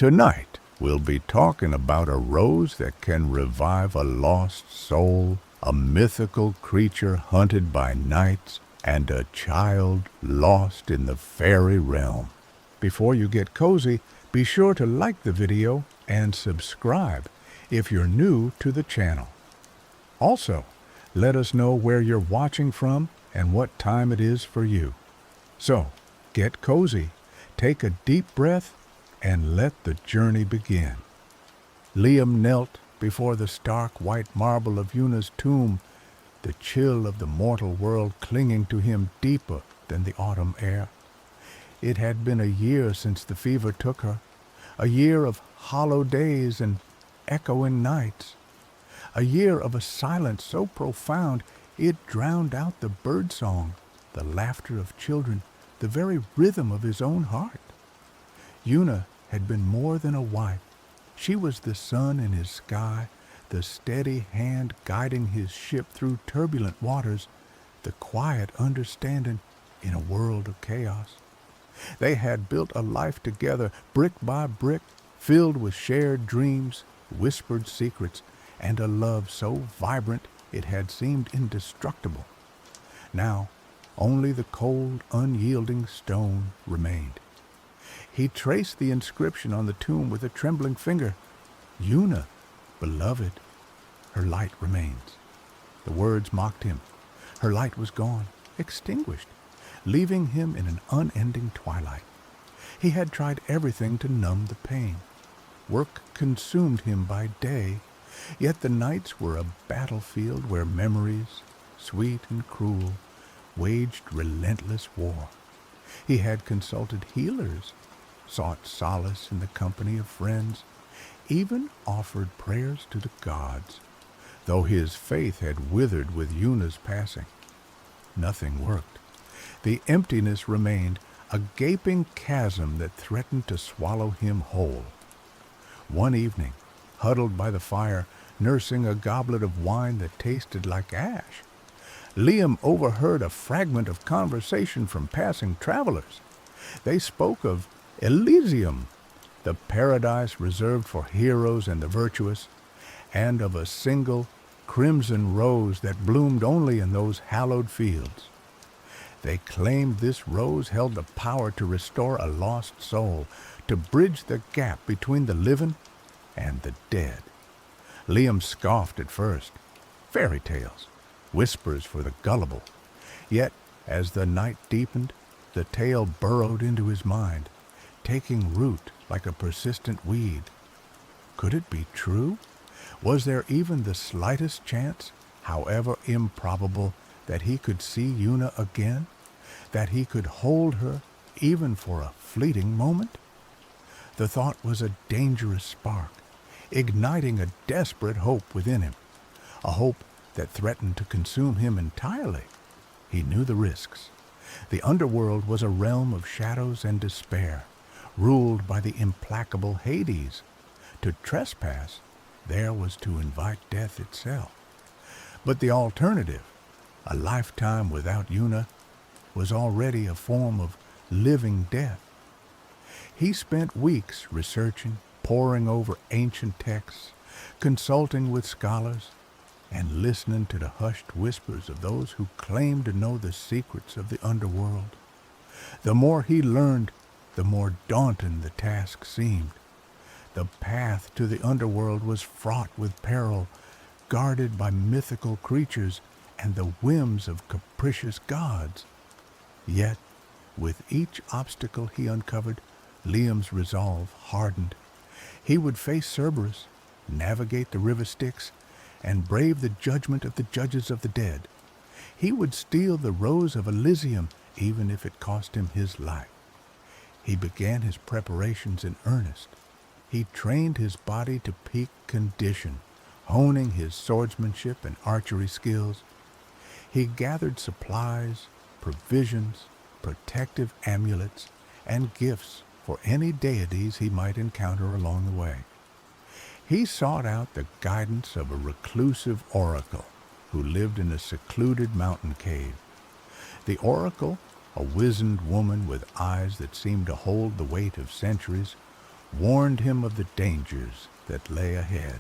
Tonight, we'll be talking about a rose that can revive a lost soul, a mythical creature hunted by knights, and a child lost in the fairy realm. Before you get cozy, be sure to like the video and subscribe if you're new to the channel. Also, let us know where you're watching from and what time it is for you. So, get cozy, take a deep breath, and let the journey begin. Liam knelt before the stark white marble of Una's tomb, the chill of the mortal world clinging to him deeper than the autumn air. It had been a year since the fever took her, a year of hollow days and echoing nights, a year of a silence so profound it drowned out the birdsong, the laughter of children, the very rhythm of his own heart. Una had been more than a wife. She was the sun in his sky, the steady hand guiding his ship through turbulent waters, the quiet understanding in a world of chaos. They had built a life together, brick by brick, filled with shared dreams, whispered secrets, and a love so vibrant it had seemed indestructible. Now, only the cold, unyielding stone remained. He traced the inscription on the tomb with a trembling finger. Una, beloved, her light remains. The words mocked him. Her light was gone, extinguished, leaving him in an unending twilight. He had tried everything to numb the pain. Work consumed him by day, yet the nights were a battlefield where memories, sweet and cruel, waged relentless war. He had consulted healers, sought solace in the company of friends, even offered prayers to the gods, though his faith had withered with Una's passing. Nothing worked. The emptiness remained, a gaping chasm that threatened to swallow him whole. One evening, huddled by the fire, nursing a goblet of wine that tasted like ash, Liam overheard a fragment of conversation from passing travelers. They spoke of Elysium, the paradise reserved for heroes and the virtuous, and of a single crimson rose that bloomed only in those hallowed fields. They claimed this rose held the power to restore a lost soul, to bridge the gap between the living and the dead. Liam scoffed at first. Fairy tales, whispers for the gullible. Yet, as the night deepened, the tale burrowed into his mind, taking root like a persistent weed. Could it be true? Was there even the slightest chance, however improbable, that he could see Una again? That he could hold her even for a fleeting moment? The thought was a dangerous spark, igniting a desperate hope within him, a hope that threatened to consume him entirely. He knew the risks. The underworld was a realm of shadows and despair, ruled by the implacable Hades. To trespass, there was to invite death itself. But the alternative, a lifetime without Una, was already a form of living death. He spent weeks researching, poring over ancient texts, consulting with scholars, and listening to the hushed whispers of those who claimed to know the secrets of the underworld. The more he learned, the more daunting the task seemed. The path to the underworld was fraught with peril, guarded by mythical creatures and the whims of capricious gods. Yet, with each obstacle he uncovered, Liam's resolve hardened. He would face Cerberus, navigate the river Styx, and brave the judgment of the judges of the dead. He would steal the rose of Elysium, even if it cost him his life. He began his preparations in earnest. He trained his body to peak condition, honing his swordsmanship and archery skills. He gathered supplies, provisions, protective amulets, and gifts for any deities he might encounter along the way. He sought out the guidance of a reclusive oracle who lived in a secluded mountain cave. The oracle, a wizened woman with eyes that seemed to hold the weight of centuries, warned him of the dangers that lay ahead.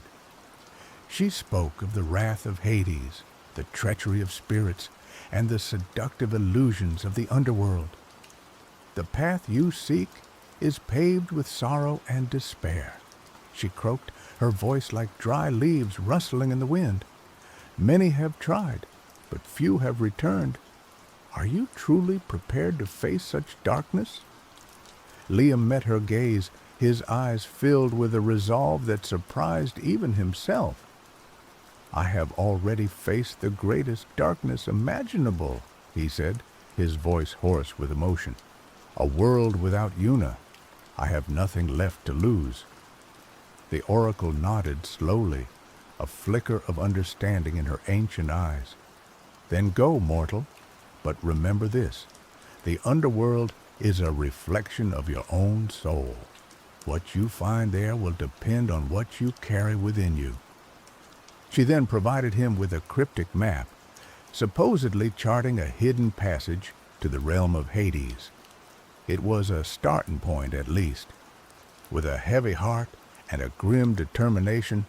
She spoke of the wrath of Hades, the treachery of spirits, and the seductive illusions of the underworld. The path you seek is paved with sorrow and despair, she croaked, her voice like dry leaves rustling in the wind. Many have tried, but few have returned. Are you truly prepared to face such darkness? Liam met her gaze, his eyes filled with a resolve that surprised even himself. I have already faced the greatest darkness imaginable, he said, his voice hoarse with emotion. A world without Una. I have nothing left to lose. The oracle nodded slowly, a flicker of understanding in her ancient eyes. Then go, mortal, but remember this. The underworld is a reflection of your own soul. What you find there will depend on what you carry within you. She then provided him with a cryptic map, supposedly charting a hidden passage to the realm of Hades. It was a starting point, at least. With a heavy heart and a grim determination,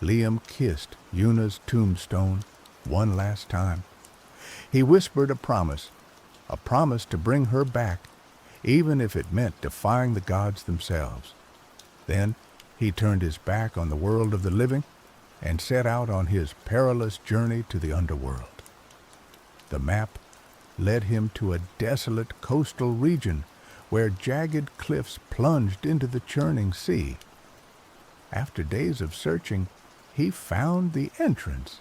Liam kissed Una's tombstone one last time. He whispered a promise to bring her back, even if it meant defying the gods themselves. Then he turned his back on the world of the living and set out on his perilous journey to the underworld. The map led him to a desolate coastal region where jagged cliffs plunged into the churning sea. After days of searching, he found the entrance,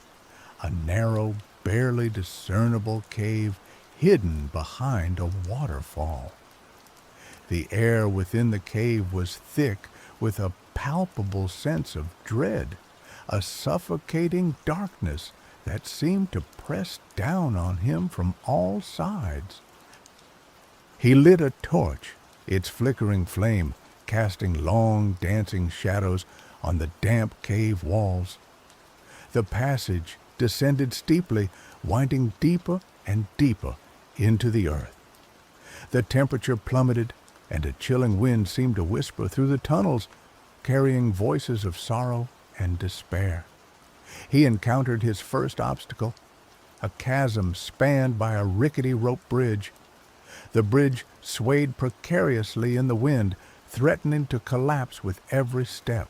a narrow, barely discernible cave hidden behind a waterfall. The air within the cave was thick with a palpable sense of dread, a suffocating darkness that seemed to press down on him from all sides. He lit a torch, its flickering flame casting long, dancing shadows on the damp cave walls. The passage descended steeply, winding deeper and deeper into the earth. The temperature plummeted, and a chilling wind seemed to whisper through the tunnels, carrying voices of sorrow and despair. He encountered his first obstacle, a chasm spanned by a rickety rope bridge. The bridge swayed precariously in the wind, threatening to collapse with every step.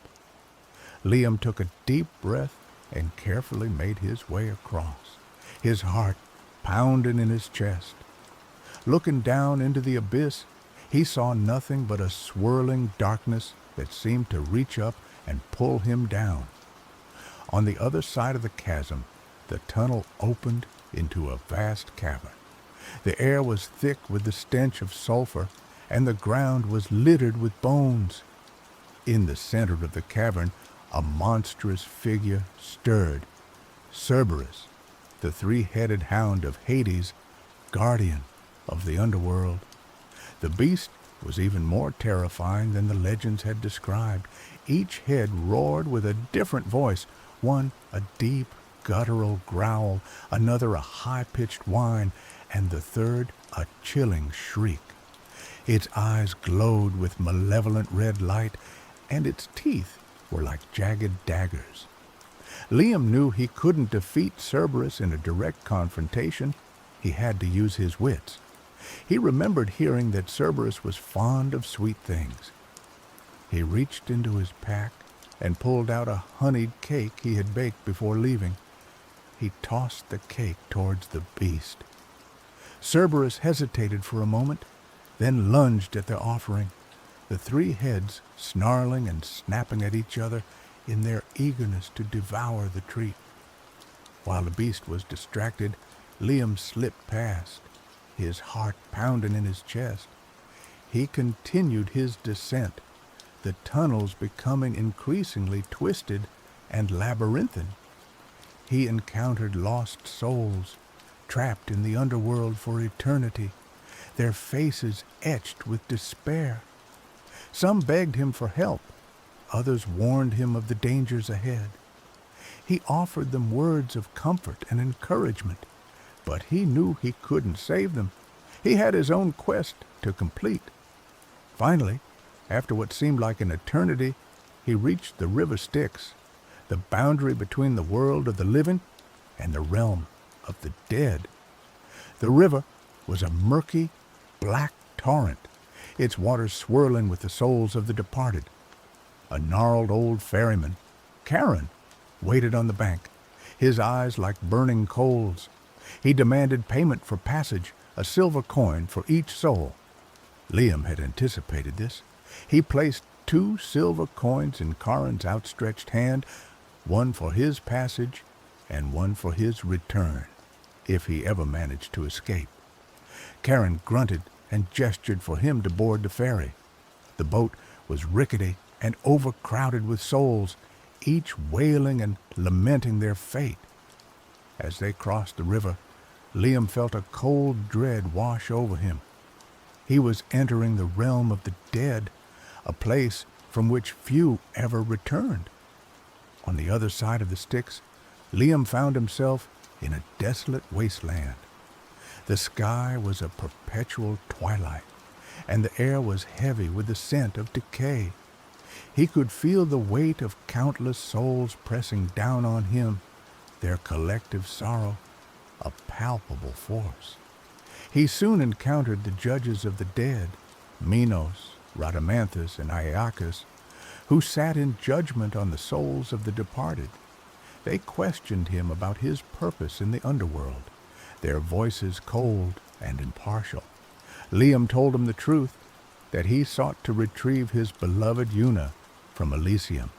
Liam took a deep breath and carefully made his way across, his heart pounding in his chest. Looking down into the abyss, he saw nothing but a swirling darkness that seemed to reach up and pull him down. On the other side of the chasm, the tunnel opened into a vast cavern. The air was thick with the stench of sulfur, and the ground was littered with bones. In the center of the cavern, a monstrous figure stirred. Cerberus, the three-headed hound of Hades, guardian of the underworld. The beast was even more terrifying than the legends had described. Each head roared with a different voice, one a deep, guttural growl, another a high-pitched whine, and the third a chilling shriek. Its eyes glowed with malevolent red light, and its teeth were like jagged daggers. Liam knew he couldn't defeat Cerberus in a direct confrontation. He had to use his wits. He remembered hearing that Cerberus was fond of sweet things. He reached into his pack and pulled out a honeyed cake he had baked before leaving. He tossed the cake towards the beast. Cerberus hesitated for a moment, then lunged at the offering, the three heads snarling and snapping at each other in their eagerness to devour the treat. While the beast was distracted, Liam slipped past, his heart pounding in his chest. He continued his descent, the tunnels becoming increasingly twisted and labyrinthine. He encountered lost souls, trapped in the underworld for eternity, their faces etched with despair. Some begged him for help, others warned him of the dangers ahead. He offered them words of comfort and encouragement, but he knew he couldn't save them. He had his own quest to complete. Finally, After what seemed like an eternity, he reached the river Styx, the boundary between the world of the living and the realm of the dead. The river was a murky, black torrent, its waters swirling with the souls of the departed. A gnarled old ferryman, Charon, waited on the bank, his eyes like burning coals. He demanded payment for passage, a silver coin for each soul. Liam had anticipated this. He placed 2 silver coins in Charon's outstretched hand, one for his passage and one for his return, if he ever managed to escape. Charon grunted and gestured for him to board the ferry. The boat was rickety and overcrowded with souls, each wailing and lamenting their fate. As they crossed the river, Liam felt a cold dread wash over him. He was entering the realm of the dead, a place from which few ever returned. On the other side of the Styx, Liam found himself in a desolate wasteland. The sky was a perpetual twilight, and the air was heavy with the scent of decay. He could feel the weight of countless souls pressing down on him, their collective sorrow a palpable force. He soon encountered the judges of the dead, Minos, Rhadamanthus, and Iacchus, who sat in judgment on the souls of the departed. They questioned him about his purpose in the underworld, their voices cold and impartial. Liam told them the truth, that he sought to retrieve his beloved Una from Elysium.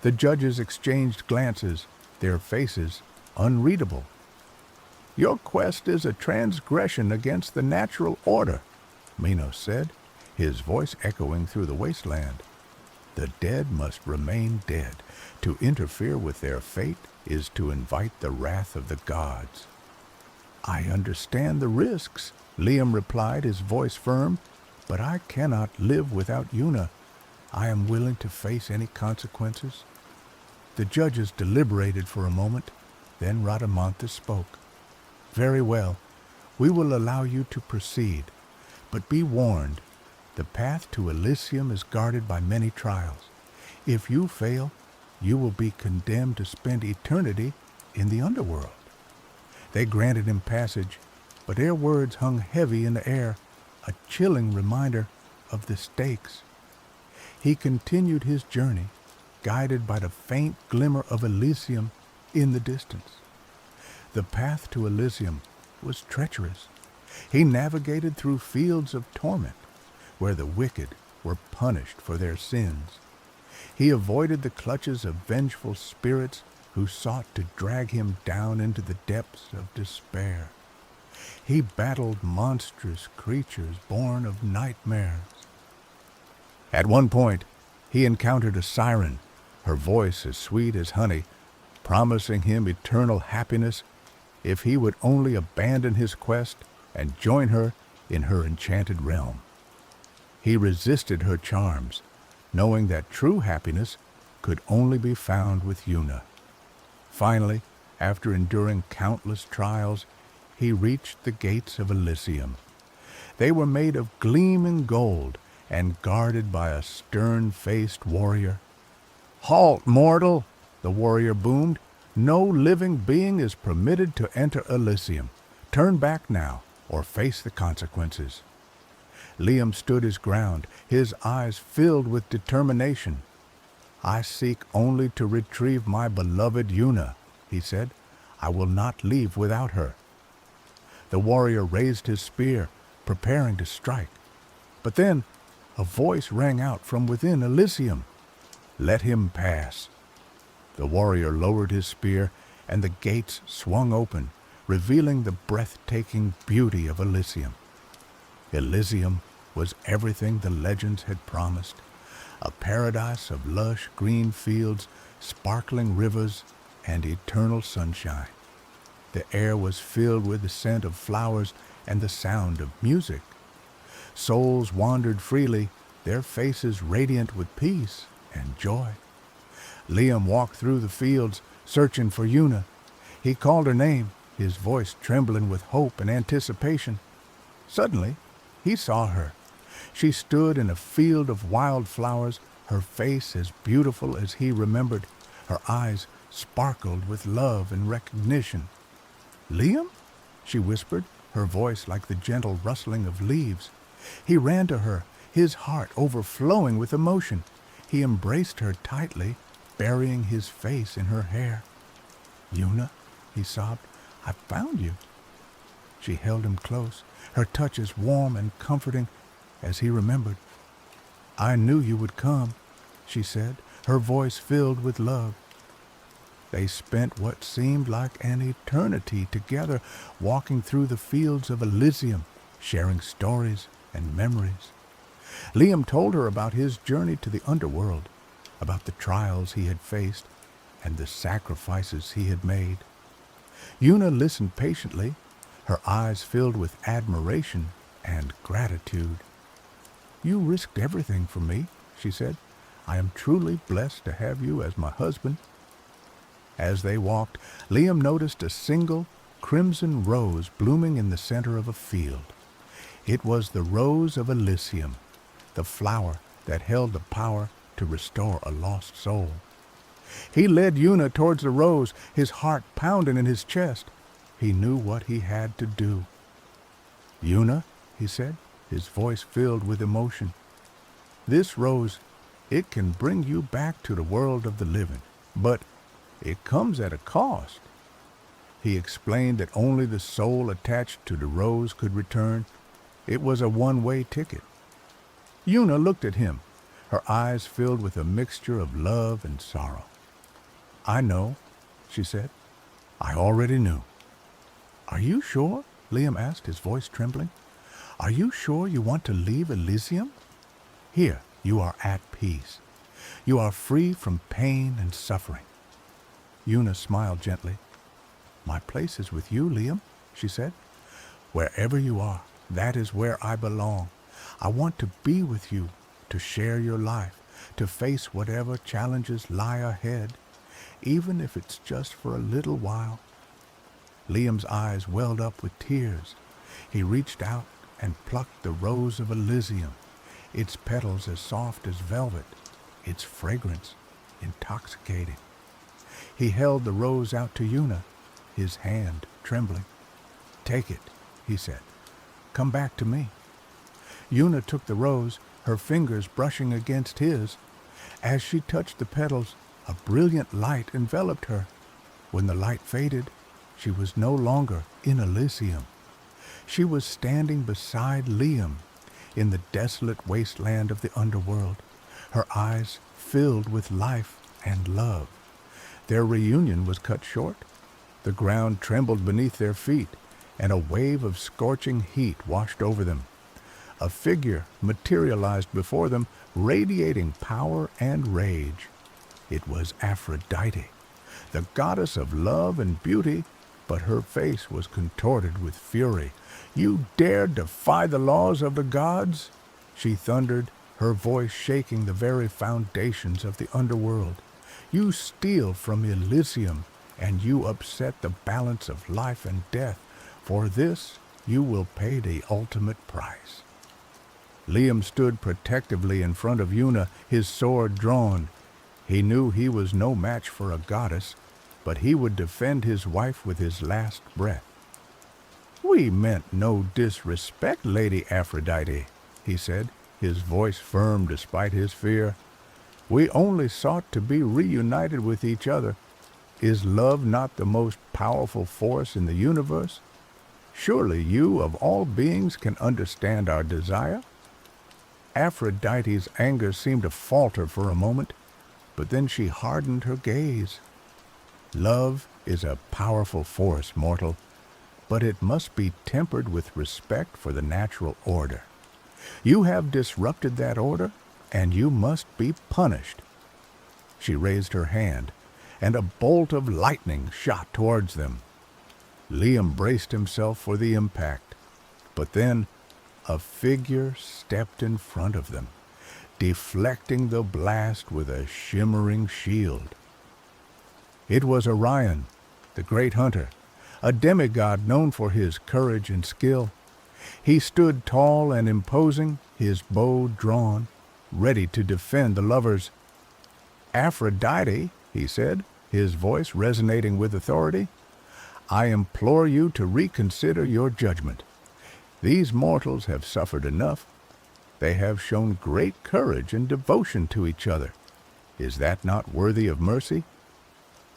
The judges exchanged glances, their faces unreadable. "Your quest is a transgression against the natural order," Minos said, his voice echoing through the wasteland. "The dead must remain dead. To interfere with their fate is to invite the wrath of the gods." "I understand the risks," Liam replied, his voice firm, "but I cannot live without Una. I am willing to face any consequences." The judges deliberated for a moment, then Rhadamanthus spoke. "Very well, we will allow you to proceed, but be warned, the path to Elysium is guarded by many trials. If you fail, you will be condemned to spend eternity in the underworld." They granted him passage, but their words hung heavy in the air, a chilling reminder of the stakes. He continued his journey, guided by the faint glimmer of Elysium in the distance. The path to Elysium was treacherous. He navigated through fields of torment, where the wicked were punished for their sins. He avoided the clutches of vengeful spirits who sought to drag him down into the depths of despair. He battled monstrous creatures born of nightmares. At one point, he encountered a siren, her voice as sweet as honey, promising him eternal happiness if he would only abandon his quest and join her in her enchanted realm. He resisted her charms, knowing that true happiness could only be found with Una. Finally, after enduring countless trials, he reached the gates of Elysium. They were made of gleaming gold and guarded by a stern-faced warrior. "Halt, mortal!" the warrior boomed. "No living being is permitted to enter Elysium. Turn back now, or face the consequences." Liam stood his ground, his eyes filled with determination. "I seek only to retrieve my beloved Una," he said. "I will not leave without her." The warrior raised his spear, preparing to strike. But then a voice rang out from within Elysium. "Let him pass." The warrior lowered his spear, and the gates swung open, revealing the breathtaking beauty of Elysium. Elysium was everything the legends had promised, a paradise of lush green fields, sparkling rivers, and eternal sunshine. The air was filled with the scent of flowers and the sound of music. Souls wandered freely, their faces radiant with peace and joy. Liam walked through the fields, searching for Una. He called her name, his voice trembling with hope and anticipation. Suddenly, he saw her. She stood in a field of wildflowers, her face as beautiful as he remembered. Her eyes sparkled with love and recognition. "Liam?" she whispered, her voice like the gentle rustling of leaves. He ran to her, his heart overflowing with emotion. He embraced her tightly, burying his face in her hair. "Una," he sobbed, "I found you." She held him close, her touch as warm and comforting as he remembered. "I knew you would come," she said, her voice filled with love. They spent what seemed like an eternity together, walking through the fields of Elysium, sharing stories and memories. Liam told her about his journey to the underworld, about the trials he had faced and the sacrifices he had made. Una listened patiently, her eyes filled with admiration and gratitude. "You risked everything for me," she said. "I am truly blessed to have you as my husband." As they walked, Liam noticed a single crimson rose blooming in the center of a field. It was the rose of Elysium, the flower that held the power to restore a lost soul. He led Una towards the rose, his heart pounding in his chest. He knew what he had to do. "Una," he said, his voice filled with emotion, "this rose, it can bring you back to the world of the living, but it comes at a cost." He explained that only the soul attached to the rose could return. It was a one-way ticket. Una looked at him, her eyes filled with a mixture of love and sorrow. "I know," she said. "I already knew." "Are you sure?" Liam asked, his voice trembling. "Are you sure you want to leave Elysium? Here, you are at peace. You are free from pain and suffering." Una smiled gently. "My place is with you, Liam," she said. "Wherever you are, that is where I belong. I want to be with you, to share your life, to face whatever challenges lie ahead, even if it's just for a little while." Liam's eyes welled up with tears. He reached out and plucked the rose of Elysium, its petals as soft as velvet, its fragrance intoxicating. He held the rose out to Una, his hand trembling. "Take it," he said. "Come back to me." Una took the rose, her fingers brushing against his. As she touched the petals, a brilliant light enveloped her. When the light faded, she was no longer in Elysium. She was standing beside Liam in the desolate wasteland of the underworld, her eyes filled with life and love. Their reunion was cut short. The ground trembled beneath their feet, and a wave of scorching heat washed over them. A figure materialized before them, radiating power and rage. It was Aphrodite, the goddess of love and beauty, but her face was contorted with fury. "You dare defy the laws of the gods?" she thundered, her voice shaking the very foundations of the underworld. "You steal from Elysium, and you upset the balance of life and death. For this, you will pay the ultimate price." Liam stood protectively in front of Una, his sword drawn. He knew he was no match for a goddess, but he would defend his wife with his last breath. "We meant no disrespect, Lady Aphrodite," he said, his voice firm despite his fear. "We only sought to be reunited with each other. Is love not the most powerful force in the universe? Surely you, of all beings, can understand our desire." Aphrodite's anger seemed to falter for a moment, but then she hardened her gaze. "Love is a powerful force, mortal, but it must be tempered with respect for the natural order. You have disrupted that order, and you must be punished." She raised her hand, and a bolt of lightning shot towards them. Liam braced himself for the impact, but then a figure stepped in front of them, deflecting the blast with a shimmering shield. It was Orion, the great hunter, a demigod known for his courage and skill. He stood tall and imposing, his bow drawn, ready to defend the lovers. "Aphrodite," he said, his voice resonating with authority, "I implore you to reconsider your judgment. These mortals have suffered enough. They have shown great courage and devotion to each other. Is that not worthy of mercy?"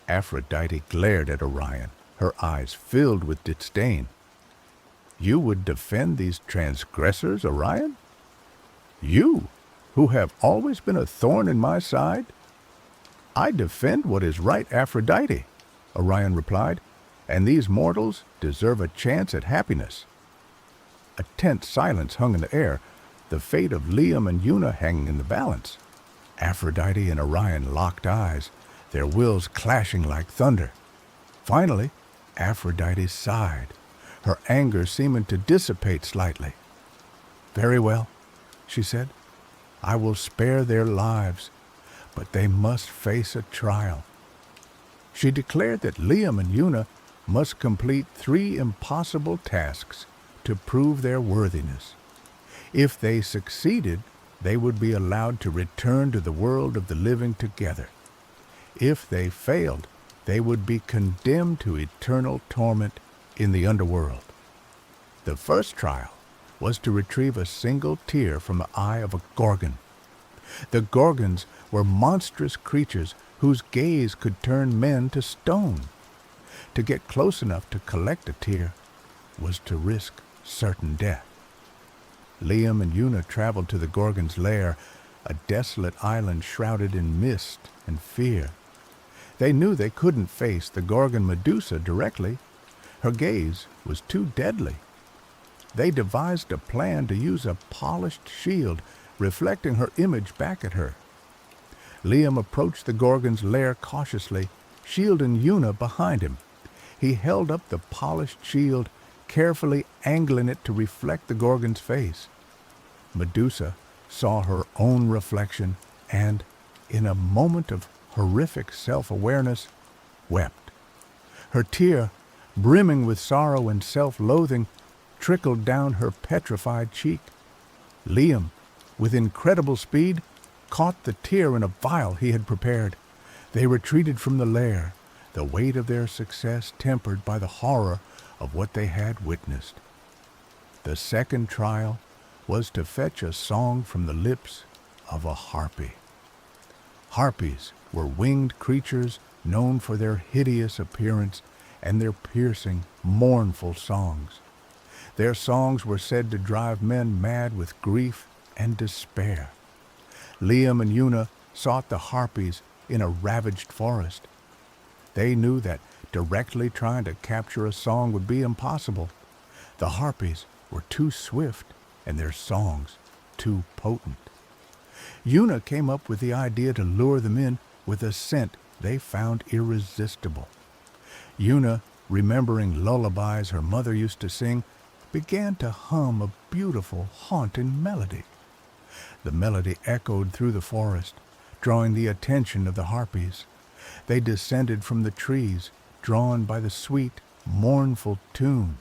Aphrodite glared at Orion, her eyes filled with disdain. "You would defend these transgressors, Orion? You, who have always been a thorn in my side?" "I defend what is right, Aphrodite," Orion replied, "and these mortals deserve a chance at happiness." A tense silence hung in the air, the fate of Liam and Una hanging in the balance. Aphrodite and Orion locked eyes, their wills clashing like thunder. Finally, Aphrodite sighed, her anger seeming to dissipate slightly. "Very well," she said. "I will spare their lives, but they must face a trial." She declared that Liam and Una must complete 3 impossible tasks to prove their worthiness. If they succeeded, they would be allowed to return to the world of the living together. If they failed, they would be condemned to eternal torment in the underworld. The first trial was to retrieve a single tear from the eye of a gorgon. The gorgons were monstrous creatures whose gaze could turn men to stone. To get close enough to collect a tear was to risk certain death. Liam and Una traveled to the gorgon's lair, a desolate island shrouded in mist and fear. They knew they couldn't face the gorgon Medusa directly. Her gaze was too deadly. They devised a plan to use a polished shield, reflecting her image back at her. Liam approached the gorgon's lair cautiously, shielding Una behind him. He held up the polished shield, carefully angling it to reflect the gorgon's face. Medusa saw her own reflection and, in a moment of horrific self-awareness, wept. Her tear, brimming with sorrow and self-loathing, trickled down her petrified cheek. Liam, with incredible speed, caught the tear in a vial he had prepared. They retreated from the lair, the weight of their success tempered by the horror of what they had witnessed. The second trial was to fetch a song from the lips of a harpy. Harpies were winged creatures known for their hideous appearance and their piercing, mournful songs. Their songs were said to drive men mad with grief and despair. Liam and Una sought the harpies in a ravaged forest. They knew that directly trying to capture a song would be impossible. The harpies were too swift and their songs too potent. Una came up with the idea to lure them in with a scent they found irresistible. Una, remembering lullabies her mother used to sing, began to hum a beautiful, haunting melody. The melody echoed through the forest, drawing the attention of the harpies. They descended from the trees, drawn by the sweet, mournful tune.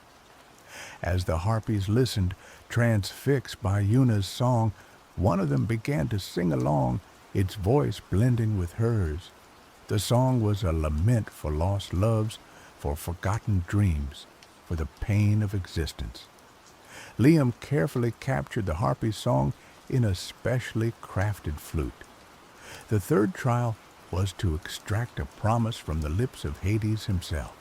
As the harpies listened, transfixed by Una's song, one of them began to sing along, its voice blending with hers. The song was a lament for lost loves, for forgotten dreams, for the pain of existence. Liam carefully captured the harpy's song in a specially crafted flute. The third trial was to extract a promise from the lips of Hades himself.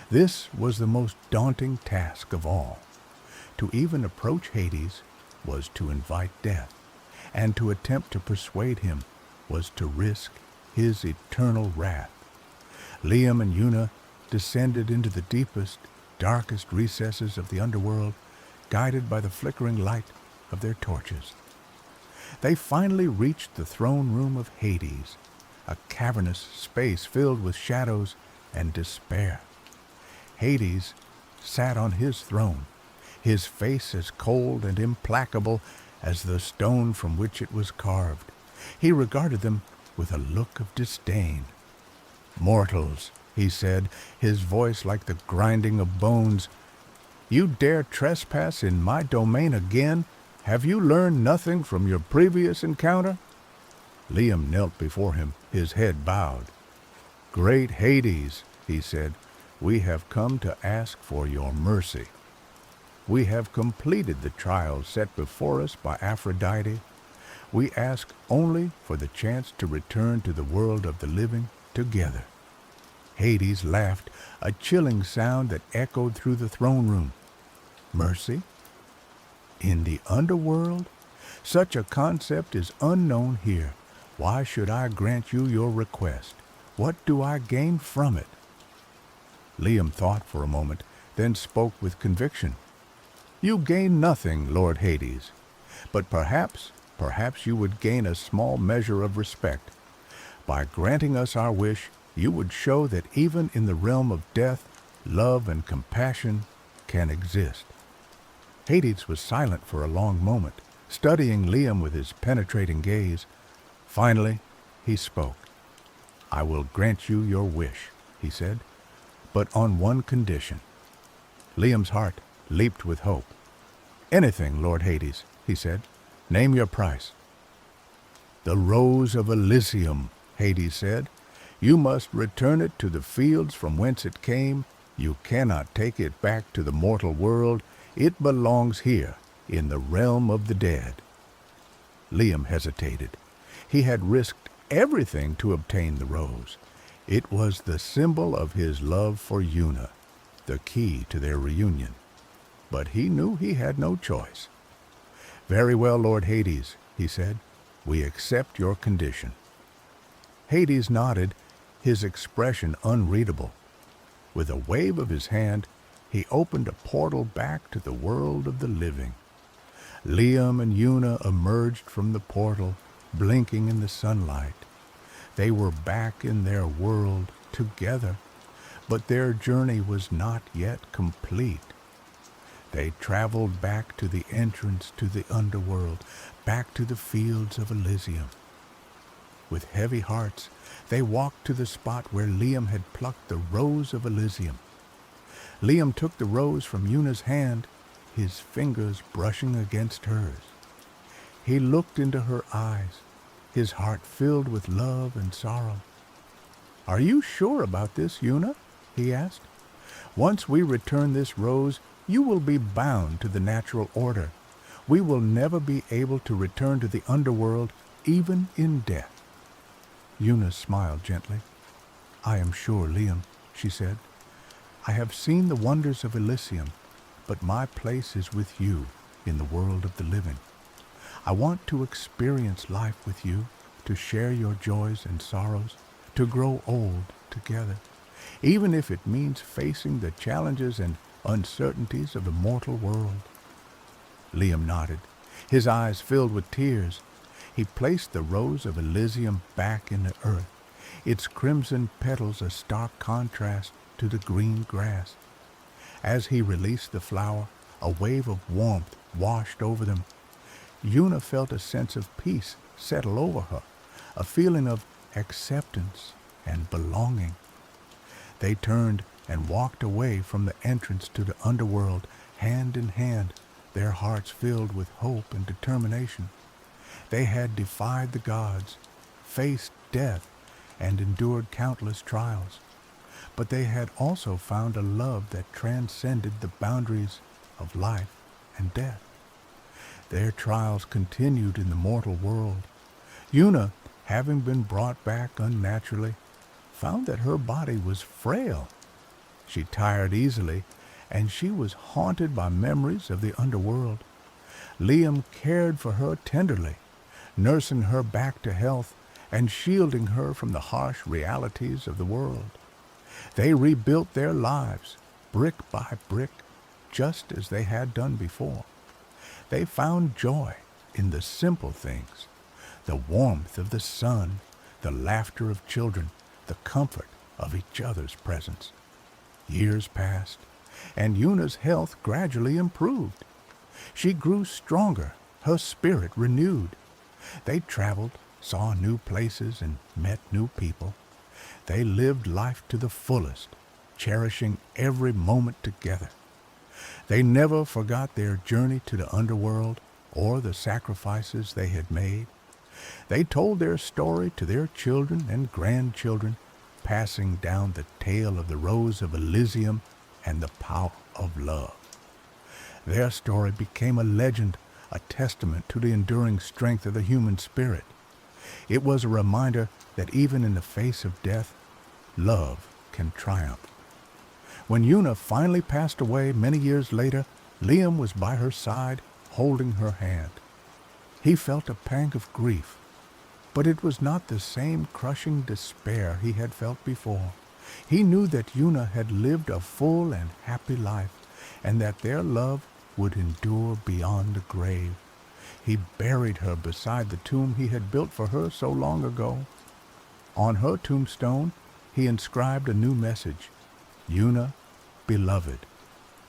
This was the most daunting task of all. To even approach Hades was to invite death, and to attempt to persuade him was to risk his eternal wrath. Liam and Una descended into the deepest, darkest recesses of the underworld, guided by the flickering light of their torches. They finally reached the throne room of Hades, a cavernous space filled with shadows and despair. Hades sat on his throne, his face as cold and implacable as the stone from which it was carved. He regarded them with a look of disdain. "Mortals," he said, his voice like the grinding of bones, You dare trespass in my domain again? Have you learned nothing from your previous encounter? Liam knelt before him, his head bowed. Great Hades, he said, we have come to ask for your mercy. We have completed the trials set before us by Aphrodite. We ask only for the chance to return to the world of the living together. Hades laughed, a chilling sound that echoed through the throne room. Mercy? In the underworld? Such a concept is unknown here. Why should I grant you your request? What do I gain from it? Liam thought for a moment, then spoke with conviction. You gain nothing, Lord Hades, but perhaps you would gain a small measure of respect. By granting us our wish, you would show that even in the realm of death, love and compassion can exist. Hades was silent for a long moment, studying Liam with his penetrating gaze. Finally, he spoke. I will grant you your wish, he said, but on one condition. Liam's heart leaped with hope. Anything, Lord Hades, he said. Name your price. The Rose of Elysium, Hades said. You must return it to the fields from whence it came. You cannot take it back to the mortal world. It belongs here, in the realm of the dead. Liam hesitated. He had risked everything to obtain the rose. It was the symbol of his love for Una, the key to their reunion. But he knew he had no choice. Very well, Lord Hades, he said. We accept your condition. Hades nodded, his expression unreadable. With a wave of his hand, he opened a portal back to the world of the living. Liam and Una emerged from the portal, blinking in the sunlight. They were back in their world together, but their journey was not yet complete. They traveled back to the entrance to the underworld, back to the fields of Elysium. With heavy hearts, they walked to the spot where Liam had plucked the Rose of Elysium. Liam took the rose from Una's hand, his fingers brushing against hers. He looked into her eyes, his heart filled with love and sorrow. Are you sure about this, Una? He asked. Once we return this rose, you will be bound to the natural order. We will never be able to return to the underworld, even in death. Una smiled gently. I am sure, Liam, she said. I have seen the wonders of Elysium, but my place is with you in the world of the living. I want to experience life with you, to share your joys and sorrows, to grow old together, even if it means facing the challenges and uncertainties of the mortal world. Liam nodded, his eyes filled with tears. He placed the Rose of Elysium back in the earth, its crimson petals a stark contrast to the green grass. As he released the flower, a wave of warmth washed over them. Una felt a sense of peace settle over her, a feeling of acceptance and belonging. They turned and walked away from the entrance to the underworld, hand in hand, their hearts filled with hope and determination. They had defied the gods, faced death, and endured countless trials. But they had also found a love that transcended the boundaries of life and death. Their trials continued in the mortal world. Una, having been brought back unnaturally, found that her body was frail. She tired easily, and she was haunted by memories of the underworld. Liam cared for her tenderly, nursing her back to health and shielding her from the harsh realities of the world. They rebuilt their lives, brick by brick, just as they had done before. They found joy in the simple things, the warmth of the sun, the laughter of children, the comfort of each other's presence. Years passed, and Una's health gradually improved. She grew stronger, her spirit renewed. They traveled, saw new places, and met new people. They lived life to the fullest, cherishing every moment together. They never forgot their journey to the underworld or the sacrifices they had made. They told their story to their children and grandchildren, passing down the tale of the Rose of Elysium and the power of love. Their story became a legend, a testament to the enduring strength of the human spirit. It was a reminder that even in the face of death, love can triumph. When Una finally passed away many years later, Liam was by her side, holding her hand. He felt a pang of grief, but it was not the same crushing despair he had felt before. He knew that Una had lived a full and happy life, and that their love would endure beyond the grave. He buried her beside the tomb he had built for her so long ago. On her tombstone, he inscribed a new message: Una, beloved,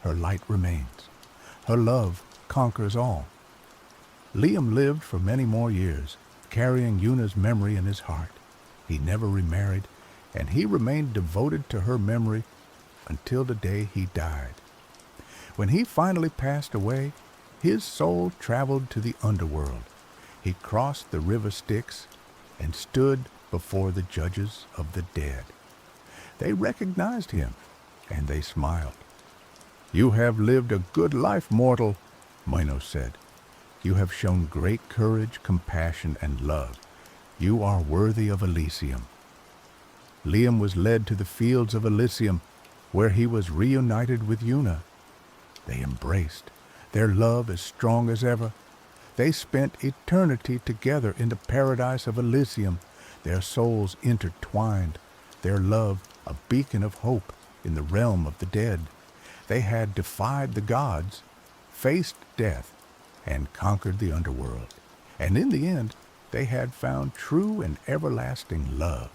her light remains. Her love conquers all. Liam lived for many more years, carrying Una's memory in his heart. He never remarried, and he remained devoted to her memory until the day he died. When he finally passed away, his soul traveled to the underworld. He crossed the river Styx and stood before the judges of the dead. They recognized him, and they smiled. "You have lived a good life, mortal," Minos said. "You have shown great courage, compassion, and love. You are worthy of Elysium." Liam was led to the fields of Elysium, where he was reunited with Una. They embraced, their love as strong as ever. They spent eternity together in the paradise of Elysium, their souls intertwined, their love a beacon of hope in the realm of the dead. They had defied the gods, faced death, and conquered the underworld. And in the end, they had found true and everlasting love.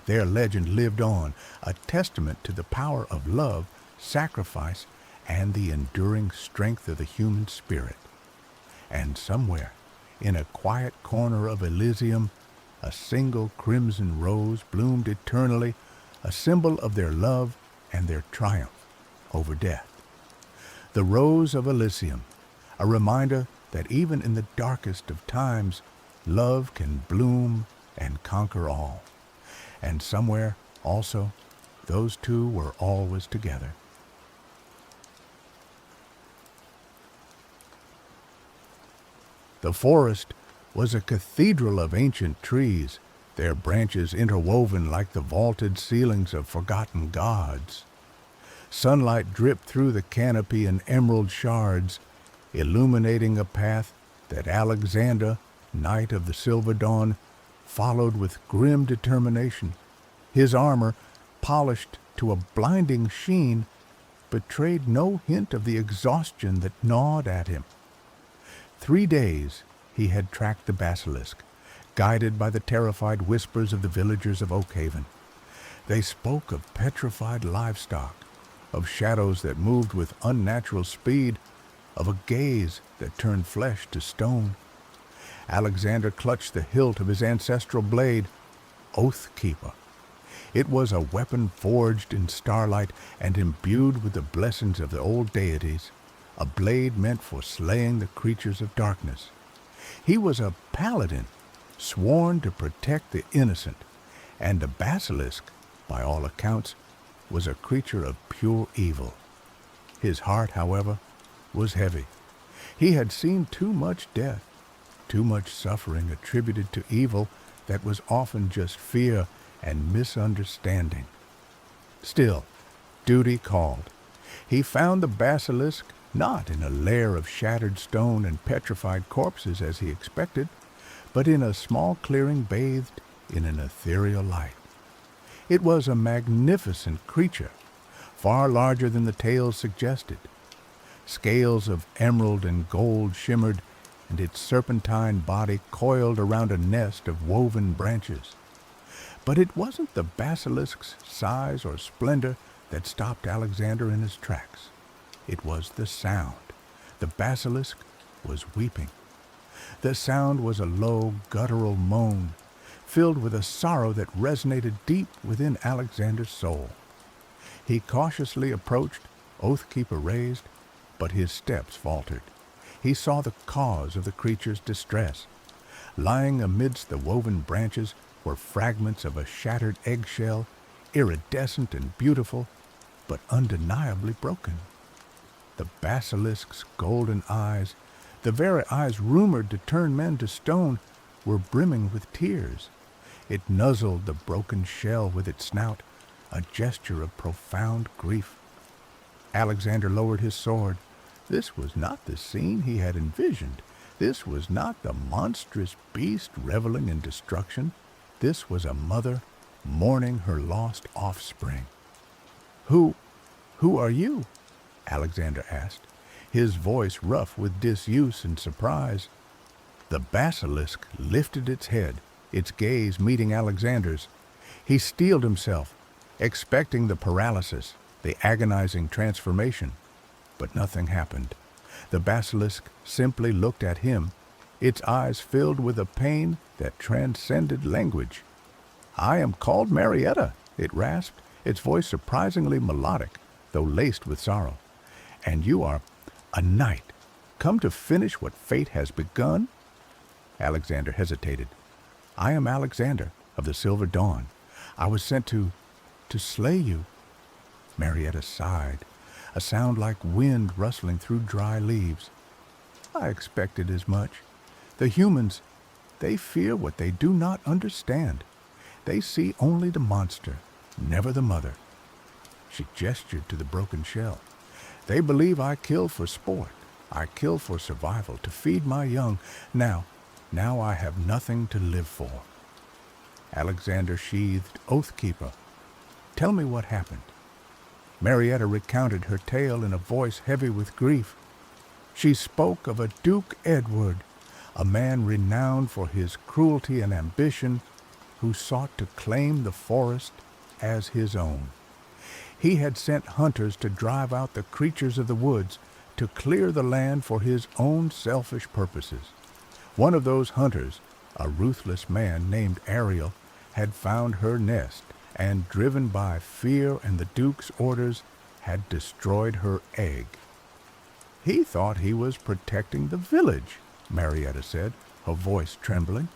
Their legend lived on, a testament to the power of love, sacrifice, and the enduring strength of the human spirit. And somewhere, in a quiet corner of Elysium, a single crimson rose bloomed eternally, a symbol of their love and their triumph over death. The Rose of Elysium, a reminder that even in the darkest of times, love can bloom and conquer all. And somewhere, also, those two were always together. The forest was a cathedral of ancient trees, their branches interwoven like the vaulted ceilings of forgotten gods. Sunlight dripped through the canopy in emerald shards, illuminating a path that Alexander, knight of the Silver Dawn, followed with grim determination. His armor, polished to a blinding sheen, betrayed no hint of the exhaustion that gnawed at him. 3 days he had tracked the basilisk, guided by the terrified whispers of the villagers of Oakhaven. They spoke of petrified livestock, of shadows that moved with unnatural speed, of a gaze that turned flesh to stone. Alexander clutched the hilt of his ancestral blade, Oathkeeper. It was a weapon forged in starlight and imbued with the blessings of the old deities, a blade meant for slaying the creatures of darkness. He was a paladin, sworn to protect the innocent, and the basilisk, by all accounts, was a creature of pure evil. His heart, however, was heavy. He had seen too much death, too much suffering attributed to evil that was often just fear and misunderstanding. Still, duty called. He found the basilisk not in a lair of shattered stone and petrified corpses as he expected, but in a small clearing bathed in an ethereal light. It was a magnificent creature, far larger than the tales suggested. Scales of emerald and gold shimmered, and its serpentine body coiled around a nest of woven branches. But it wasn't the basilisk's size or splendor that stopped Alexander in his tracks. It was the sound. The basilisk was weeping. The sound was a low, guttural moan, filled with a sorrow that resonated deep within Alexander's soul. He cautiously approached, Oathkeeper raised, but his steps faltered. He saw the cause of the creature's distress. Lying amidst the woven branches were fragments of a shattered eggshell, iridescent and beautiful, but undeniably broken. The basilisk's golden eyes, the very eyes rumored to turn men to stone, were brimming with tears. It nuzzled the broken shell with its snout, a gesture of profound grief. Alexander lowered his sword. This was not the scene he had envisioned. This was not the monstrous beast reveling in destruction. This was a mother mourning her lost offspring. Who are you?" Alexander asked, his voice rough with disuse and surprise. The basilisk lifted its head, its gaze meeting Alexander's. He steeled himself, expecting the paralysis, the agonizing transformation. But nothing happened. The basilisk simply looked at him, its eyes filled with a pain that transcended language. "I am called Marietta," it rasped, its voice surprisingly melodic, though laced with sorrow. "And you are a knight, come to finish what fate has begun?" Alexander hesitated. "I am Alexander of the Silver Dawn. I was sent to slay you." Marietta sighed, a sound like wind rustling through dry leaves. "I expected as much. The humans, they fear what they do not understand. They see only the monster, never the mother." She gestured to the broken shell. "They believe I kill for sport. I kill for survival, to feed my young. Now I have nothing to live for." Alexander sheathed Oathkeeper. "Tell me what happened." Marietta recounted her tale in a voice heavy with grief. She spoke of a Duke Edward, a man renowned for his cruelty and ambition, who sought to claim the forest as his own. He had sent hunters to drive out the creatures of the woods, to clear the land for his own selfish purposes. One of those hunters, a ruthless man named Ariel, had found her nest and, driven by fear and the Duke's orders, had destroyed her egg. "He thought he was protecting the village," Marietta said, her voice trembling.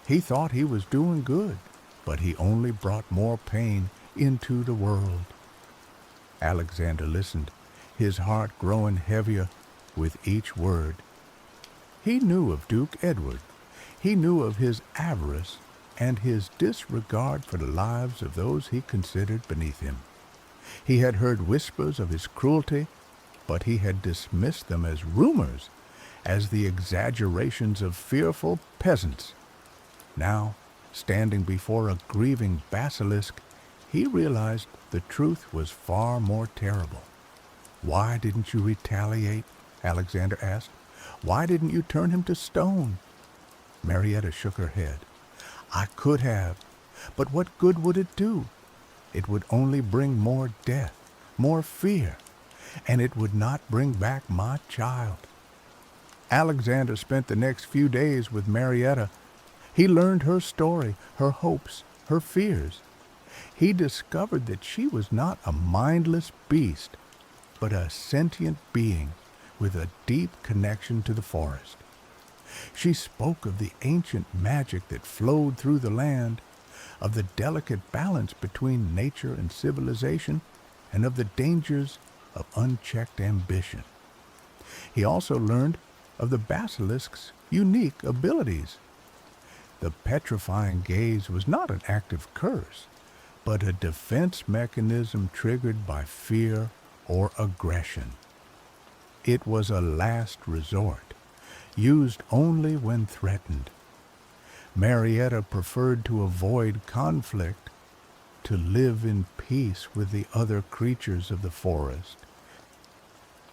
"He thought he was doing good, but he only brought more pain into the world." Alexander listened, his heart growing heavier with each word. He knew of Duke Edward. He knew of his avarice and his disregard for the lives of those he considered beneath him. He had heard whispers of his cruelty, but he had dismissed them as rumors, as the exaggerations of fearful peasants. Now, standing before a grieving basilisk, he realized the truth was far more terrible. "Why didn't you retaliate?" Alexander asked. "Why didn't you turn him to stone?" Marietta shook her head. "I could have, but what good would it do? It would only bring more death, more fear, and it would not bring back my child." Alexander spent the next few days with Marietta. He learned her story, her hopes, her fears. He discovered that she was not a mindless beast, but a sentient being with a deep connection to the forest. She spoke of the ancient magic that flowed through the land, of the delicate balance between nature and civilization, and of the dangers of unchecked ambition. He also learned of the basilisk's unique abilities. The petrifying gaze was not an active curse, but a defense mechanism triggered by fear or aggression. It was a last resort, used only when threatened. Marietta preferred to avoid conflict, to live in peace with the other creatures of the forest.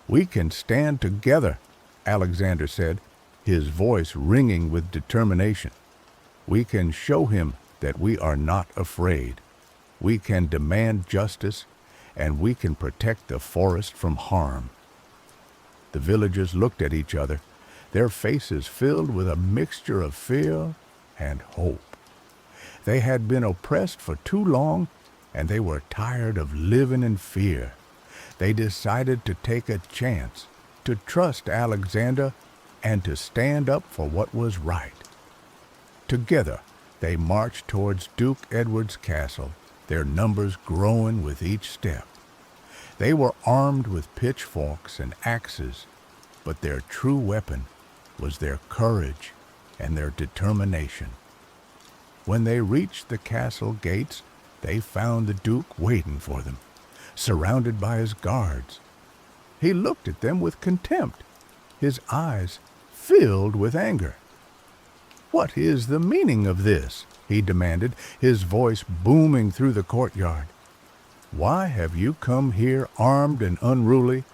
"We can stand together," Alexander said, his voice ringing with determination. "We can show him that we are not afraid. We can demand justice, and we can protect the forest from harm." The villagers looked at each other, their faces filled with a mixture of fear and hope. They had been oppressed for too long, and they were tired of living in fear. They decided to take a chance, to trust Alexander and to stand up for what was right. Together, they marched towards Duke Edward's castle, their numbers growing with each step. They were armed with pitchforks and axes, but their true weapon was their courage and their determination. When they reached the castle gates, they found the Duke waiting for them, surrounded by his guards. He looked at them with contempt, his eyes filled with anger. "What is the meaning of this?" he demanded, his voice booming through the courtyard. "Why have you come here armed and unruly?"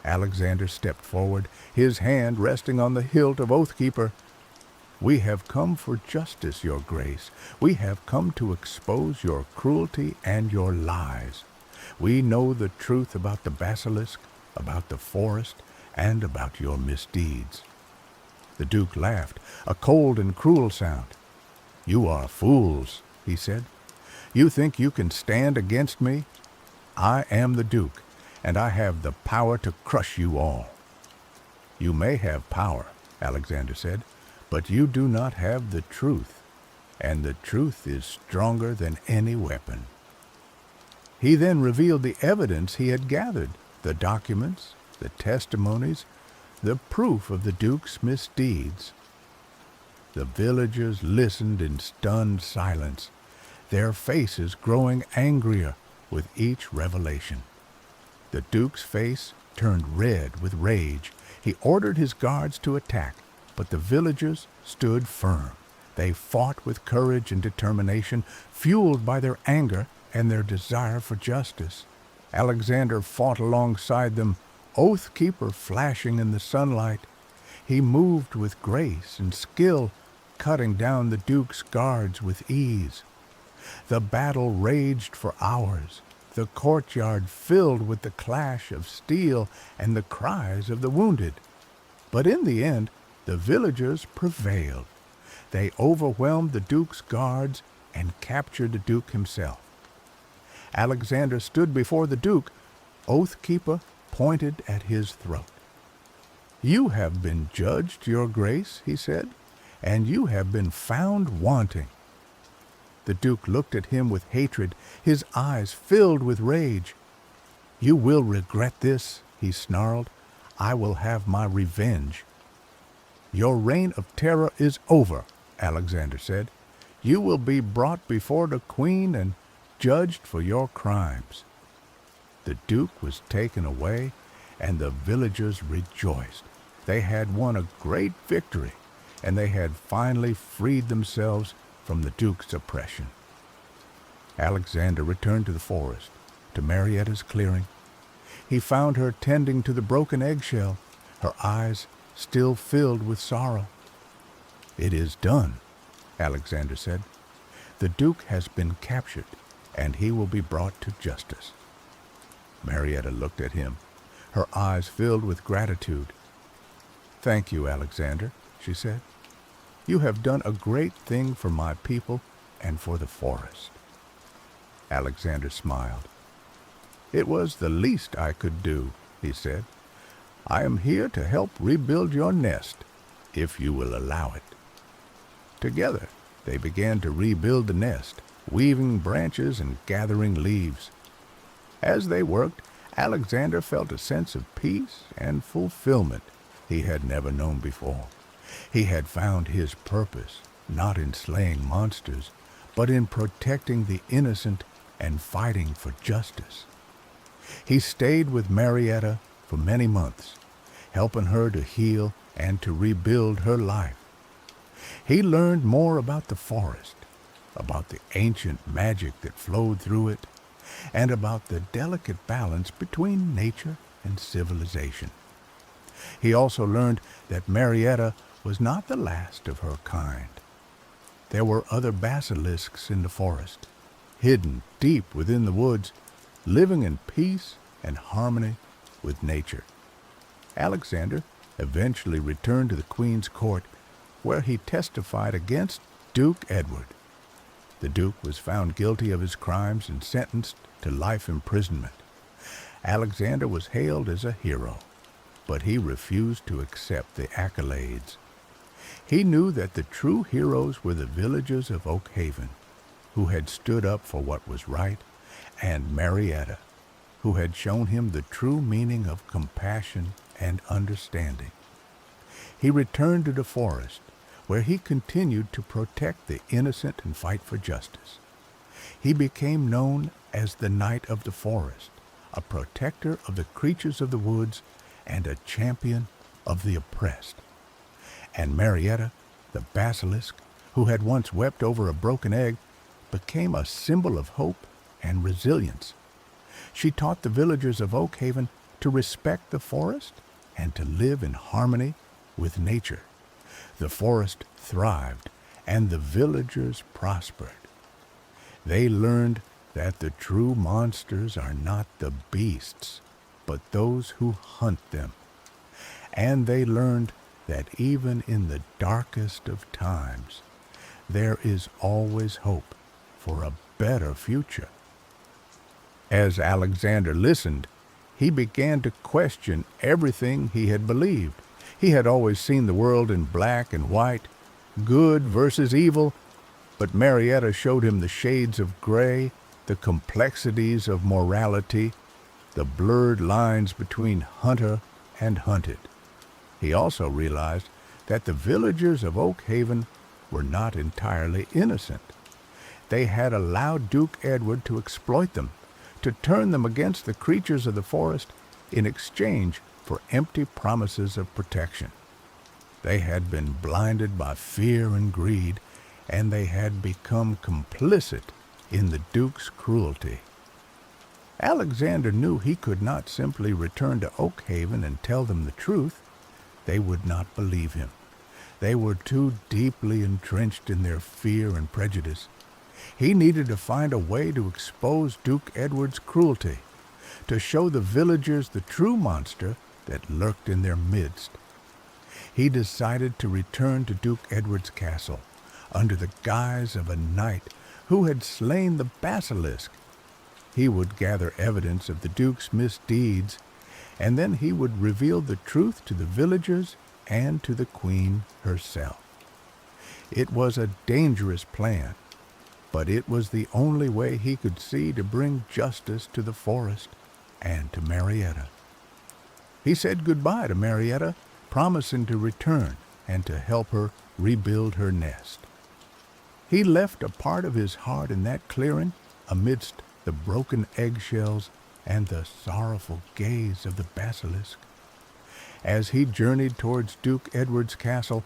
Alexander stepped forward, his hand resting on the hilt of Oathkeeper. "We have come for justice, your grace. We have come to expose your cruelty and your lies. We know the truth about the basilisk, about the forest, and about your misdeeds." The Duke laughed, a cold and cruel sound. "You are fools," he said. "You think you can stand against me? I am the Duke, and I have the power to crush you all." "You may have power," Alexander said, "but you do not have the truth, and the truth is stronger than any weapon." He then revealed the evidence he had gathered, the documents, the testimonies, the proof of the Duke's misdeeds. The villagers listened in stunned silence, their faces growing angrier with each revelation. The Duke's face turned red with rage. He ordered his guards to attack, but the villagers stood firm. They fought with courage and determination, fueled by their anger and their desire for justice. Alexander fought alongside them, Oathkeeper flashing in the sunlight. He moved with grace and skill, cutting down the Duke's guards with ease. The battle raged for hours, the courtyard filled with the clash of steel and the cries of the wounded. But in the end, the villagers prevailed. They overwhelmed the Duke's guards and captured the Duke himself. Alexander stood before the Duke, Oathkeeper pointed at his throat. "You have been judged, your grace," he said, "and you have been found wanting." The Duke looked at him with hatred, his eyes filled with rage. "You will regret this," he snarled. "I will have my revenge." "Your reign of terror is over," Alexander said. "You will be brought before the Queen and judged for your crimes." The Duke was taken away, and the villagers rejoiced. They had won a great victory, and they had finally freed themselves from the Duke's oppression. Alexander returned to the forest, to Marietta's clearing. He found her tending to the broken eggshell, her eyes still filled with sorrow. "It is done," Alexander said. "The Duke has been captured, and he will be brought to justice." Marietta looked at him, her eyes filled with gratitude. "Thank you, Alexander," she said. "You have done a great thing for my people and for the forest." Alexander smiled. "It was the least I could do," he said. "I am here to help rebuild your nest, if you will allow it." Together, they began to rebuild the nest, weaving branches and gathering leaves. As they worked, Alexander felt a sense of peace and fulfillment he had never known before. He had found his purpose, not in slaying monsters, but in protecting the innocent and fighting for justice. He stayed with Marietta for many months, helping her to heal and to rebuild her life. He learned more about the forest, about the ancient magic that flowed through it, and about the delicate balance between nature and civilization. He also learned that Marietta was not the last of her kind. There were other basilisks in the forest, hidden deep within the woods, living in peace and harmony with nature. Alexander eventually returned to the Queen's court, where he testified against Duke Edward. The Duke was found guilty of his crimes and sentenced to life imprisonment. Alexander was hailed as a hero. but he refused to accept the accolades. He knew that the true heroes were the villagers of Oak Haven, who had stood up for what was right, and Marietta, who had shown him the true meaning of compassion and understanding. He returned to the forest, where he continued to protect the innocent and fight for justice. He became known as the Knight of the Forest, a protector of the creatures of the woods and a champion of the oppressed. And Marietta, the basilisk, who had once wept over a broken egg, became a symbol of hope and resilience. She taught the villagers of Oak Haven to respect the forest and to live in harmony with nature. The forest thrived, and the villagers prospered. They learned that the true monsters are not the beasts, but those who hunt them. And they learned that even in the darkest of times, there is always hope for a better future. As Alexander listened, he began to question everything he had believed. He had always seen the world in black and white, good versus evil, but Marietta showed him the shades of gray, the complexities of morality, the blurred lines between hunter and hunted. He also realized that the villagers of Oak Haven were not entirely innocent. They had allowed Duke Edward to exploit them, to turn them against the creatures of the forest in exchange for empty promises of protection. They had been blinded by fear and greed, and they had become complicit in the Duke's cruelty. Alexander knew he could not simply return to Oak Haven and tell them the truth. They would not believe him. They were too deeply entrenched in their fear and prejudice. He needed to find a way to expose Duke Edward's cruelty, to show the villagers the true monster that lurked in their midst. He decided to return to Duke Edward's castle under the guise of a knight who had slain the basilisk. He would gather evidence of the Duke's misdeeds, and then he would reveal the truth to the villagers and to the Queen herself. It was a dangerous plan, but it was the only way he could see to bring justice to the forest and to Marietta. He said goodbye to Marietta, promising to return and to help her rebuild her nest. He left a part of his heart in that clearing amidst the broken eggshells and the sorrowful gaze of the basilisk. As he journeyed towards Duke Edward's castle,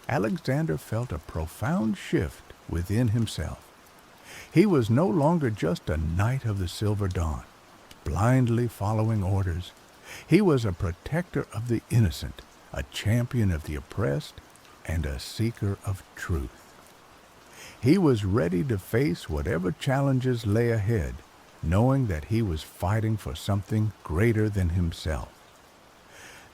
Alexander felt a profound shift within himself. He was no longer just a knight of the Silver Dawn, blindly following orders. He was a protector of the innocent, a champion of the oppressed, and a seeker of truth. He was ready to face whatever challenges lay ahead, knowing that he was fighting for something greater than himself.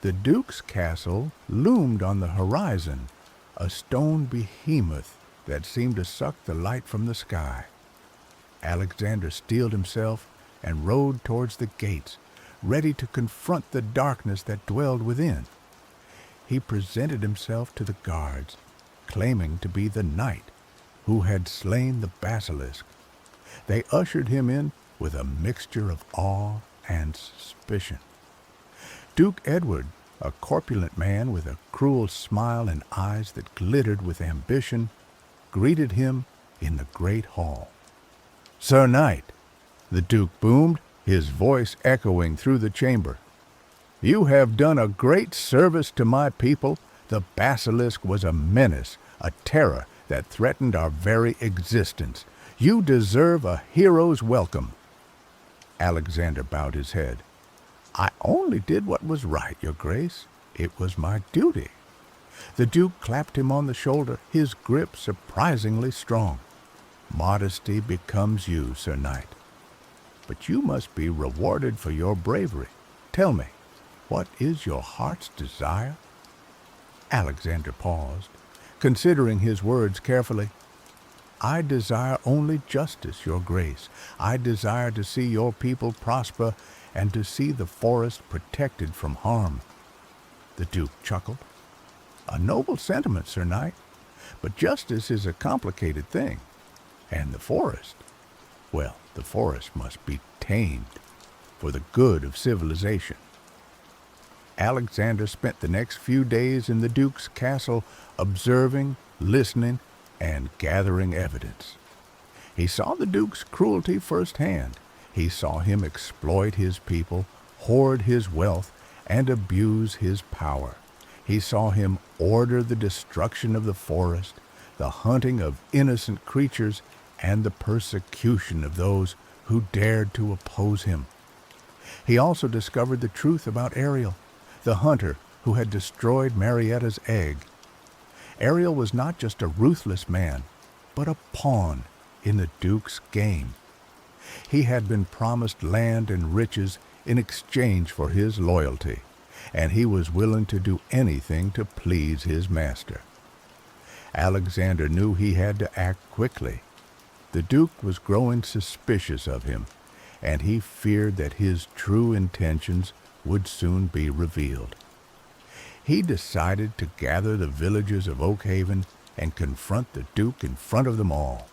The Duke's castle loomed on the horizon, a stone behemoth that seemed to suck the light from the sky. Alexander steeled himself and rode towards the gates, ready to confront the darkness that dwelled within. He presented himself to the guards, claiming to be the knight who had slain the basilisk. They ushered him in with a mixture of awe and suspicion. Duke Edward, a corpulent man with a cruel smile and eyes that glittered with ambition, greeted him in the great hall. "Sir Knight," the Duke boomed, his voice echoing through the chamber, "you have done a great service to my people. The basilisk was a menace, a terror that threatened our very existence. You deserve a hero's welcome." Alexander bowed his head. "I only did what was right, Your Grace. It was my duty." The Duke clapped him on the shoulder, his grip surprisingly strong. "Modesty becomes you, Sir Knight. But you must be rewarded for your bravery. Tell me, what is your heart's desire?" Alexander paused, considering his words carefully. "I desire only justice, Your Grace. I desire to see your people prosper and to see the forest protected from harm." The Duke chuckled. "A noble sentiment, Sir Knight, but justice is a complicated thing. And the forest, well, the forest must be tamed for the good of civilization." Alexander spent the next few days in the Duke's castle observing, listening, and gathering evidence. He saw the Duke's cruelty firsthand. He saw him exploit his people, hoard his wealth, and abuse his power. He saw him order the destruction of the forest, the hunting of innocent creatures, and the persecution of those who dared to oppose him. He also discovered the truth about Ariel, the hunter who had destroyed Marietta's egg. Ariel was not just a ruthless man, but a pawn in the Duke's game. He had been promised land and riches in exchange for his loyalty, and he was willing to do anything to please his master. Alexander knew he had to act quickly. The Duke was growing suspicious of him, and he feared that his true intentions would soon be revealed. He decided to gather the villagers of Oakhaven and confront the Duke in front of them all.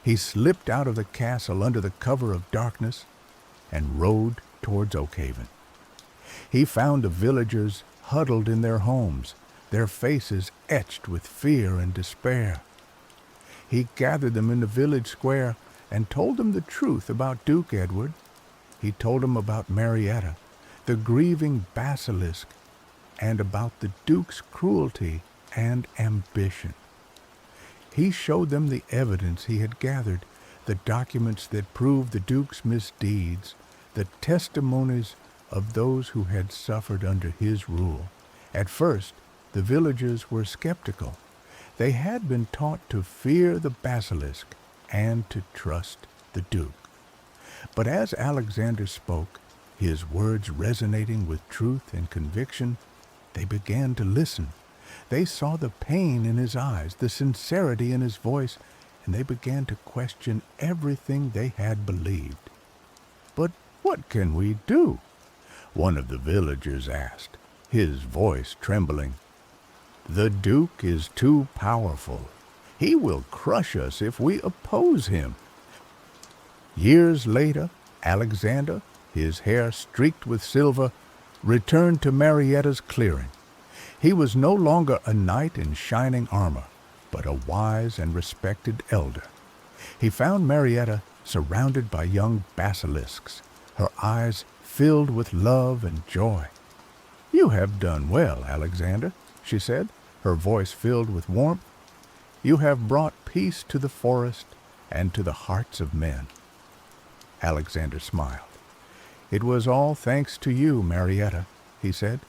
He slipped out of the castle under the cover of darkness and rode towards Oakhaven. He found the villagers huddled in their homes, their faces etched with fear and despair. He gathered them in the village square and told them the truth about Duke Edward. He told them about Marietta, the grieving basilisk, and about the Duke's cruelty and ambition. He showed them the evidence he had gathered, the documents that proved the Duke's misdeeds, the testimonies of those who had suffered under his rule. At first, the villagers were skeptical. They had been taught to fear the basilisk and to trust the Duke. But as Alexander spoke, his words resonating with truth and conviction, they began to listen. They saw the pain in his eyes, the sincerity in his voice, and they began to question everything they had believed. "But what can we do?" one of the villagers asked, his voice trembling. "The Duke is too powerful. He will crush us if we oppose him." Years later, Alexander, his hair streaked with silver, returned to Marietta's clearing. He was no longer a knight in shining armor, but a wise and respected elder. He found Marietta surrounded by young basilisks, her eyes filled with love and joy. "You have done well, Alexander," she said, her voice filled with warmth. "You have brought peace to the forest and to the hearts of men." Alexander smiled. "It was all thanks to you, Marietta," he said.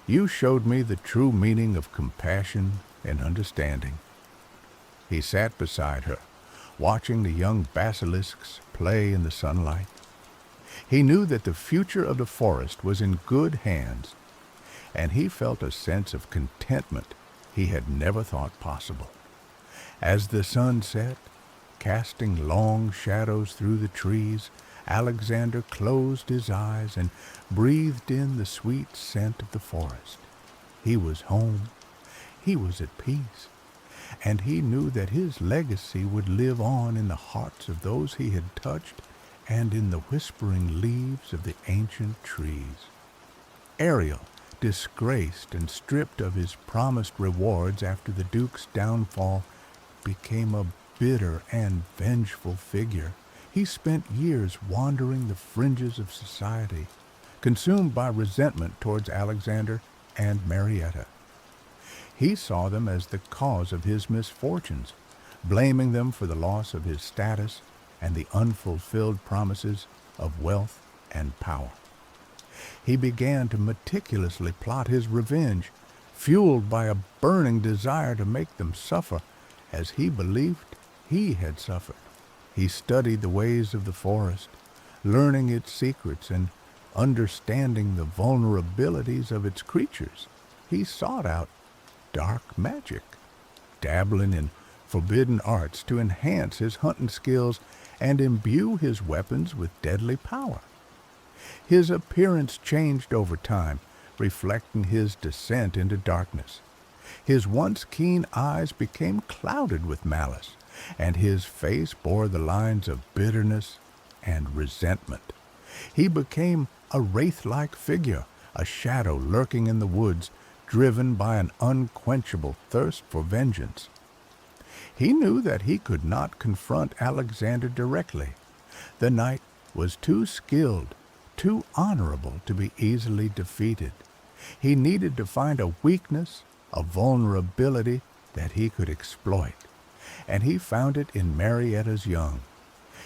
"You showed me the true meaning of compassion and understanding." He sat beside her, watching the young basilisks play in the sunlight. He knew that the future of the forest was in good hands, and he felt a sense of contentment he had never thought possible. As the sun set, casting long shadows through the trees, Alexander closed his eyes and breathed in the sweet scent of the forest. He was home. He was at peace. And he knew that his legacy would live on in the hearts of those he had touched and in the whispering leaves of the ancient trees. Ariel, disgraced and stripped of his promised rewards after the Duke's downfall, became a bitter and vengeful figure. He spent years wandering the fringes of society, consumed by resentment towards Alexander and Marietta. He saw them as the cause of his misfortunes, blaming them for the loss of his status and the unfulfilled promises of wealth and power. He began to meticulously plot his revenge, fueled by a burning desire to make them suffer as he believed he had suffered. He studied the ways of the forest, learning its secrets and understanding the vulnerabilities of its creatures. He sought out dark magic, dabbling in forbidden arts to enhance his hunting skills and imbue his weapons with deadly power. His appearance changed over time, reflecting his descent into darkness. His once keen eyes became clouded with malice, and his face bore the lines of bitterness and resentment. He became a wraith-like figure, a shadow lurking in the woods, driven by an unquenchable thirst for vengeance. He knew that he could not confront Alexander directly. The knight was too skilled, too honorable to be easily defeated. He needed to find a weakness, a vulnerability that he could exploit, and he found it in Marietta's young.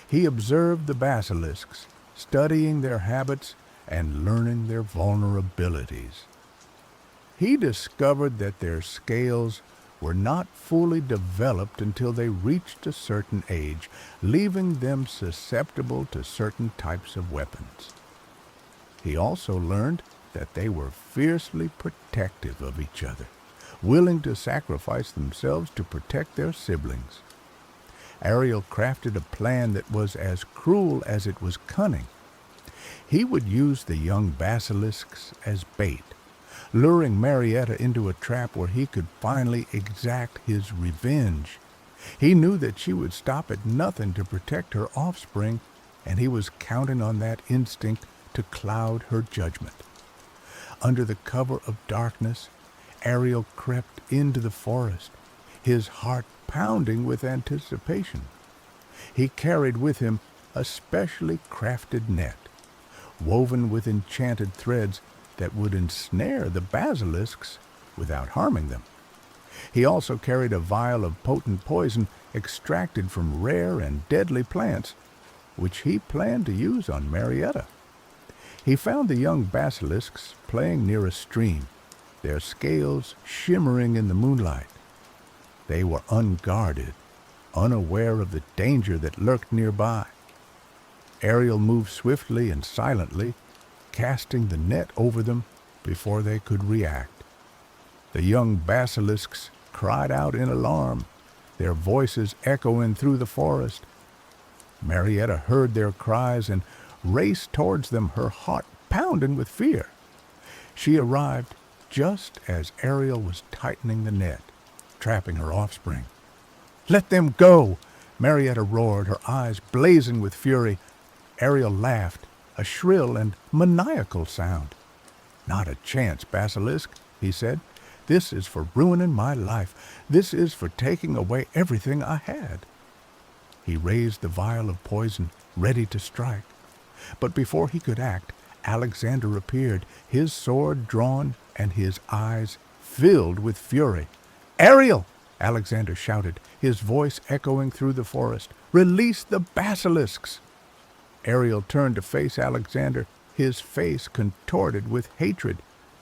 He observed the basilisks, studying their habits and learning their vulnerabilities. He discovered that their scales were not fully developed until they reached a certain age, leaving them susceptible to certain types of weapons. He also learned that they were fiercely protective of each other, willing to sacrifice themselves to protect their siblings. Ariel crafted a plan that was as cruel as it was cunning. He would use the young basilisks as bait, luring Marietta into a trap where he could finally exact his revenge. He knew that she would stop at nothing to protect her offspring, and he was counting on that instinct to cloud her judgment. Under the cover of darkness, Ariel crept into the forest, his heart pounding with anticipation. He carried with him a specially crafted net, woven with enchanted threads that would ensnare the basilisks without harming them. He also carried a vial of potent poison extracted from rare and deadly plants, which he planned to use on Marietta. He found the young basilisks playing near a stream, their scales shimmering in the moonlight. They were unguarded, unaware of the danger that lurked nearby. Ariel moved swiftly and silently, casting the net over them before they could react. The young basilisks cried out in alarm, their voices echoing through the forest. Marietta heard their cries and raced towards them, her heart pounding with fear. She arrived just as Ariel was tightening the net, trapping her offspring. "Let them go!" Marietta roared, her eyes blazing with fury. Ariel laughed, a shrill and maniacal sound. "Not a chance, Basilisk," he said. "This is for ruining my life. This is for taking away everything I had." He raised the vial of poison, ready to strike. But before he could act, Alexander appeared, his sword drawn and his eyes filled with fury. "Ariel!" Alexander shouted, his voice echoing through the forest. "Release the basilisks!" Ariel turned to face Alexander, his face contorted with hatred.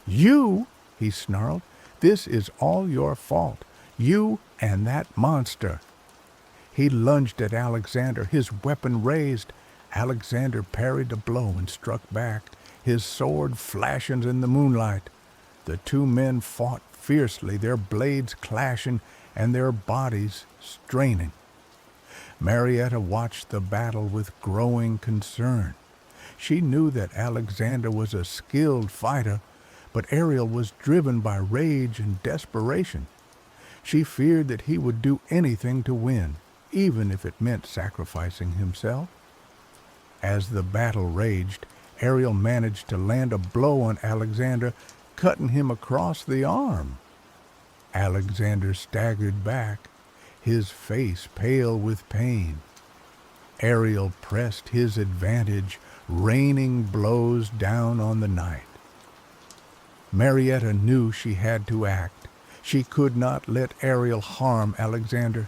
"You!" he snarled. "This is all your fault. You and that monster." He lunged at Alexander, his weapon raised. Alexander parried a blow and struck back, his sword flashing in the moonlight. The two men fought fiercely, their blades clashing and their bodies straining. Marietta watched the battle with growing concern. She knew that Alexander was a skilled fighter, but Ariel was driven by rage and desperation. She feared that he would do anything to win, even if it meant sacrificing himself. As the battle raged, Ariel managed to land a blow on Alexander, cutting him across the arm. Alexander staggered back, his face pale with pain. Ariel pressed his advantage, raining blows down on the knight. Marietta knew she had to act. She could not let Ariel harm Alexander.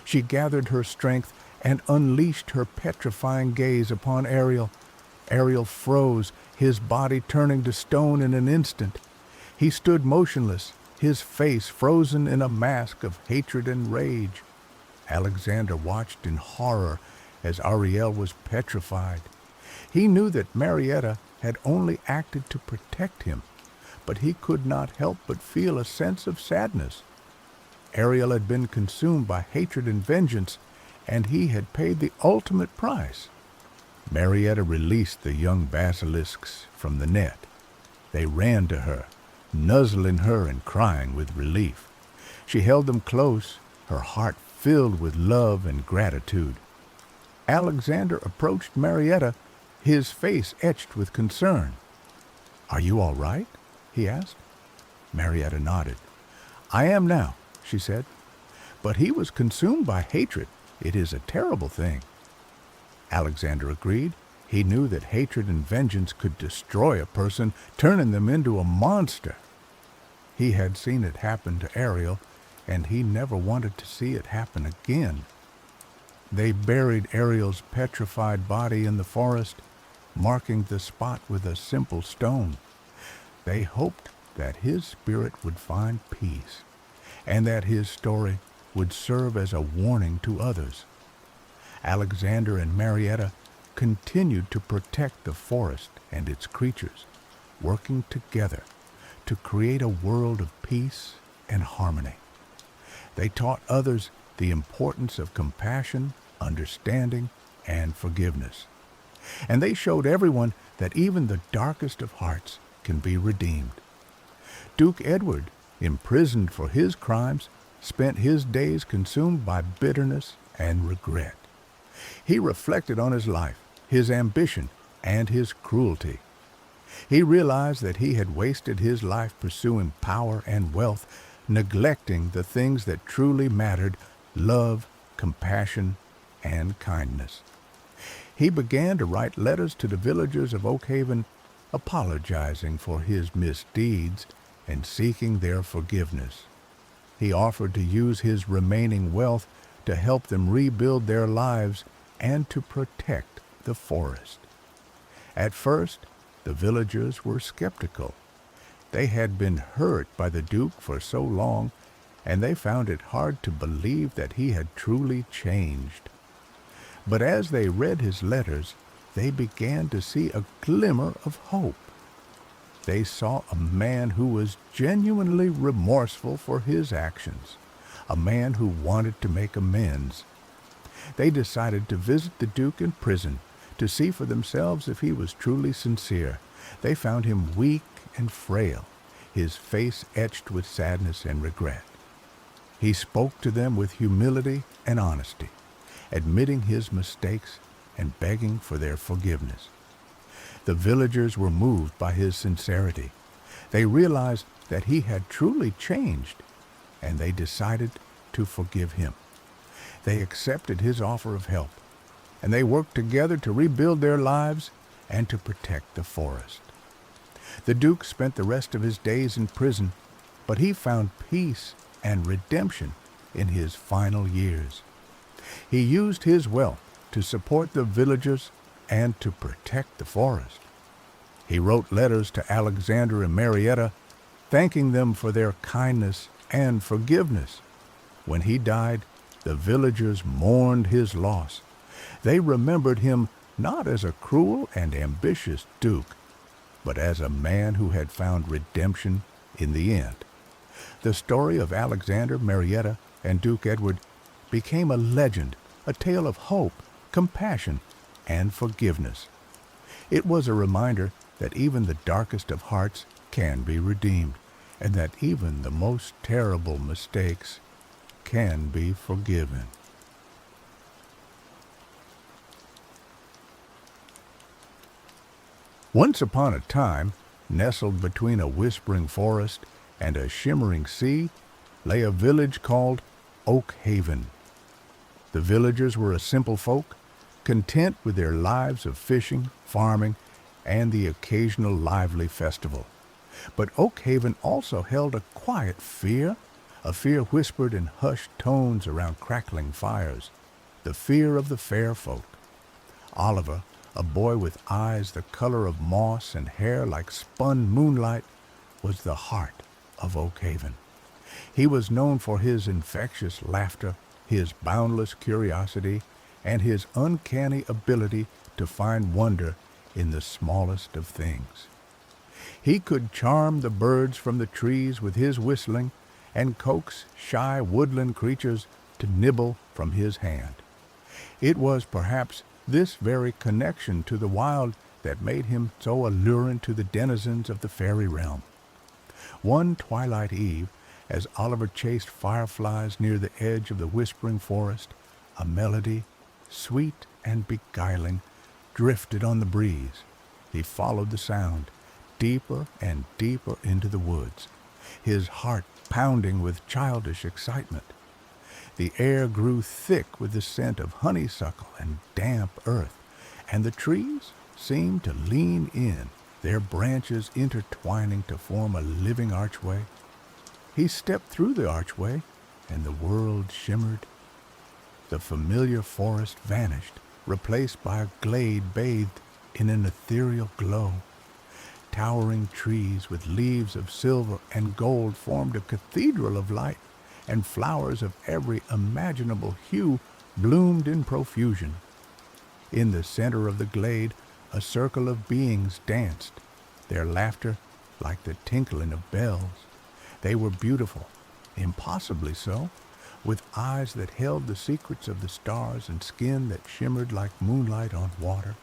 She gathered her strength and unleashed her petrifying gaze upon Ariel. Ariel froze, his body turning to stone in an instant. He stood motionless, his face frozen in a mask of hatred and rage. Alexander watched in horror as Ariel was petrified. He knew that Marietta had only acted to protect him, but he could not help but feel a sense of sadness. Ariel had been consumed by hatred and vengeance, and he had paid the ultimate price. Marietta released the young basilisks from the net. They ran to her, nuzzling her and crying with relief. She held them close, her heart filled with love and gratitude. Alexander approached Marietta, his face etched with concern. "Are you all right?" he asked. Marietta nodded. "I am now," she said. "But he was consumed by hatred. It is a terrible thing." Alexander agreed. He knew that hatred and vengeance could destroy a person, turning them into a monster. He had seen it happen to Ariel, and he never wanted to see it happen again. They buried Ariel's petrified body in the forest, marking the spot with a simple stone. They hoped that his spirit would find peace, and that his story would serve as a warning to others. Alexander and Marietta continued to protect the forest and its creatures, working together to create a world of peace and harmony. They taught others the importance of compassion, understanding, and forgiveness. And they showed everyone that even the darkest of hearts can be redeemed. Duke Edward, imprisoned for his crimes, spent his days consumed by bitterness and regret. He reflected on his life, his ambition, and his cruelty. He realized that he had wasted his life pursuing power and wealth, neglecting the things that truly mattered: love, compassion, and kindness. He began to write letters to the villagers of Oak Haven, apologizing for his misdeeds and seeking their forgiveness. He offered to use his remaining wealth to help them rebuild their lives and to protect the forest. At first, the villagers were skeptical. They had been hurt by the Duke for so long, and they found it hard to believe that he had truly changed. But as they read his letters, they began to see a glimmer of hope. They saw a man who was genuinely remorseful for his actions, a man who wanted to make amends. They decided to visit the Duke in prison to see for themselves if he was truly sincere. They found him weak and frail, his face etched with sadness and regret. He spoke to them with humility and honesty, admitting his mistakes and begging for their forgiveness. The villagers were moved by his sincerity. They realized that he had truly changed, and they decided to forgive him. They accepted his offer of help, and they worked together to rebuild their lives and to protect the forest. The Duke spent the rest of his days in prison, but he found peace and redemption in his final years. He used his wealth to support the villagers and to protect the forest. He wrote letters to Alexander and Marietta, thanking them for their kindness and forgiveness. When he died, the villagers mourned his loss. They remembered him not as a cruel and ambitious duke, but as a man who had found redemption in the end. The story of Alexander, Marietta, and Duke Edward became a legend, a tale of hope, compassion, and forgiveness. It was a reminder that even the darkest of hearts can be redeemed, and that even the most terrible mistakes can be forgiven. Once upon a time, nestled between a whispering forest and a shimmering sea, lay a village called Oak Haven. The villagers were a simple folk, content with their lives of fishing, farming, and the occasional lively festival. But Oak Haven also held a quiet fear, a fear whispered in hushed tones around crackling fires, the fear of the fair folk. Oliver, a boy with eyes the color of moss and hair like spun moonlight, was the heart of Oak Haven. He was known for his infectious laughter, his boundless curiosity, and his uncanny ability to find wonder in the smallest of things. He could charm the birds from the trees with his whistling and coax shy woodland creatures to nibble from his hand. It was perhaps this very connection to the wild that made him so alluring to the denizens of the fairy realm. One twilight eve, as Oliver chased fireflies near the edge of the whispering forest, a melody, sweet and beguiling, drifted on the breeze. He followed the sound, deeper and deeper into the woods, his heart pounding with childish excitement. The air grew thick with the scent of honeysuckle and damp earth, and the trees seemed to lean in, their branches intertwining to form a living archway. He stepped through the archway, and the world shimmered. The familiar forest vanished, replaced by a glade bathed in an ethereal glow. Towering trees with leaves of silver and gold formed a cathedral of light, and flowers of every imaginable hue bloomed in profusion. In the center of the glade, a circle of beings danced, their laughter like the tinkling of bells. They were beautiful, impossibly so, with eyes that held the secrets of the stars and skin that shimmered like moonlight on water.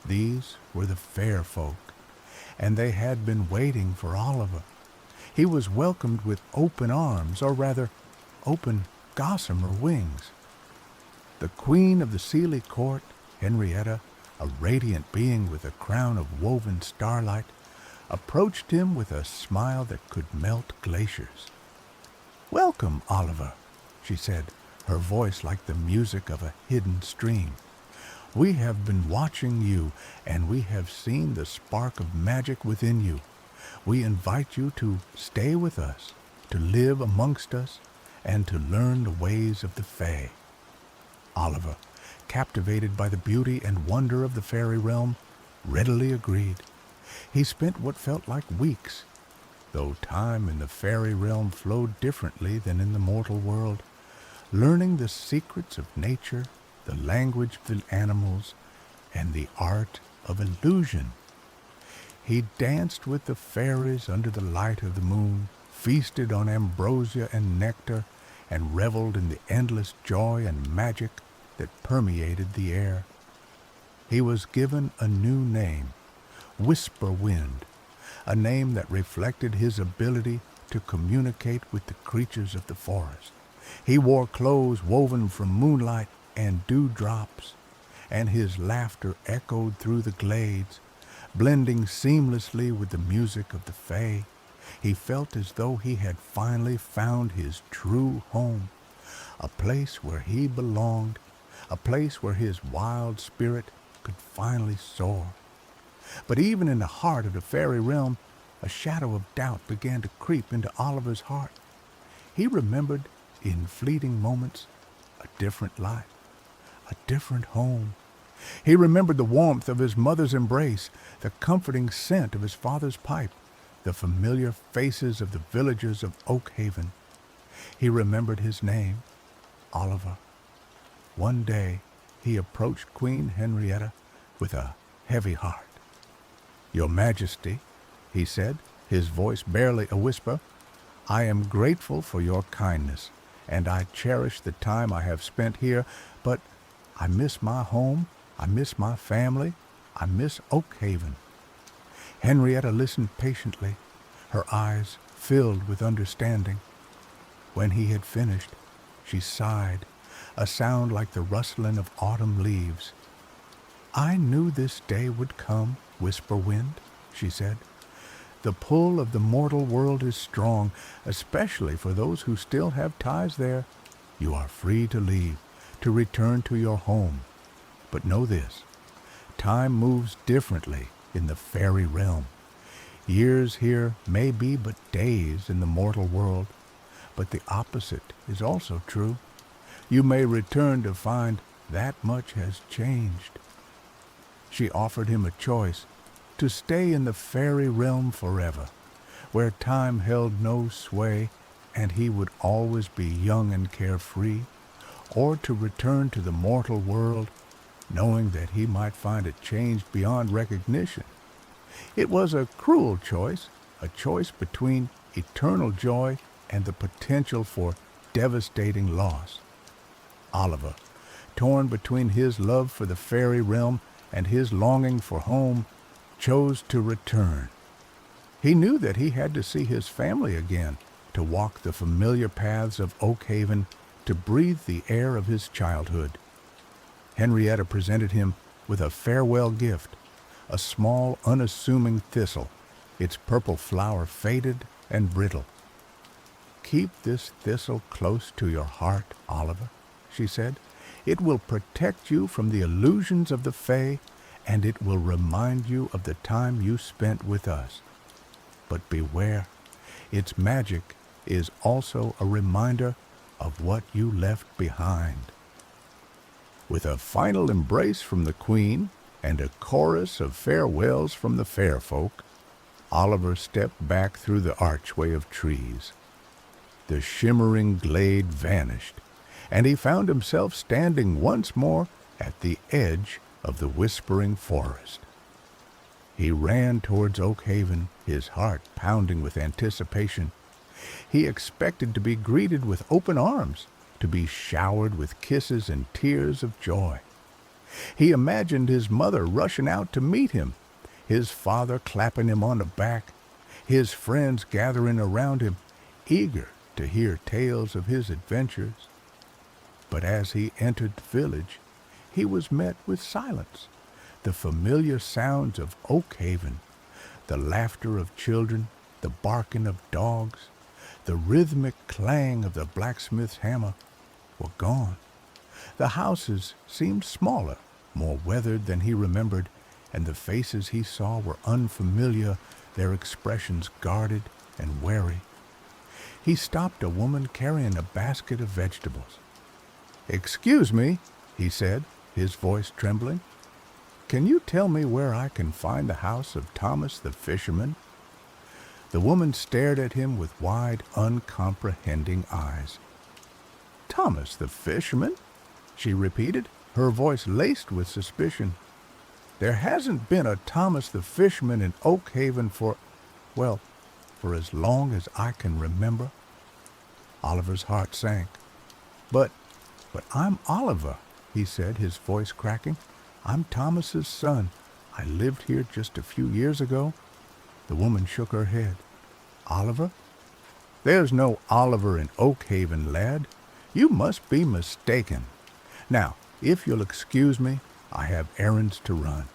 These were the fair folk, and they had been waiting for Oliver. He was welcomed with open arms, or rather, open gossamer wings. The queen of the Seelie court, Henrietta, a radiant being with a crown of woven starlight, approached him with a smile that could melt glaciers. "Welcome, Oliver," she said, her voice like the music of a hidden stream. "We have been watching you, and we have seen the spark of magic within you. We invite you to stay with us, to live amongst us, and to learn the ways of the Fae." Oliver, captivated by the beauty and wonder of the fairy realm, readily agreed. He spent what felt like weeks, though time in the fairy realm flowed differently than in the mortal world, learning the secrets of nature, the language of the animals, and the art of illusion. He danced with the fairies under the light of the moon, feasted on ambrosia and nectar, and reveled in the endless joy and magic that permeated the air. He was given a new name, Whisper Wind, a name that reflected his ability to communicate with the creatures of the forest. He wore clothes woven from moonlight and dewdrops, and his laughter echoed through the glades, blending seamlessly with the music of the Fae. He felt as though he had finally found his true home, a place where he belonged, a place where his wild spirit could finally soar. But even in the heart of the fairy realm, a shadow of doubt began to creep into Oliver's heart. He remembered, in fleeting moments, a different life, a different home. He remembered the warmth of his mother's embrace, the comforting scent of his father's pipe, the familiar faces of the villagers of Oak Haven. He remembered his name, Oliver. One day, he approached Queen Henrietta with a heavy heart. "Your Majesty," he said, his voice barely a whisper, "I am grateful for your kindness, and I cherish the time I have spent here, but I miss my home, I miss my family, I miss Oak Haven." Henrietta listened patiently, her eyes filled with understanding. When he had finished, she sighed, a sound like the rustling of autumn leaves. "I knew this day would come, Whisper Wind," she said. "The pull of the mortal world is strong, especially for those who still have ties there. You are free to leave, to return to your home. But know this, time moves differently in the fairy realm. Years here may be but days in the mortal world, but the opposite is also true. You may return to find that much has changed." She offered him a choice, to stay in the fairy realm forever, where time held no sway and he would always be young and carefree, or to return to the mortal world, knowing that he might find it changed beyond recognition. It was a cruel choice, a choice between eternal joy and the potential for devastating loss. Oliver, torn between his love for the fairy realm and his longing for home, chose to return. He knew that he had to see his family again, to walk the familiar paths of Oak Haven, to breathe the air of his childhood. Henrietta presented him with a farewell gift, a small, unassuming thistle, its purple flower faded and brittle. "Keep this thistle close to your heart, Oliver," she said. "It will protect you from the illusions of the Fae, and it will remind you of the time you spent with us. But beware, its magic is also a reminder of what you left behind." With a final embrace from the Queen and a chorus of farewells from the fair folk, Oliver stepped back through the archway of trees. The shimmering glade vanished, and he found himself standing once more at the edge of the whispering forest. He ran towards Oak Haven, his heart pounding with anticipation. He expected to be greeted with open arms, to be showered with kisses and tears of joy. He imagined his mother rushing out to meet him, his father clapping him on the back, his friends gathering around him, eager to hear tales of his adventures. But as he entered the village, he was met with silence. The familiar sounds of Oak Haven, the laughter of children, the barking of dogs, the rhythmic clang of the blacksmith's hammer were gone. The houses seemed smaller, more weathered than he remembered, and the faces he saw were unfamiliar, their expressions guarded and wary. He stopped a woman carrying a basket of vegetables. "Excuse me," he said, his voice trembling. "Can you tell me where I can find the house of Thomas the fisherman?" The woman stared at him with wide, uncomprehending eyes. "Thomas the fisherman?" she repeated, her voice laced with suspicion. "There hasn't been a Thomas the fisherman in Oak Haven for as long as I can remember." Oliver's heart sank. But I'm Oliver," he said, his voice cracking. "I'm Thomas's son. I lived here just a few years ago." The woman shook her head. "Oliver? There's no Oliver in Oak Haven, lad. You must be mistaken. Now, if you'll excuse me, I have errands to run."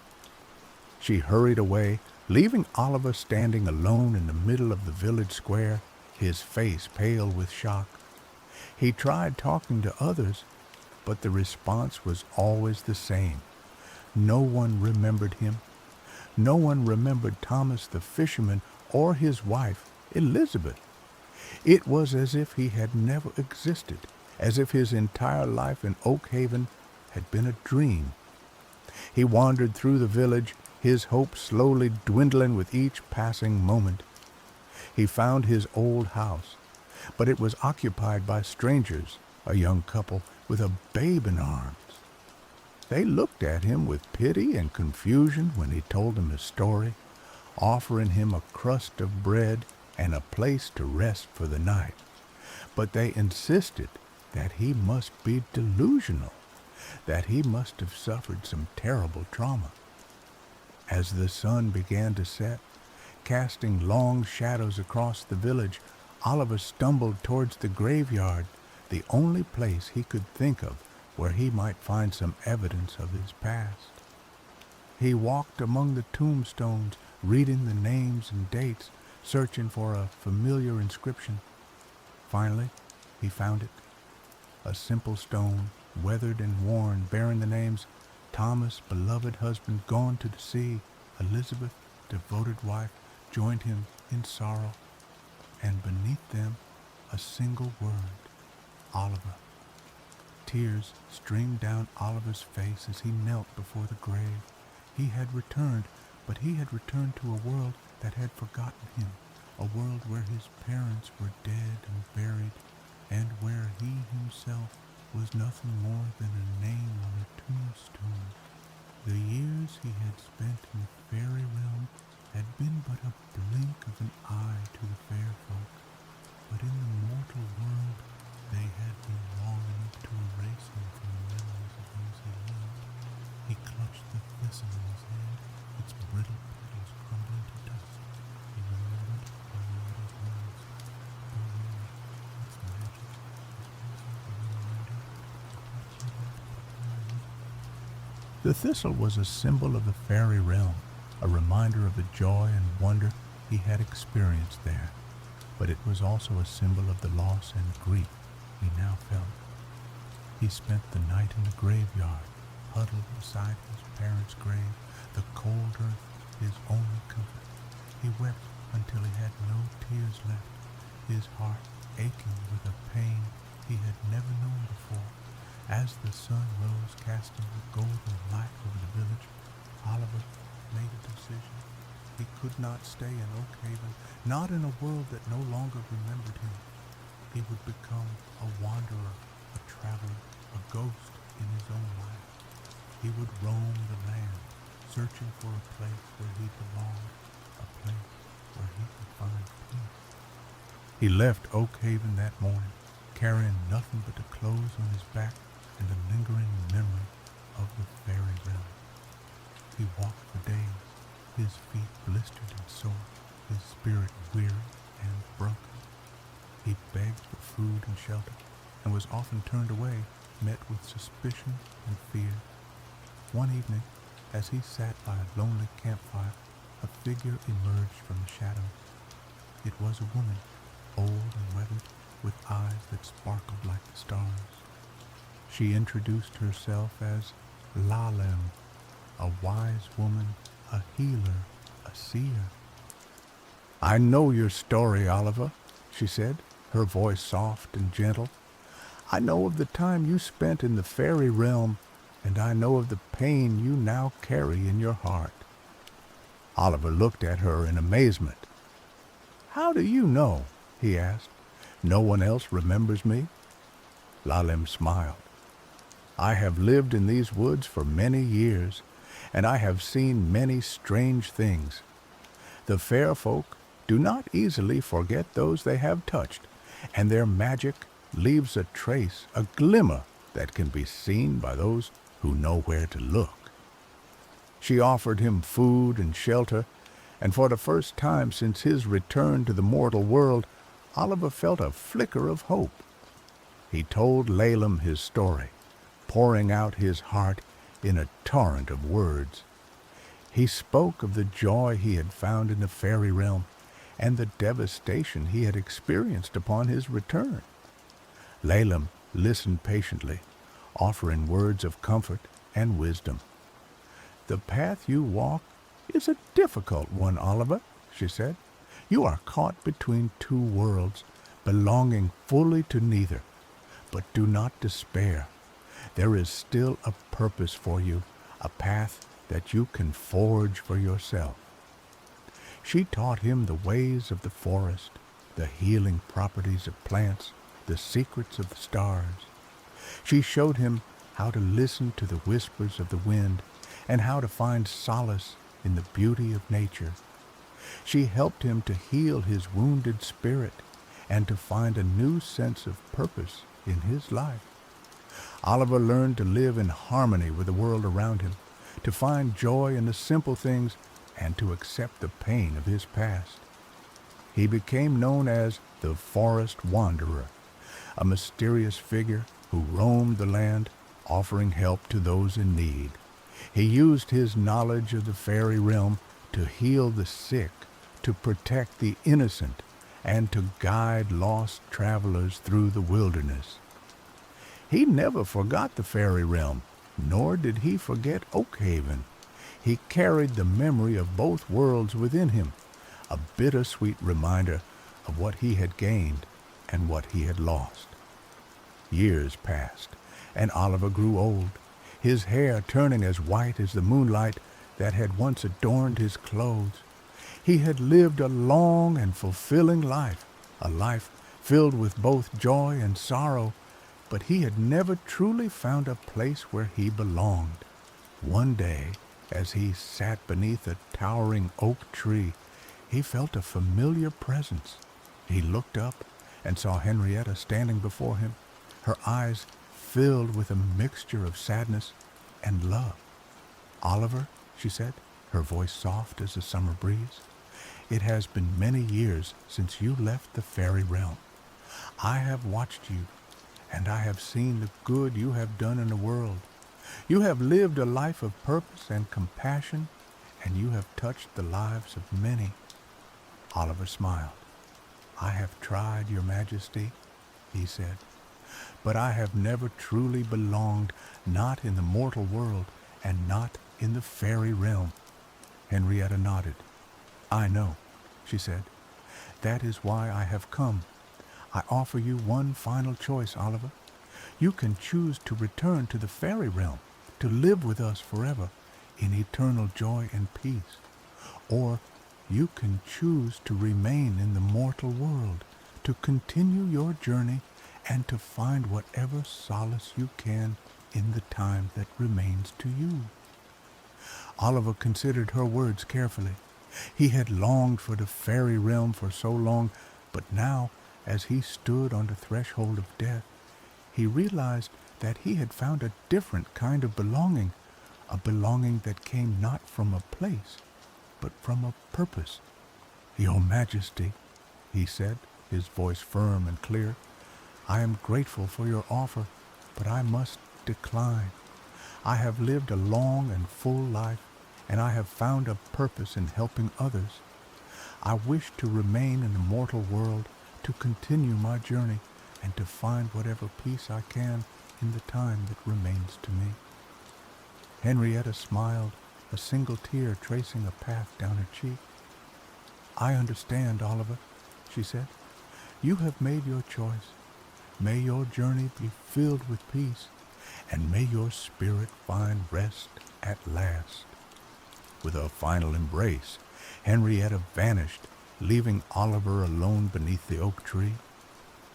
She hurried away, leaving Oliver standing alone in the middle of the village square, his face pale with shock. He tried talking to others, but the response was always the same. No one remembered him. No one remembered Thomas the fisherman or his wife, Elizabeth. It was as if he had never existed, as if his entire life in Oak Haven had been a dream. He wandered through the village, his hopes slowly dwindling with each passing moment. He found his old house, but it was occupied by strangers, a young couple with a babe in arms. They looked at him with pity and confusion when he told them his story, offering him a crust of bread and a place to rest for the night. But they insisted that he must be delusional, that he must have suffered some terrible trauma. As the sun began to set, casting long shadows across the village, Oliver stumbled towards the graveyard, the only place he could think of where he might find some evidence of his past. He walked among the tombstones, reading the names and dates, searching for a familiar inscription. Finally, he found it. A simple stone, weathered and worn, bearing the names Thomas, beloved husband, gone to the sea. Elizabeth, devoted wife, joined him in sorrow. And beneath them, a single word, Oliver. Tears streamed down Oliver's face as he knelt before the grave. He had returned, but he had returned to a world that had forgotten him, a world where his parents were dead and buried, and where he himself was nothing more than a name on a tombstone. The years he had spent in the fairy realm had been but a blink of an eye to the fair folk, but in the mortal world they had been long enough to erase him from the memories of those he loved. He clutched the thistle The thistle was a symbol of the fairy realm, a reminder of the joy and wonder he had experienced there, but it was also a symbol of the loss and grief he now felt. He spent the night in the graveyard, huddled beside his parents' grave, the cold earth his only comfort. He wept until he had no tears left, his heart aching with a pain he had never known before. As the sun rose, casting a golden light over the village, Oliver made a decision. He could not stay in Oakhaven, not in a world that no longer remembered him. He would become a wanderer, a traveler, a ghost in his own life. He would roam the land, searching for a place where he belonged, a place where he could find peace. He left Oakhaven that morning, carrying nothing but the clothes on his back and the lingering memory of the fairy realm. He walked for days, his feet blistered and sore, his spirit weary and broken. He begged for food and shelter, and was often turned away, met with suspicion and fear. One evening, as he sat by a lonely campfire, a figure emerged from the shadows. It was a woman, old and weathered, with eyes that sparkled like the stars. She introduced herself as Lalem, a wise woman, a healer, a seer. "I know your story, Oliver," she said, her voice soft and gentle. "I know of the time you spent in the fairy realm, and I know of the pain you now carry in your heart." Oliver looked at her in amazement. "How do you know?" he asked. "No one else remembers me?" Lalem smiled. "I have lived in these woods for many years, and I have seen many strange things. The fair folk do not easily forget those they have touched, and their magic leaves a trace, a glimmer that can be seen by those who know where to look." She offered him food and shelter, and for the first time since his return to the mortal world, Oliver felt a flicker of hope. He told Lalem his story, pouring out his heart in a torrent of words. He spoke of the joy he had found in the fairy realm and the devastation he had experienced upon his return. Lalem listened patiently, offering words of comfort and wisdom. "The path you walk is a difficult one, Oliver," she said. "You are caught between two worlds, belonging fully to neither. But do not despair. There is still a purpose for you, a path that you can forge for yourself." She taught him the ways of the forest, the healing properties of plants, the secrets of the stars. She showed him how to listen to the whispers of the wind and how to find solace in the beauty of nature. She helped him to heal his wounded spirit and to find a new sense of purpose in his life. Oliver learned to live in harmony with the world around him, to find joy in the simple things, and to accept the pain of his past. He became known as the Forest Wanderer, a mysterious figure who roamed the land, offering help to those in need. He used his knowledge of the fairy realm to heal the sick, to protect the innocent, and to guide lost travelers through the wilderness. He never forgot the fairy realm, nor did he forget Oakhaven. He carried the memory of both worlds within him, a bittersweet reminder of what he had gained and what he had lost. Years passed, and Oliver grew old, his hair turning as white as the moonlight that had once adorned his clothes. He had lived a long and fulfilling life, a life filled with both joy and sorrow, but he had never truly found a place where he belonged. One day, as he sat beneath a towering oak tree, he felt a familiar presence. He looked up and saw Henrietta standing before him, her eyes filled with a mixture of sadness and love. "Oliver," she said, her voice soft as the summer breeze, "it has been many years since you left the fairy realm. I have watched you, and I have seen the good you have done in the world. You have lived a life of purpose and compassion, and you have touched the lives of many." Oliver smiled. "I have tried, Your Majesty," he said, "but I have never truly belonged, not in the mortal world and not in the fairy realm." Henrietta nodded. "I know," she said. "That is why I have come. I offer you one final choice, Oliver. You can choose to return to the fairy realm, to live with us forever in eternal joy and peace. Or you can choose to remain in the mortal world, to continue your journey and to find whatever solace you can in the time that remains to you." Oliver considered her words carefully. He had longed for the fairy realm for so long, but now, as he stood on the threshold of death, he realized that he had found a different kind of belonging, a belonging that came not from a place, but from a purpose. "Your Majesty," he said, his voice firm and clear, "I am grateful for your offer, but I must decline. I have lived a long and full life, and I have found a purpose in helping others. I wish to remain in the mortal world, to continue my journey, and to find whatever peace I can in the time that remains to me." Henrietta smiled, a single tear tracing a path down her cheek. "I understand, Oliver," she said. "You have made your choice. May your journey be filled with peace, and may your spirit find rest at last." With a final embrace, Henrietta vanished, leaving Oliver alone beneath the oak tree.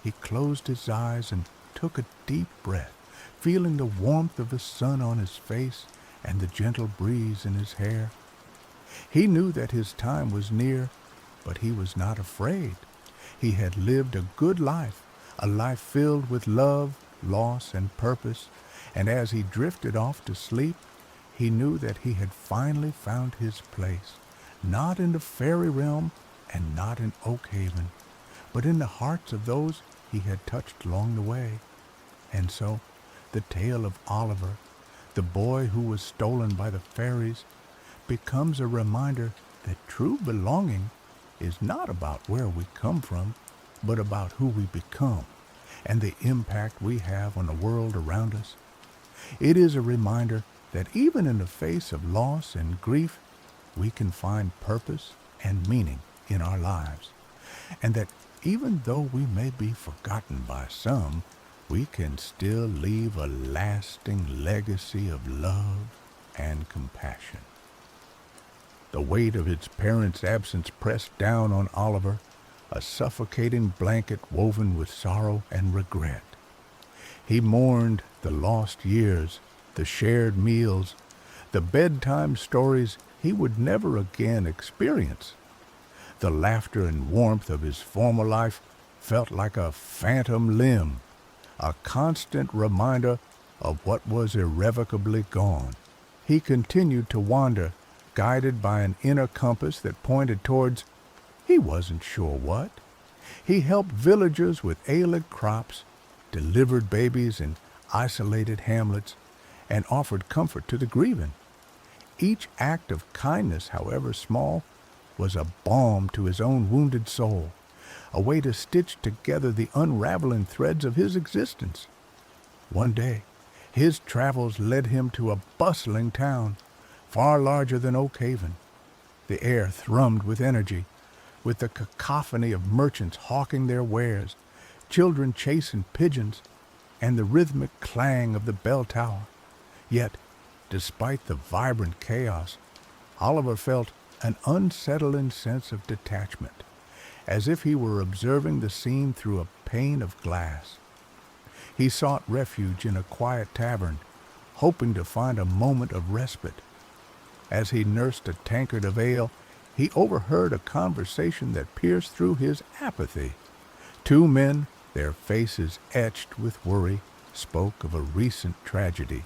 He closed his eyes and took a deep breath, feeling the warmth of the sun on his face and the gentle breeze in his hair. He knew that his time was near, but he was not afraid. He had lived a good life, a life filled with love, loss, and purpose, and as he drifted off to sleep, he knew that he had finally found his place, not in the fairy realm and not in Oak Haven, but in the hearts of those he had touched along the way. And so, the tale of Oliver, the boy who was stolen by the fairies, becomes a reminder that true belonging is not about where we come from, but about who we become and the impact we have on the world around us. It is a reminder that even in the face of loss and grief, we can find purpose and meaning in our lives, and that even though we may be forgotten by some, we can still leave a lasting legacy of love and compassion. The weight of his parents' absence pressed down on Oliver, a suffocating blanket woven with sorrow and regret. He mourned the lost years, the shared meals, the bedtime stories he would never again experience. The laughter and warmth of his former life felt like a phantom limb, a constant reminder of what was irrevocably gone. He continued to wander, guided by an inner compass that pointed towards he wasn't sure what. He helped villagers with ailing crops, delivered babies in isolated hamlets, and offered comfort to the grieving. Each act of kindness, however small, was a balm to his own wounded soul, a way to stitch together the unraveling threads of his existence. One day, his travels led him to a bustling town, far larger than Oak Haven. The air thrummed with energy, with the cacophony of merchants hawking their wares, children chasing pigeons, and the rhythmic clang of the bell tower. Yet, despite the vibrant chaos, Oliver felt an unsettling sense of detachment, as if he were observing the scene through a pane of glass. He sought refuge in a quiet tavern, hoping to find a moment of respite. As he nursed a tankard of ale, he overheard a conversation that pierced through his apathy. Two men, their faces etched with worry, spoke of a recent tragedy.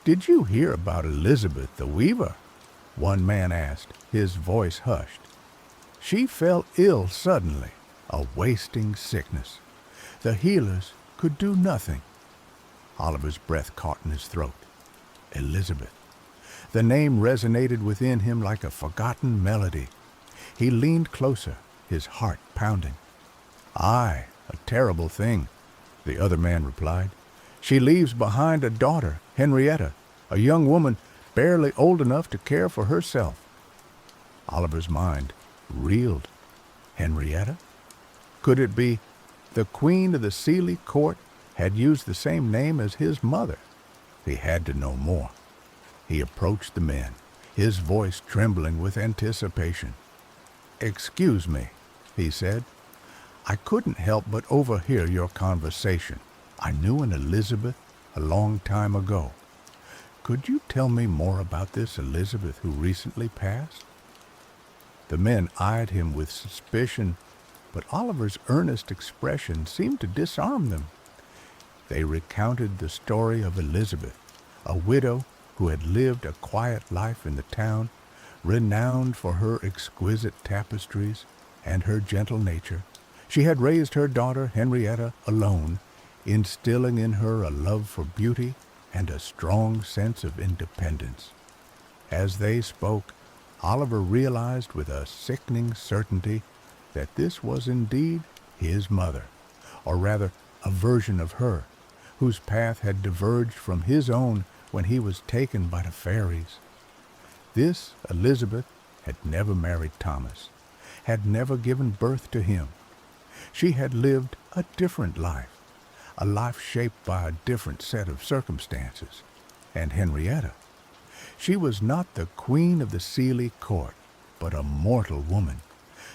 "Did you hear about Elizabeth the Weaver?" one man asked, his voice hushed. "She fell ill suddenly, a wasting sickness. The healers could do nothing." Oliver's breath caught in his throat. Elizabeth. The name resonated within him like a forgotten melody. He leaned closer, his heart pounding. "Aye, a terrible thing," the other man replied. "She leaves behind a daughter, Henrietta, a young woman barely old enough to care for herself." Oliver's mind reeled. Henrietta? Could it be the Queen of the Sealy Court had used the same name as his mother? He had to know more. He approached the men, his voice trembling with anticipation. "Excuse me," he said. "I couldn't help but overhear your conversation. I knew an Elizabeth a long time ago. Could you tell me more about this Elizabeth who recently passed?" The men eyed him with suspicion, but Oliver's earnest expression seemed to disarm them. They recounted the story of Elizabeth, a widow who had lived a quiet life in the town, renowned for her exquisite tapestries and her gentle nature. She had raised her daughter Henrietta alone, instilling in her a love for beauty and a strong sense of independence. As they spoke, Oliver realized with a sickening certainty that this was indeed his mother, or rather a version of her, whose path had diverged from his own when he was taken by the fairies. This Elizabeth had never married Thomas, had never given birth to him. She had lived a different life, a life shaped by a different set of circumstances. And Henrietta, she was not the Queen of the Sealy Court, but a mortal woman,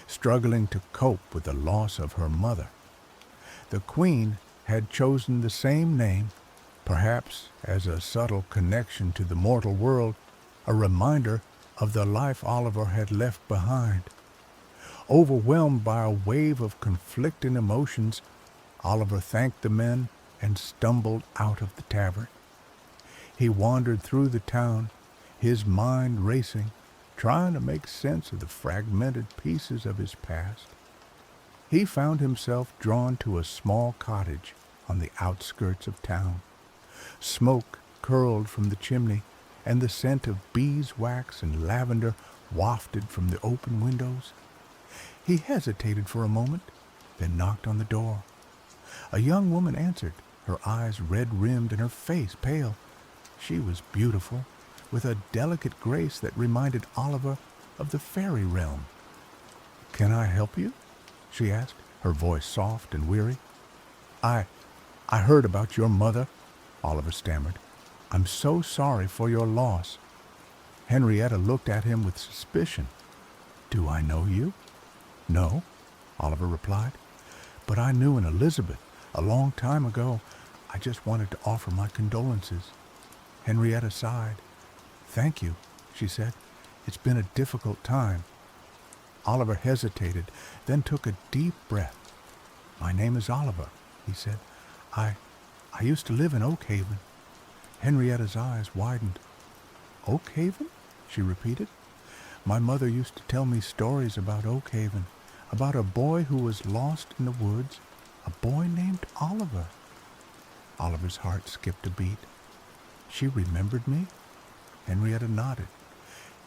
struggling to cope with the loss of her mother. The Queen had chosen the same name, perhaps as a subtle connection to the mortal world, a reminder of the life Oliver had left behind. Overwhelmed by a wave of conflicting emotions, Oliver thanked the men and stumbled out of the tavern. He wandered through the town, his mind racing, trying to make sense of the fragmented pieces of his past. He found himself drawn to a small cottage on the outskirts of town. Smoke curled from the chimney, and the scent of beeswax and lavender wafted from the open windows. He hesitated for a moment, then knocked on the door. A young woman answered, her eyes red-rimmed and her face pale. She was beautiful, with a delicate grace that reminded Oliver of the fairy realm. "Can I help you?" she asked, her voice soft and weary. I heard about your mother," Oliver stammered. "I'm so sorry for your loss." Henrietta looked at him with suspicion. "Do I know you?" "No," Oliver replied, "but I knew an Elizabeth a long time ago. I just wanted to offer my condolences." Henrietta sighed. "Thank you," she said. "It's been a difficult time." Oliver hesitated, then took a deep breath. "My name is Oliver," he said. I used to live in Oakhaven." Henrietta's eyes widened. "Oakhaven?" she repeated. "My mother used to tell me stories about Oakhaven, about a boy who was lost in the woods, a boy named Oliver." Oliver's heart skipped a beat. "She remembered me?" Henrietta nodded.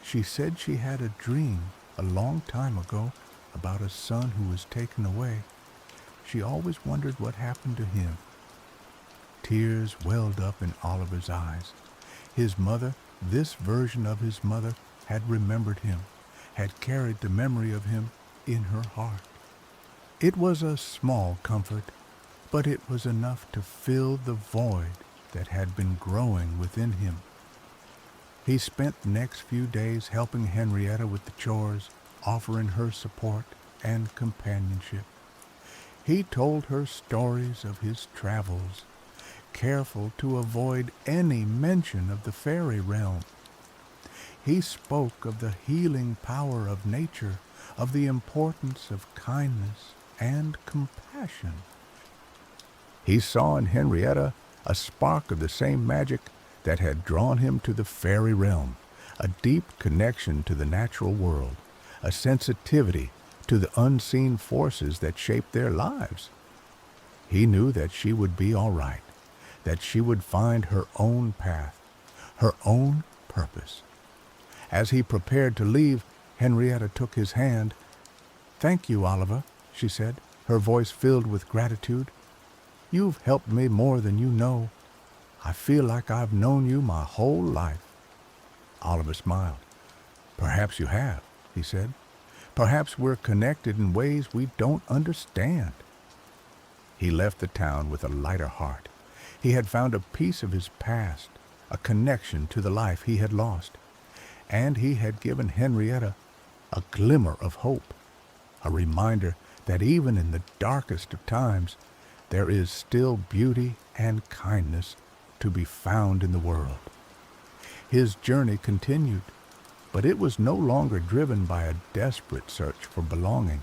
"She said she had a dream a long time ago about a son who was taken away. She always wondered what happened to him." Tears welled up in Oliver's eyes. His mother, this version of his mother, had remembered him, had carried the memory of him in her heart. It was a small comfort, but it was enough to fill the void that had been growing within him. He spent the next few days helping Henrietta with the chores, offering her support and companionship. He told her stories of his travels, careful to avoid any mention of the fairy realm. He spoke of the healing power of nature, of the importance of kindness and compassion. He saw in Henrietta a spark of the same magic that had drawn him to the fairy realm, a deep connection to the natural world, a sensitivity to the unseen forces that shaped their lives. He knew that she would be all right, that she would find her own path, her own purpose. As he prepared to leave, Henrietta took his hand. "Thank you, Oliver," she said, her voice filled with gratitude. "You've helped me more than you know. I feel like I've known you my whole life." Oliver smiled. "Perhaps you have," he said. "Perhaps we're connected in ways we don't understand." He left the town with a lighter heart. He had found a piece of his past, a connection to the life he had lost, and he had given Henrietta a glimmer of hope, a reminder that even in the darkest of times, there is still beauty and kindness to be found in the world. His journey continued, but it was no longer driven by a desperate search for belonging.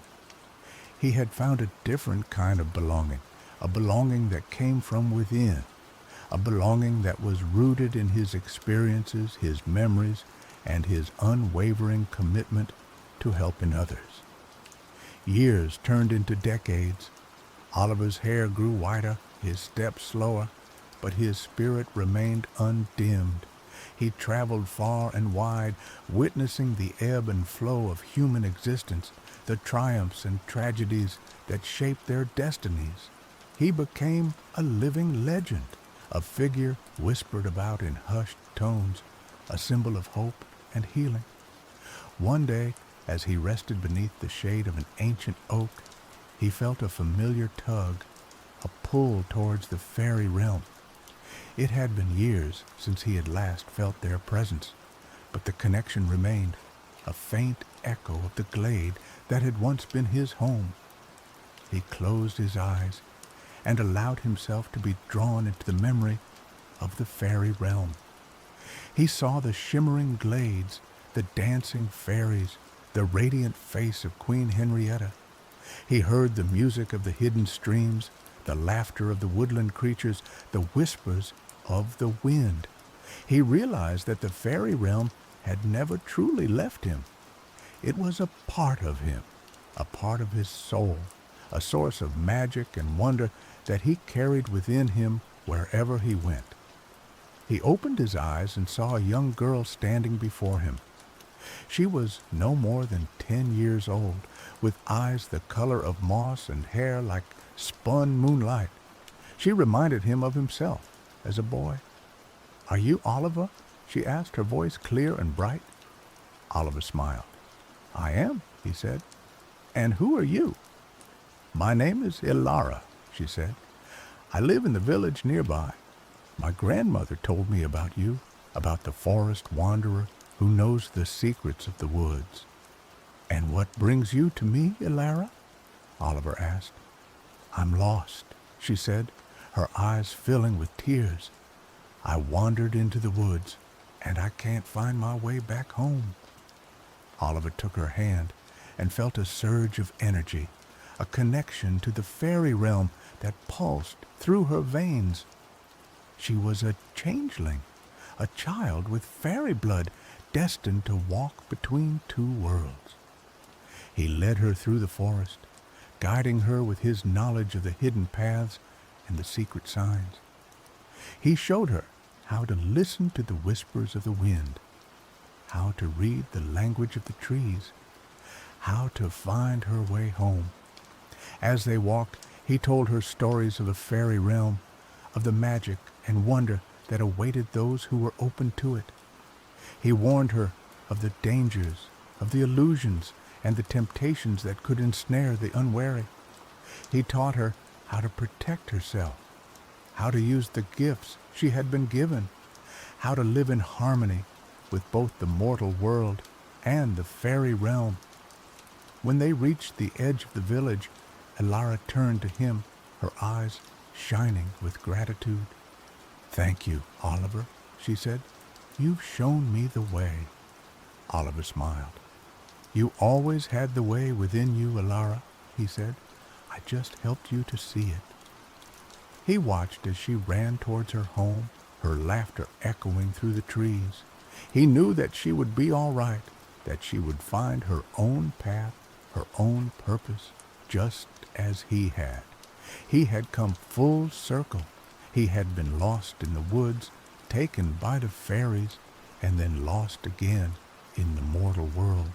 He had found a different kind of belonging, a belonging that came from within, a belonging that was rooted in his experiences, his memories, and his unwavering commitment to helping others. Years turned into decades. Oliver's hair grew whiter, his steps slower, but his spirit remained undimmed. He traveled far and wide, witnessing the ebb and flow of human existence, the triumphs and tragedies that shaped their destinies. He became a living legend, a figure whispered about in hushed tones, a symbol of hope and healing. One day, as he rested beneath the shade of an ancient oak, he felt a familiar tug, a pull towards the fairy realm. It had been years since he had last felt their presence, but the connection remained, a faint echo of the glade that had once been his home. He closed his eyes and allowed himself to be drawn into the memory of the fairy realm. He saw the shimmering glades, the dancing fairies, the radiant face of Queen Henrietta. He heard the music of the hidden streams, the laughter of the woodland creatures, the whispers of the wind. He realized that the fairy realm had never truly left him. It was a part of him, a part of his soul, a source of magic and wonder that he carried within him wherever he went. He opened his eyes and saw a young girl standing before him. She was no more than 10 years old, with eyes the color of moss and hair like spun moonlight. She reminded him of himself as a boy. "Are you Oliver?" she asked, her voice clear and bright. Oliver smiled. "I am," he said. "And who are you?" "My name is Ilara," she said. "I live in the village nearby. My grandmother told me about you, about the forest wanderer who knows the secrets of the woods." "And what brings you to me, Ilara?" Oliver asked. "I'm lost," she said, her eyes filling with tears. "I wandered into the woods, and I can't find my way back home." Oliver took her hand and felt a surge of energy, a connection to the fairy realm that pulsed through her veins. She was a changeling, a child with fairy blood, destined to walk between two worlds. He led her through the forest, guiding her with his knowledge of the hidden paths and the secret signs. He showed her how to listen to the whispers of the wind, how to read the language of the trees, how to find her way home. As they walked, he told her stories of the fairy realm, of the magic and wonder that awaited those who were open to it. He warned her of the dangers, of the illusions, and the temptations that could ensnare the unwary. He taught her how to protect herself, how to use the gifts she had been given, how to live in harmony with both the mortal world and the fairy realm. When they reached the edge of the village, Ilara turned to him, her eyes shining with gratitude. "Thank you, Oliver," she said. "You've shown me the way." Oliver smiled. "You always had the way within you, Ilara," he said. "I just helped you to see it." He watched as she ran towards her home, her laughter echoing through the trees. He knew that she would be all right, that she would find her own path, her own purpose, just as he had. He had come full circle. He had been lost in the woods, taken by the fairies and then lost again in the mortal world.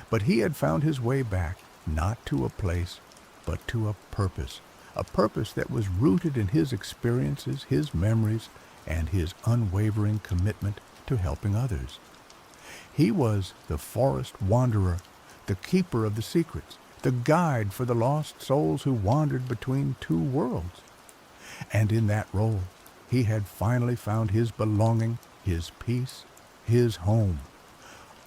But he had found his way back, not to a place, but to a purpose that was rooted in his experiences, his memories, and his unwavering commitment to helping others. He was the forest wanderer, the keeper of the secrets, the guide for the lost souls who wandered between two worlds. And in that role, he had finally found his belonging, his peace, his home.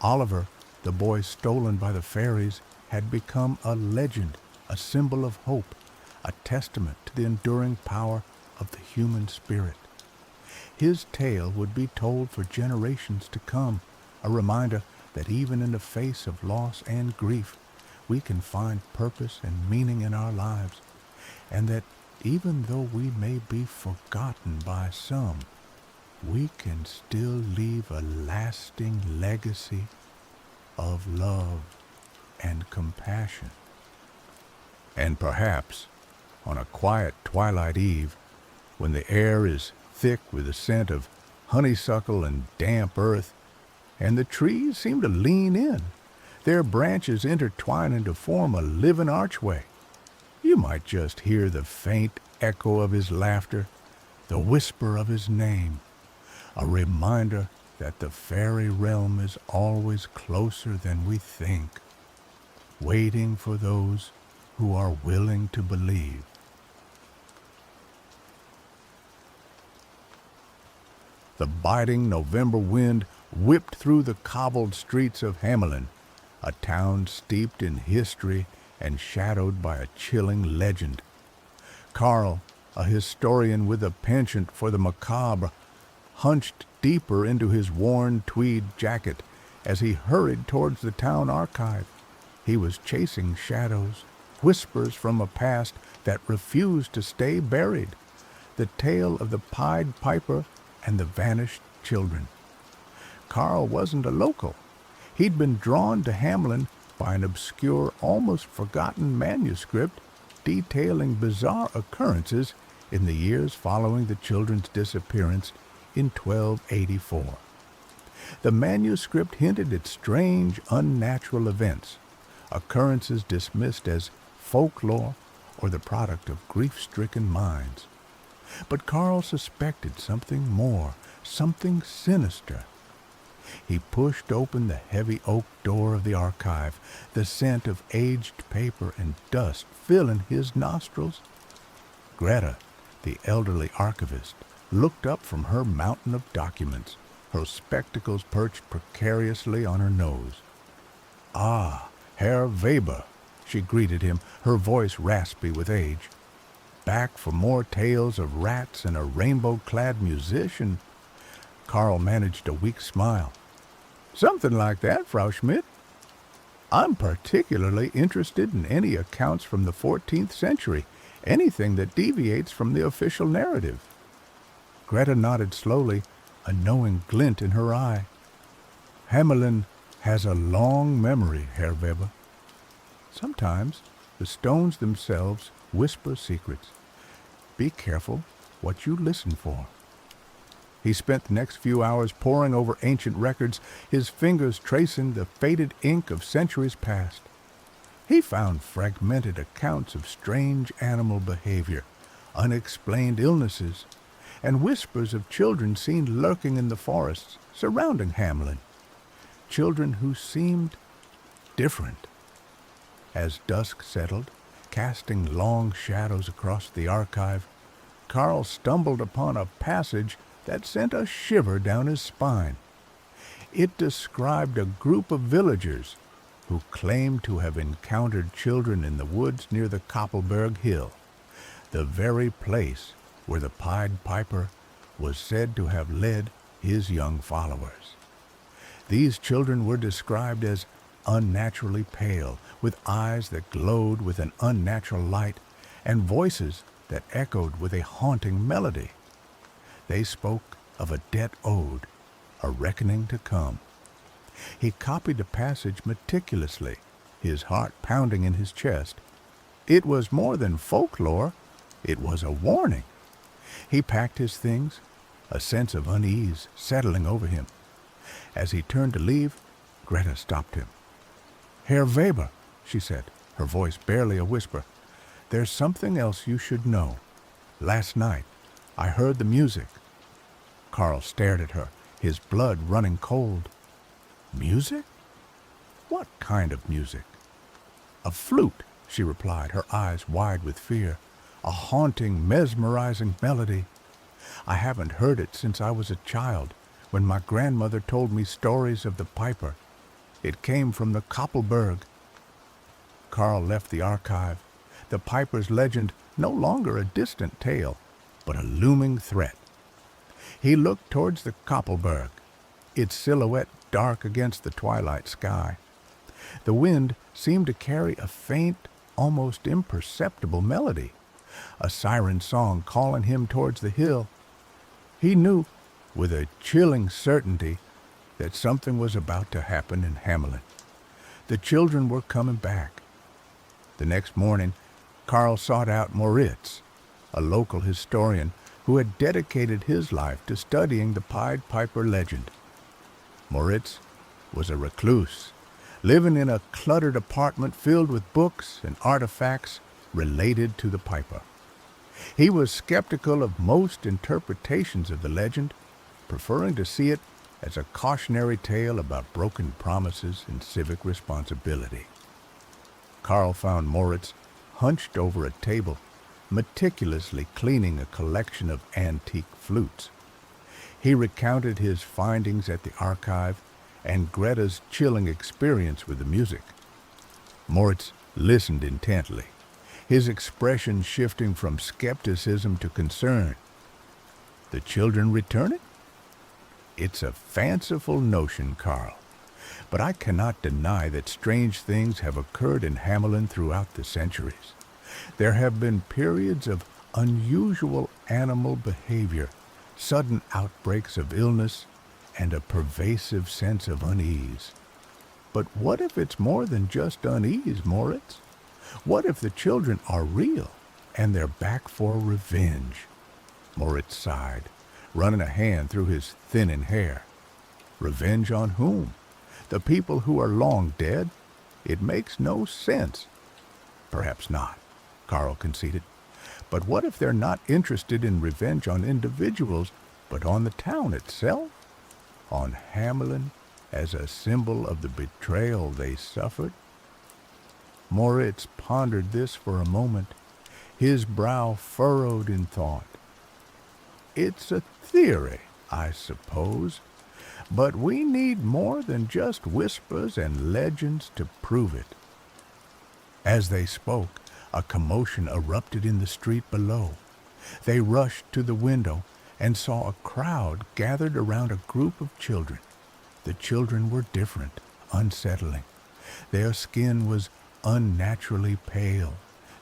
Oliver, the boy stolen by the fairies, had become a legend, a symbol of hope, a testament to the enduring power of the human spirit. His tale would be told for generations to come, a reminder that even in the face of loss and grief, we can find purpose and meaning in our lives, and that even though we may be forgotten by some, we can still leave a lasting legacy of love and compassion. And perhaps, on a quiet twilight eve, when the air is thick with the scent of honeysuckle and damp earth, and the trees seem to lean in, their branches intertwining to form a living archway, you might just hear the faint echo of his laughter, the whisper of his name, a reminder that the fairy realm is always closer than we think, waiting for those who are willing to believe. The biting November wind whipped through the cobbled streets of Hamelin, a town steeped in history and shadowed by a chilling legend. Carl, a historian with a penchant for the macabre, hunched deeper into his worn tweed jacket as he hurried towards the town archive. He was chasing shadows, whispers from a past that refused to stay buried, the tale of the Pied Piper and the vanished children. Carl wasn't a local. He'd been drawn to Hamelin by an obscure, almost forgotten manuscript detailing bizarre occurrences in the years following the children's disappearance in 1284. The manuscript hinted at strange, unnatural events, occurrences dismissed as folklore or the product of grief-stricken minds. But Carl suspected something more, something sinister. He pushed open the heavy oak door of the archive, the scent of aged paper and dust filling his nostrils. Greta, the elderly archivist, looked up from her mountain of documents, her spectacles perched precariously on her nose. "Ah, Herr Weber," she greeted him, her voice raspy with age. "Back for more tales of rats and a rainbow-clad musician?" Carl managed a weak smile. "Something like that, Frau Schmidt. I'm particularly interested in any accounts from the 14th century, anything that deviates from the official narrative." Greta nodded slowly, a knowing glint in her eye. "Hamelin has a long memory, Herr Weber. Sometimes the stones themselves whisper secrets. Be careful what you listen for." He spent the next few hours poring over ancient records, his fingers tracing the faded ink of centuries past. He found fragmented accounts of strange animal behavior, unexplained illnesses, and whispers of children seen lurking in the forests surrounding Hamelin. Children who seemed different. As dusk settled, casting long shadows across the archive, Carl stumbled upon a passage that sent a shiver down his spine. It described a group of villagers who claimed to have encountered children in the woods near the Koppelberg Hill, the very place where the Pied Piper was said to have led his young followers. These children were described as unnaturally pale, with eyes that glowed with an unnatural light, and voices that echoed with a haunting melody. They spoke of a debt owed, a reckoning to come. He copied the passage meticulously, his heart pounding in his chest. It was more than folklore, it was a warning. He packed his things, a sense of unease settling over him. As he turned to leave, Greta stopped him. "Herr Weber," she said, her voice barely a whisper, "there's something else you should know. Last night, I heard the music." Carl stared at her, his blood running cold. "Music? What kind of music?" "A flute," she replied, her eyes wide with fear. "A haunting, mesmerizing melody. I haven't heard it since I was a child, when my grandmother told me stories of the piper. It came from the Koppelberg." Carl left the archive, the piper's legend no longer a distant tale, but a looming threat. He looked towards the Koppelberg, its silhouette dark against the twilight sky. The wind seemed to carry a faint, almost imperceptible melody, a siren song calling him towards the hill. He knew, with a chilling certainty, that something was about to happen in Hamelin. The children were coming back. The next morning, Carl sought out Moritz, a local historian who had dedicated his life to studying the Pied Piper legend. Moritz was a recluse, living in a cluttered apartment filled with books and artifacts related to the piper. He was skeptical of most interpretations of the legend, preferring to see it as a cautionary tale about broken promises and civic responsibility. Carl found Moritz hunched over a table, meticulously cleaning a collection of antique flutes. He recounted his findings at the archive and Greta's chilling experience with the music. Moritz listened intently, his expression shifting from skepticism to concern. "The children returning? It's a fanciful notion, Carl, but I cannot deny that strange things have occurred in Hamelin throughout the centuries. There have been periods of unusual animal behavior, sudden outbreaks of illness, and a pervasive sense of unease. But what if it's more than just unease, Moritz? What if the children are real and they're back for revenge?" Moritz sighed, running a hand through his thinning hair. "Revenge on whom? The people who are long dead? It makes no sense." "Perhaps not," Carl conceded. "But what if they're not interested in revenge on individuals, but on the town itself? On Hamelin as a symbol of the betrayal they suffered?" Moritz pondered this for a moment, his brow furrowed in thought. "It's a theory, I suppose, but we need more than just whispers and legends to prove it." As they spoke, a commotion erupted in the street below. They rushed to the window and saw a crowd gathered around a group of children. The children were different, unsettling. Their skin was unnaturally pale,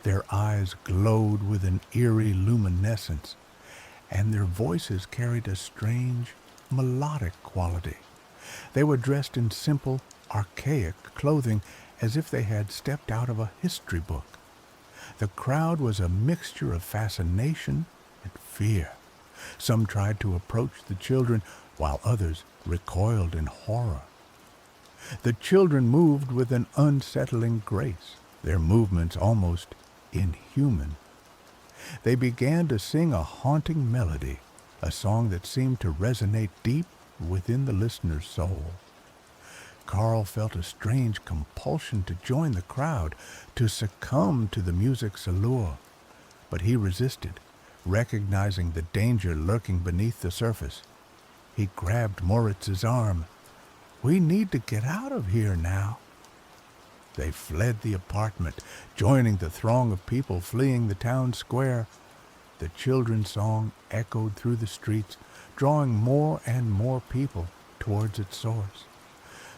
their eyes glowed with an eerie luminescence, and their voices carried a strange, melodic quality. They were dressed in simple, archaic clothing, as if they had stepped out of a history book. The crowd was a mixture of fascination and fear. Some tried to approach the children, while others recoiled in horror. The children moved with an unsettling grace, their movements almost inhuman. They began to sing a haunting melody, a song that seemed to resonate deep within the listener's soul. Carl felt a strange compulsion to join the crowd, to succumb to the music's allure, but he resisted, recognizing the danger lurking beneath the surface. He grabbed Moritz's arm. "We need to get out of here now." They fled the apartment, joining the throng of people fleeing the town square. The children's song echoed through the streets, drawing more and more people towards its source.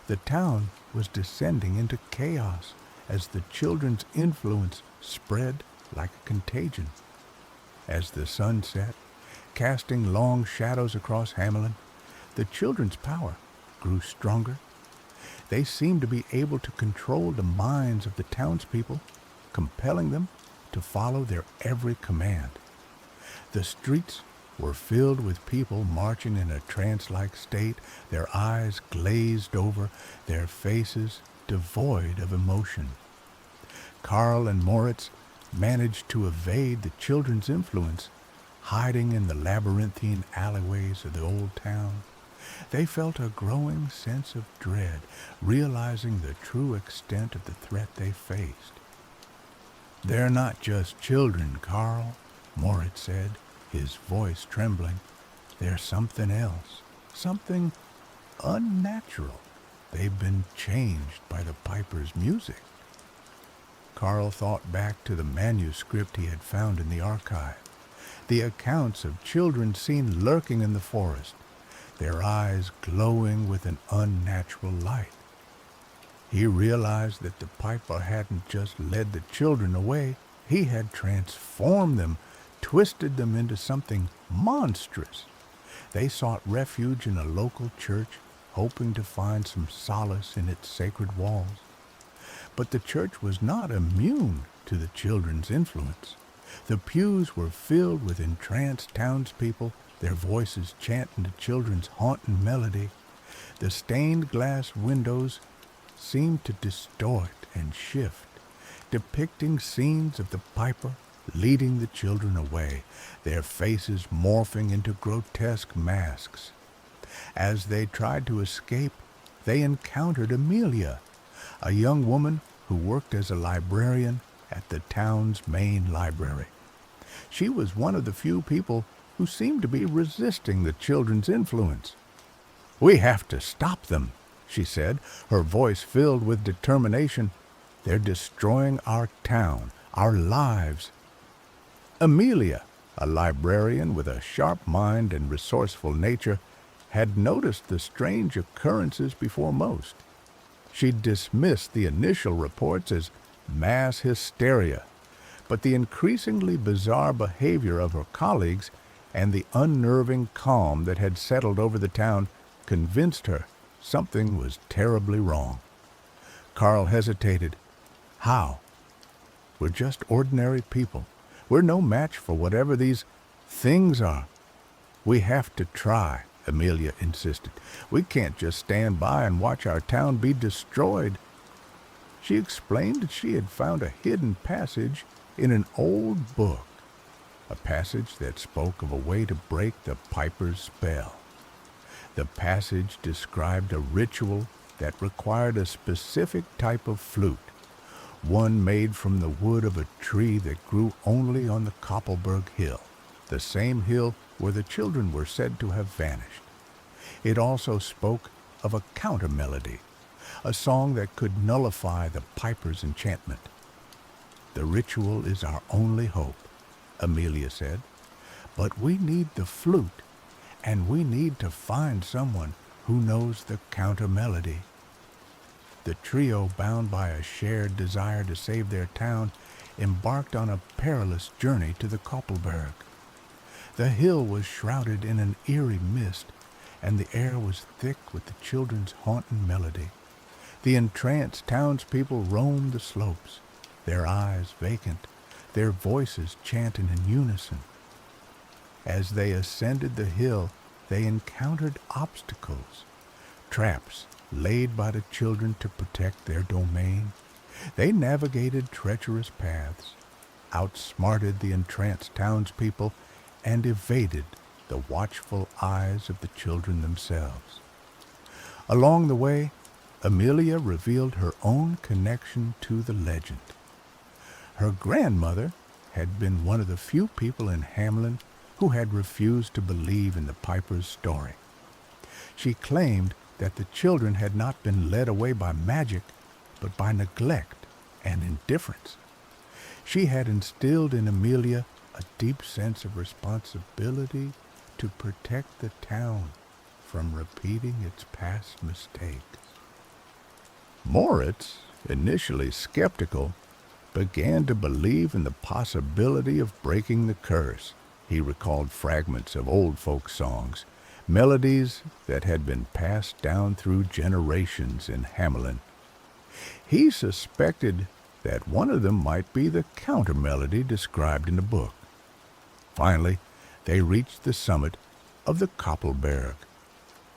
The town was descending into chaos as the children's influence spread like a contagion. As the sun set, casting long shadows across Hamelin, the children's power grew stronger. They seemed to be able to control the minds of the townspeople, compelling them to follow their every command. The streets were filled with people marching in a trance-like state, their eyes glazed over, their faces devoid of emotion. Karl and Moritz managed to evade the children's influence, hiding in the labyrinthine alleyways of the old town. They felt a growing sense of dread, realizing the true extent of the threat they faced. "They're not just children, Karl," Moritz said, his voice trembling. "They're something else, something unnatural. They've been changed by the Piper's music." Karl thought back to the manuscript he had found in the archive, the accounts of children seen lurking in the forest, their eyes glowing with an unnatural light. He realized that the Piper hadn't just led the children away, he had transformed them, twisted them into something monstrous. They sought refuge in a local church, hoping to find some solace in its sacred walls. But the church was not immune to the children's influence. The pews were filled with entranced townspeople, their voices chanting the children's haunting melody. The stained glass windows seemed to distort and shift, depicting scenes of the Piper leading the children away, their faces morphing into grotesque masks. As they tried to escape, they encountered Amelia, a young woman who worked as a librarian at the town's main library. She was one of the few people who seemed to be resisting the children's influence. "We have to stop them," she said, her voice filled with determination. "They're destroying our town, our lives." Amelia, a librarian with a sharp mind and resourceful nature, had noticed the strange occurrences before most. She dismissed the initial reports as mass hysteria, but the increasingly bizarre behavior of her colleagues and the unnerving calm that had settled over the town convinced her something was terribly wrong. Karl hesitated. "How? We're just ordinary people. We're no match for whatever these things are." "We have to try," Amelia insisted. "We can't just stand by and watch our town be destroyed." She explained that she had found a hidden passage in an old book, a passage that spoke of a way to break the Piper's spell. The passage described a ritual that required a specific type of flute, one made from the wood of a tree that grew only on the Koppelberg Hill, the same hill where the children were said to have vanished. It also spoke of a counter-melody, a song that could nullify the Piper's enchantment. "The ritual is our only hope," Amelia said. "But we need the flute, and we need to find someone who knows the counter-melody." The trio, bound by a shared desire to save their town, embarked on a perilous journey to the Koppelberg. The hill was shrouded in an eerie mist, and the air was thick with the children's haunting melody. The entranced townspeople roamed the slopes, their eyes vacant, their voices chanting in unison. As they ascended the hill, they encountered obstacles, traps laid by the children to protect their domain. They navigated treacherous paths, outsmarted the entranced townspeople, and evaded the watchful eyes of the children themselves. Along the way, Amelia revealed her own connection to the legend. Her grandmother had been one of the few people in Hamelin who had refused to believe in the Piper's story. She claimed that the children had not been led away by magic, but by neglect and indifference. She had instilled in Amelia a deep sense of responsibility to protect the town from repeating its past mistakes. Moritz, initially skeptical, began to believe in the possibility of breaking the curse. He recalled fragments of old folk songs, melodies that had been passed down through generations in Hamelin. He suspected that one of them might be the counter-melody described in the book. Finally, They reached the summit of the Koppelberg.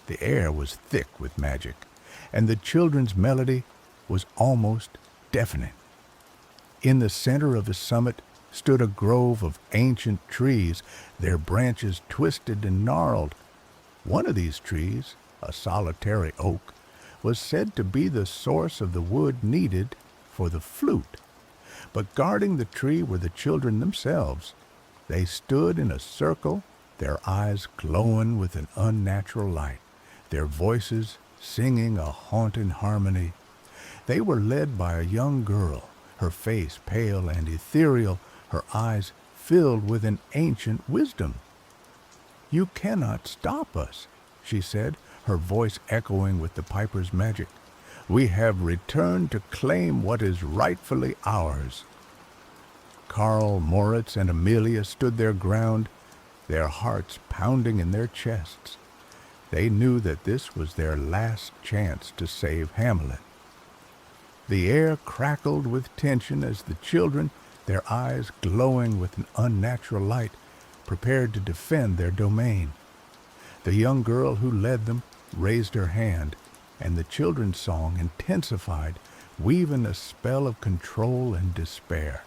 The air was thick with magic, and the children's melody was almost deafening. In the center of the summit stood a grove of ancient trees, their branches twisted and gnarled. One of these trees, a solitary oak, was said to be the source of the wood needed for the flute. But guarding the tree were the children themselves. They stood in a circle, their eyes glowing with an unnatural light, their voices singing a haunting harmony. They were led by a young girl, her face pale and ethereal, her eyes filled with an ancient wisdom. "You cannot stop us," she said, her voice echoing with the piper's magic. "We have returned to claim what is rightfully ours." Karl, Moritz, and Amelia stood their ground, their hearts pounding in their chests. They knew that this was their last chance to save Hamelin. The air crackled with tension as the children, their eyes glowing with an unnatural light, prepared to defend their domain. The young girl who led them raised her hand, and the children's song intensified, weaving a spell of control and despair.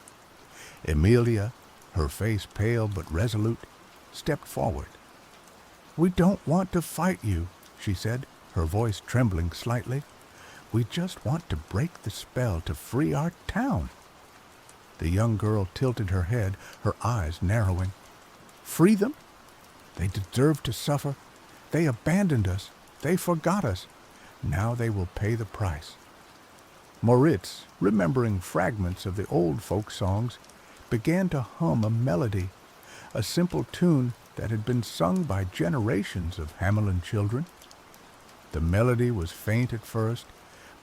Amelia, her face pale but resolute, stepped forward. "We don't want to fight you," she said, her voice trembling slightly. "We just want to break the spell to free our town." The young girl tilted her head, her eyes narrowing. "Free them? They deserve to suffer. They abandoned us. They forgot us. Now they will pay the price." Moritz, remembering fragments of the old folk songs, began to hum a melody, a simple tune that had been sung by generations of Hamelin children. The melody was faint at first,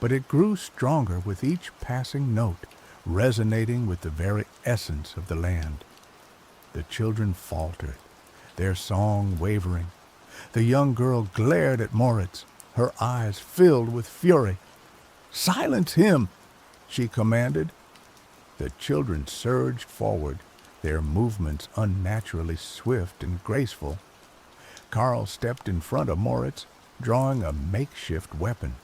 but it grew stronger with each passing note, resonating with the very essence of the land. The children faltered, their song wavering. The young girl glared at Moritz, her eyes filled with fury. "Silence him!" she commanded. The children surged forward, their movements unnaturally swift and graceful. Karl stepped in front of Moritz, drawing a makeshift weapon,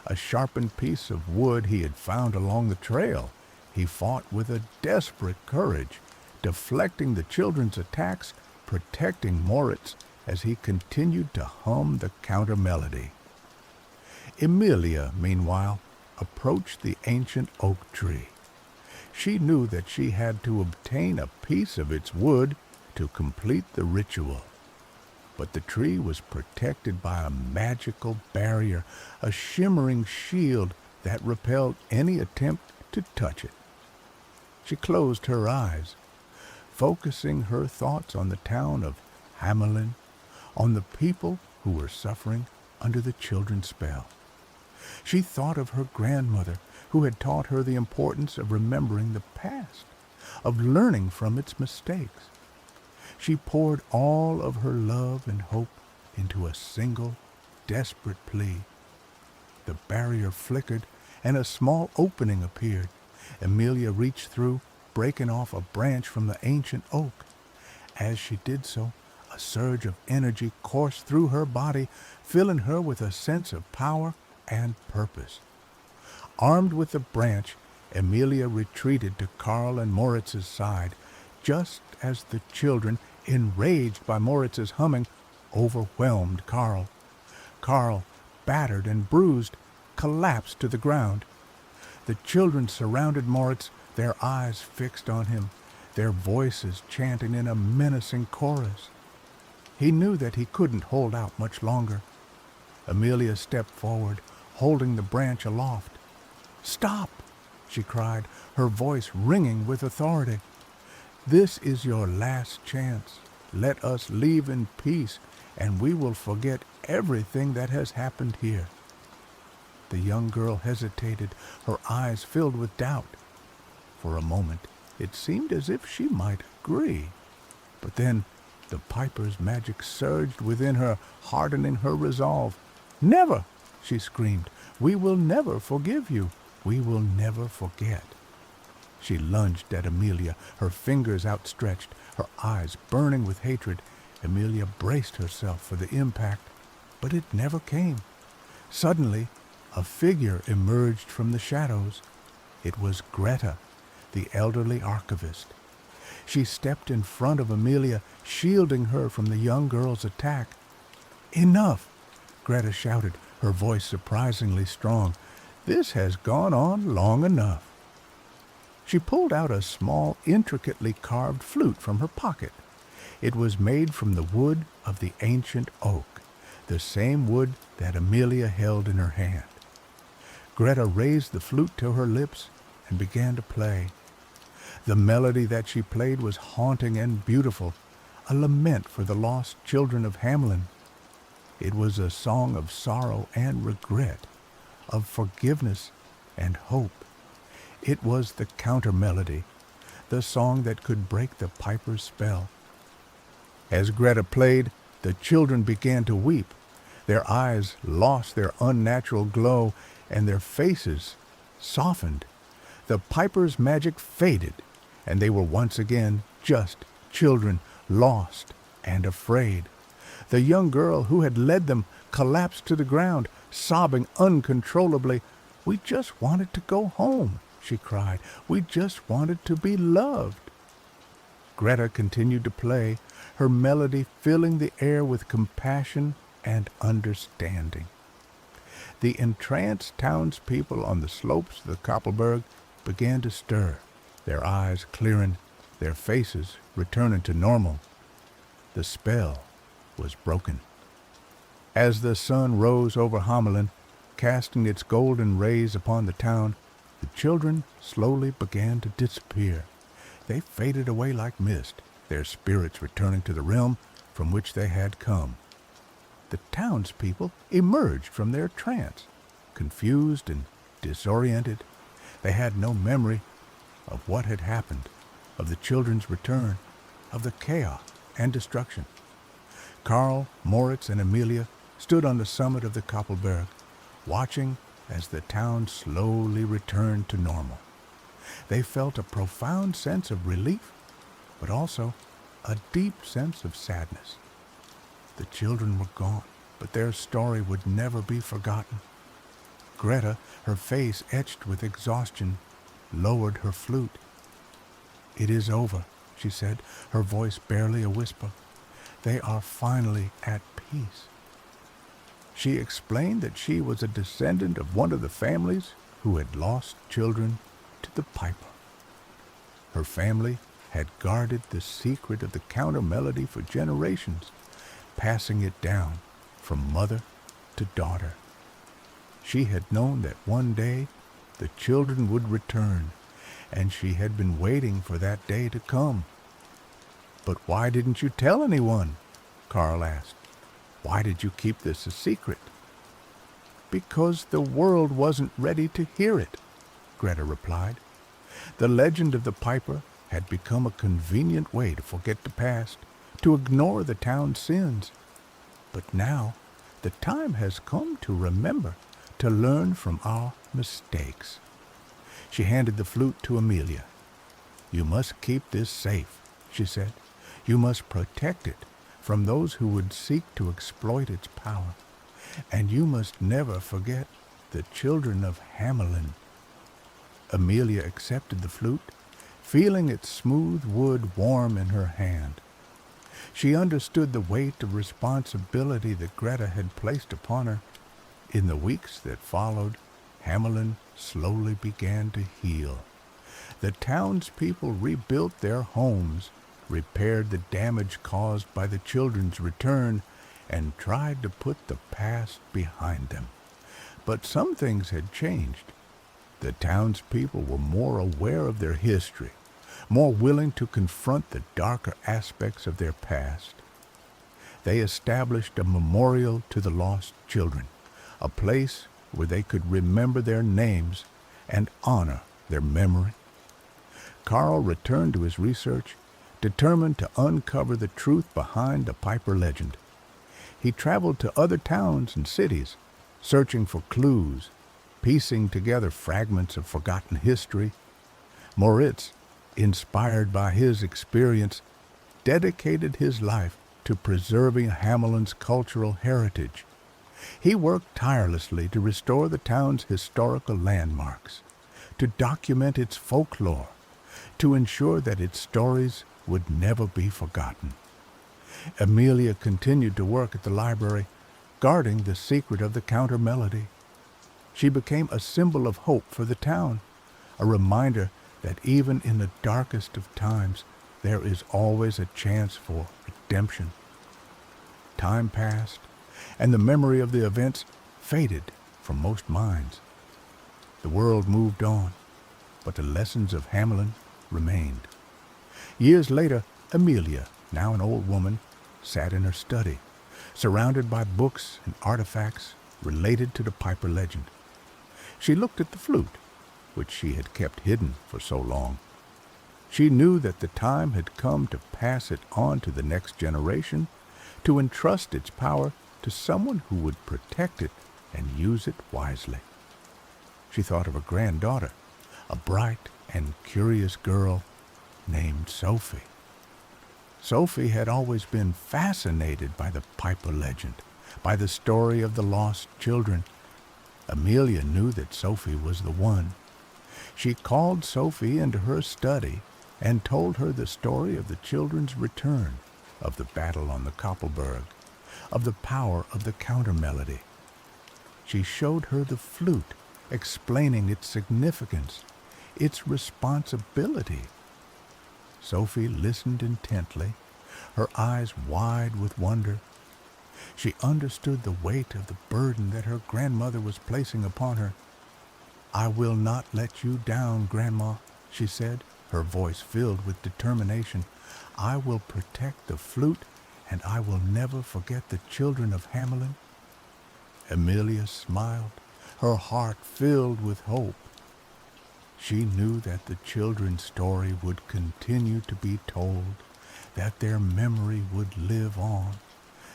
a sharpened piece of wood he had found along the trail. He fought with a desperate courage, deflecting the children's attacks, protecting Moritz as he continued to hum the counter-melody. Amelia, meanwhile, approached the ancient oak tree. She knew that she had to obtain a piece of its wood to complete the ritual. But the tree was protected by a magical barrier, a shimmering shield that repelled any attempt to touch it. She closed her eyes, focusing her thoughts on the town of Hamelin, on the people who were suffering under the children's spell. She thought of her grandmother, who had taught her the importance of remembering the past, of learning from its mistakes. She poured all of her love and hope into a single, desperate plea. The barrier flickered, and a small opening appeared. Amelia reached through, breaking off a branch from the ancient oak. As she did so, a surge of energy coursed through her body, filling her with a sense of power and purpose. Armed with the branch, Amelia retreated to Karl and Moritz's side, just as the children, enraged by Moritz's humming, overwhelmed Karl. Karl, battered and bruised, collapsed to the ground. The children surrounded Moritz, their eyes fixed on him, their voices chanting in a menacing chorus. He knew that he couldn't hold out much longer. Amelia stepped forward, holding the branch aloft. "Stop!" she cried, her voice ringing with authority. "This is your last chance. Let us leave in peace, and we will forget everything that has happened here." The young girl hesitated, her eyes filled with doubt. For a moment, it seemed as if she might agree. But then the piper's magic surged within her, hardening her resolve. "Never!" she screamed. "We will never forgive you. We will never forget." She lunged at Amelia, her fingers outstretched, her eyes burning with hatred. Amelia braced herself for the impact, but it never came. Suddenly, a figure emerged from the shadows. It was Greta, the elderly archivist. She stepped in front of Amelia, shielding her from the young girl's attack. "Enough!" Greta shouted, her voice surprisingly strong. "This has gone on long enough." She pulled out a small, intricately carved flute from her pocket. It was made from the wood of the ancient oak, the same wood that Amelia held in her hand. Greta raised the flute to her lips and began to play. The melody that she played was haunting and beautiful, a lament for the lost children of Hamelin. It was a song of sorrow and regret, of forgiveness and hope. It was the counter-melody, the song that could break the piper's spell. As Greta played, the children began to weep. Their eyes lost their unnatural glow, and their faces softened. The piper's magic faded, and they were once again just children, lost and afraid. The young girl who had led them collapsed to the ground, sobbing uncontrollably. "We just wanted to go home," she cried. "We just wanted to be loved." Greta continued to play, her melody filling the air with compassion and understanding. The entranced townspeople on the slopes of the Koppelberg began to stir, their eyes clearing, their faces returning to normal. The spell was broken. As the sun rose over Hamelin, casting its golden rays upon the town, the children slowly began to disappear. They faded away like mist, their spirits returning to the realm from which they had come. The townspeople emerged from their trance, confused and disoriented. They had no memory of what had happened, of the children's return, of the chaos and destruction. Karl, Moritz, and Amelia stood on the summit of the Koppelberg, watching as the town slowly returned to normal. They felt a profound sense of relief, but also a deep sense of sadness. The children were gone, but their story would never be forgotten. Greta, her face etched with exhaustion, lowered her flute. "It is over," she said, her voice barely a whisper. "They are finally at peace." She explained that she was a descendant of one of the families who had lost children to the piper. Her family had guarded the secret of the counter-melody for generations, passing it down from mother to daughter. She had known that one day the children would return, and she had been waiting for that day to come. "But why didn't you tell anyone?" Karl asked. "Why did you keep this a secret?" "Because the world wasn't ready to hear it," Greta replied. The legend of the piper had become a convenient way to forget the past, to ignore the town's sins. But now the time has come to remember, to learn from our mistakes. She handed the flute to Amelia. "You must keep this safe," she said. "You must protect it from those who would seek to exploit its power. And you must never forget the children of Hamelin." Amelia accepted the flute, feeling its smooth wood warm in her hand. She understood the weight of responsibility that Greta had placed upon her. In the weeks that followed, Hamelin slowly began to heal. The townspeople rebuilt their homes, repaired the damage caused by the children's return, and tried to put the past behind them. But some things had changed. The townspeople were more aware of their history, more willing to confront the darker aspects of their past. They established a memorial to the lost children, a place where they could remember their names and honor their memory. Karl returned to his research, determined to uncover the truth behind the piper legend. He traveled to other towns and cities, searching for clues, piecing together fragments of forgotten history. Moritz, inspired by his experience, dedicated his life to preserving Hamelin's cultural heritage. He worked tirelessly to restore the town's historical landmarks, to document its folklore, to ensure that its stories would never be forgotten. Amelia continued to work at the library, guarding the secret of the counter melody. She became a symbol of hope for the town, a reminder that even in the darkest of times, there is always a chance for redemption. Time passed, and the memory of the events faded from most minds. The world moved on, but the lessons of Hamelin remained. Years later, Amelia, now an old woman, sat in her study, surrounded by books and artifacts related to the Piper legend. She looked at the flute, which she had kept hidden for so long. She knew that the time had come to pass it on to the next generation, to entrust its power to someone who would protect it and use it wisely. She thought of her granddaughter, a bright and curious girl named Sophie. Sophie had always been fascinated by the Piper legend, by the story of the lost children. Amelia knew that Sophie was the one. She called Sophie into her study and told her the story of the children's return, of the battle on the Koppelberg, of the power of the counter-melody. She showed her the flute, explaining its significance, its responsibility. Sophie listened intently, her eyes wide with wonder. She understood the weight of the burden that her grandmother was placing upon her. "I will not let you down, Grandma," she said, her voice filled with determination. "I will protect the flute, and I will never forget the children of Hamelin." Amelia smiled, her heart filled with hope. She knew that the children's story would continue to be told, that their memory would live on,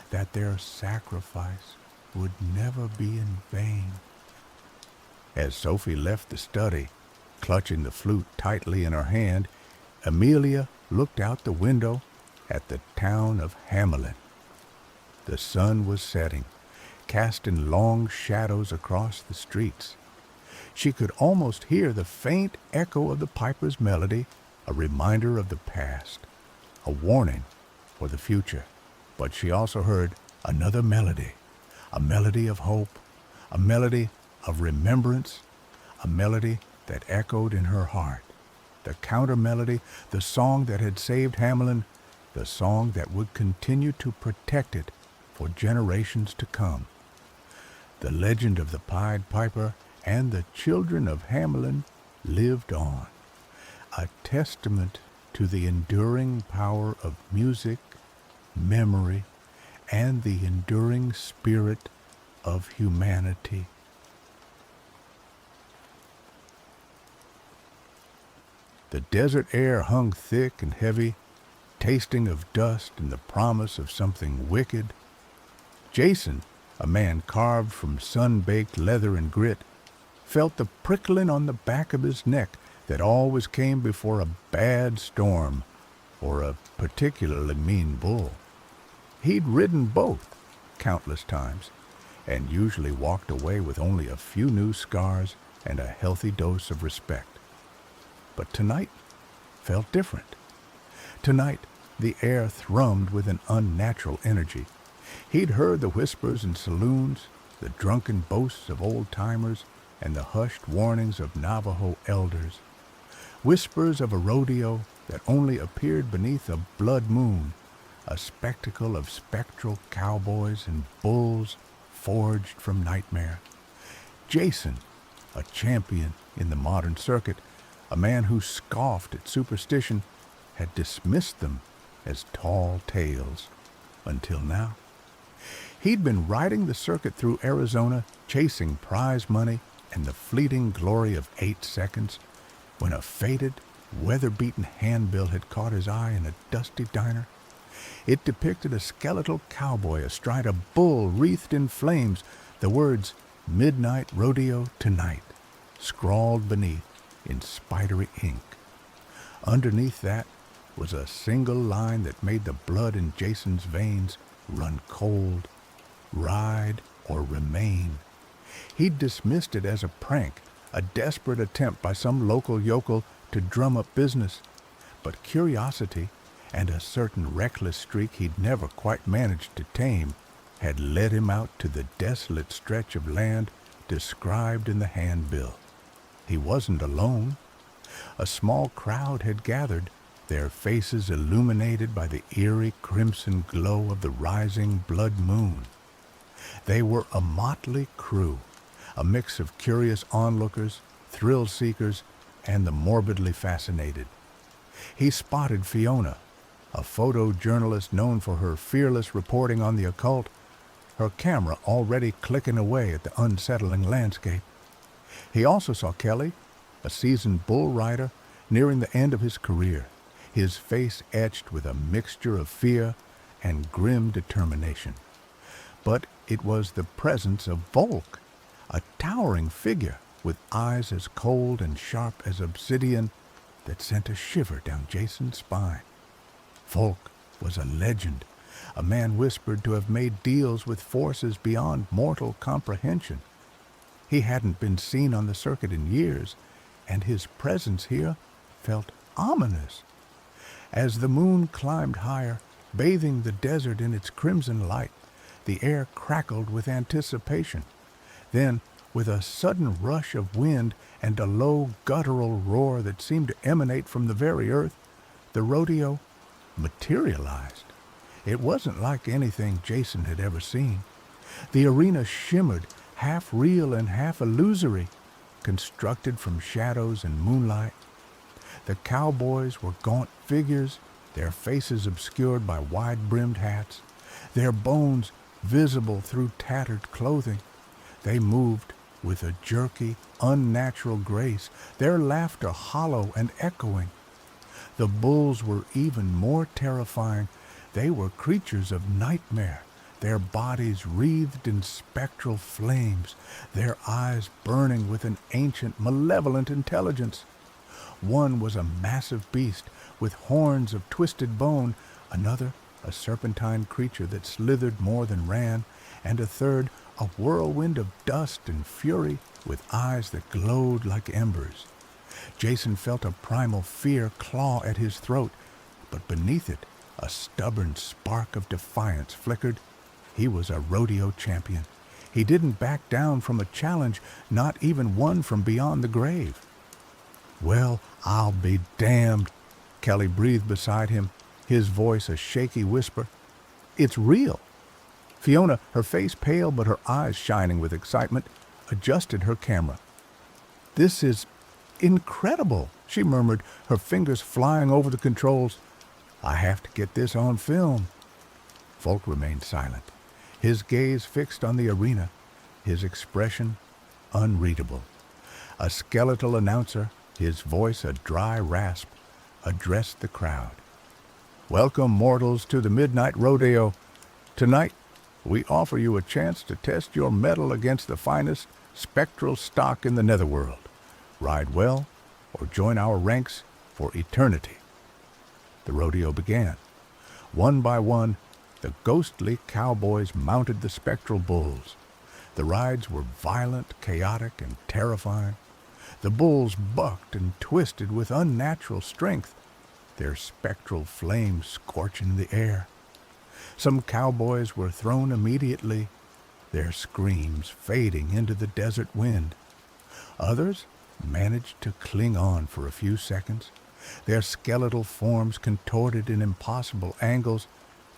that their sacrifice would never be in vain. As Sophie left the study, clutching the flute tightly in her hand, Amelia looked out the window at the town of Hamelin. The sun was setting, casting long shadows across the streets. She could almost hear the faint echo of the piper's melody, a reminder of the past, a warning for the future. But she also heard another melody, a melody of hope, a melody of remembrance, a melody that echoed in her heart. The counter melody, the song that had saved Hamelin, the song that would continue to protect it for generations to come. The legend of the Pied Piper and the children of Hamelin lived on, a testament to the enduring power of music, memory, and the enduring spirit of humanity. The desert air hung thick and heavy, tasting of dust and the promise of something wicked. Jason, a man carved from sun-baked leather and grit, felt the prickling on the back of his neck that always came before a bad storm or a particularly mean bull. He'd ridden both countless times and usually walked away with only a few new scars and a healthy dose of respect. But tonight felt different. Tonight, the air thrummed with an unnatural energy. He'd heard the whispers in saloons, the drunken boasts of old-timers, and the hushed warnings of Navajo elders. Whispers of a rodeo that only appeared beneath a blood moon, a spectacle of spectral cowboys and bulls forged from nightmare. Jason, a champion in the modern circuit, a man who scoffed at superstition, had dismissed them as tall tales, until now. He'd been riding the circuit through Arizona, chasing prize money and the fleeting glory of 8 seconds, when a faded, weather-beaten handbill had caught his eye in a dusty diner. It depicted a skeletal cowboy astride a bull wreathed in flames, the words, "Midnight Rodeo Tonight," scrawled beneath in spidery ink. Underneath that, was a single line that made the blood in Jason's veins run cold. Ride or remain. He'd dismissed it as a prank, a desperate attempt by some local yokel to drum up business. But curiosity, and a certain reckless streak he'd never quite managed to tame, had led him out to the desolate stretch of land described in the handbill. He wasn't alone. A small crowd had gathered, their faces illuminated by the eerie crimson glow of the rising blood moon. They were a motley crew, a mix of curious onlookers, thrill-seekers, and the morbidly fascinated. He spotted Fiona, a photojournalist known for her fearless reporting on the occult, her camera already clicking away at the unsettling landscape. He also saw Kelly, a seasoned bull rider nearing the end of his career, his face etched with a mixture of fear and grim determination. But it was the presence of Volk, a towering figure with eyes as cold and sharp as obsidian, that sent a shiver down Jason's spine. Volk was a legend, a man whispered to have made deals with forces beyond mortal comprehension. He hadn't been seen on the circuit in years, and his presence here felt ominous. As the moon climbed higher, bathing the desert in its crimson light, the air crackled with anticipation. Then, with a sudden rush of wind and a low guttural roar that seemed to emanate from the very earth, the rodeo materialized. It wasn't like anything Jason had ever seen. The arena shimmered, half real and half illusory, constructed from shadows and moonlight. The cowboys were gaunt figures, their faces obscured by wide-brimmed hats, their bones visible through tattered clothing. They moved with a jerky, unnatural grace, their laughter hollow and echoing. The bulls were even more terrifying. They were creatures of nightmare, their bodies wreathed in spectral flames, their eyes burning with an ancient, malevolent intelligence. One was a massive beast with horns of twisted bone, another a serpentine creature that slithered more than ran, and a third a whirlwind of dust and fury with eyes that glowed like embers. Jason felt a primal fear claw at his throat, but beneath it a stubborn spark of defiance flickered. He was a rodeo champion. He didn't back down from a challenge, not even one from beyond the grave. "Well, I'll be damned," Kelly breathed beside him, his voice a shaky whisper. "It's real." Fiona, her face pale but her eyes shining with excitement, adjusted her camera. "This is incredible," she murmured, her fingers flying over the controls. "I have to get this on film." Volk remained silent, his gaze fixed on the arena, his expression unreadable. A skeletal announcer, his voice a dry rasp, addressed the crowd. "Welcome, mortals, to the Midnight Rodeo. Tonight, we offer you a chance to test your mettle against the finest spectral stock in the netherworld. Ride well, or join our ranks for eternity." The rodeo began. One by one, the ghostly cowboys mounted the spectral bulls. The rides were violent, chaotic, and terrifying. The bulls bucked and twisted with unnatural strength, their spectral flames scorching the air. Some cowboys were thrown immediately, their screams fading into the desert wind. Others managed to cling on for a few seconds, their skeletal forms contorted in impossible angles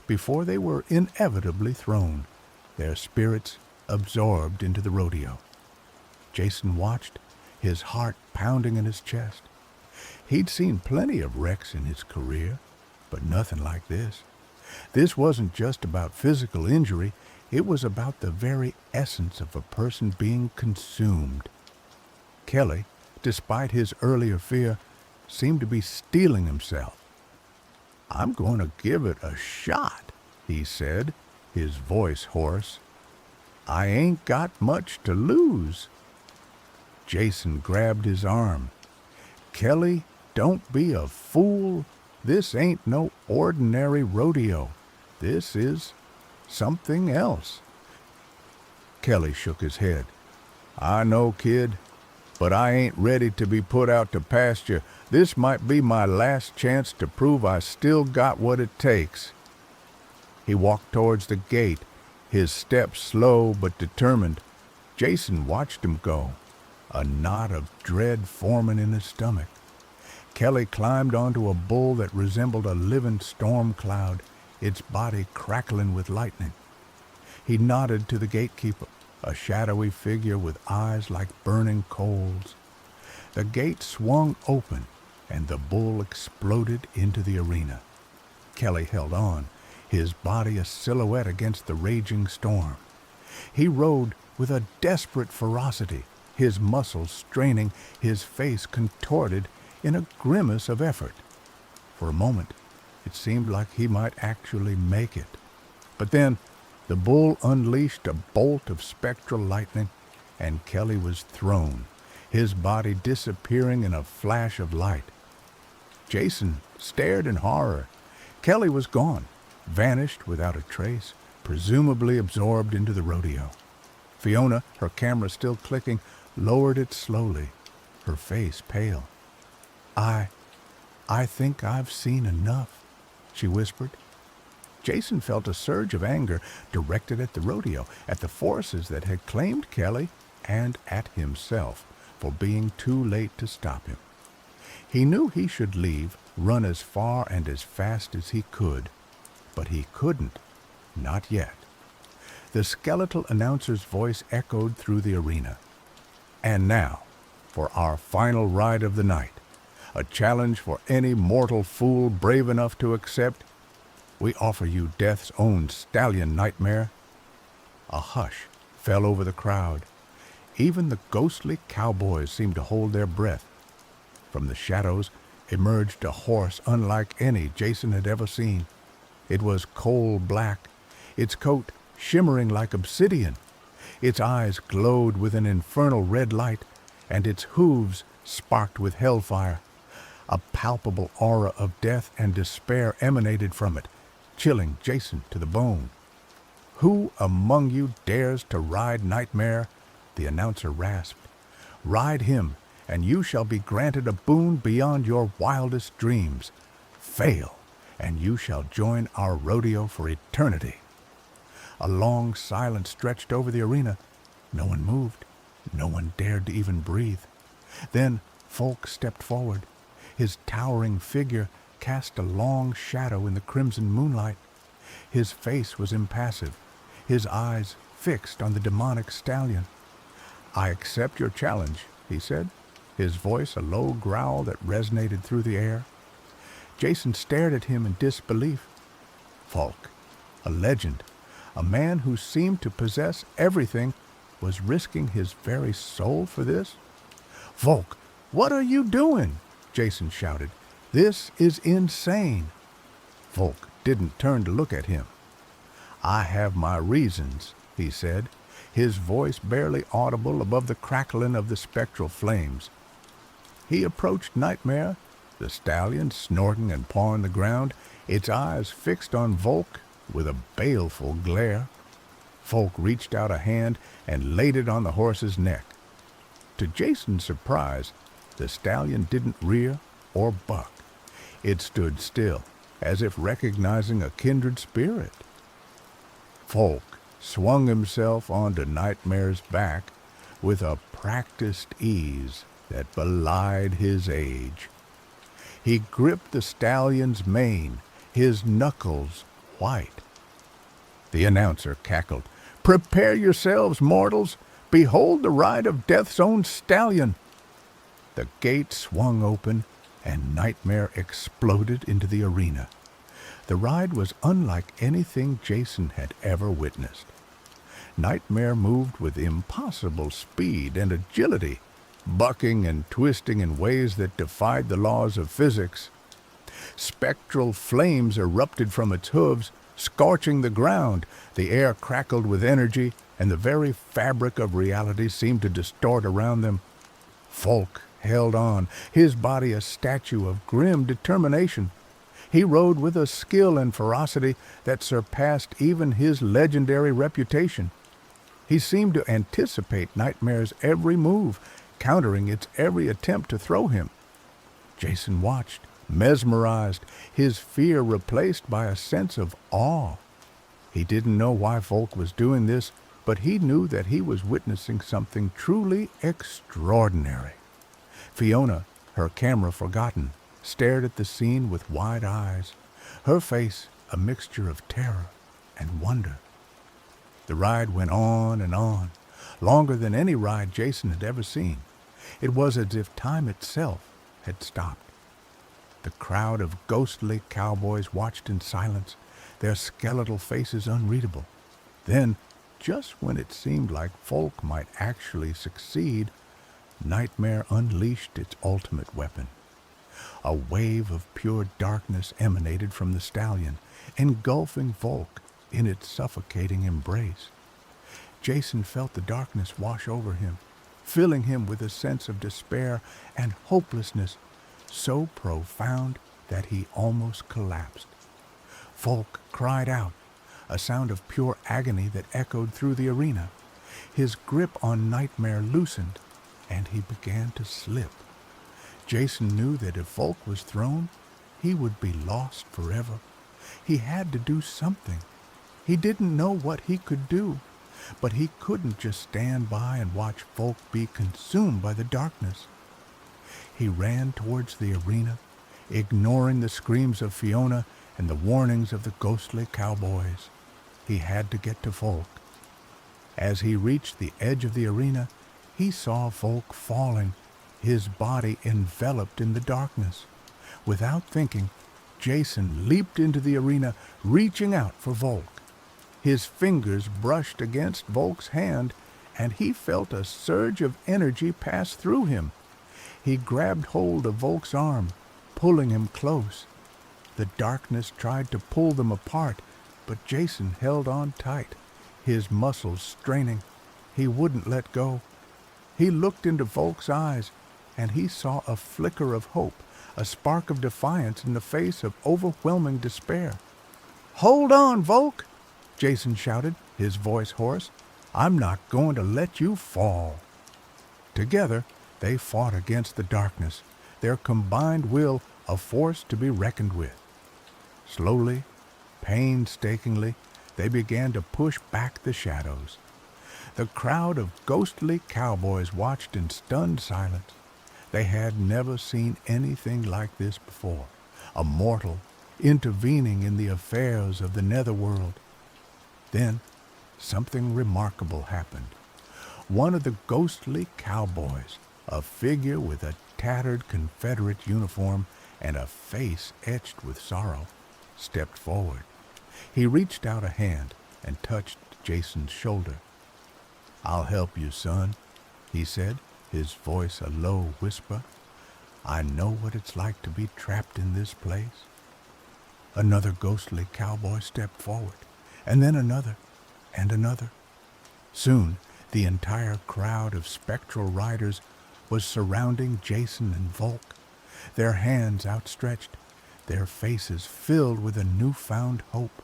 before they were inevitably thrown, their spirits absorbed into the rodeo. Jason watched, his heart pounding in his chest. He'd seen plenty of wrecks in his career, but nothing like this. This wasn't just about physical injury, it was about the very essence of a person being consumed. Kelly, despite his earlier fear, seemed to be steeling himself. "I'm going to give it a shot," he said, his voice hoarse. "I ain't got much to lose." Jason grabbed his arm. "Kelly, don't be a fool. This ain't no ordinary rodeo. This is something else." Kelly shook his head. "I know, kid, but I ain't ready to be put out to pasture. This might be my last chance to prove I still got what it takes." He walked towards the gate, his steps slow but determined. Jason watched him go, a knot of dread forming in his stomach. Kelly climbed onto a bull that resembled a living storm cloud, its body crackling with lightning. He nodded to the gatekeeper, a shadowy figure with eyes like burning coals. The gate swung open, and the bull exploded into the arena. Kelly held on, his body a silhouette against the raging storm. He rode with a desperate ferocity, his muscles straining, his face contorted in a grimace of effort. For a moment, it seemed like he might actually make it. But then, the bull unleashed a bolt of spectral lightning, and Kelly was thrown, his body disappearing in a flash of light. Jason stared in horror. Kelly was gone, vanished without a trace, presumably absorbed into the rodeo. Fiona, her camera still clicking, lowered it slowly, her face pale. I think I've seen enough," she whispered. Jason felt a surge of anger directed at the rodeo, at the forces that had claimed Kelly, and at himself for being too late to stop him. He knew he should leave, run as far and as fast as he could, but he couldn't, not yet. The skeletal announcer's voice echoed through the arena. "And now, for our final ride of the night, a challenge for any mortal fool brave enough to accept, we offer you death's own stallion, Nightmare." A hush fell over the crowd. Even the ghostly cowboys seemed to hold their breath. From the shadows emerged a horse unlike any Jason had ever seen. It was coal black, its coat shimmering like obsidian. Its eyes glowed with an infernal red light, and its hooves sparked with hellfire. A palpable aura of death and despair emanated from it, chilling Jason to the bone. "Who among you dares to ride Nightmare?" the announcer rasped. "Ride him, and you shall be granted a boon beyond your wildest dreams. Fail, and you shall join our rodeo for eternity." A long silence stretched over the arena. No one moved. No one dared to even breathe. Then Folk stepped forward. His towering figure cast a long shadow in the crimson moonlight. His face was impassive, his eyes fixed on the demonic stallion. "I accept your challenge," he said, his voice a low growl that resonated through the air. Jason stared at him in disbelief. Folk, a legend, a man who seemed to possess everything, was risking his very soul for this? "Folk, what are you doing?" Jason shouted. "This is insane." Folk didn't turn to look at him. "I have my reasons," he said, his voice barely audible above the crackling of the spectral flames. He approached Nightmare, the stallion snorting and pawing the ground, its eyes fixed on Volk with a baleful glare. Volk reached out a hand and laid it on the horse's neck. To Jason's surprise, the stallion didn't rear or buck. It stood still, as if recognizing a kindred spirit. Volk swung himself onto Nightmare's back with a practiced ease that belied his age. He gripped the stallion's mane, his knuckles white. The announcer cackled. "Prepare yourselves, mortals! Behold the ride of Death's own stallion!" The gate swung open, and Nightmare exploded into the arena. The ride was unlike anything Jason had ever witnessed. Nightmare moved with impossible speed and agility, bucking and twisting in ways that defied the laws of physics. Spectral flames erupted from its hooves, scorching the ground. The air crackled with energy, and the very fabric of reality seemed to distort around them. Folk held on, his body a statue of grim determination. He rode with a skill and ferocity that surpassed even his legendary reputation. He seemed to anticipate Nightmare's every move, countering its every attempt to throw him. Jason watched, mesmerized, his fear replaced by a sense of awe. He didn't know why Volk was doing this, but he knew that he was witnessing something truly extraordinary. Fiona, her camera forgotten, stared at the scene with wide eyes, her face a mixture of terror and wonder. The ride went on, longer than any ride Jason had ever seen. It was as if time itself had stopped. The crowd of ghostly cowboys watched in silence, their skeletal faces unreadable. Then, just when it seemed like Volk might actually succeed, Nightmare unleashed its ultimate weapon. A wave of pure darkness emanated from the stallion, engulfing Volk in its suffocating embrace. Jason felt the darkness wash over him, filling him with a sense of despair and hopelessness so profound that he almost collapsed. Volk cried out, a sound of pure agony that echoed through the arena. His grip on Nightmare loosened, and he began to slip. Jason knew that if Volk was thrown, he would be lost forever. He had to do something. He didn't know what he could do, but he couldn't just stand by and watch Volk be consumed by the darkness. He ran towards the arena, ignoring the screams of Fiona and the warnings of the ghostly cowboys. He had to get to Volk. As he reached the edge of the arena, he saw Volk falling, his body enveloped in the darkness. Without thinking, Jason leaped into the arena, reaching out for Volk. His fingers brushed against Volk's hand, and he felt a surge of energy pass through him. He grabbed hold of Volk's arm, pulling him close. The darkness tried to pull them apart, but Jason held on tight, his muscles straining. He wouldn't let go. He looked into Volk's eyes, and he saw a flicker of hope, a spark of defiance in the face of overwhelming despair. "Hold on, Volk!" Jason shouted, his voice hoarse. "I'm not going to let you fall." Together, they fought against the darkness, their combined will a force to be reckoned with. Slowly, painstakingly, they began to push back the shadows. The crowd of ghostly cowboys watched in stunned silence. They had never seen anything like this before, a mortal intervening in the affairs of the netherworld. Then, something remarkable happened. One of the ghostly cowboys, a figure with a tattered Confederate uniform and a face etched with sorrow, stepped forward. He reached out a hand and touched Jason's shoulder. "I'll help you, son," he said, his voice a low whisper. "I know what it's like to be trapped in this place." Another ghostly cowboy stepped forward, and then another, and another. Soon, the entire crowd of spectral riders was surrounding Jason and Volk, their hands outstretched, their faces filled with a newfound hope.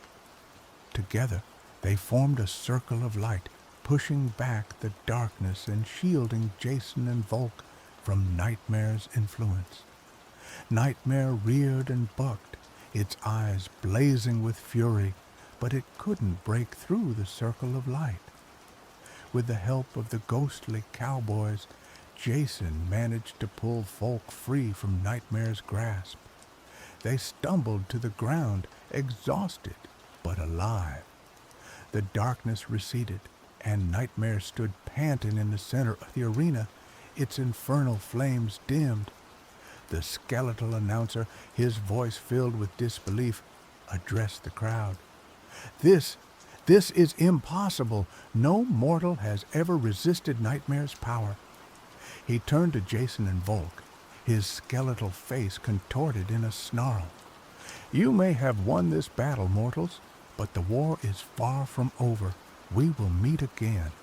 Together, they formed a circle of light, pushing back the darkness and shielding Jason and Volk from Nightmare's influence. Nightmare reared and bucked, its eyes blazing with fury, but it couldn't break through the circle of light. With the help of the ghostly cowboys, Jason managed to pull Volk free from Nightmare's grasp. They stumbled to the ground, exhausted but alive. The darkness receded, and Nightmare stood panting in the center of the arena, its infernal flames dimmed. The skeletal announcer, his voice filled with disbelief, addressed the crowd. This is impossible. No mortal has ever resisted Nightmare's power." He turned to Jason and Volk, his skeletal face contorted in a snarl. "You may have won this battle, mortals, but the war is far from over. We will meet again."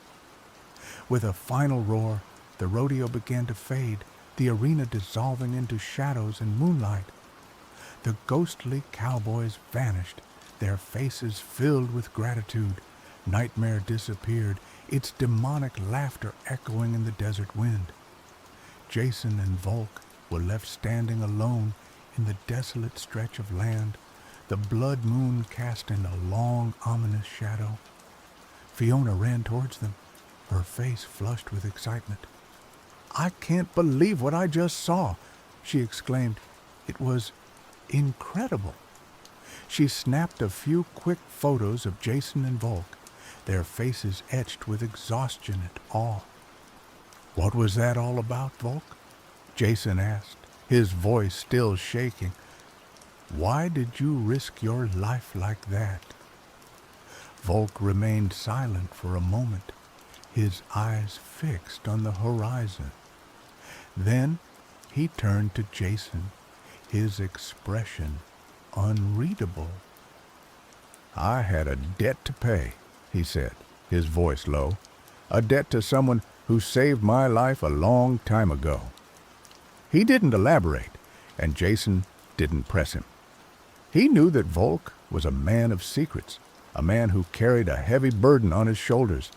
With a final roar, the rodeo began to fade, the arena dissolving into shadows and moonlight. The ghostly cowboys vanished, their faces filled with gratitude. Nightmare disappeared, its demonic laughter echoing in the desert wind. Jason and Volk were left standing alone in the desolate stretch of land, the blood moon casting a long, ominous shadow. Fiona ran towards them, her face flushed with excitement. "I can't believe what I just saw," she exclaimed. "It was incredible." She snapped a few quick photos of Jason and Volk, their faces etched with exhaustion and awe. "What was that all about, Volk?" Jason asked, his voice still shaking. "Why did you risk your life like that?" Volk remained silent for a moment, his eyes fixed on the horizon. Then he turned to Jason, his expression unreadable. "I had a debt to pay," he said, his voice low. "A debt to someone who saved my life a long time ago." He didn't elaborate, and Jason didn't press him. He knew that Volk was a man of secrets, a man who carried a heavy burden on his shoulders.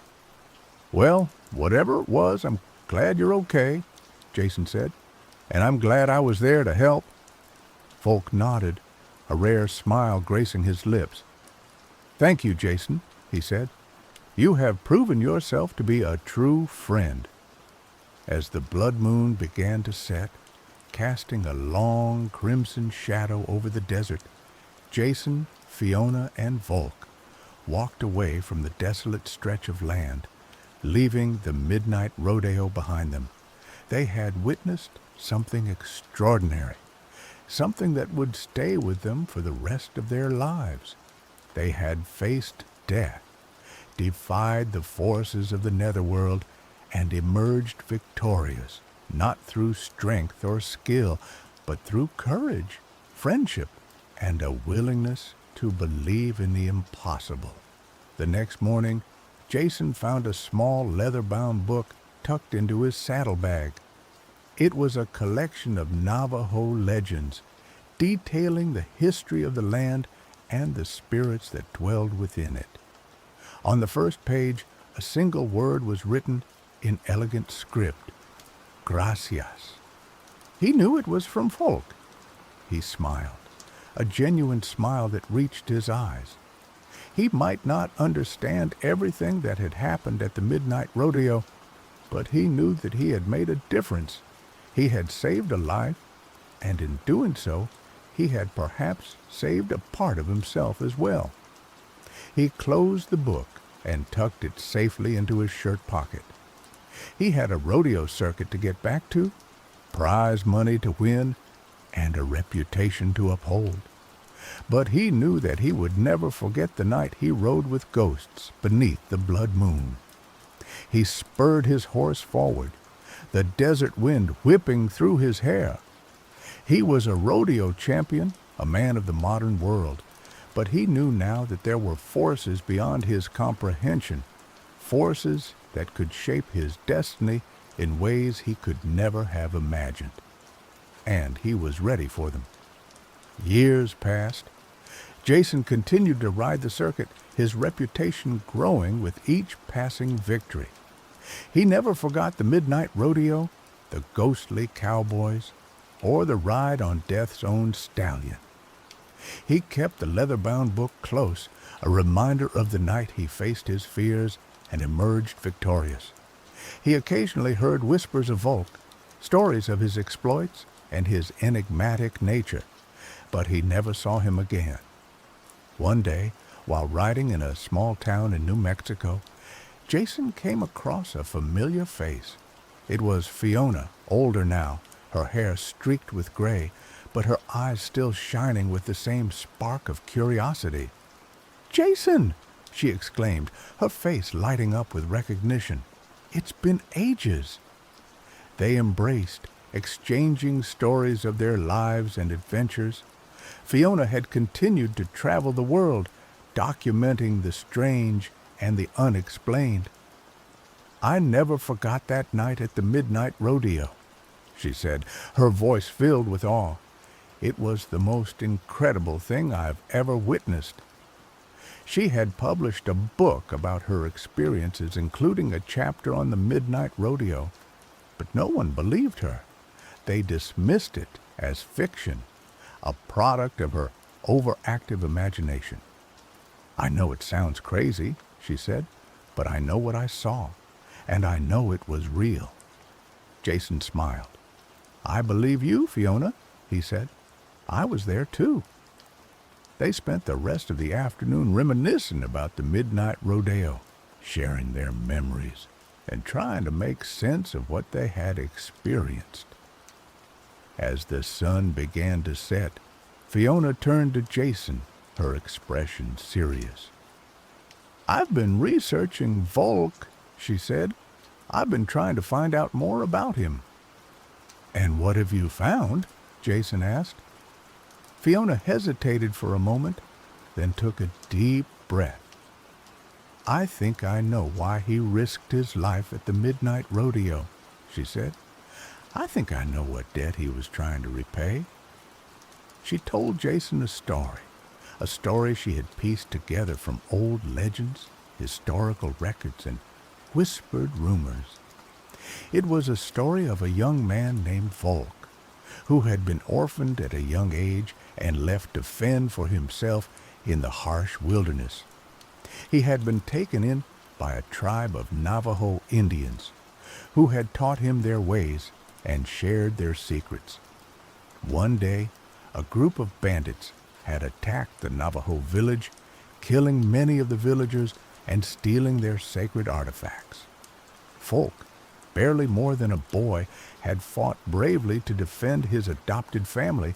"Well, whatever it was, I'm glad you're okay," Jason said, "and I'm glad I was there to help." Volk nodded, a rare smile gracing his lips. "Thank you, Jason," he said. "You have proven yourself to be a true friend." As the blood moon began to set, casting a long crimson shadow over the desert, Jason, Fiona, and Volk walked away from the desolate stretch of land, leaving the midnight rodeo behind them. They had witnessed something extraordinary, something that would stay with them for the rest of their lives. They had faced death, defied the forces of the netherworld, and emerged victorious, not through strength or skill, but through courage, friendship, and a willingness to believe in the impossible. The next morning, Jason found a small leather-bound book tucked into his saddlebag. It was a collection of Navajo legends, detailing the history of the land and the spirits that dwelled within it. On the first page, a single word was written in elegant script: "Gracias." He knew it was from Volk. He smiled, a genuine smile that reached his eyes. He might not understand everything that had happened at the midnight rodeo, but he knew that he had made a difference. He had saved a life, and in doing so, he had perhaps saved a part of himself as well. He closed the book and tucked it safely into his shirt pocket. He had a rodeo circuit to get back to, prize money to win, and a reputation to uphold. But he knew that he would never forget the night he rode with ghosts beneath the blood moon. He spurred his horse forward, the desert wind whipping through his hair. He was a rodeo champion, a man of the modern world, but he knew now that there were forces beyond his comprehension, forces that could shape his destiny in ways he could never have imagined. And he was ready for them. Years passed. Jason continued to ride the circuit, his reputation growing with each passing victory. He never forgot the midnight rodeo, the ghostly cowboys, or the ride on death's own stallion. He kept the leather-bound book close, a reminder of the night he faced his fears and emerged victorious. He occasionally heard whispers of Volk, stories of his exploits and his enigmatic nature, but he never saw him again. One day, while riding in a small town in New Mexico, Jason came across a familiar face. It was Fiona, older now, her hair streaked with gray, but her eyes still shining with the same spark of curiosity. "Jason!" she exclaimed, her face lighting up with recognition. "It's been ages." They embraced, exchanging stories of their lives and adventures. Fiona had continued to travel the world, documenting the strange and the unexplained. "I never forgot that night at the midnight rodeo," she said, her voice filled with awe. It was the most incredible thing I've ever witnessed. She had published a book about her experiences, including a chapter on the midnight rodeo, but no one believed her. They dismissed it as fiction, a product of her overactive imagination. I know it sounds crazy, she said, but I know what I saw, and I know it was real. Jason smiled. I believe you, Fiona, he said. I was there too. They spent the rest of the afternoon reminiscing about the midnight rodeo, sharing their memories, and trying to make sense of what they had experienced. As the sun began to set, Fiona turned to Jason, her expression serious. I've been researching Volk, she said. I've been trying to find out more about him. And what have you found? Jason asked. Fiona hesitated for a moment, then took a deep breath. I think I know why he risked his life at the midnight rodeo, she said. I think I know what debt he was trying to repay. She told Jason a story she had pieced together from old legends, historical records, and whispered rumors. It was a story of a young man named Volk, who had been orphaned at a young age and left to fend for himself in the harsh wilderness. He had been taken in by a tribe of Navajo Indians, who had taught him their ways and shared their secrets. One day, a group of bandits had attacked the Navajo village, killing many of the villagers and stealing their sacred artifacts. Volk, barely more than a boy, had fought bravely to defend his adopted family,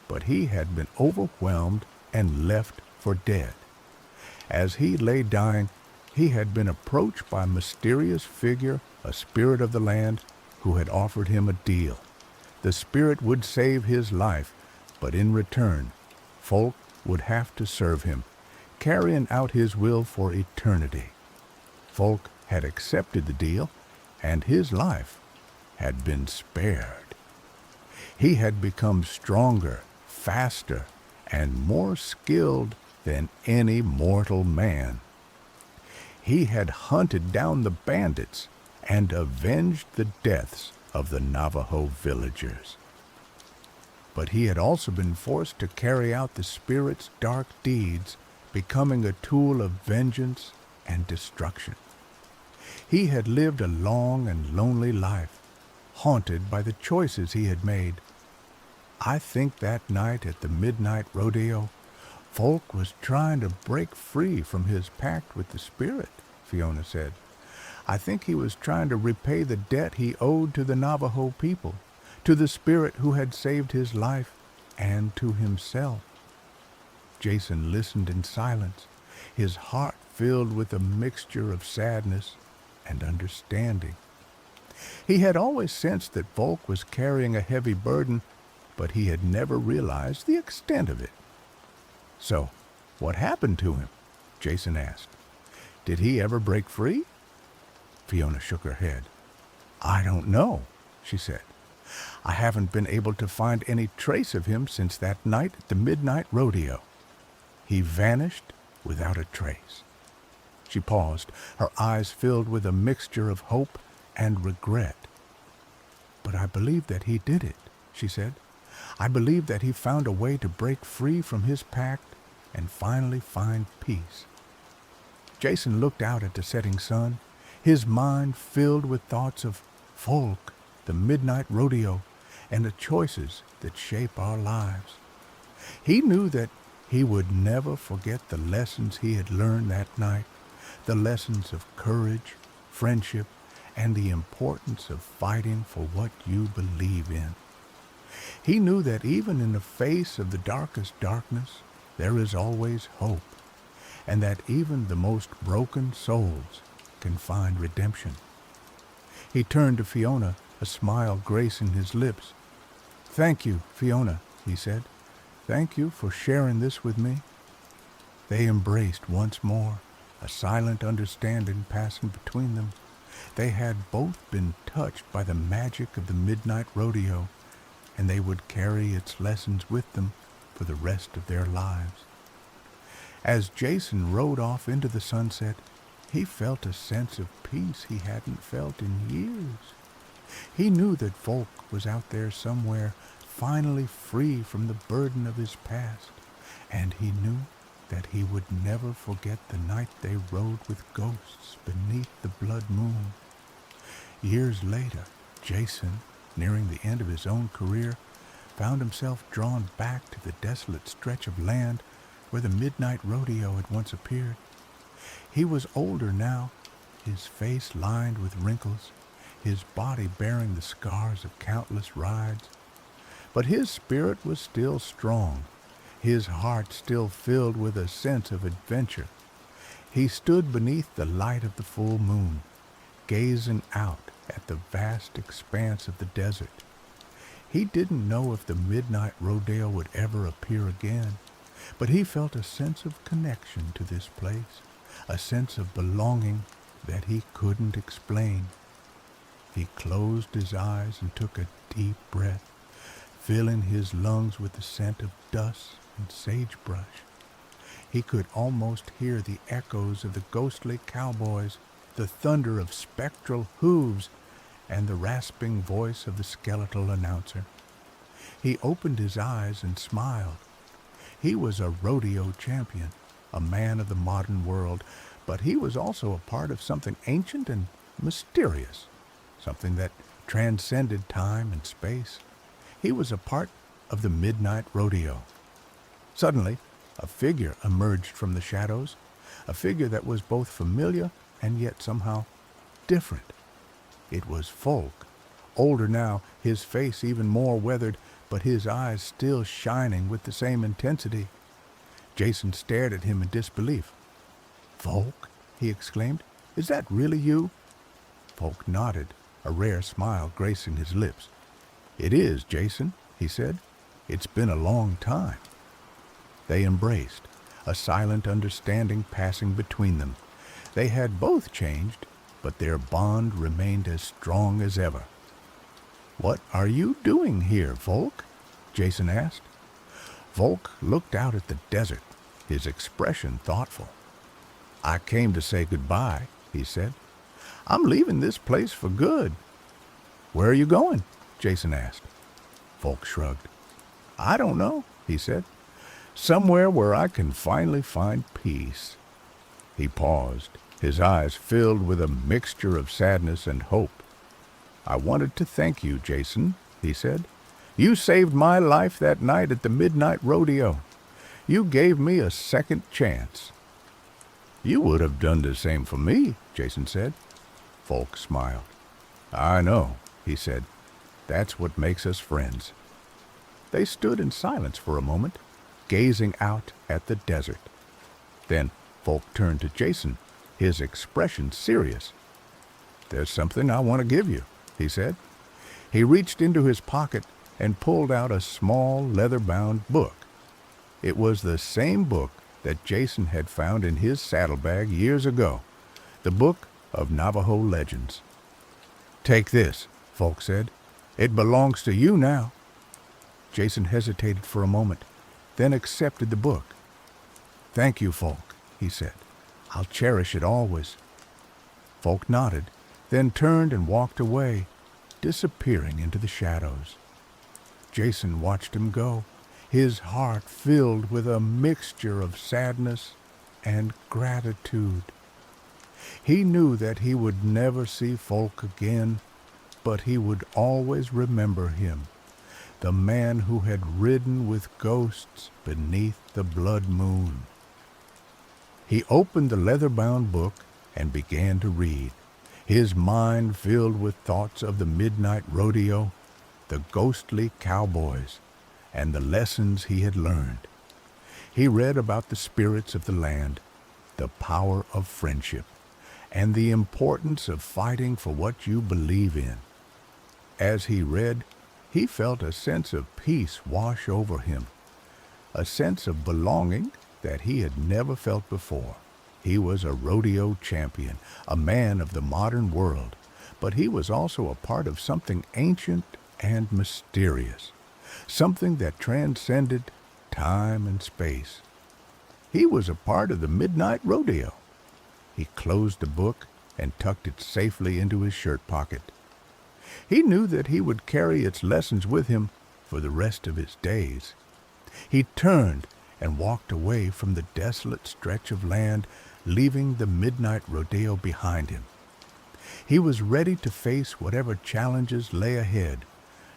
but he had been overwhelmed and left for dead. As he lay dying, he had been approached by a mysterious figure, a spirit of the land, who had offered him a deal. The spirit would save his life, but in return, Volk would have to serve him, carrying out his will for eternity. Volk had accepted the deal, and his life had been spared. He had become stronger, faster, and more skilled than any mortal man. He had hunted down the bandits and avenged the deaths of the Navajo villagers. But he had also been forced to carry out the spirit's dark deeds, becoming a tool of vengeance and destruction. He had lived a long and lonely life, haunted by the choices he had made. I think that night at the midnight rodeo, Volk was trying to break free from his pact with the spirit, Fiona said. I think he was trying to repay the debt he owed to the Navajo people, to the spirit who had saved his life, and to himself. Jason listened in silence, his heart filled with a mixture of sadness and understanding. He had always sensed that Volk was carrying a heavy burden, but he had never realized the extent of it. So, what happened to him? Jason asked. Did he ever break free? Fiona shook her head. I don't know, she said. I haven't been able to find any trace of him since that night at the midnight rodeo. He vanished without a trace. She paused, her eyes filled with a mixture of hope and regret. But I believe that he did it, she said. I believe that he found a way to break free from his pact and finally find peace. Jason looked out at the setting sun, his mind filled with thoughts of Volk, the midnight rodeo, and the choices that shape our lives. He knew that he would never forget the lessons he had learned that night, the lessons of courage, friendship, and the importance of fighting for what you believe in. He knew that even in the face of the darkest darkness, there is always hope, and that even the most broken souls can find redemption. He turned to Fiona, a smile gracing his lips. Thank you, Fiona, he said. Thank you for sharing this with me. They embraced once more, a silent understanding passing between them. They had both been touched by the magic of the midnight rodeo, and they would carry its lessons with them for the rest of their lives. As Jason rode off into the sunset, he felt a sense of peace he hadn't felt in years. He knew that Volk was out there somewhere, finally free from the burden of his past, and he knew that he would never forget the night they rode with ghosts beneath the blood moon. Years later, Jason, nearing the end of his own career, found himself drawn back to the desolate stretch of land where the midnight rodeo had once appeared. He was older now, his face lined with wrinkles, his body bearing the scars of countless rides. But his spirit was still strong, his heart still filled with a sense of adventure. He stood beneath the light of the full moon, gazing out at the vast expanse of the desert. He didn't know if the midnight rodeo would ever appear again, but he felt a sense of connection to this place, a sense of belonging that he couldn't explain. He closed his eyes and took a deep breath, filling his lungs with the scent of dust and sagebrush. He could almost hear the echoes of the ghostly cowboys, the thunder of spectral hooves, and the rasping voice of the skeletal announcer. He opened his eyes and smiled. He was a rodeo champion, a man of the modern world, but he was also a part of something ancient and mysterious, something that transcended time and space. He was a part of the midnight rodeo. Suddenly, a figure emerged from the shadows, a figure that was both familiar and yet somehow different. It was Folk, older now, his face even more weathered, but his eyes still shining with the same intensity. Jason stared at him in disbelief. "Folk?" he exclaimed. "Is that really you?" Folk nodded, a rare smile gracing his lips. "It is, Jason," he said. "It's been a long time." They embraced, a silent understanding passing between them. They had both changed, but their bond remained as strong as ever. "What are you doing here, Volk?" Jason asked. Volk looked out at the desert, his expression thoughtful. "I came to say goodbye," he said. "I'm leaving this place for good." "Where are you going?" Jason asked. Volk shrugged. "I don't know," he said. "Somewhere where I can finally find peace." He paused, his eyes filled with a mixture of sadness and hope. "I wanted to thank you, Jason," he said. "You saved my life that night at the midnight rodeo. You gave me a second chance." "You would have done the same for me," Jason said. Volk smiled. "I know," he said. "That's what makes us friends." They stood in silence for a moment, gazing out at the desert. Then Volk turned to Jason, his expression serious. "There's something I want to give you," he said. He reached into his pocket and pulled out a small leather-bound book. It was the same book that Jason had found in his saddlebag years ago, the book of Navajo legends. "Take this," Volk said. "It belongs to you now." Jason hesitated for a moment, then accepted the book. "Thank you, Volk," he said. "I'll cherish it always." Volk nodded, then turned and walked away, disappearing into the shadows. Jason watched him go, his heart filled with a mixture of sadness and gratitude. He knew that he would never see Volk again, but he would always remember him, the man who had ridden with ghosts beneath the blood moon. He opened the leather-bound book and began to read, his mind filled with thoughts of the midnight rodeo, the ghostly cowboys, and the lessons he had learned. He read about the spirits of the land, the power of friendship, and the importance of fighting for what you believe in. As he read, he felt a sense of peace wash over him, a sense of belonging that he had never felt before. He was a rodeo champion, a man of the modern world, but he was also a part of something ancient and mysterious. something that transcended time and space. He was a part of the midnight rodeo. He closed the book and tucked it safely into his shirt pocket. He knew that he would carry its lessons with him for the rest of his days. He turned and walked away from the desolate stretch of land, leaving the midnight rodeo behind him. He was ready to face whatever challenges lay ahead,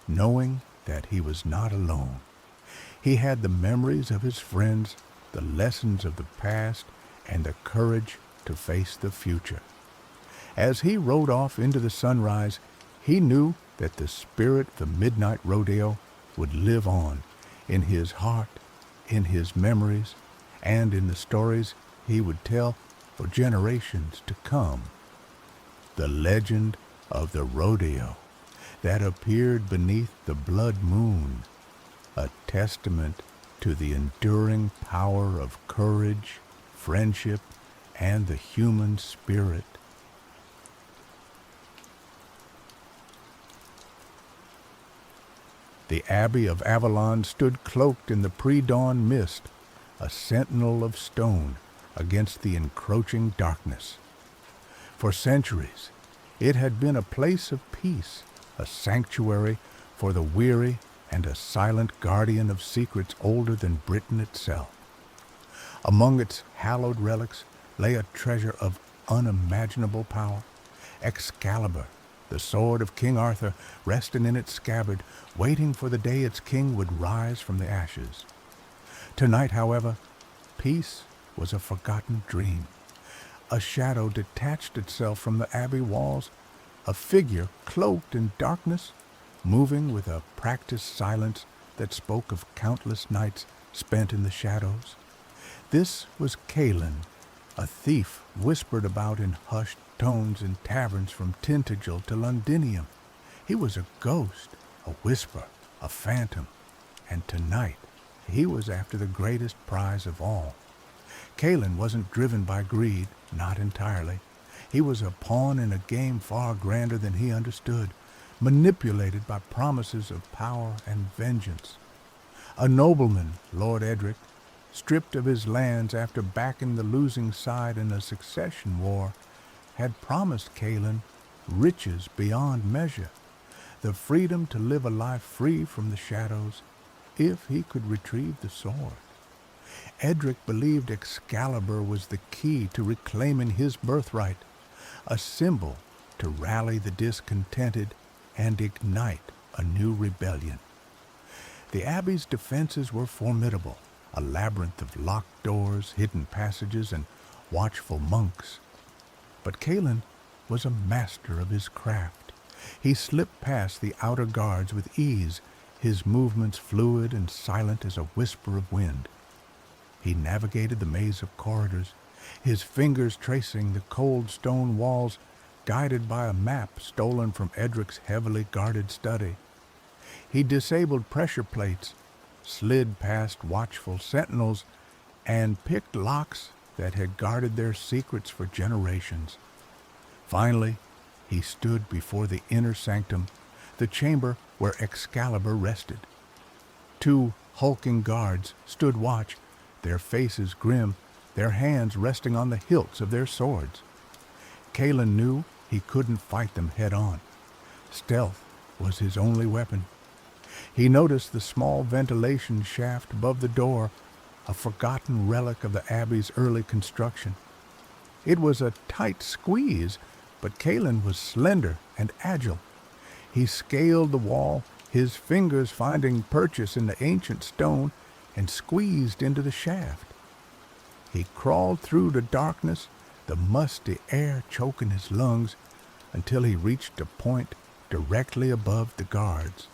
knowing that he was not alone. He had the memories of his friends, the lessons of the past, and the courage to face the future. As he rode off into the sunrise, he knew that the spirit of the midnight rodeo would live on in his heart, in his memories, and in the stories he would tell for generations to come. The legend of the rodeo that appeared beneath the blood moon, a testament to the enduring power of courage, friendship, and the human spirit. The Abbey of Avalon stood cloaked in the pre-dawn mist, a sentinel of stone against the encroaching darkness. For centuries, it had been a place of peace, a sanctuary for the weary and a silent guardian of secrets older than Britain itself. Among its hallowed relics lay a treasure of unimaginable power, Excalibur, the sword of King Arthur, resting in its scabbard, waiting for the day its king would rise from the ashes. Tonight, however, peace was a forgotten dream. A shadow detached itself from the abbey walls, a figure cloaked in darkness, moving with a practiced silence that spoke of countless nights spent in the shadows. This was Caelan, a thief whispered about in hushed tones in taverns from Tintagel to Londinium. He was a ghost, a whisper, a phantom, and tonight he was after the greatest prize of all. Caelan wasn't driven by greed, not entirely. He was a pawn in a game far grander than he understood, manipulated by promises of power and vengeance. A nobleman, Lord Edric, stripped of his lands after backing the losing side in a succession war, had promised Caelan riches beyond measure, the freedom to live a life free from the shadows if he could retrieve the sword. Edric believed Excalibur was the key to reclaiming his birthright, a symbol to rally the discontented and ignite a new rebellion. The abbey's defenses were formidable, a labyrinth of locked doors, hidden passages, and watchful monks. But Caelan was a master of his craft. He slipped past the outer guards with ease, his movements fluid and silent as a whisper of wind. He navigated the maze of corridors, his fingers tracing the cold stone walls, guided by a map stolen from Edric's heavily guarded study. He disabled pressure plates, slid past watchful sentinels, and picked locks that had guarded their secrets for generations. Finally, he stood before the inner sanctum, the chamber where Excalibur rested. Two hulking guards stood watch, their faces grim, their hands resting on the hilts of their swords. Caelan knew he couldn't fight them head-on. Stealth was his only weapon. He noticed the small ventilation shaft above the door, a forgotten relic of the abbey's early construction. It was a tight squeeze, but Caelan was slender and agile. He scaled the wall, his fingers finding purchase in the ancient stone, and squeezed into the shaft. He crawled through the darkness, the musty air choking his lungs, until he reached a point directly above the guards.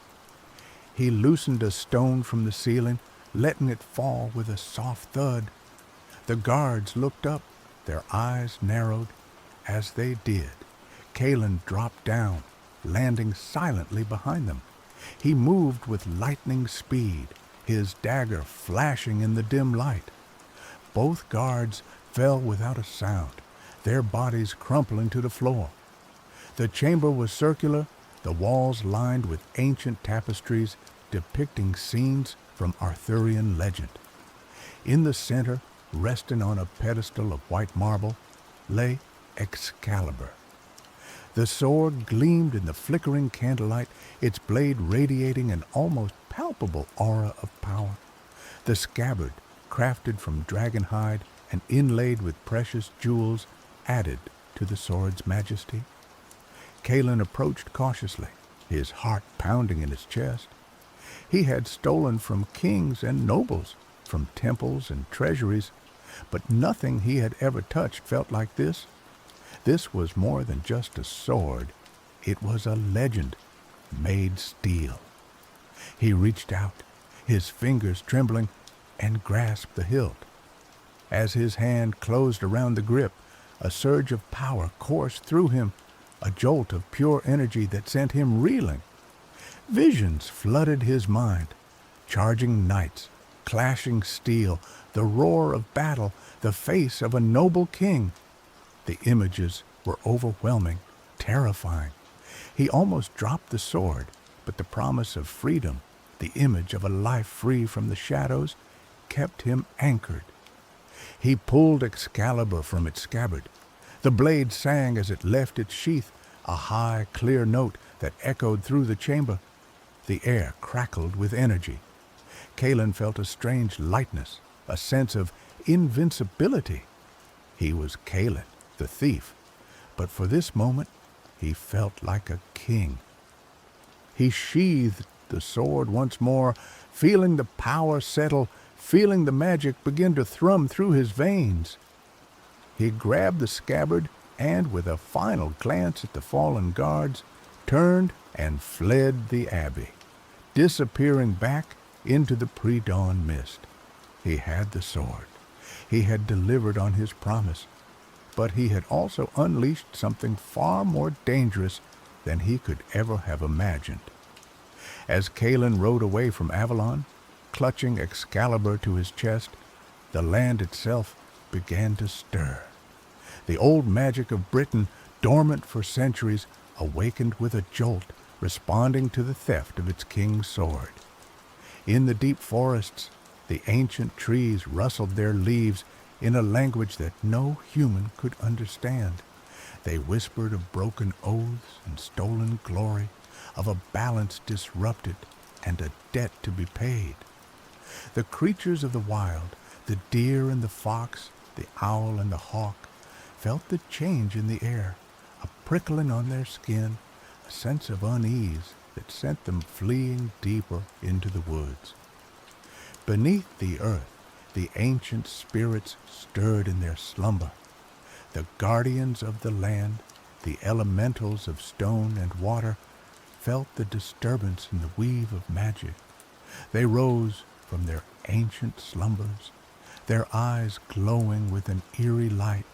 He loosened a stone from the ceiling, letting it fall with a soft thud. The guards looked up, their eyes narrowed. As they did, Caelan dropped down, landing silently behind them. He moved with lightning speed, his dagger flashing in the dim light. Both guards fell without a sound, their bodies crumpling to the floor. The chamber was circular, the walls lined with ancient tapestries depicting scenes from Arthurian legend. In the center, resting on a pedestal of white marble, lay Excalibur. The sword gleamed in the flickering candlelight, its blade radiating an almost palpable aura of power. The scabbard, crafted from dragon hide and inlaid with precious jewels, added to the sword's majesty. Kalen approached cautiously, his heart pounding in his chest. He had stolen from kings and nobles, from temples and treasuries, but nothing he had ever touched felt like this. This was more than just a sword. It was a legend, made steel. He reached out, his fingers trembling, and grasped the hilt. As his hand closed around the grip, a surge of power coursed through him, a jolt of pure energy that sent him reeling. Visions flooded his mind, charging knights, clashing steel, the roar of battle, the face of a noble king. The images were overwhelming, terrifying. He almost dropped the sword, but the promise of freedom, the image of a life free from the shadows, kept him anchored. He pulled Excalibur from its scabbard. The blade sang as it left its sheath, a high, clear note that echoed through the chamber. The air crackled with energy. Kalen felt a strange lightness, a sense of invincibility. He was Kalen, the thief, but for this moment he felt like a king. He sheathed the sword once more, feeling the power settle, feeling the magic begin to thrum through his veins. He grabbed the scabbard and, with a final glance at the fallen guards, turned and fled the abbey, disappearing back into the pre-dawn mist. He had the sword. He had delivered on his promise, but he had also unleashed something far more dangerous than he could ever have imagined. As Kalen rode away from Avalon, clutching Excalibur to his chest, the land itself began to stir. The old magic of Britain, dormant for centuries, awakened with a jolt, responding to the theft of its king's sword. In the deep forests, the ancient trees rustled their leaves in a language that no human could understand. They whispered of broken oaths and stolen glory, of a balance disrupted and a debt to be paid. The creatures of the wild, the deer and the fox, the owl and the hawk, felt the change in the air, a prickling on their skin, a sense of unease that sent them fleeing deeper into the woods. Beneath the earth, the ancient spirits stirred in their slumber. The guardians of the land, the elementals of stone and water, felt the disturbance in the weave of magic. They rose from their ancient slumbers, their eyes glowing with an eerie light,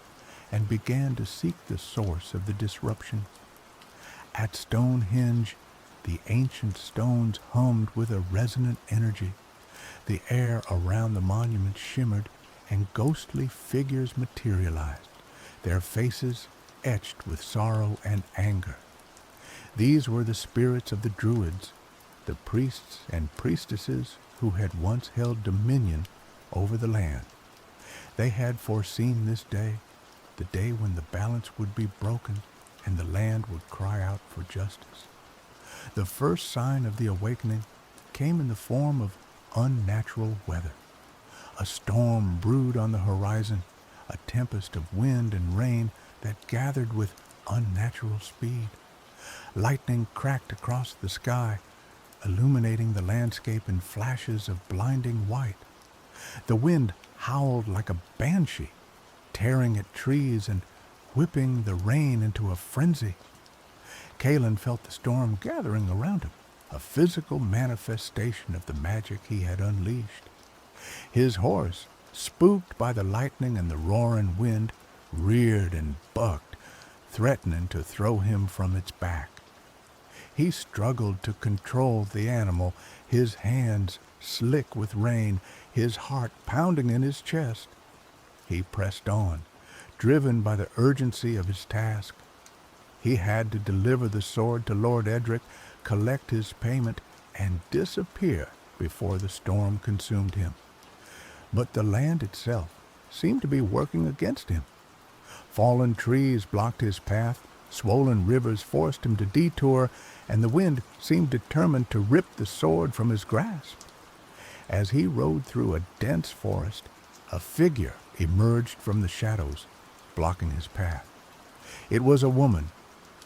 and began to seek the source of the disruption. At Stonehenge, the ancient stones hummed with a resonant energy. The air around the monument shimmered, and ghostly figures materialized, their faces etched with sorrow and anger. These were the spirits of the Druids, the priests and priestesses who had once held dominion over the land. They had foreseen this day, the day when the balance would be broken and the land would cry out for justice. The first sign of the awakening came in the form of unnatural weather. A storm brewed on the horizon, a tempest of wind and rain that gathered with unnatural speed. Lightning cracked across the sky, illuminating the landscape in flashes of blinding white. The wind howled like a banshee, tearing at trees and whipping the rain into a frenzy. Kalen felt the storm gathering around him, a physical manifestation of the magic he had unleashed. His horse, spooked by the lightning and the roaring wind, reared and bucked, threatening to throw him from its back. He struggled to control the animal, his hands slick with rain, his heart pounding in his chest. He pressed on, driven by the urgency of his task. He had to deliver the sword to Lord Edric, collect his payment, and disappear before the storm consumed him. But the land itself seemed to be working against him. Fallen trees blocked his path, swollen rivers forced him to detour, and the wind seemed determined to rip the sword from his grasp. As he rode through a dense forest, a figure emerged from the shadows, blocking his path. It was a woman,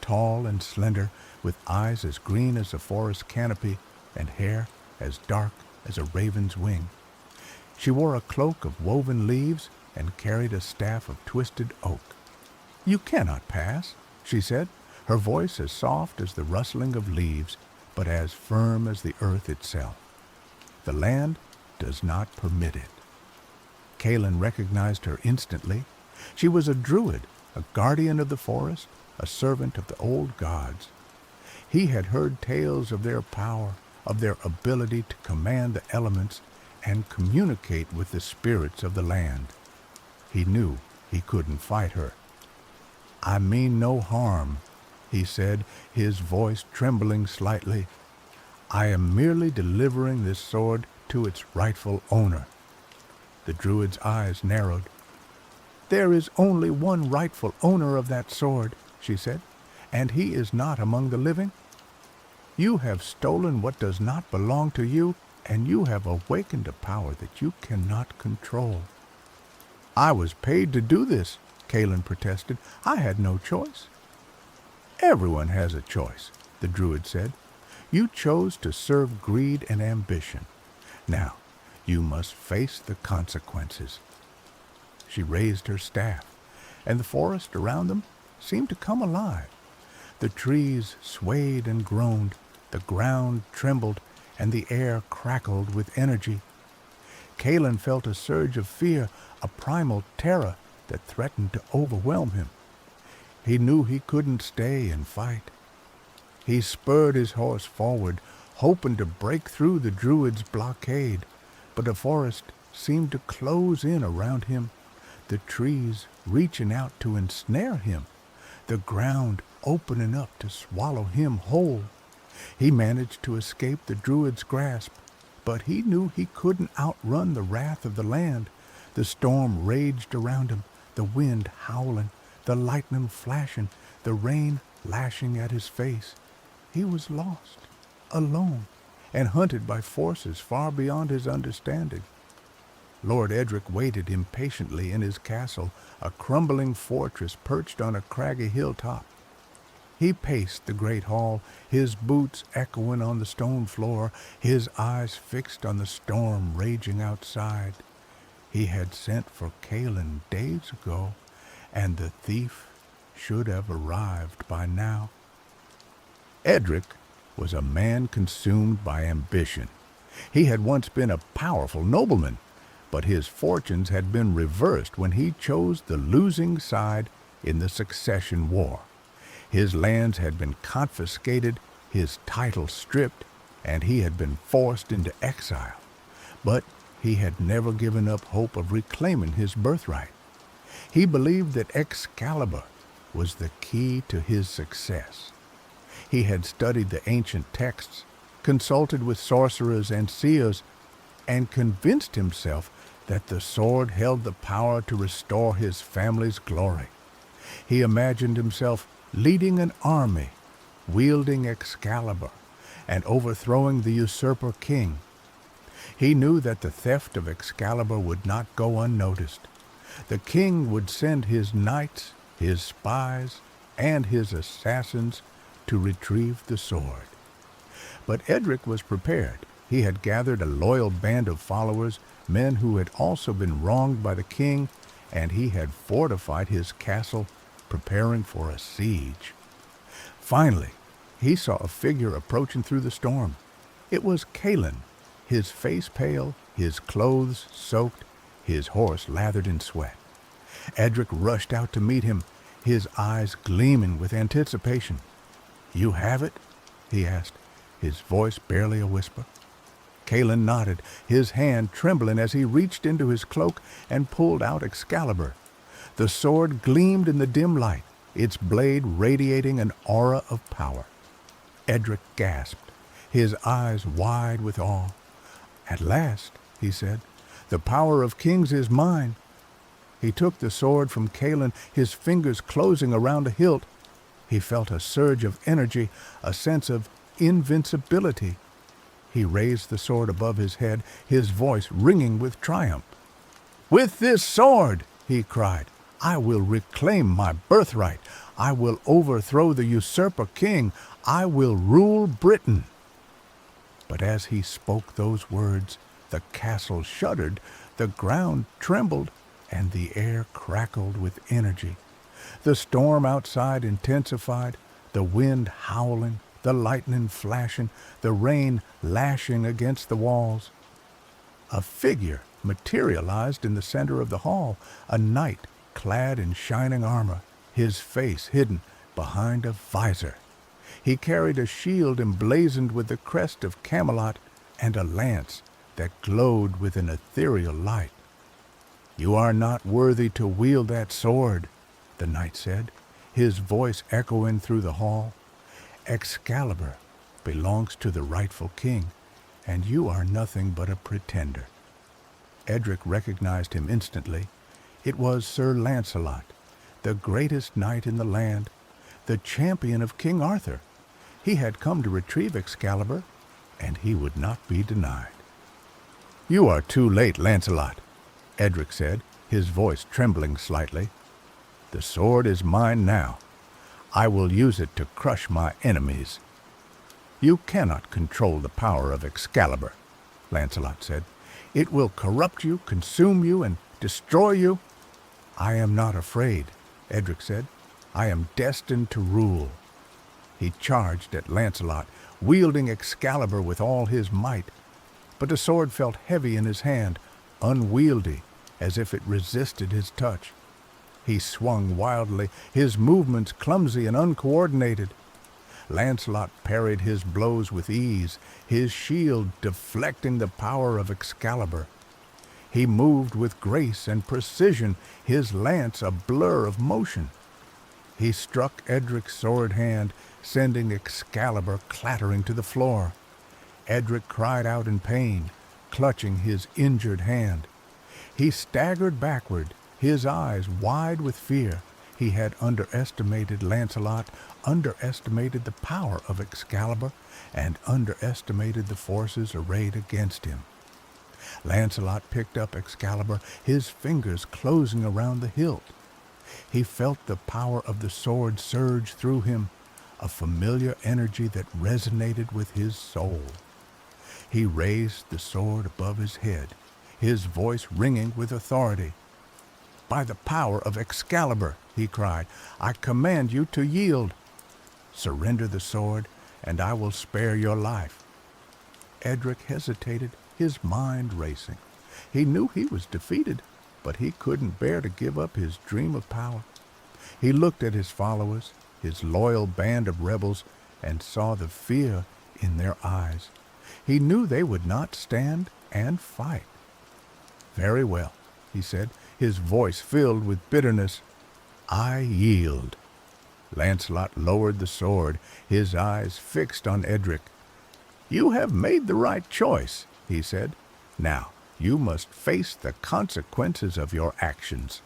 tall and slender, with eyes as green as a forest canopy and hair as dark as a raven's wing. She wore a cloak of woven leaves and carried a staff of twisted oak. "You cannot pass," she said, her voice as soft as the rustling of leaves, but as firm as the earth itself. "The land does not permit it." Kaelin recognized her instantly. She was a druid, a guardian of the forest, a servant of the old gods. He had heard tales of their power, of their ability to command the elements and communicate with the spirits of the land. He knew he couldn't fight her. "I mean no harm," he said, his voice trembling slightly. "I am merely delivering this sword to its rightful owner." The druid's eyes narrowed. "There is only one rightful owner of that sword," she said, "and he is not among the living. You have stolen what does not belong to you, and you have awakened a power that you cannot control." "I was paid to do this," Kaelin protested. "I had no choice." "Everyone has a choice," the druid said. "You chose to serve greed and ambition. Now, you must face the consequences." She raised her staff, and the forest around them seemed to come alive. The trees swayed and groaned, the ground trembled, and the air crackled with energy. Kaelin felt a surge of fear, a primal terror that threatened to overwhelm him. He knew he couldn't stay and fight. He spurred his horse forward, hoping to break through the druid's blockade, but the forest seemed to close in around him, the trees reaching out to ensnare him, the ground opening up to swallow him whole. He managed to escape the druid's grasp, but he knew he couldn't outrun the wrath of the land. The storm raged around him, the wind howling, the lightning flashing, the rain lashing at his face. He was lost, alone, and hunted by forces far beyond his understanding. Lord Edric waited impatiently in his castle, a crumbling fortress perched on a craggy hilltop. He paced the great hall, his boots echoing on the stone floor, his eyes fixed on the storm raging outside. He had sent for Kaelin days ago, and the thief should have arrived by now. Edric was a man consumed by ambition. He had once been a powerful nobleman, but his fortunes had been reversed when he chose the losing side in the succession war. His lands had been confiscated, his title stripped, and he had been forced into exile. But he had never given up hope of reclaiming his birthright. He believed that Excalibur was the key to his success. He had studied the ancient texts, consulted with sorcerers and seers, and convinced himself that the sword held the power to restore his family's glory. He imagined himself leading an army, wielding Excalibur, and overthrowing the usurper king. He knew that the theft of Excalibur would not go unnoticed. The king would send his knights, his spies, and his assassins to retrieve the sword. But Edric was prepared. He had gathered a loyal band of followers, men who had also been wronged by the king, and he had fortified his castle, preparing for a siege. Finally, he saw a figure approaching through the storm. It was Kaelin, his face pale, his clothes soaked, his horse lathered in sweat. Edric rushed out to meet him, his eyes gleaming with anticipation. "You have it?" he asked, his voice barely a whisper. Kaelin nodded, his hand trembling as he reached into his cloak and pulled out Excalibur. The sword gleamed in the dim light, its blade radiating an aura of power. Edric gasped. his eyes wide with awe. "At last," he said, "the power of kings is mine." He took the sword from Calin, his fingers closing around the hilt. He felt a surge of energy, a sense of invincibility. He raised the sword above his head, his voice ringing with triumph. "With this sword," he cried, "I will reclaim my birthright. I will overthrow the usurper king. I will rule Britain." But as he spoke those words, the castle shuddered, the ground trembled, and the air crackled with energy. The storm outside intensified, the wind howling, the lightning flashing, the rain lashing against the walls. A figure materialized in the center of the hall, a knight clad in shining armor, his face hidden behind a visor. He carried a shield emblazoned with the crest of Camelot and a lance that glowed with an ethereal light. "You are not worthy to wield that sword," the knight said, his voice echoing through the hall. "Excalibur belongs to the rightful king, and you are nothing but a pretender." Edric recognized him instantly. It was Sir Lancelot, the greatest knight in the land, the champion of King Arthur. He had come to retrieve Excalibur, and he would not be denied. "You are too late, Lancelot," Edric said, his voice trembling slightly. "The sword is mine now. I will use it to crush my enemies." "You cannot control the power of Excalibur," Lancelot said. "It will corrupt you, consume you, and destroy you." "I am not afraid," Edric said. "I am destined to rule." He charged at Lancelot, wielding Excalibur with all his might. But the sword felt heavy in his hand, unwieldy, as if it resisted his touch. He swung wildly, his movements clumsy and uncoordinated. Lancelot parried his blows with ease, his shield deflecting the power of Excalibur. He moved with grace and precision, his lance a blur of motion. He struck Edric's sword hand, sending Excalibur clattering to the floor. Edric cried out in pain, clutching his injured hand. He staggered backward, his eyes wide with fear. He had underestimated Lancelot, underestimated the power of Excalibur, and underestimated the forces arrayed against him. Lancelot picked up Excalibur, his fingers closing around the hilt. He felt the power of the sword surge through him, a familiar energy that resonated with his soul. He raised the sword above his head, his voice ringing with authority. "By the power of Excalibur," he cried, "I command you to yield. Surrender the sword, and I will spare your life." Edric hesitated, his mind racing. He knew he was defeated, but he couldn't bear to give up his dream of power. He looked at his followers, his loyal band of rebels, and saw the fear in their eyes. He knew they would not stand and fight. "Very well," he said, his voice filled with bitterness. "I yield." Lancelot lowered the sword, his eyes fixed on Edric. "You have made the right choice," he said. "Now, you must face the consequences of your actions."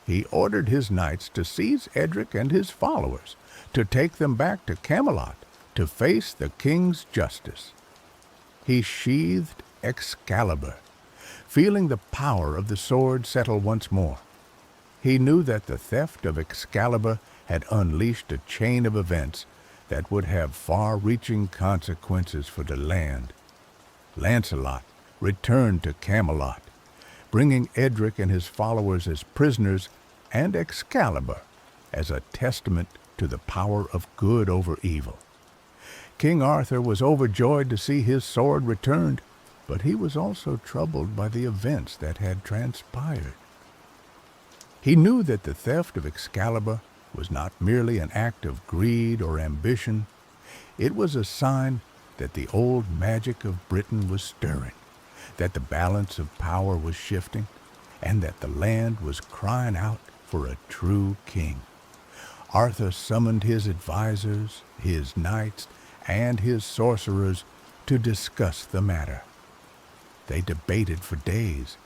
He ordered his knights to seize Edric and his followers, to take them back to Camelot, to face the king's justice. He sheathed Excalibur, feeling the power of the sword settle once more. He knew that the theft of Excalibur had unleashed a chain of events that would have far-reaching consequences for the land. Lancelot returned to Camelot, bringing Edric and his followers as prisoners, and Excalibur as a testament to the power of good over evil. King Arthur was overjoyed to see his sword returned, but he was also troubled by the events that had transpired. He knew that the theft of Excalibur was not merely an act of greed or ambition. It was a sign that the old magic of Britain was stirring, that the balance of power was shifting, and that the land was crying out for a true king. Arthur summoned his advisors, his knights, and his sorcerers to discuss the matter. They debated for days,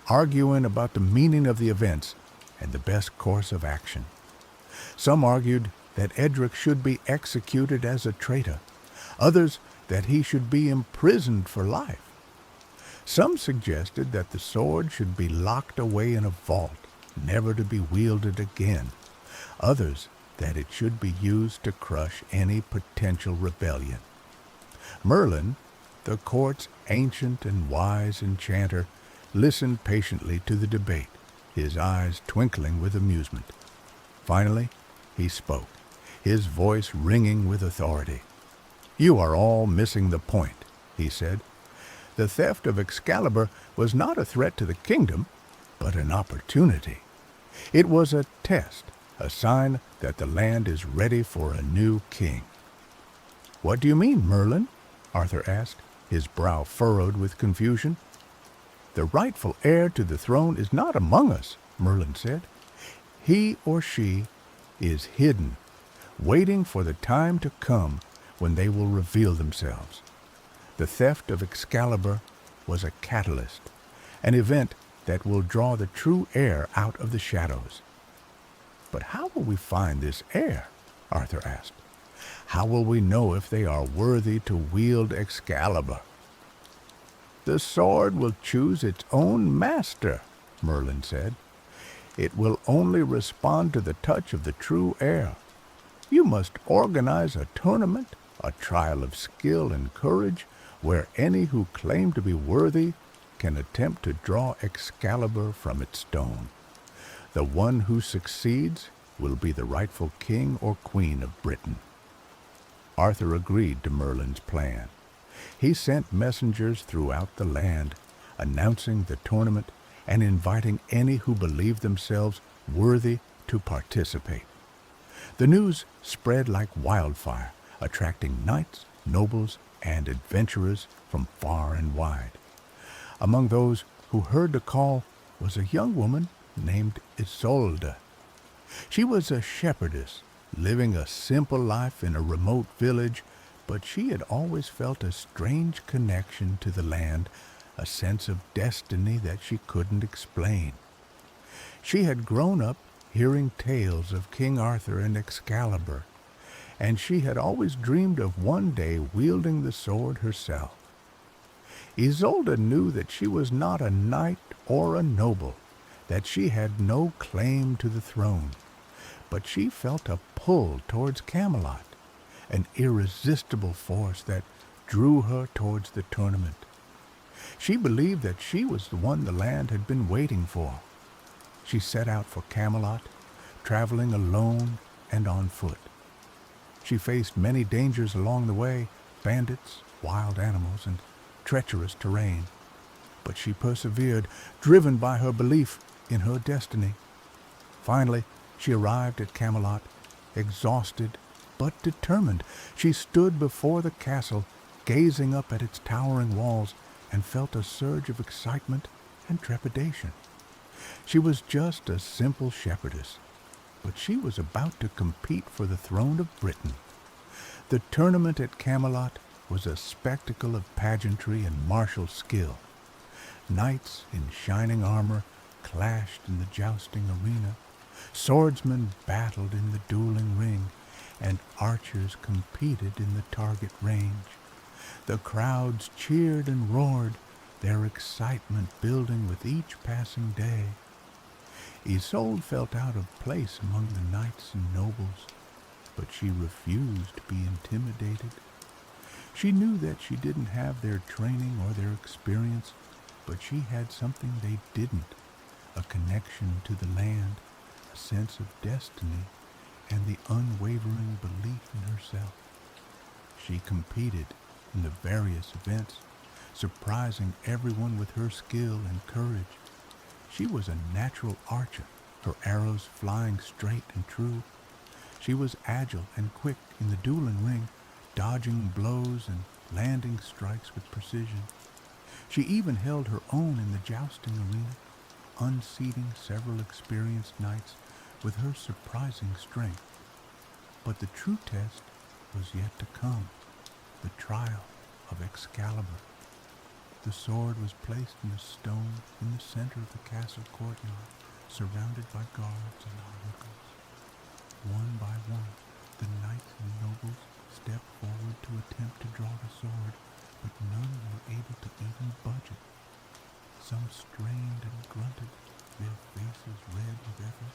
arguing about the meaning of the events and the best course of action. Some argued that Edric should be executed as a traitor, others that he should be imprisoned for life. Some suggested that the sword should be locked away in a vault, never to be wielded again. Others that it should be used to crush any potential rebellion. Merlin, the court's ancient and wise enchanter, listened patiently to the debate, his eyes twinkling with amusement. Finally, he spoke, his voice ringing with authority. "You are all missing the point," he said. "The theft of Excalibur was not a threat to the kingdom, but an opportunity. It was a test, a sign that the land is ready for a new king." "What do you mean, Merlin?" Arthur asked, his brow furrowed with confusion. "The rightful heir to the throne is not among us," Merlin said. "He or she is hidden, waiting for the time to come when they will reveal themselves. The theft of Excalibur was a catalyst, an event that will draw the true heir out of the shadows." "But how will we find this heir?" Arthur asked. "How will we know if they are worthy to wield Excalibur?" "The sword will choose its own master," Merlin said. "It will only respond to the touch of the true heir. You must organize a tournament, a trial of skill and courage, where any who claim to be worthy can attempt to draw Excalibur from its stone. The one who succeeds will be the rightful king or queen of Britain." Arthur agreed to Merlin's plan. He sent messengers throughout the land, announcing the tournament and inviting any who believed themselves worthy to participate. The news spread like wildfire, attracting knights, nobles, and adventurers from far and wide. Among those who heard the call was a young woman named Isolde. She was a shepherdess, living a simple life in a remote village, but she had always felt a strange connection to the land, a sense of destiny that she couldn't explain. She had grown up hearing tales of King Arthur and Excalibur, and she had always dreamed of one day wielding the sword herself. Isolde knew that she was not a knight or a noble, that she had no claim to the throne, but she felt a pull towards Camelot, an irresistible force that drew her towards the tournament. She believed that she was the one the land had been waiting for. She set out for Camelot, traveling alone and on foot. She faced many dangers along the way, bandits, wild animals, and treacherous terrain. But she persevered, driven by her belief in her destiny. Finally, she arrived at Camelot, exhausted but determined. She stood before the castle, gazing up at its towering walls, and felt a surge of excitement and trepidation. She was just a simple shepherdess, but she was about to compete for the throne of Britain. The tournament at Camelot was a spectacle of pageantry and martial skill. Knights in shining armor clashed in the jousting arena, swordsmen battled in the dueling ring, and archers competed in the target range. The crowds cheered and roared, their excitement building with each passing day. Isolde felt out of place among the knights and nobles, but she refused to be intimidated. She knew that she didn't have their training or their experience, but she had something they didn't, a connection to the land, a sense of destiny, and the unwavering belief in herself. She competed in the various events, surprising everyone with her skill and courage. She was a natural archer, her arrows flying straight and true. She was agile and quick in the dueling ring, dodging blows and landing strikes with precision. She even held her own in the jousting arena, unseating several experienced knights with her surprising strength. But the true test was yet to come. the trial of Excalibur. The sword was placed in a stone in the center of the castle courtyard, surrounded by guards and onlookers. One by one, the knights and nobles stepped forward to attempt to draw the sword, but none were able to even budge it. Some strained and grunted, their faces red with effort.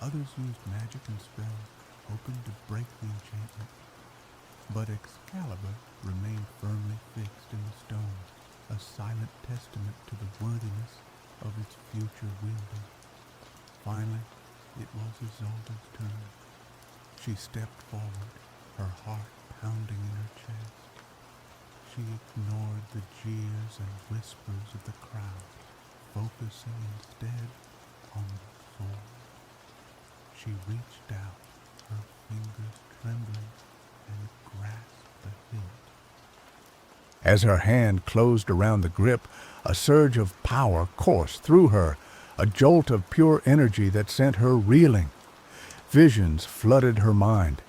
Others used magic and spells, hoping to break the enchantment. But Excalibur remained firmly fixed in the stone, a silent testament to the worthiness of its future wielding. Finally, it was Isolde's turn. She stepped forward, her heart pounding in her chest. She ignored the jeers and whispers of the crowd, focusing instead on the sword. She reached out, her fingers trembling, and grasped the hilt. As her hand closed around the grip, a surge of power coursed through her, a jolt of pure energy that sent her reeling. Visions flooded her mind,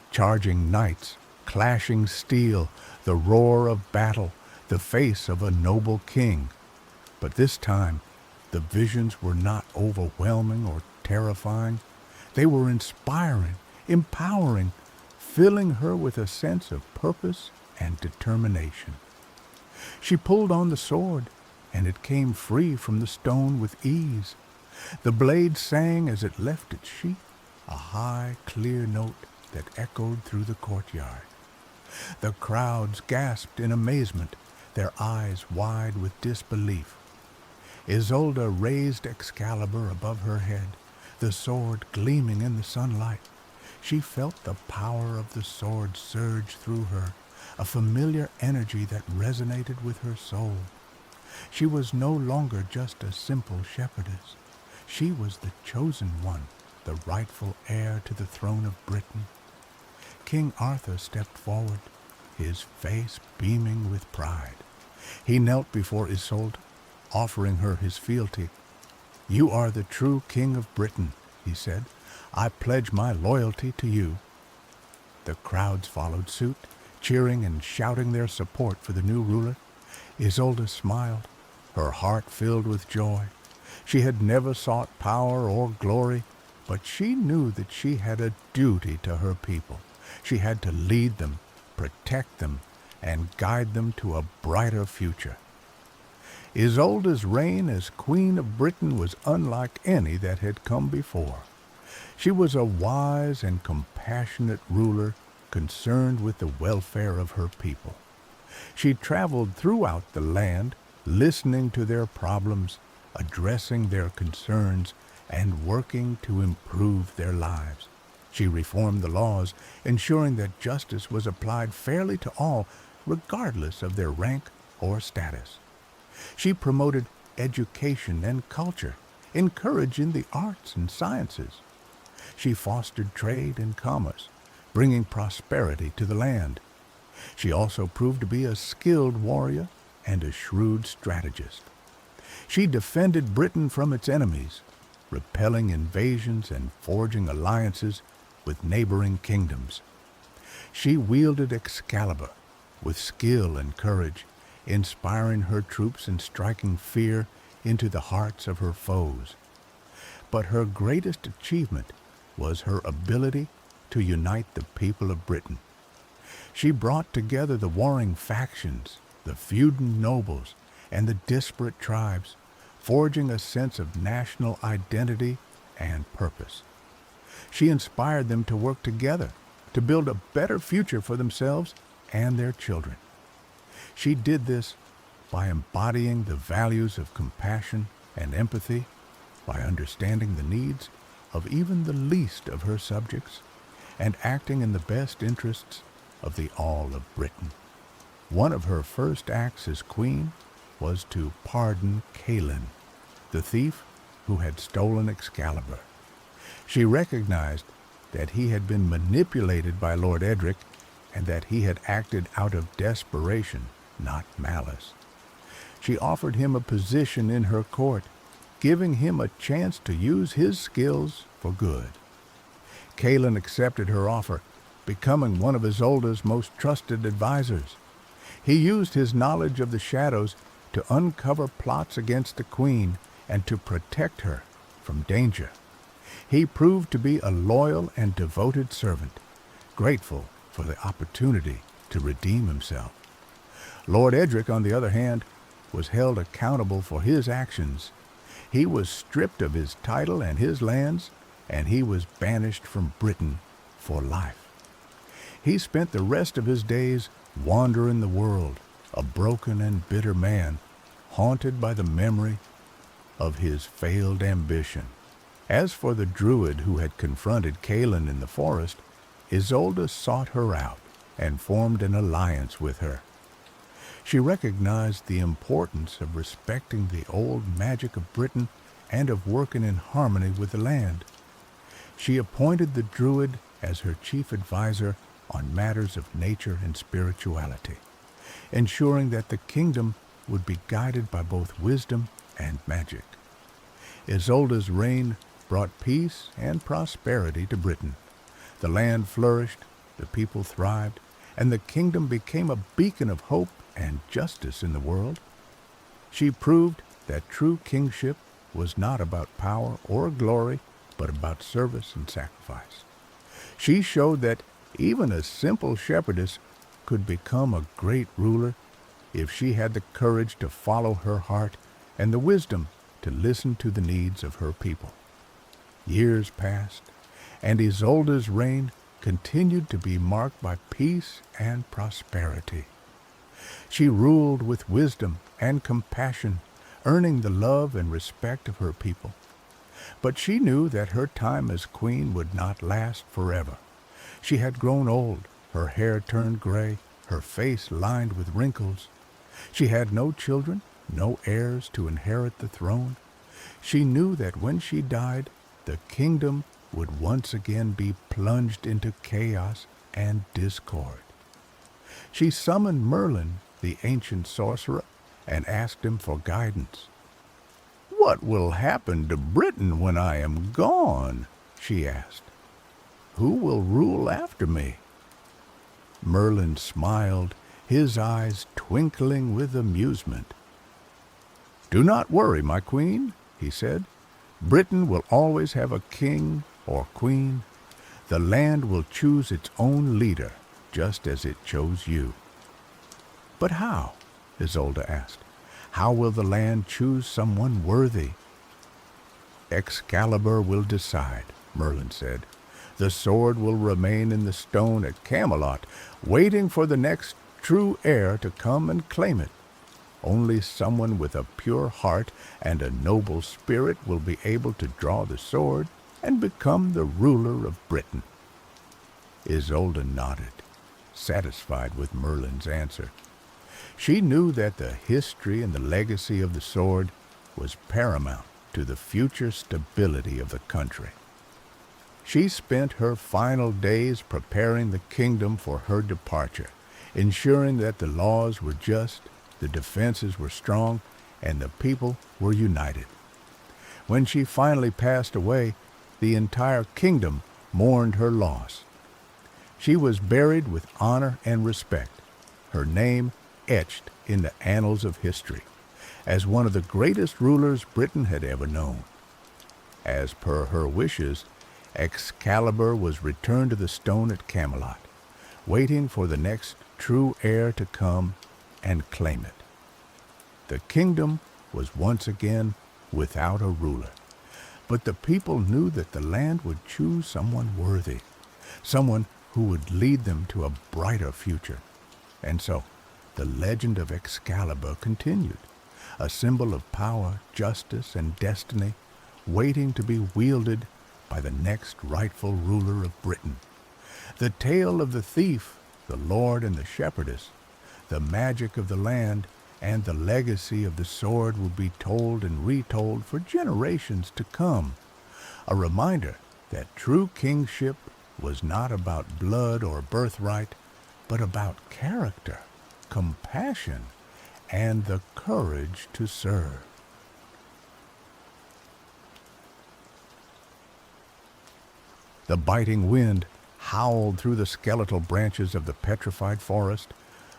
charging knights, clashing steel, the roar of battle, the face of a noble king. But this time, the visions were not overwhelming or terrifying. They were inspiring, empowering, filling her with a sense of purpose and determination. She pulled on the sword, and it came free from the stone with ease. The blade sang as it left its sheath, a high, clear note that echoed through the courtyard. The crowds gasped in amazement, their eyes wide with disbelief. Isolde raised Excalibur above her head, the sword gleaming in the sunlight. She felt the power of the sword surge through her, a familiar energy that resonated with her soul. She was no longer just a simple shepherdess. She was the chosen one, the rightful heir to the throne of Britain. King Arthur stepped forward, his face beaming with pride. He knelt before Isolde, offering her his fealty. "You are the true King of Britain," he said. "I pledge my loyalty to you." The crowds followed suit, cheering and shouting their support for the new ruler. Isolde smiled, her heart filled with joy. She had never sought power or glory, but she knew that she had a duty to her people. She had to lead them, protect them, and guide them to a brighter future. Isolde's reign as Queen of Britain was unlike any that had come before. She was a wise and compassionate ruler concerned with the welfare of her people. She traveled throughout the land, listening to their problems, addressing their concerns, and working to improve their lives. She reformed the laws, ensuring that justice was applied fairly to all, regardless of their rank or status. She promoted education and culture, encouraging the arts and sciences. She fostered trade and commerce, bringing prosperity to the land. She also proved to be a skilled warrior and a shrewd strategist. She defended Britain from its enemies, repelling invasions and forging alliances with neighboring kingdoms. She wielded Excalibur with skill and courage, inspiring her troops and striking fear into the hearts of her foes. But her greatest achievement was her ability to unite the people of Britain. She brought together the warring factions, the feuding nobles, and the disparate tribes, forging a sense of national identity and purpose. She inspired them to work together to build a better future for themselves and their children. She did this by embodying the values of compassion and empathy, by understanding the needs of even the least of her subjects, and acting in the best interests of the all of Britain. One of her first acts as queen was to pardon Calin, the thief who had stolen Excalibur. She recognized that he had been manipulated by Lord Edric and that he had acted out of desperation, not malice. She offered him a position in her court, giving him a chance to use his skills for good. Calin accepted her offer, becoming one of Isolde's most trusted advisors. He used his knowledge of the shadows to uncover plots against the queen and to protect her from danger. He proved to be a loyal and devoted servant, grateful for the opportunity to redeem himself. Lord Edric, on the other hand, was held accountable for his actions. He was stripped of his title and his lands, and he was banished from Britain for life. He spent the rest of his days wandering the world, a broken and bitter man, haunted by the memory of his failed ambition. As for the druid who had confronted Kaelin in the forest, Isolde sought her out and formed an alliance with her. She recognized the importance of respecting the old magic of Britain and of working in harmony with the land. She appointed the druid as her chief advisor on matters of nature and spirituality, ensuring that the kingdom would be guided by both wisdom and magic. Isolde's reign brought peace and prosperity to Britain. The land flourished, the people thrived, and the kingdom became a beacon of hope and justice in the world. She proved that true kingship was not about power or glory, but about service and sacrifice. She showed that even a simple shepherdess could become a great ruler if she had the courage to follow her heart and the wisdom to listen to the needs of her people. Years passed, and Isolde's reign continued to be marked by peace and prosperity. She ruled with wisdom and compassion, earning the love and respect of her people. But she knew that her time as queen would not last forever. She had grown old, her hair turned gray, her face lined with wrinkles. She had no children, no heirs to inherit the throne. She knew that when she died, the kingdom would once again be plunged into chaos and discord. She summoned Merlin, the ancient sorcerer, and asked him for guidance. "What will happen to Britain when I am gone?" she asked. "Who will rule after me?" Merlin smiled, his eyes twinkling with amusement. "Do not worry, my queen," he said. "Britain will always have a king or queen. The land will choose its own leader, just as it chose you." "But how?" Isolde asked. "How will the land choose someone worthy?" "Excalibur will decide," Merlin said. "The sword will remain in the stone at Camelot, waiting for the next true heir to come and claim it. Only someone with a pure heart and a noble spirit will be able to draw the sword and become the ruler of Britain." Isolde nodded, satisfied with Merlin's answer. She knew that the history and the legacy of the sword was paramount to the future stability of the country. She spent her final days preparing the kingdom for her departure, ensuring that the laws were just, the defenses were strong, and the people were united. When she finally passed away, the entire kingdom mourned her loss. She was buried with honor and respect, her name etched in the annals of history, as one of the greatest rulers Britain had ever known. As per her wishes, Excalibur was returned to the stone at Camelot, waiting for the next true heir to come and claim it. The kingdom was once again without a ruler, but the people knew that the land would choose someone worthy, someone who would lead them to a brighter future. And so, the legend of Excalibur continued, a symbol of power, justice, and destiny, waiting to be wielded by the next rightful ruler of Britain. The tale of the thief, the lord and the shepherdess, the magic of the land, and the legacy of the sword will be told and retold for generations to come. A reminder that true kingship was not about blood or birthright, but about character, compassion, and the courage to serve. The biting wind howled through the skeletal branches of the petrified forest,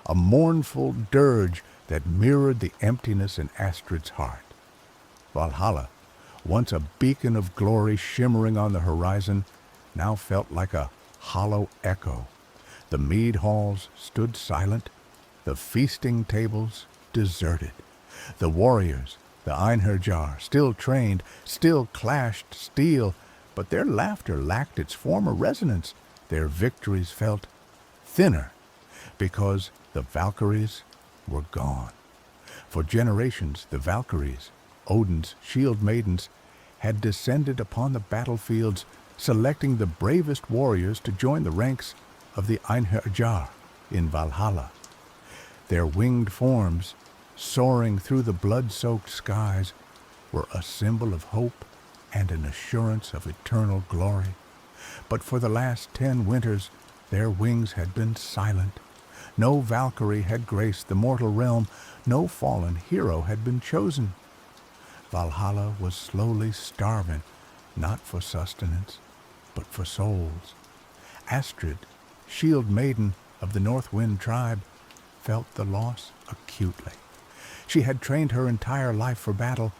a mournful dirge that mirrored the emptiness in Astrid's heart. Valhalla, once a beacon of glory shimmering on the horizon, now felt like a hollow echo. The mead halls stood silent, the feasting tables deserted. The warriors, the Einherjar, still trained, still clashed steel, but their laughter lacked its former resonance. Their victories felt thinner because the Valkyries were gone. For generations, the Valkyries, Odin's shield maidens, had descended upon the battlefields, selecting the bravest warriors to join the ranks of the Einherjar in Valhalla. Their winged forms, soaring through the blood-soaked skies, were a symbol of hope and an assurance of eternal glory. But for the last 10 winters, their wings had been silent. No Valkyrie had graced the mortal realm, no fallen hero had been chosen. Valhalla was slowly starving, not for sustenance, but for souls. Astrid, shield maiden of the North Wind tribe, felt the loss acutely. She had trained her entire life for battle,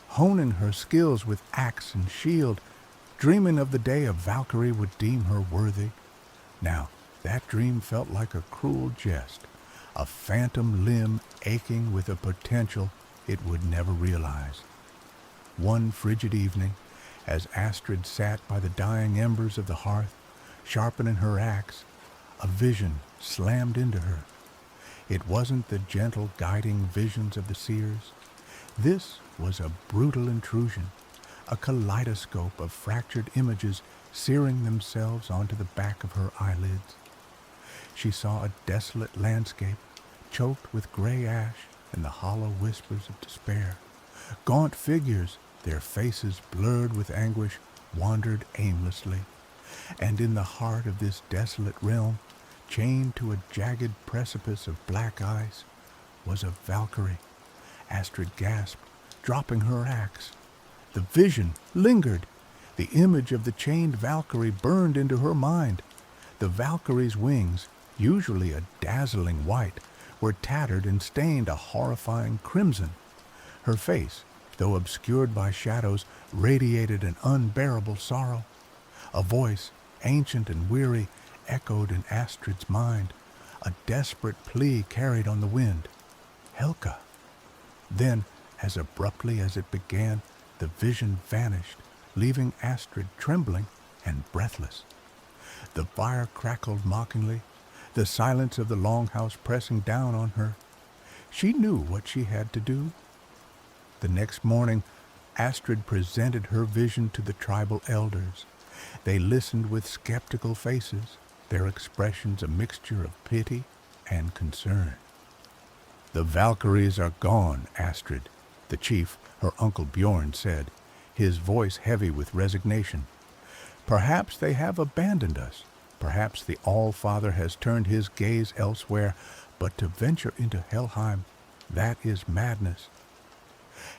honing her skills with axe and shield, dreaming of the day a Valkyrie would deem her worthy. Now, that dream felt like a cruel jest, a phantom limb aching with a potential it would never realize. One frigid evening, as Astrid sat by the dying embers of the hearth, sharpening her axe, a vision slammed into her. It wasn't the gentle guiding visions of the seers. This was a brutal intrusion, a kaleidoscope of fractured images searing themselves onto the back of her eyelids. She saw a desolate landscape, choked with gray ash and the hollow whispers of despair. Gaunt figures, their faces blurred with anguish, wandered aimlessly. And in the heart of this desolate realm, chained to a jagged precipice of black ice, was a Valkyrie. Astrid gasped, dropping her axe. The vision lingered. The image of the chained Valkyrie burned into her mind. The Valkyrie's wings, usually a dazzling white, were tattered and stained a horrifying crimson. Her face, though obscured by shadows, radiated an unbearable sorrow. A voice, ancient and weary, echoed in Astrid's mind, a desperate plea carried on the wind. Helka. Then, as abruptly as it began, the vision vanished, leaving Astrid trembling and breathless. The fire crackled mockingly, the silence of the longhouse pressing down on her. She knew what she had to do. The next morning, Astrid presented her vision to the tribal elders. They listened with skeptical faces, their expressions a mixture of pity and concern. "The Valkyries are gone, Astrid," the chief, her uncle Bjorn, said, his voice heavy with resignation. "Perhaps they have abandoned us. Perhaps the All-Father has turned his gaze elsewhere, but to venture into Helheim, that is madness."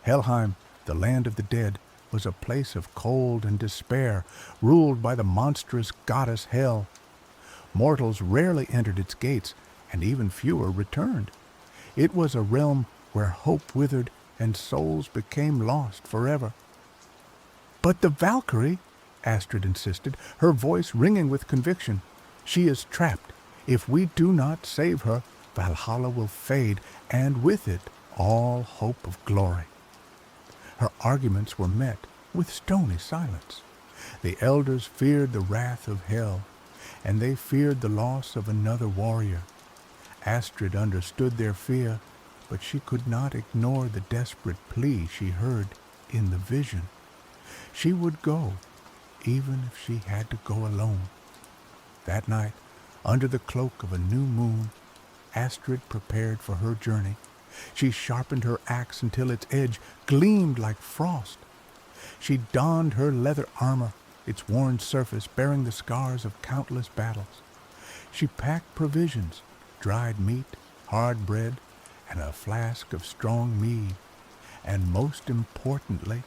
Helheim, the land of the dead, was a place of cold and despair, ruled by the monstrous goddess Hel. Mortals rarely entered its gates, and even fewer returned. It was a realm where hope withered and souls became lost forever. "But the Valkyrie," Astrid insisted, her voice ringing with conviction. "She is trapped. If we do not save her, Valhalla will fade, and with it all hope of glory." Her arguments were met with stony silence. The elders feared the wrath of Hel, and they feared the loss of another warrior. Astrid understood their fear, but she could not ignore the desperate plea she heard in the vision. She would go, even if she had to go alone. That night, under the cloak of a new moon, Astrid prepared for her journey. She sharpened her axe until its edge gleamed like frost. She donned her leather armor, its worn surface bearing the scars of countless battles. She packed provisions, dried meat, hard bread, and a flask of strong mead. And most importantly,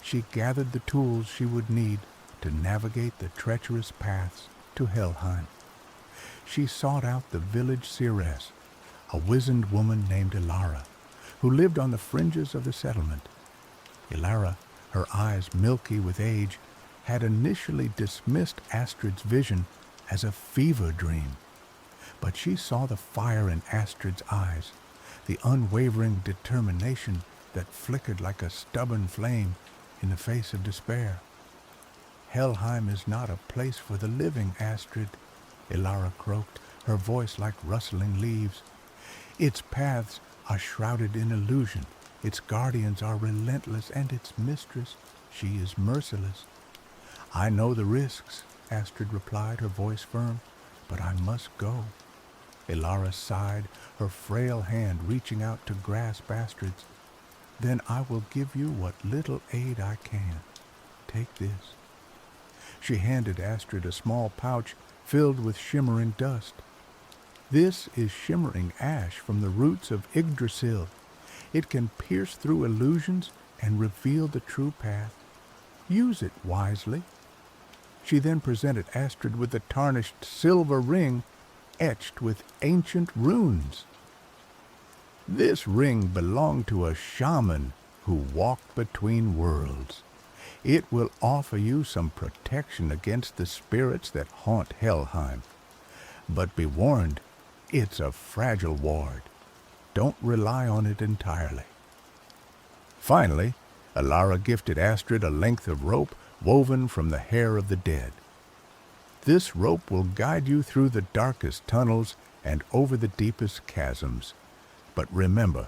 she gathered the tools she would need to navigate the treacherous paths to Helheim. She sought out the village seeress, a wizened woman named Ilara, who lived on the fringes of the settlement. Ilara, her eyes milky with age, had initially dismissed Astrid's vision as a fever dream. But she saw the fire in Astrid's eyes, the unwavering determination that flickered like a stubborn flame in the face of despair. Helheim is not a place for the living, Astrid, Ilara croaked, her voice like rustling leaves. Its paths are shrouded in illusion, its guardians are relentless, and its mistress, she is merciless. I know the risks, Astrid replied, her voice firm, but I must go. Ilara sighed, her frail hand reaching out to grasp Astrid's. Then I will give you what little aid I can. Take this. She handed Astrid a small pouch filled with shimmering dust. This is shimmering ash from the roots of Yggdrasil. It can pierce through illusions and reveal the true path. Use it wisely. She then presented Astrid with a tarnished silver ring etched with ancient runes. This ring belonged to a shaman who walked between worlds. It will offer you some protection against the spirits that haunt Helheim. But be warned, it's a fragile ward. Don't rely on it entirely. Finally, Ilara gifted Astrid a length of rope woven from the hair of the dead. This rope will guide you through the darkest tunnels and over the deepest chasms. But remember,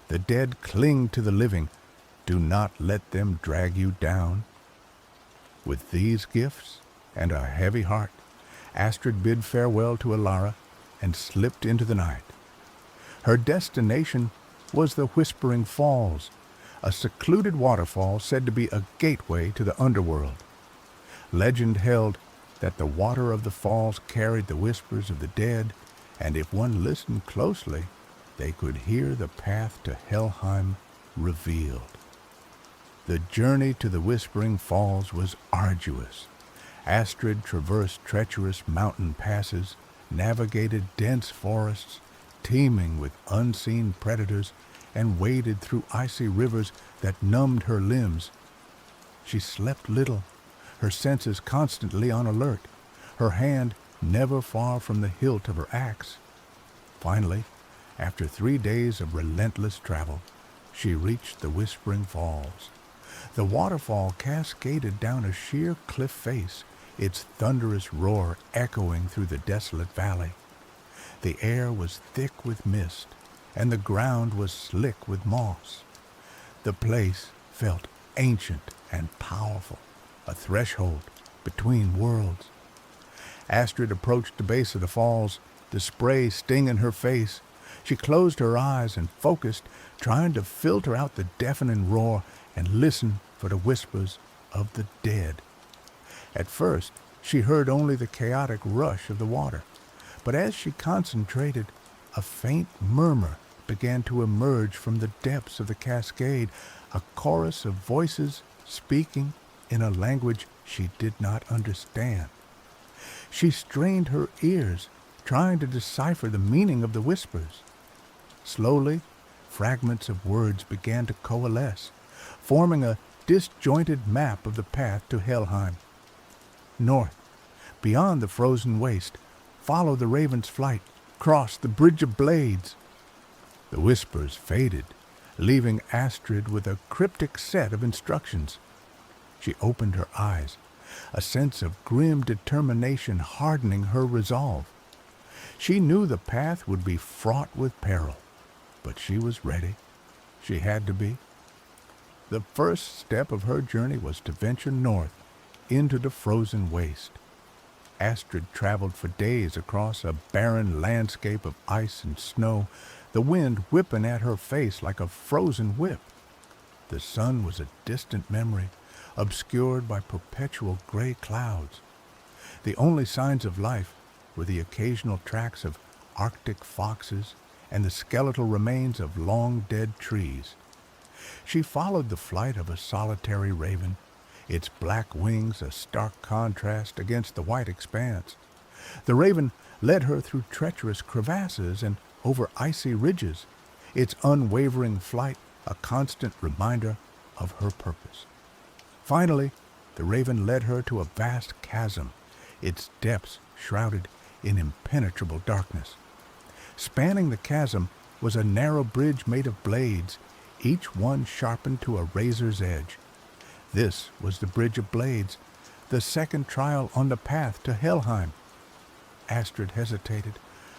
the dead cling to the living. Do not let them drag you down. With these gifts and a heavy heart, Astrid bid farewell to Ilara and slipped into the night. Her destination was the Whispering Falls, a secluded waterfall said to be a gateway to the underworld. Legend held that the water of the falls carried the whispers of the dead, and if one listened closely, they could hear the path to Helheim revealed. The journey to the Whispering Falls was arduous. Astrid traversed treacherous mountain passes, navigated dense forests teeming with unseen predators, and waded through icy rivers that numbed her limbs. She slept little, her senses constantly on alert, her hand never far from the hilt of her axe. Finally, after 3 days of relentless travel, she reached the Whispering Falls. The waterfall cascaded down a sheer cliff face, its thunderous roar echoing through the desolate valley. The air was thick with mist, and the ground was slick with moss. The place felt ancient and powerful, a threshold between worlds. Astrid approached the base of the falls, the spray stinging her face. She closed her eyes and focused, trying to filter out the deafening roar and listen for the whispers of the dead. At first, she heard only the chaotic rush of the water, but as she concentrated, a faint murmur began to emerge from the depths of the cascade, a chorus of voices speaking in a language she did not understand. She strained her ears, trying to decipher the meaning of the whispers. Slowly, fragments of words began to coalesce, forming a disjointed map of the path to Helheim. North, beyond the frozen waste, follow the raven's flight, cross the bridge of blades. The whispers faded, leaving Astrid with a cryptic set of instructions. She opened her eyes, a sense of grim determination hardening her resolve. She knew the path would be fraught with peril, but she was ready. She had to be. The first step of her journey was to venture north into the frozen waste. Astrid traveled for days across a barren landscape of ice and snow, the wind whipping at her face like a frozen whip. The sun was a distant memory, obscured by perpetual gray clouds. The only signs of life were the occasional tracks of Arctic foxes and the skeletal remains of long-dead trees. She followed the flight of a solitary raven, its black wings a stark contrast against the white expanse. The raven led her through treacherous crevasses and over icy ridges, its unwavering flight a constant reminder of her purpose. Finally, the raven led her to a vast chasm, its depths shrouded in impenetrable darkness. Spanning the chasm was a narrow bridge made of blades, each one sharpened to a razor's edge. This was the Bridge of Blades, the second trial on the path to Helheim. Astrid hesitated,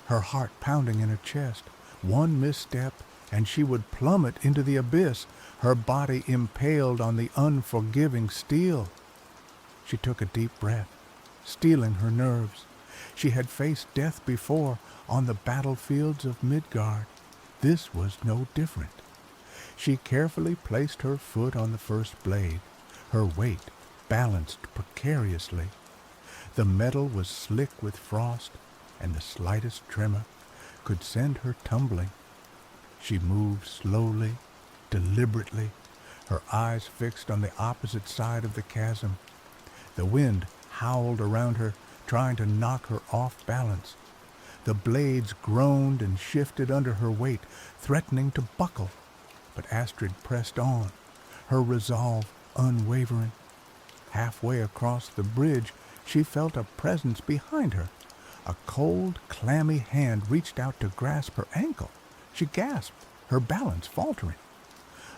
her heart pounding in her chest. One misstep, and she would plummet into the abyss, her body impaled on the unforgiving steel. She took a deep breath, steeling her nerves. She had faced death before on the battlefields of Midgard. This was no different. She carefully placed her foot on the first blade, her weight balanced precariously. The metal was slick with frost, and the slightest tremor could send her tumbling. She moved slowly, deliberately, her eyes fixed on the opposite side of the chasm. The wind howled around her, trying to knock her off balance. The blades groaned and shifted under her weight, threatening to buckle. But Astrid pressed on, her resolve unwavering. Halfway across the bridge, she felt a presence behind her. A cold, clammy hand reached out to grasp her ankle. She gasped, her balance faltering.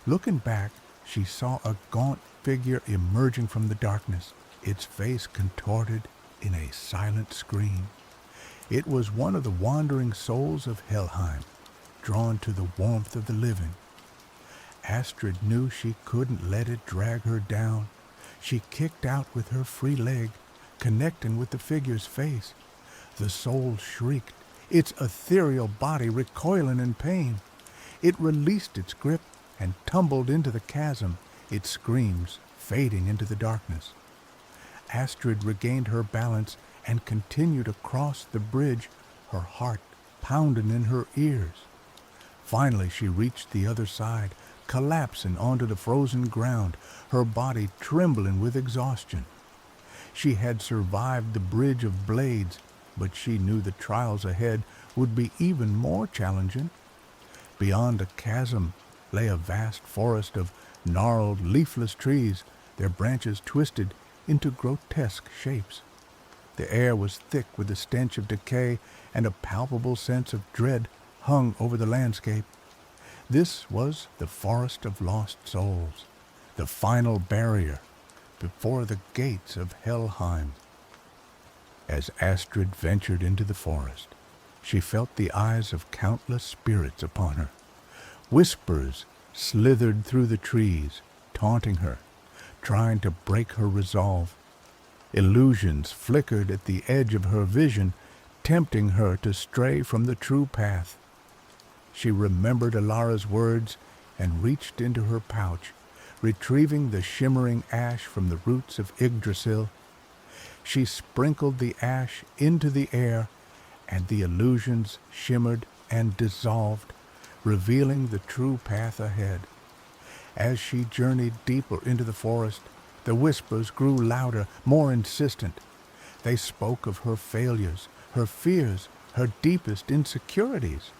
Looking back, she saw a gaunt figure emerging from the darkness, its face contorted in a silent scream. It was one of the wandering souls of Helheim, drawn to the warmth of the living. Astrid knew she couldn't let it drag her down. She kicked out with her free leg, connecting with the figure's face. The soul shrieked, its ethereal body recoiling in pain. It released its grip and tumbled into the chasm, its screams fading into the darkness. Astrid regained her balance and continued across the bridge, her heart pounding in her ears. Finally she reached the other side, collapsing onto the frozen ground, her body trembling with exhaustion. She had survived the Bridge of Blades, but she knew the trials ahead would be even more challenging. Beyond the chasm lay a vast forest of gnarled, leafless trees, their branches twisted into grotesque shapes. The air was thick with the stench of decay, and a palpable sense of dread hung over the landscape. This was the Forest of Lost Souls, the final barrier before the gates of Helheim. As Astrid ventured into the forest, she felt the eyes of countless spirits upon her. Whispers slithered through the trees, taunting her, trying to break her resolve. Illusions flickered at the edge of her vision, tempting her to stray from the true path. She remembered Alara's words and reached into her pouch, retrieving the shimmering ash from the roots of Yggdrasil. She sprinkled the ash into the air, and the illusions shimmered and dissolved, revealing the true path ahead. As she journeyed deeper into the forest, the whispers grew louder, more insistent. They spoke of her failures, her fears, her deepest insecurities.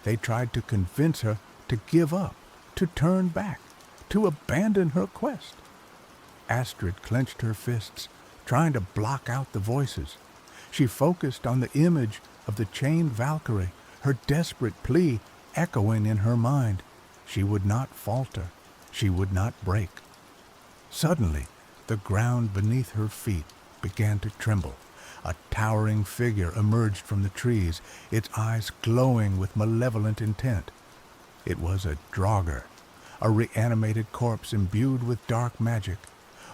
They tried to convince her to give up, to turn back, to abandon her quest. Astrid clenched her fists, trying to block out the voices. She focused on the image of the chained Valkyrie, her desperate plea echoing in her mind. She would not falter. She would not break. Suddenly, the ground beneath her feet began to tremble. A towering figure emerged from the trees, its eyes glowing with malevolent intent. It was a Draugr, a reanimated corpse imbued with dark magic,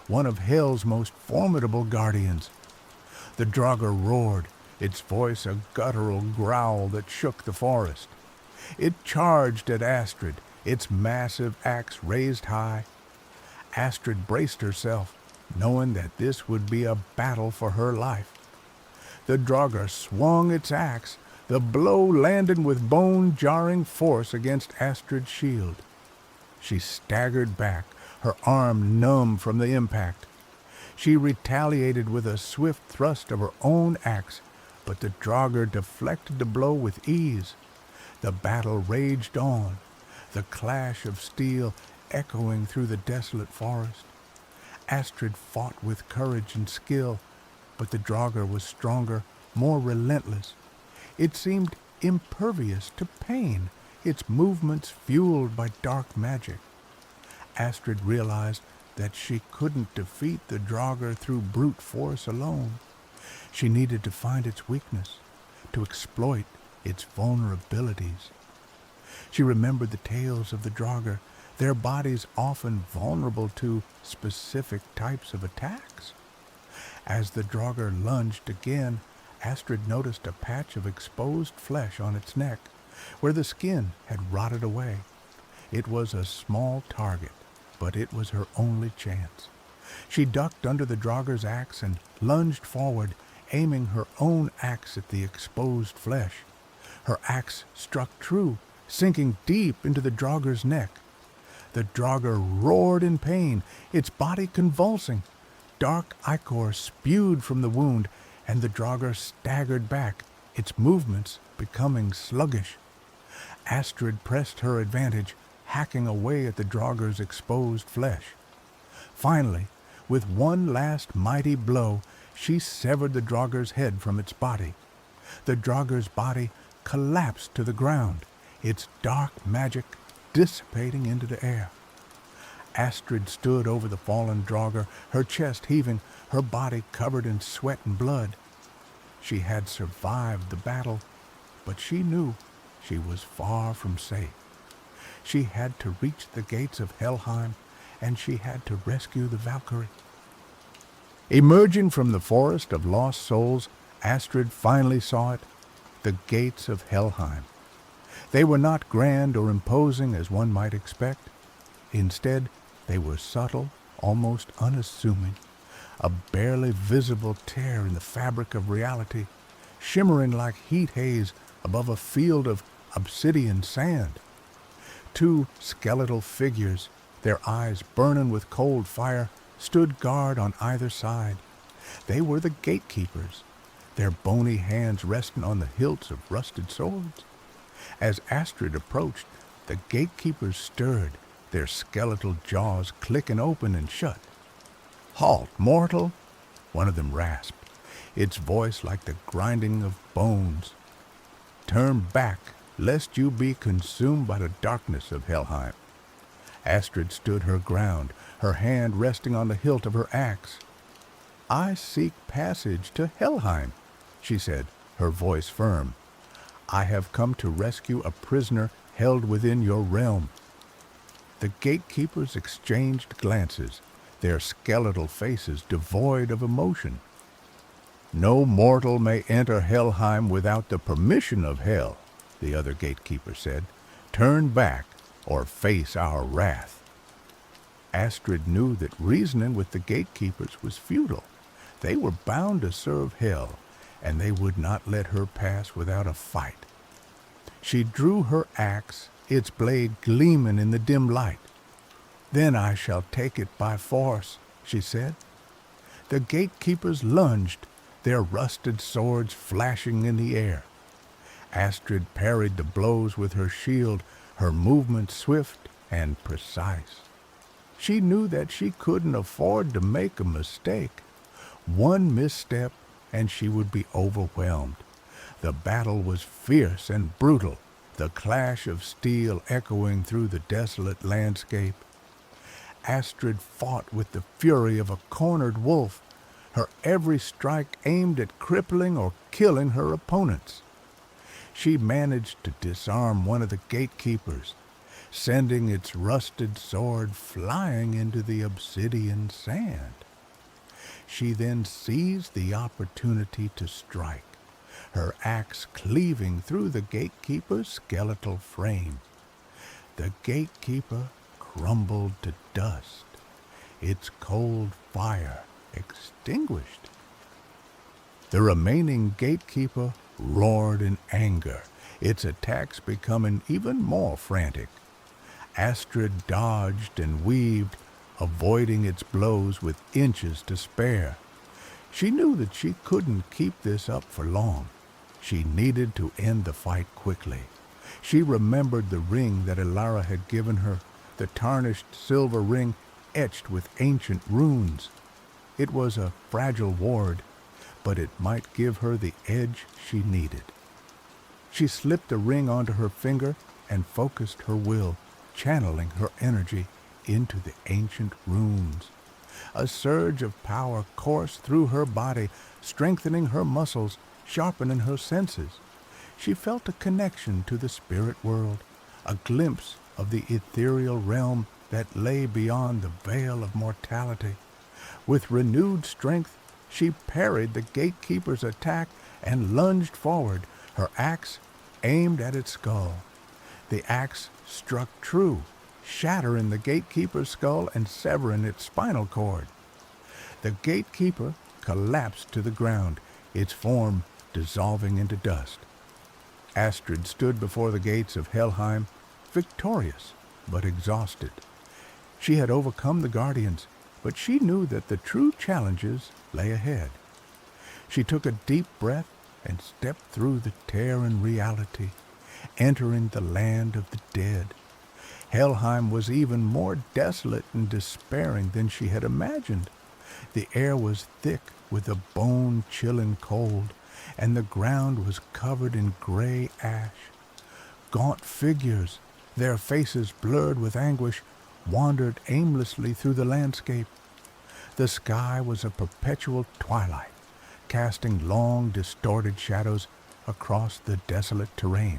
one of Hell's most formidable guardians. The Draugr roared, its voice a guttural growl that shook the forest. It charged at Astrid, its massive axe raised high. Astrid braced herself, knowing that this would be a battle for her life. The Draugr swung its axe, the blow landed with bone-jarring force against Astrid's shield. She staggered back, her arm numb from the impact. She retaliated with a swift thrust of her own axe, but the Draugr deflected the blow with ease. The battle raged on, the clash of steel echoing through the desolate forest. Astrid fought with courage and skill, but the Draugr was stronger, more relentless. It seemed impervious to pain, its movements fueled by dark magic. Astrid realized that she couldn't defeat the Draugr through brute force alone. She needed to find its weakness, to exploit its vulnerabilities. She remembered the tales of the Draugr, their bodies often vulnerable to specific types of attacks. As the Draugr lunged again, Astrid noticed a patch of exposed flesh on its neck, where the skin had rotted away. It was a small target, but it was her only chance. She ducked under the Draugr's axe and lunged forward, aiming her own axe at the exposed flesh. Her axe struck true, sinking deep into the Draugr's neck. The Draugr roared in pain, its body convulsing. Dark ichor spewed from the wound, and the Draugr staggered back, its movements becoming sluggish. Astrid pressed her advantage, hacking away at the Draugr's exposed flesh. Finally, with one last mighty blow, she severed the Draugr's head from its body. The Draugr's body collapsed to the ground, its dark magic dissipating into the air. Astrid stood over the fallen Draugr, her chest heaving, her body covered in sweat and blood. She had survived the battle, but she knew she was far from safe. She had to reach the gates of Helheim, and she had to rescue the Valkyrie. Emerging from the forest of lost souls, Astrid finally saw it, the gates of Helheim. They were not grand or imposing as one might expect. Instead, they were subtle, almost unassuming, a barely visible tear in the fabric of reality, shimmering like heat haze above a field of obsidian sand. Two skeletal figures, their eyes burning with cold fire, stood guard on either side. They were the gatekeepers, their bony hands resting on the hilts of rusted swords. As Astrid approached, the gatekeepers stirred, their skeletal jaws clicking open and shut. "Halt, mortal!" one of them rasped, its voice like the grinding of bones. "Turn back, lest you be consumed by the darkness of Helheim." Astrid stood her ground, her hand resting on the hilt of her axe. "I seek passage to Helheim," she said, her voice firm. "I have come to rescue a prisoner held within your realm." The gatekeepers exchanged glances, their skeletal faces devoid of emotion. "No mortal may enter Helheim without the permission of Hel," the other gatekeeper said. "Turn back or face our wrath." Astrid knew that reasoning with the gatekeepers was futile. They were bound to serve Hel, and they would not let her pass without a fight. She drew her axe, its blade gleaming in the dim light. "Then I shall take it by force," she said. The gatekeepers lunged, their rusted swords flashing in the air. Astrid parried the blows with her shield, her movement swift and precise. She knew that she couldn't afford to make a mistake. One misstep and she would be overwhelmed. The battle was fierce and brutal, the clash of steel echoing through the desolate landscape. Astrid fought with the fury of a cornered wolf, her every strike aimed at crippling or killing her opponents. She managed to disarm one of the gatekeepers, sending its rusted sword flying into the obsidian sand. She then seized the opportunity to strike, her axe cleaving through the gatekeeper's skeletal frame. The gatekeeper crumbled to dust, its cold fire extinguished. The remaining gatekeeper roared in anger, its attacks becoming even more frantic. Astrid dodged and weaved, avoiding its blows with inches to spare. She knew that she couldn't keep this up for long. She needed to end the fight quickly. She remembered the ring that Elara had given her, the tarnished silver ring etched with ancient runes. It was a fragile ward, but it might give her the edge she needed. She slipped the ring onto her finger and focused her will, channeling her energy into the ancient runes. A surge of power coursed through her body, strengthening her muscles, sharpening her senses. She felt a connection to the spirit world, a glimpse of the ethereal realm that lay beyond the veil of mortality. With renewed strength, she parried the gatekeeper's attack and lunged forward, her axe aimed at its skull. The axe struck true, shattering the gatekeeper's skull and severing its spinal cord. The gatekeeper collapsed to the ground, its form dissolving into dust. Astrid stood before the gates of Helheim, victorious but exhausted. She had overcome the guardians, but she knew that the true challenges lay ahead. She took a deep breath and stepped through the tearing reality, entering the land of the dead. Helheim was even more desolate and despairing than she had imagined. The air was thick with a bone-chilling cold, and the ground was covered in gray ash. Gaunt figures, their faces blurred with anguish, wandered aimlessly through the landscape. The sky was a perpetual twilight, casting long, distorted shadows across the desolate terrain.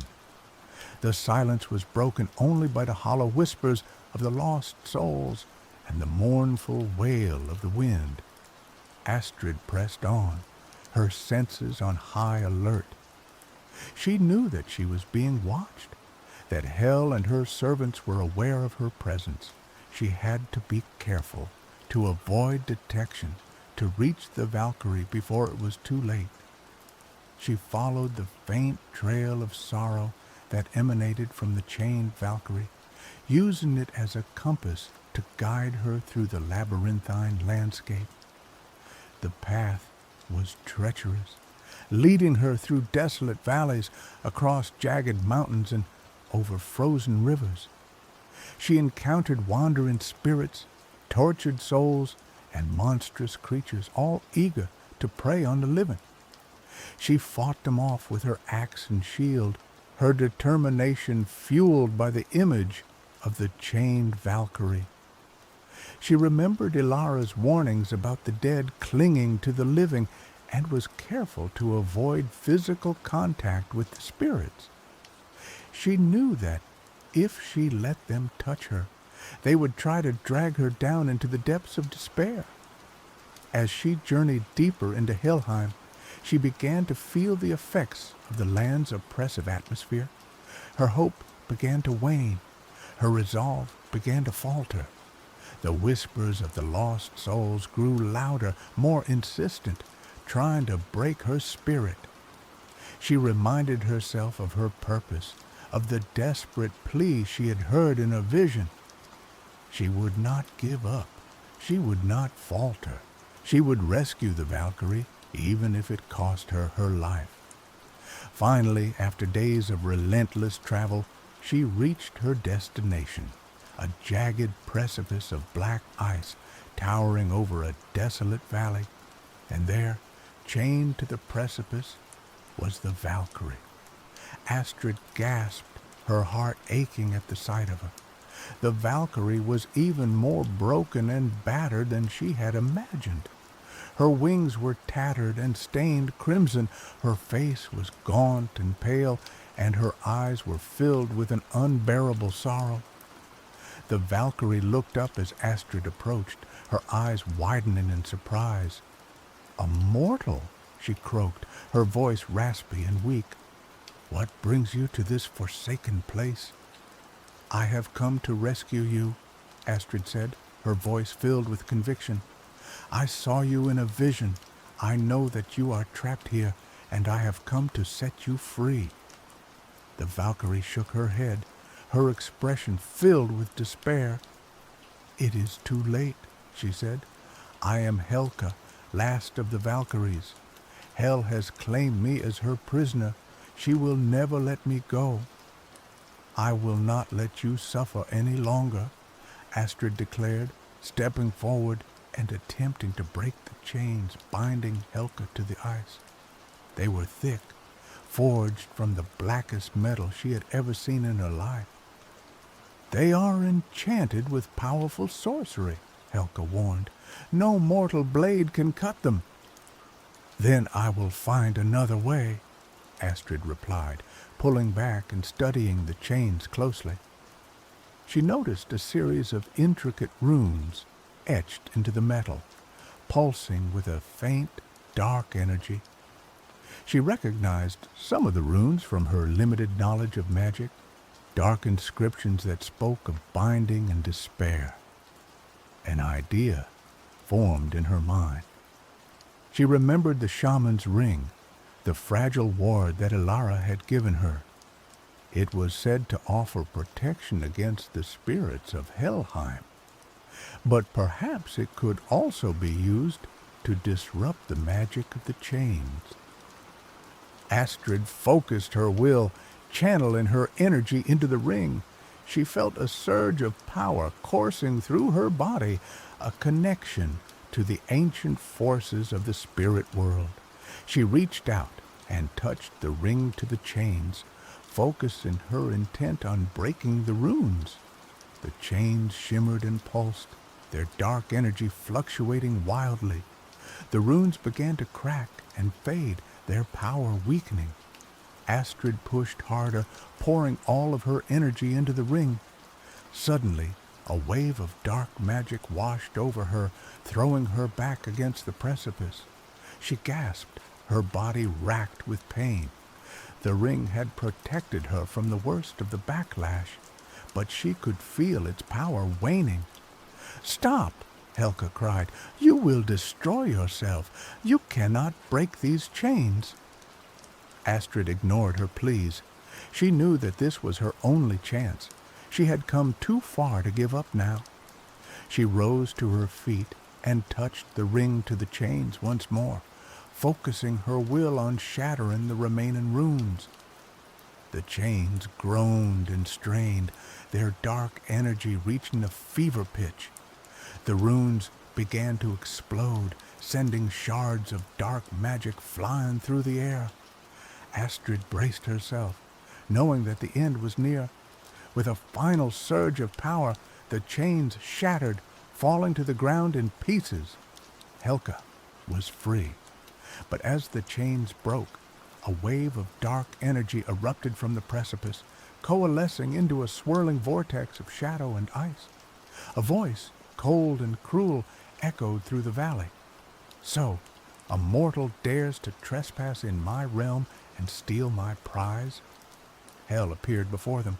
The silence was broken only by the hollow whispers of the lost souls and the mournful wail of the wind. Astrid pressed on, her senses on high alert. She knew that she was being watched, that Hel and her servants were aware of her presence. She had to be careful, to avoid detection, to reach the Valkyrie before it was too late. She followed the faint trail of sorrow that emanated from the chained Valkyrie, using it as a compass to guide her through the labyrinthine landscape. The path was treacherous, leading her through desolate valleys, across jagged mountains, and over frozen rivers. She encountered wandering spirits, tortured souls, and monstrous creatures, all eager to prey on the living. She fought them off with her axe and shield, her determination fueled by the image of the chained Valkyrie. She remembered Elara's warnings about the dead clinging to the living and was careful to avoid physical contact with the spirits. She knew that if she let them touch her, they would try to drag her down into the depths of despair. As she journeyed deeper into Helheim, she began to feel the effects of the land's oppressive atmosphere. Her hope began to wane. Her resolve began to falter. The whispers of the lost souls grew louder, more insistent, trying to break her spirit. She reminded herself of her purpose, of the desperate plea she had heard in a vision. She would not give up. She would not falter. She would rescue the Valkyrie, even if it cost her her life. Finally, after days of relentless travel, she reached her destination, a jagged precipice of black ice towering over a desolate valley, and there, chained to the precipice, was the Valkyrie. Astrid gasped, her heart aching at the sight of her. The Valkyrie was even more broken and battered than she had imagined. Her wings were tattered and stained crimson, her face was gaunt and pale, and her eyes were filled with an unbearable sorrow. The Valkyrie looked up as Astrid approached, her eyes widening in surprise. "A mortal," she croaked, her voice raspy and weak. "What brings you to this forsaken place?" "I have come to rescue you," Astrid said, her voice filled with conviction. "I saw you in a vision. I know that you are trapped here, and I have come to set you free." The Valkyrie shook her head, her expression filled with despair. "It is too late," she said. "I am Helka, last of the Valkyries. Hell has claimed me as her prisoner. She will never let me go. I will not let you suffer any longer, Astrid declared, stepping forward and attempting to break the chains binding Helka to the ice. They were thick, forged from the blackest metal she had ever seen in her life. They are enchanted with powerful sorcery, Helka warned. No mortal blade can cut them. Then I will find another way, Astrid replied, pulling back and studying the chains closely. She noticed a series of intricate runes etched into the metal, pulsing with a faint, dark energy. She recognized some of the runes from her limited knowledge of magic, dark inscriptions that spoke of binding and despair. An idea formed in her mind. She remembered the shaman's ring, the fragile ward that Ilara had given her. It was said to offer protection against the spirits of Helheim, but perhaps it could also be used to disrupt the magic of the chains. Astrid focused her will, channeling her energy into the ring. She felt a surge of power coursing through her body, a connection to the ancient forces of the spirit world. She reached out and touched the ring to the chains, focusing her intent on breaking the runes. The chains shimmered and pulsed, their dark energy fluctuating wildly. The runes began to crack and fade, their power weakening. Astrid pushed harder, pouring all of her energy into the ring. Suddenly, a wave of dark magic washed over her, throwing her back against the precipice. She gasped, her body racked with pain. The ring had protected her from the worst of the backlash, but she could feel its power waning. "Stop!" Helka cried. "You will destroy yourself. You cannot break these chains." Astrid ignored her pleas. She knew that this was her only chance. She had come too far to give up now. She rose to her feet and touched the ring to the chains once more, focusing her will on shattering the remaining runes. The chains groaned and strained, their dark energy reaching a fever pitch. The runes began to explode, sending shards of dark magic flying through the air. Astrid braced herself, knowing that the end was near. With a final surge of power, the chains shattered, falling to the ground in pieces. Helka was free. But as the chains broke, a wave of dark energy erupted from the precipice, coalescing into a swirling vortex of shadow and ice. A voice, cold and cruel, echoed through the valley. "So, a mortal dares to trespass in my realm and steal my prize?" Hell appeared before them,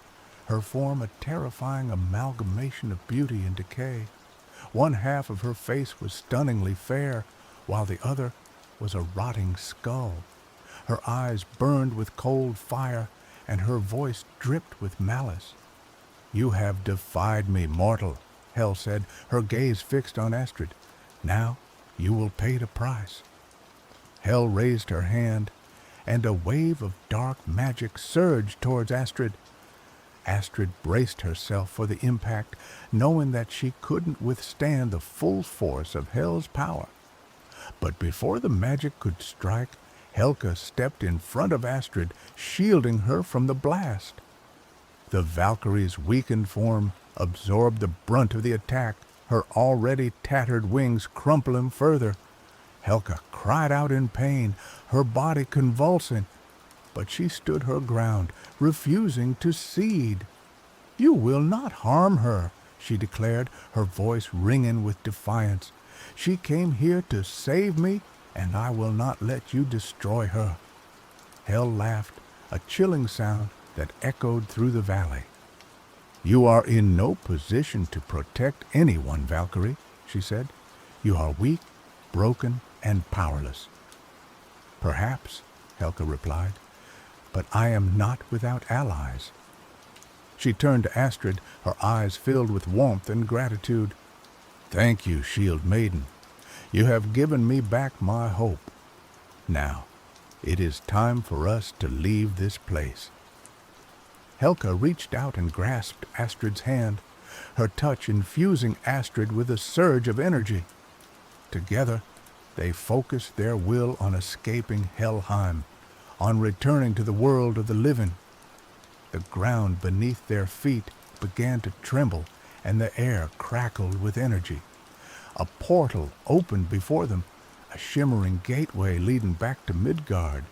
her form a terrifying amalgamation of beauty and decay. One half of her face was stunningly fair, while the other was a rotting skull. Her eyes burned with cold fire, and her voice dripped with malice. "You have defied me, mortal," Hel said, her gaze fixed on Astrid. "Now you will pay the price." Hel raised her hand, and a wave of dark magic surged towards Astrid. Astrid braced herself for the impact, knowing that she couldn't withstand the full force of Hel's power. But before the magic could strike, Helka stepped in front of Astrid, shielding her from the blast. The Valkyrie's weakened form absorbed the brunt of the attack, her already tattered wings crumpling further. Helka cried out in pain, her body convulsing, but she stood her ground, refusing to cede. "You will not harm her," she declared, her voice ringing with defiance. "She came here to save me, and I will not let you destroy her." Hel laughed, a chilling sound that echoed through the valley. "You are in no position to protect anyone, Valkyrie," she said. "You are weak, broken, and powerless." "Perhaps," Helka replied, "but I am not without allies." She turned to Astrid, her eyes filled with warmth and gratitude. "Thank you, Shield Maiden. You have given me back my hope. Now, It is time for us to leave this place." Helka reached out and grasped Astrid's hand, her touch infusing Astrid with a surge of energy. Together, they focused their will on escaping Helheim, on returning to the world of the living. The ground beneath their feet began to tremble, and the air crackled with energy. A portal opened before them, a shimmering gateway leading back to Midgard.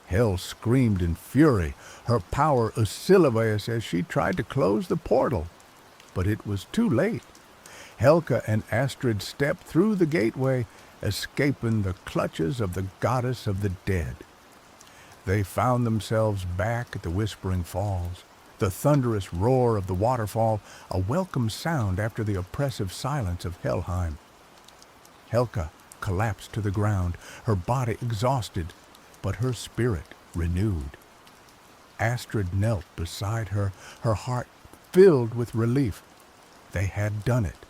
Hel screamed in fury, her power oscillable as she tried to close the portal. But it was too late. Helka and Astrid stepped through the gateway, escaping the clutches of the goddess of the dead. They found themselves back at the Whispering Falls, the thunderous roar of the waterfall a welcome sound after the oppressive silence of Helheim. Helka collapsed to the ground, her body exhausted, but her spirit renewed. Astrid knelt beside her, her heart filled with relief. They had done it.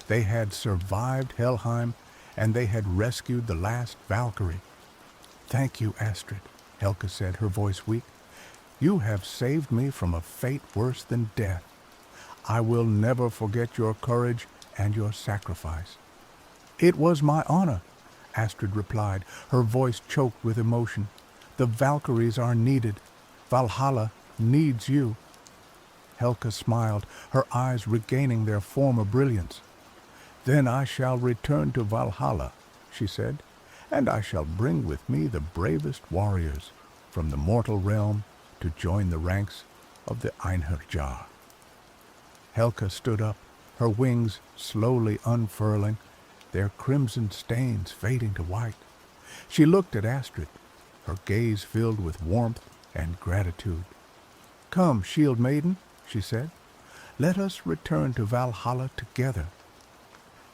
They had survived Helheim, and they had rescued the last Valkyrie. "Thank you, Astrid," Helka said, her voice weak. "You have saved me from a fate worse than death. I will never forget your courage and your sacrifice." "It was my honor," Astrid replied, her voice choked with emotion. "The Valkyries are needed. Valhalla needs you." Helka smiled, her eyes regaining their former brilliance. "Then I shall return to Valhalla," she said, "and I shall bring with me the bravest warriors from the mortal realm to join the ranks of the Einherjar." Helka stood up, her wings slowly unfurling, their crimson stains fading to white. She looked at Astrid, her gaze filled with warmth and gratitude. "Come, Shield Maiden," she said. "Let us return to Valhalla together."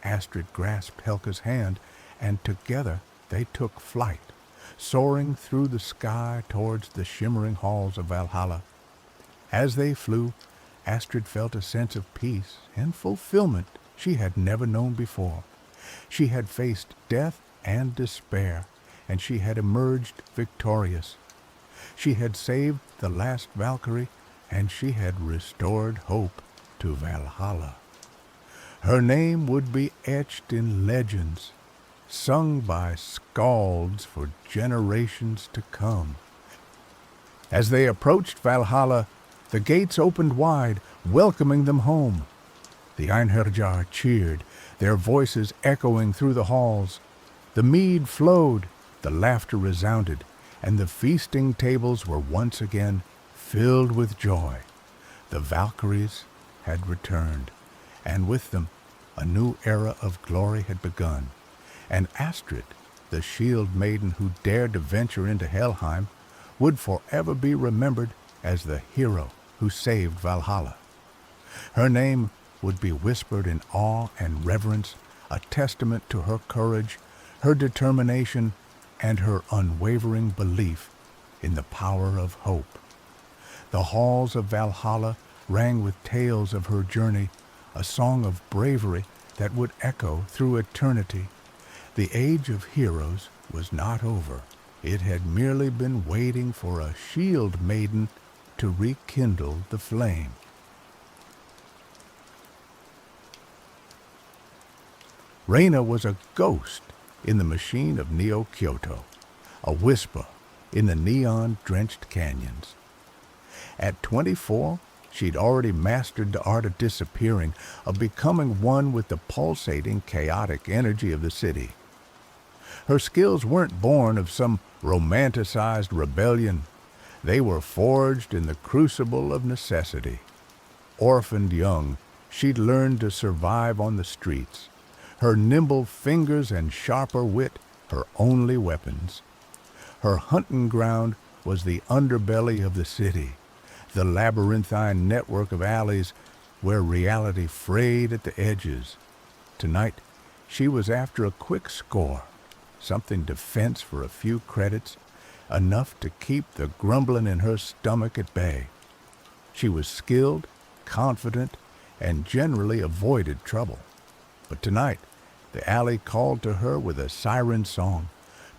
Astrid grasped Helka's hand, and together they took flight, soaring through the sky towards the shimmering halls of Valhalla. As they flew, Astrid felt a sense of peace and fulfillment she had never known before. She had faced death and despair, and she had emerged victorious. She had saved the last Valkyrie, and she had restored hope to Valhalla. Her name would be etched in legends, sung by skalds for generations to come. As they approached Valhalla, the gates opened wide, welcoming them home. The Einherjar cheered, their voices echoing through the halls. The mead flowed, the laughter resounded, and the feasting tables were once again filled with joy. The Valkyries had returned, and with them a new era of glory had begun. And Astrid, the Shield Maiden who dared to venture into Helheim, would forever be remembered as the hero who saved Valhalla. Her name would be whispered in awe and reverence, a testament to her courage, her determination, and her unwavering belief in the power of hope. The halls of Valhalla rang with tales of her journey, a song of bravery that would echo through eternity. The age of heroes was not over. It had merely been waiting for a Shield Maiden to rekindle the flame. Reyna was a ghost in the machine of Neo-Kyoto, a whisper in the neon-drenched canyons. At 24, she'd already mastered the art of disappearing, of becoming one with the pulsating, chaotic energy of the city. Her skills weren't born of some romanticized rebellion. They were forged in the crucible of necessity. Orphaned young, she'd learned to survive on the streets, her nimble fingers and sharper wit her only weapons. Her hunting ground was the underbelly of the city, the labyrinthine network of alleys where reality frayed at the edges. Tonight, she was after a quick score, something defense for a few credits, enough to keep the grumbling in her stomach at bay. She was skilled, confident, and generally avoided trouble. But tonight, the alley called to her with a siren song,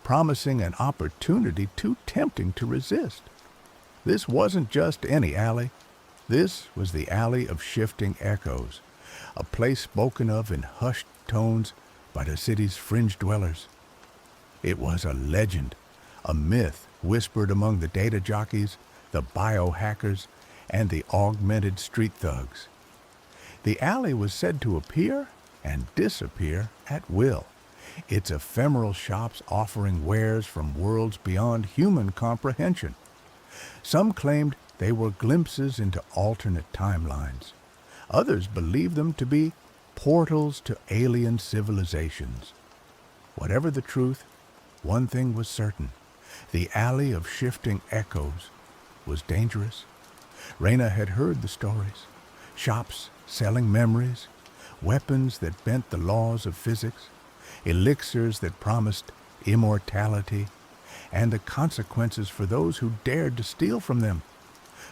promising an opportunity too tempting to resist. This wasn't just any alley. This was the Alley of Shifting Echoes, a place spoken of in hushed tones by the city's fringe dwellers. It was a legend, a myth whispered among the data jockeys, the biohackers, and the augmented street thugs. The alley was said to appear and disappear at will, its ephemeral shops offering wares from worlds beyond human comprehension. Some claimed they were glimpses into alternate timelines. Others believed them to be portals to alien civilizations. Whatever the truth, one thing was certain. The Alley of Shifting Echoes was dangerous. Raina had heard the stories. Shops selling memories, weapons that bent the laws of physics, elixirs that promised immortality, and the consequences for those who dared to steal from them.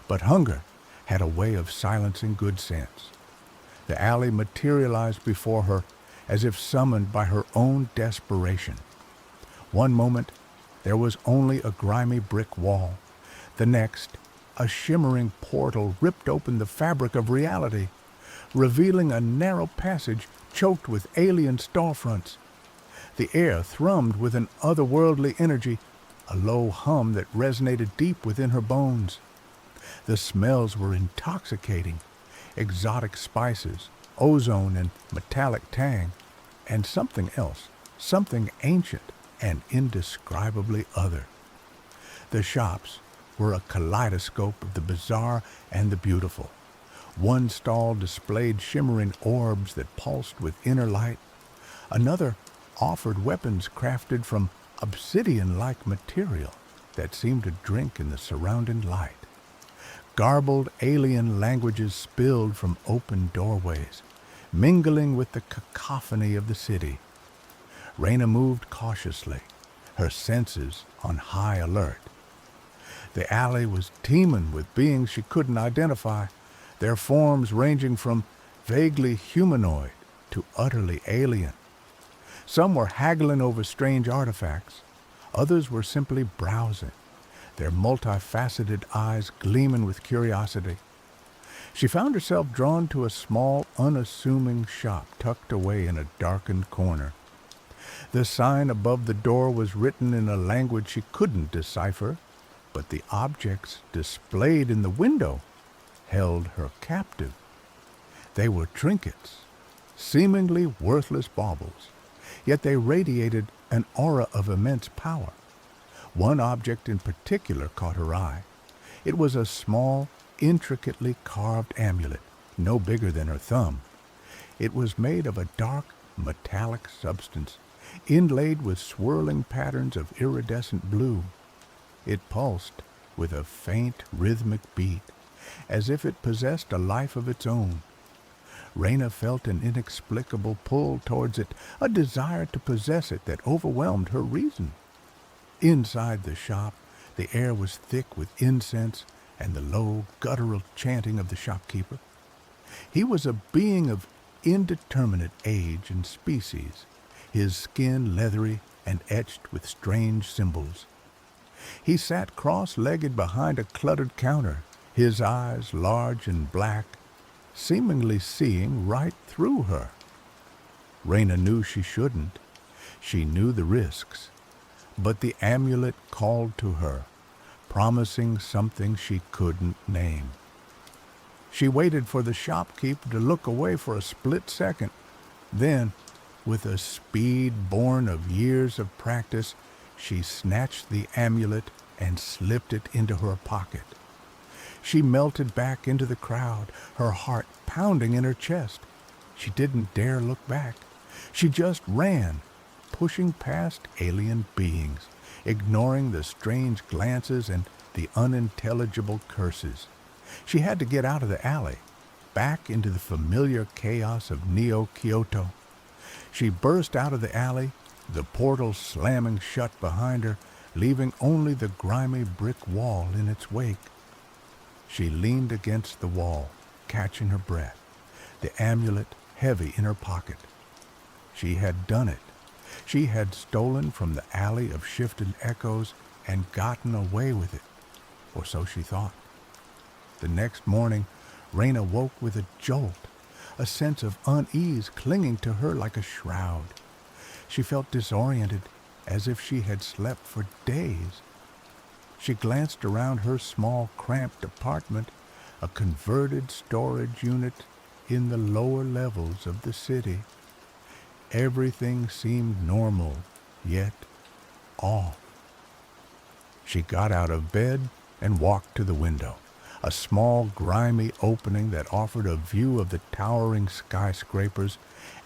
But hunger had a way of silencing good sense. The alley materialized before her as if summoned by her own desperation. One moment, there was only a grimy brick wall. The next, a shimmering portal ripped open the fabric of reality, revealing a narrow passage choked with alien storefronts. The air thrummed with an otherworldly energy, a low hum that resonated deep within her bones. The smells were intoxicating, exotic spices, ozone and metallic tang, and something else, something ancient and indescribably other. The shops were a kaleidoscope of the bizarre and the beautiful. One stall displayed shimmering orbs that pulsed with inner light. Another offered weapons crafted from obsidian-like material that seemed to drink in the surrounding light. Garbled alien languages spilled from open doorways, mingling with the cacophony of the city. Raina moved cautiously, her senses on high alert. The alley was teeming with beings she couldn't identify, their forms ranging from vaguely humanoid to utterly alien. Some were haggling over strange artifacts. Others were simply browsing, their multifaceted eyes gleaming with curiosity. She found herself drawn to a small, unassuming shop tucked away in a darkened corner. The sign above the door was written in a language she couldn't decipher, but the objects displayed in the window held her captive. They were trinkets, seemingly worthless baubles, yet they radiated an aura of immense power. One object in particular caught her eye. It was a small, intricately carved amulet, no bigger than her thumb. It was made of a dark, metallic substance, inlaid with swirling patterns of iridescent blue. It pulsed with a faint, rhythmic beat, as if it possessed a life of its own. Raina felt an inexplicable pull towards it, a desire to possess it that overwhelmed her reason. Inside the shop, the air was thick with incense and the low, guttural chanting of the shopkeeper. He was a being of indeterminate age and species, his skin leathery and etched with strange symbols. He sat cross-legged behind a cluttered counter, his eyes large and black, seemingly seeing right through her. Raina knew she shouldn't. She knew the risks. But the amulet called to her, promising something she couldn't name. She waited for the shopkeeper to look away for a split second. Then, with a speed born of years of practice, she snatched the amulet and slipped it into her pocket. She melted back into the crowd, her heart pounding in her chest. She didn't dare look back. She just ran, pushing past alien beings, ignoring the strange glances and the unintelligible curses. She had to get out of the alley, back into the familiar chaos of Neo-Kyoto. She burst out of the alley, the portal slamming shut behind her, leaving only the grimy brick wall in its wake. She leaned against the wall, catching her breath, the amulet heavy in her pocket. She had done it. She had stolen from the alley of shifting echoes and gotten away with it, or so she thought. The next morning, Raina woke with a jolt, a sense of unease clinging to her like a shroud. She felt disoriented, as if she had slept for days. She glanced around her small, cramped apartment, a converted storage unit in the lower levels of the city. Everything seemed normal, yet off. She got out of bed and walked to the window, a small, grimy opening that offered a view of the towering skyscrapers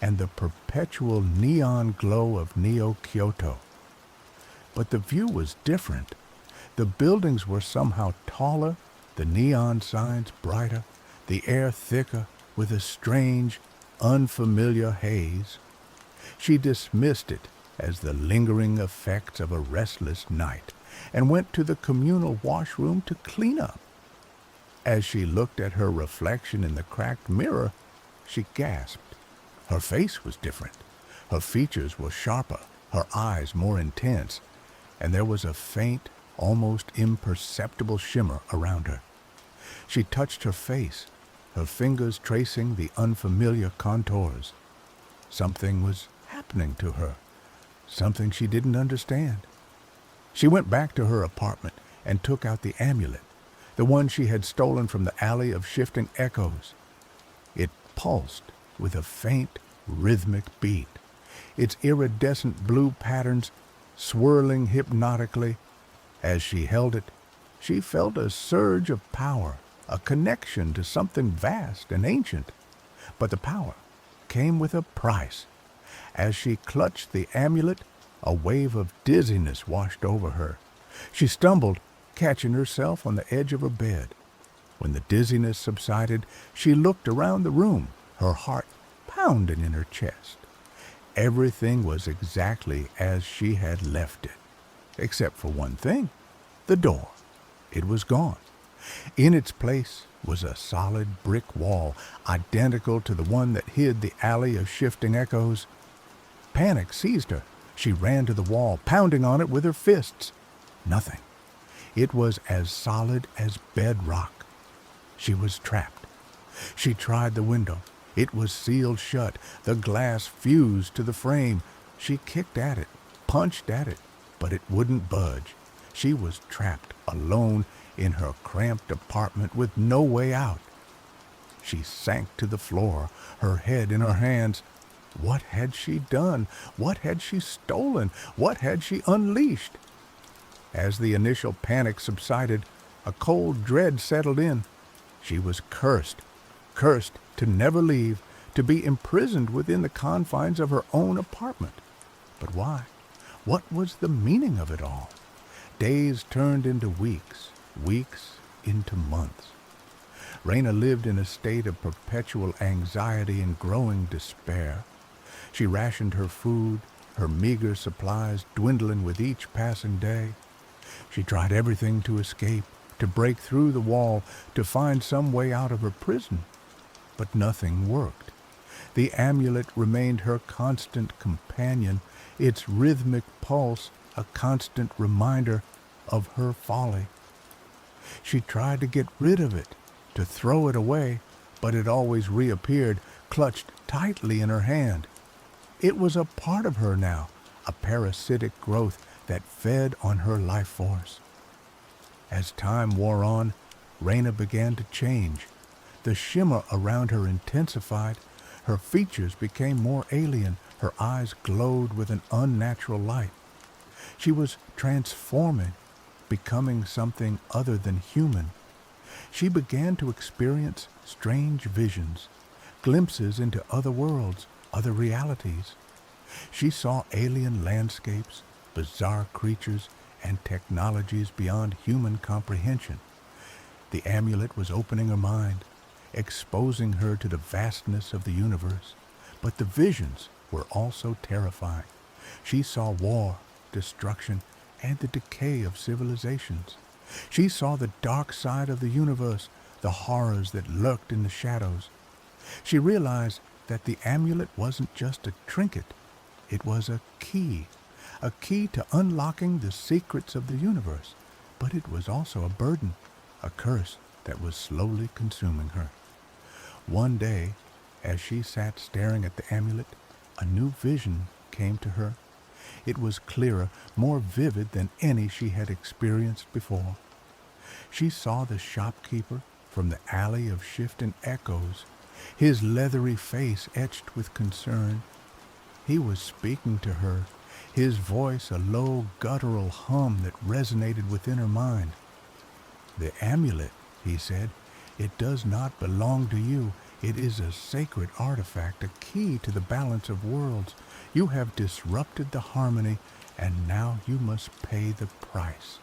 and the perpetual neon glow of Neo-Kyoto. But the view was different. The buildings were somehow taller, the neon signs brighter, the air thicker with a strange, unfamiliar haze. She dismissed it as the lingering effects of a restless night and went to the communal washroom to clean up. As she looked at her reflection in the cracked mirror, she gasped. Her face was different. Her features were sharper, her eyes more intense, and there was a faint, almost imperceptible shimmer around her. She touched her face, her fingers tracing the unfamiliar contours. Something was happening to her, something she didn't understand. She went back to her apartment and took out the amulet, the one she had stolen from the alley of shifting echoes. It pulsed with a faint, rhythmic beat, its iridescent blue patterns swirling hypnotically. As she held it, she felt a surge of power, a connection to something vast and ancient. But the power came with a price. As she clutched the amulet, a wave of dizziness washed over her. She stumbled, catching herself on the edge of her bed. When the dizziness subsided, she looked around the room, her heart pounding in her chest. Everything was exactly as she had left it, except for one thing, the door. It was gone. In its place was a solid brick wall, identical to the one that hid the alley of shifting echoes. Panic seized her. She ran to the wall, pounding on it with her fists. Nothing. It was as solid as bedrock. She was trapped. She tried the window. It was sealed shut, the glass fused to the frame. She kicked at it, punched at it, but it wouldn't budge. She was trapped, alone in her cramped apartment with no way out. She sank to the floor, her head in her hands. What had she done? What had she stolen? What had she unleashed? As the initial panic subsided, a cold dread settled in. She was cursed to never leave, to be imprisoned within the confines of her own apartment. But why? What was the meaning of it all? Days turned into weeks, weeks into months. Raina lived in a state of perpetual anxiety and growing despair. She rationed her food, her meager supplies dwindling with each passing day. She tried everything to escape, to break through the wall, to find some way out of her prison. But nothing worked. The amulet remained her constant companion, its rhythmic pulse a constant reminder of her folly. She tried to get rid of it, to throw it away, but it always reappeared, clutched tightly in her hand. It was a part of her now, a parasitic growth that fed on her life force. As time wore on, Raina began to change. The shimmer around her intensified. Her features became more alien. Her eyes glowed with an unnatural light. She was transforming, becoming something other than human. She began to experience strange visions, glimpses into other worlds, other realities. She saw alien landscapes, bizarre creatures, and technologies beyond human comprehension. The amulet was opening her mind, exposing her to the vastness of the universe. But the visions were also terrifying. She saw war, destruction, and the decay of civilizations. She saw the dark side of the universe, the horrors that lurked in the shadows. She realized that the amulet wasn't just a trinket. It was a key to unlocking the secrets of the universe, but it was also a burden, a curse that was slowly consuming her. One day, as she sat staring at the amulet, a new vision came to her. It was clearer, more vivid than any she had experienced before. She saw the shopkeeper from the alley of shifting echoes, his leathery face etched with concern. He was speaking to her, his voice a low guttural hum that resonated within her mind. "The amulet," he said, "it does not belong to you. It is a sacred artifact, a key to the balance of worlds. You have disrupted the harmony, and now you must pay the price."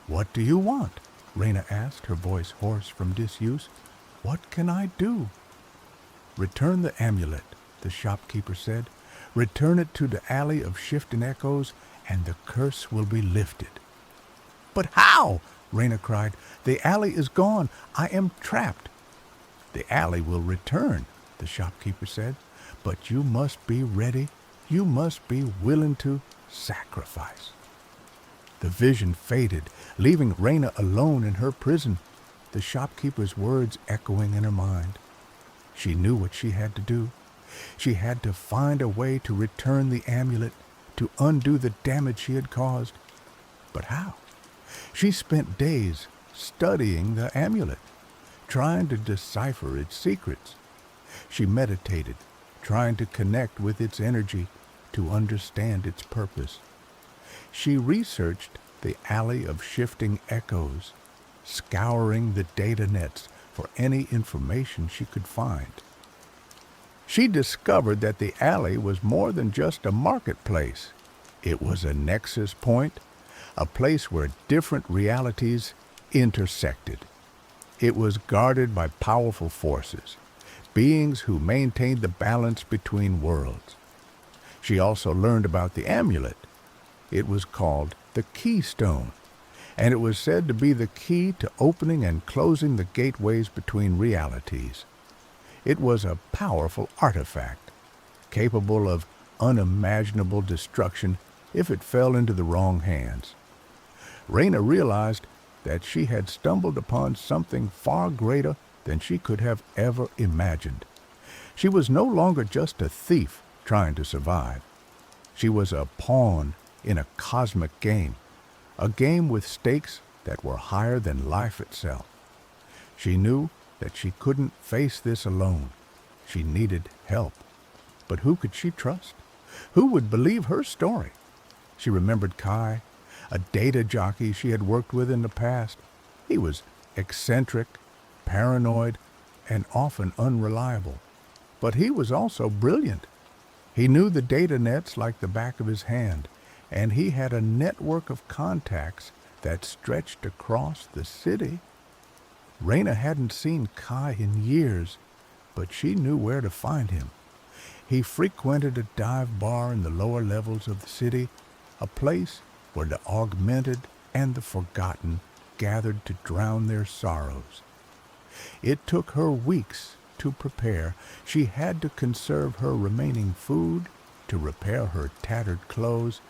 "What do you want?" Raina asked, her voice hoarse from disuse. "What can I do?" "Return the amulet," the shopkeeper said. "Return it to the alley of shifting echoes, and the curse will be lifted." "But how?" Raina cried. "The alley is gone. I am trapped." "The alley will return," the shopkeeper said. "But you must be ready. You must be willing to sacrifice." The vision faded, leaving Raina alone in her prison, the shopkeeper's words echoing in her mind. She knew what she had to do. She had to find a way to return the amulet, to undo the damage she had caused. But how? She spent days studying the amulet, trying to decipher its secrets. She meditated, trying to connect with its energy, to understand its purpose. She researched the alley of shifting echoes, scouring the data nets for any information she could find. She discovered that the alley was more than just a marketplace. It was a nexus point, a place where different realities intersected. It was guarded by powerful forces, beings who maintained the balance between worlds. She also learned about the amulet. It was called the Keystone, and it was said to be the key to opening and closing the gateways between realities. It was a powerful artifact, capable of unimaginable destruction if it fell into the wrong hands. Raina realized that she had stumbled upon something far greater than she could have ever imagined. She was no longer just a thief trying to survive. She was a pawn in a cosmic game, a game with stakes that were higher than life itself. She knew that she couldn't face this alone. She needed help. But who could she trust? Who would believe her story? She remembered Kai, a data jockey she had worked with in the past. He was eccentric, paranoid, and often unreliable. But he was also brilliant. He knew the data nets like the back of his hand, and he had a network of contacts that stretched across the city. Raina hadn't seen Kai in years, but she knew where to find him. He frequented a dive bar in the lower levels of the city, a place where the augmented and the forgotten gathered to drown their sorrows. It took her weeks to prepare. She had to conserve her remaining food, to repair her tattered clothes,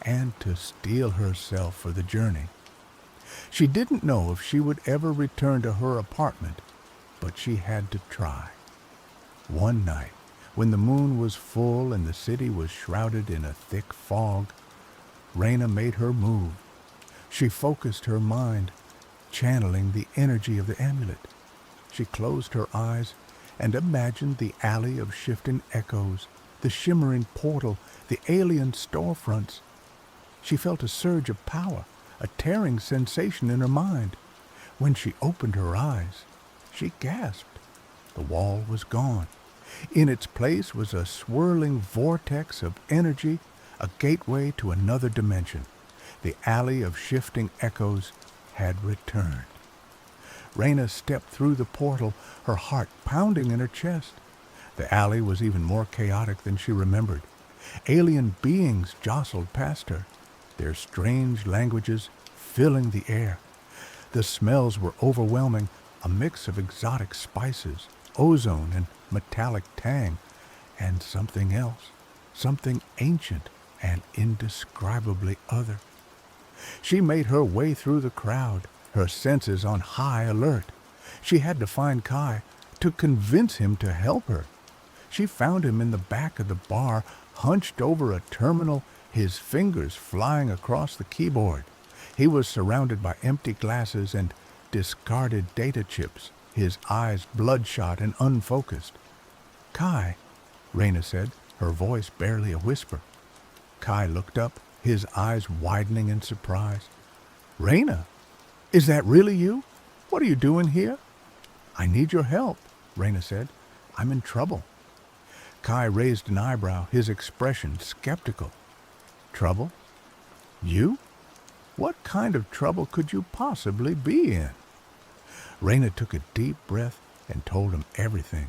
and to steel herself for the journey. She didn't know if she would ever return to her apartment, but she had to try. One night, when the moon was full and the city was shrouded in a thick fog, Raina made her move. She focused her mind, channeling the energy of the amulet. She closed her eyes and imagined the alley of shifting echoes, the shimmering portal, the alien storefronts. She felt a surge of power, a tearing sensation in her mind. When she opened her eyes, she gasped. The wall was gone. In its place was a swirling vortex of energy, a gateway to another dimension. The alley of shifting echoes had returned. Raina stepped through the portal, her heart pounding in her chest. The alley was even more chaotic than she remembered. Alien beings jostled past her, their strange languages filling the air. The smells were overwhelming, a mix of exotic spices, ozone and metallic tang, and something else. something ancient and indescribably other. She made her way through the crowd, her senses on high alert. She had to find Kai, to convince him to help her. She found him in the back of the bar, hunched over a terminal, his fingers flying across the keyboard. He was surrounded by empty glasses and discarded data chips, his eyes bloodshot and unfocused. "Kai," Raina said, her voice barely a whisper. Kai looked up, his eyes widening in surprise. "Raina, is that really you? What are you doing here?" "I need your help," Raina said. "I'm in trouble." Kai raised an eyebrow, his expression skeptical. "Trouble? You? What kind of trouble could you possibly be in?" Raina took a deep breath and told him everything.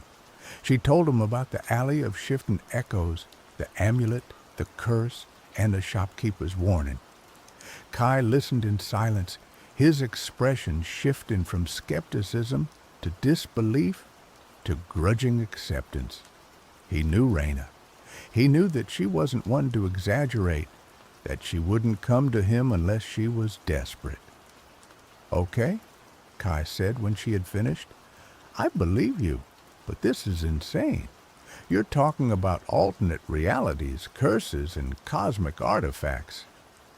She told him about the alley of shifting echoes, the amulet, the curse, and the shopkeeper's warning. Kai listened in silence, his expression shifting from skepticism to disbelief to grudging acceptance. He knew Raina. He knew that she wasn't one to exaggerate, that she wouldn't come to him unless she was desperate. "Okay," Kai said when she had finished. "I believe you, but this is insane. You're talking about alternate realities, curses, and cosmic artifacts.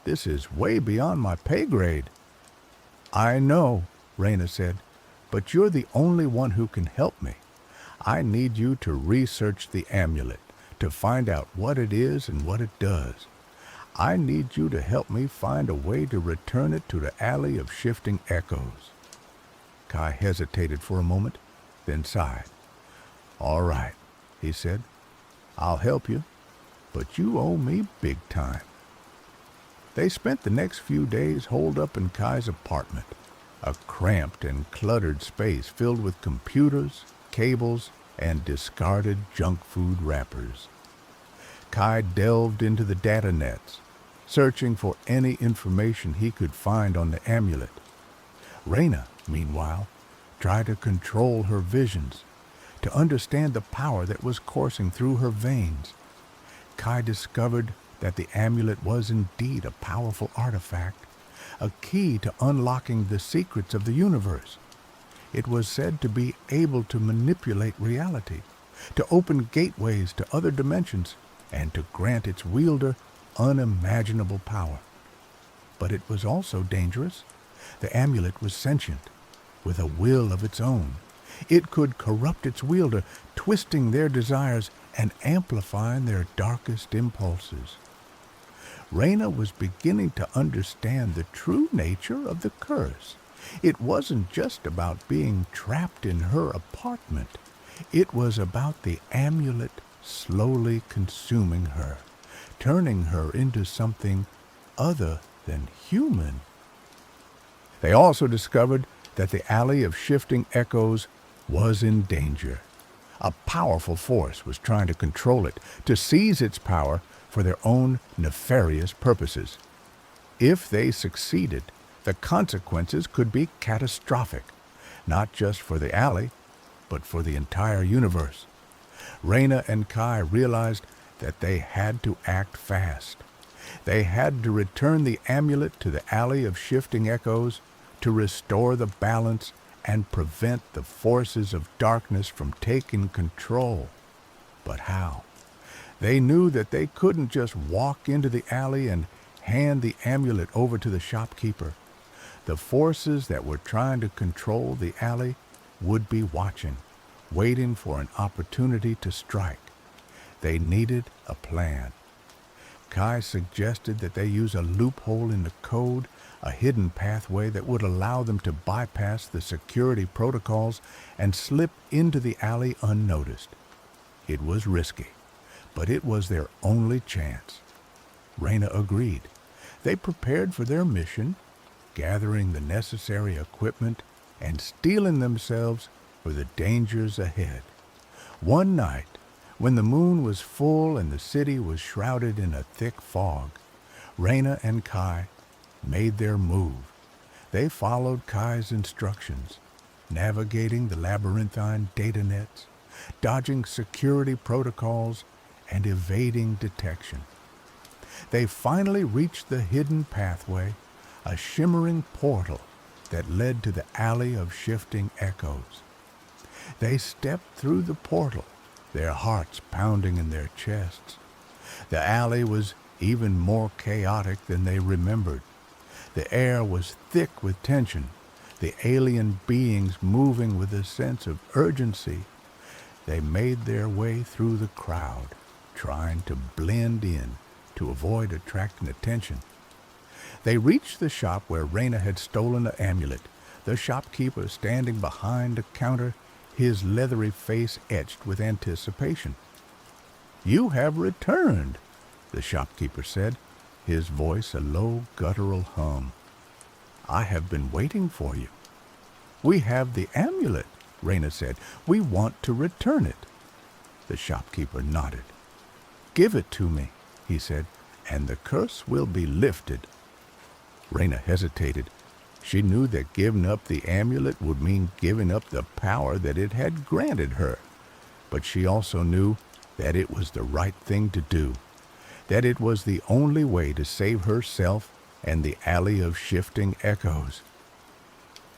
This is way beyond my pay grade." "I know," Raina said, "but you're the only one who can help me. I need you to research the amulet, to find out what it is and what it does. I need you to help me find a way to return it to the alley of shifting echoes." Kai hesitated for a moment, then sighed. "All right," he said. "I'll help you, but you owe me big time." They spent the next few days holed up in Kai's apartment, a cramped and cluttered space filled with computers, cables, and discarded junk food wrappers. Kai delved into the data nets, searching for any information he could find on the amulet. Raina, meanwhile, tried to control her visions, to understand the power that was coursing through her veins. Kai discovered that the amulet was indeed a powerful artifact, a key to unlocking the secrets of the universe. It was said to be able to manipulate reality, to open gateways to other dimensions, and to grant its wielder unimaginable power. But it was also dangerous. The amulet was sentient, with a will of its own. It could corrupt its wielder, twisting their desires and amplifying their darkest impulses. Raina was beginning to understand the true nature of the curse. It wasn't just about being trapped in her apartment. It was about the amulet slowly consuming her, turning her into something other than human. They also discovered that the alley of shifting echoes was in danger. A powerful force was trying to control it, to seize its power for their own nefarious purposes. If they succeeded, the consequences could be catastrophic, not just for the alley, but for the entire universe. Raina and Kai realized that they had to act fast. They had to return the amulet to the alley of shifting echoes, to restore the balance and prevent the forces of darkness from taking control. But how? They knew that they couldn't just walk into the alley and hand the amulet over to the shopkeeper. The forces that were trying to control the alley would be watching, waiting for an opportunity to strike. They needed a plan. Kai suggested that they use a loophole in the code, a hidden pathway that would allow them to bypass the security protocols and slip into the alley unnoticed. It was risky, but it was their only chance. Raina agreed. They prepared for their mission, gathering the necessary equipment and steeling themselves for the dangers ahead. One night, when the moon was full and the city was shrouded in a thick fog, Raina and Kai made their move. They followed Kai's instructions, navigating the labyrinthine data nets, dodging security protocols, and evading detection. They finally reached the hidden pathway, a shimmering portal that led to the alley of shifting echoes. They stepped through the portal, their hearts pounding in their chests. The alley was even more chaotic than they remembered. The air was thick with tension, the alien beings moving with a sense of urgency. They made their way through the crowd, trying to blend in to avoid attracting attention. They reached the shop where Raina had stolen the amulet, the shopkeeper standing behind the counter, his leathery face etched with anticipation. "You have returned," the shopkeeper said, his voice a low guttural hum. "I have been waiting for you." "We have the amulet," Raina said. "We want to return it." The shopkeeper nodded. "Give it to me," he said, "and the curse will be lifted." Raina hesitated. She knew that giving up the amulet would mean giving up the power that it had granted her. But she also knew that it was the right thing to do, that it was the only way to save herself and the alley of shifting echoes.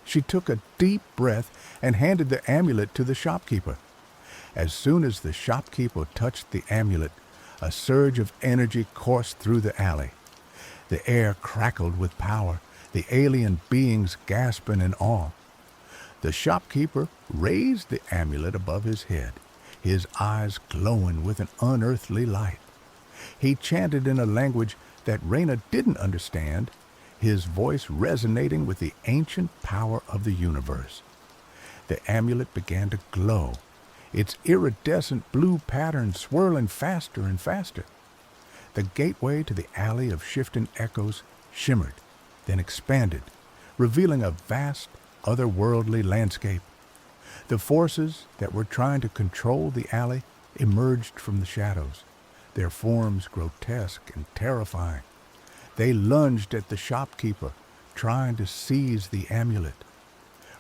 She took a deep breath and handed the amulet to the shopkeeper. As soon as the shopkeeper touched the amulet, a surge of energy coursed through the alley. The air crackled with power, the alien beings gasping in awe. The shopkeeper raised the amulet above his head, his eyes glowing with an unearthly light. He chanted in a language that Raina didn't understand, his voice resonating with the ancient power of the universe. The amulet began to glow, its iridescent blue pattern swirling faster and faster. The gateway to the alley of shifting echoes shimmered, then expanded, revealing a vast, otherworldly landscape. The forces that were trying to control the alley emerged from the shadows, their forms grotesque and terrifying. They lunged at the shopkeeper, trying to seize the amulet.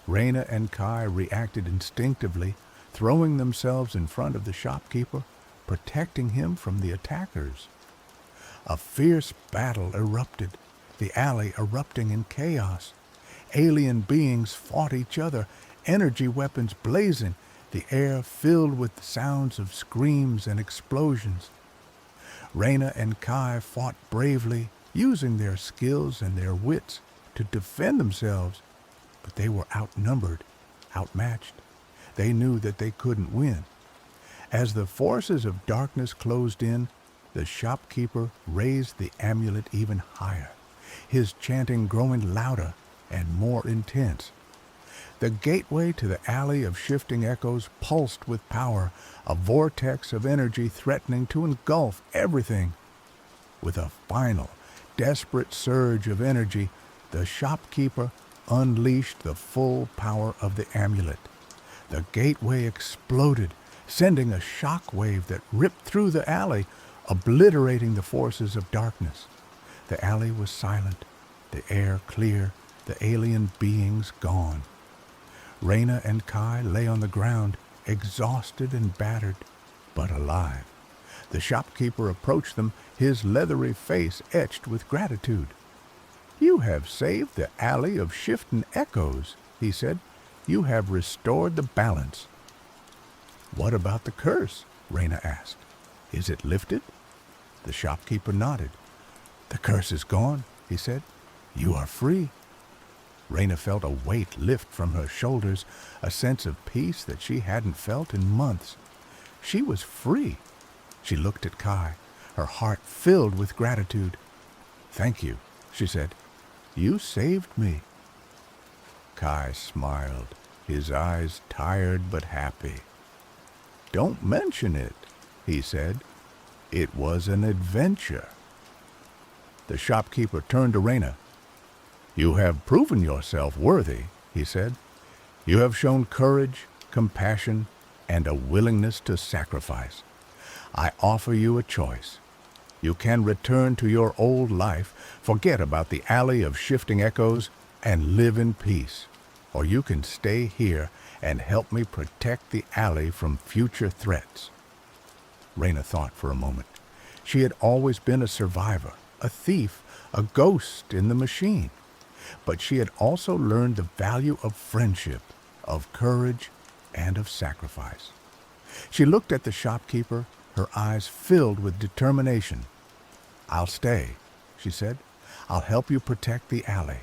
Raina and Kai reacted instinctively, throwing themselves in front of the shopkeeper, protecting him from the attackers. A fierce battle erupted, the alley erupting in chaos. Alien beings fought each other, energy weapons blazing, the air filled with sounds of screams and explosions. Raina and Kai fought bravely, using their skills and their wits to defend themselves, but they were outnumbered, outmatched. They knew that they couldn't win. As the forces of darkness closed in, the shopkeeper raised the amulet even higher, his chanting growing louder and more intense. The gateway to the alley of shifting echoes pulsed with power, a vortex of energy threatening to engulf everything. With a final, desperate surge of energy, the shopkeeper unleashed the full power of the amulet. The gateway exploded, sending a shock wave that ripped through the alley, obliterating the forces of darkness. The alley was silent, the air clear, the alien beings gone. Raina and Kai lay on the ground, exhausted and battered, but alive. The shopkeeper approached them, his leathery face etched with gratitude. "You have saved the alley of shifting echoes," he said. "You have restored the balance." "What about the curse?" Raina asked. "Is it lifted?" The shopkeeper nodded. "The curse is gone," he said. "You are free." Raina felt a weight lift from her shoulders, a sense of peace that she hadn't felt in months. She was free. She looked at Kai, her heart filled with gratitude. "Thank you," she said. "You saved me." Kai smiled, his eyes tired but happy. "Don't mention it," he said. "It was an adventure." The shopkeeper turned to Raina. "You have proven yourself worthy," he said. "You have shown courage, compassion, and a willingness to sacrifice. I offer you a choice. You can return to your old life, forget about the alley of shifting echoes, and live in peace. Or you can stay here and help me protect the alley from future threats." Raina thought for a moment. She had always been a survivor, a thief, a ghost in the machine. But she had also learned the value of friendship, of courage, and of sacrifice. She looked at the shopkeeper, her eyes filled with determination. "I'll stay," she said. "I'll help you protect the alley."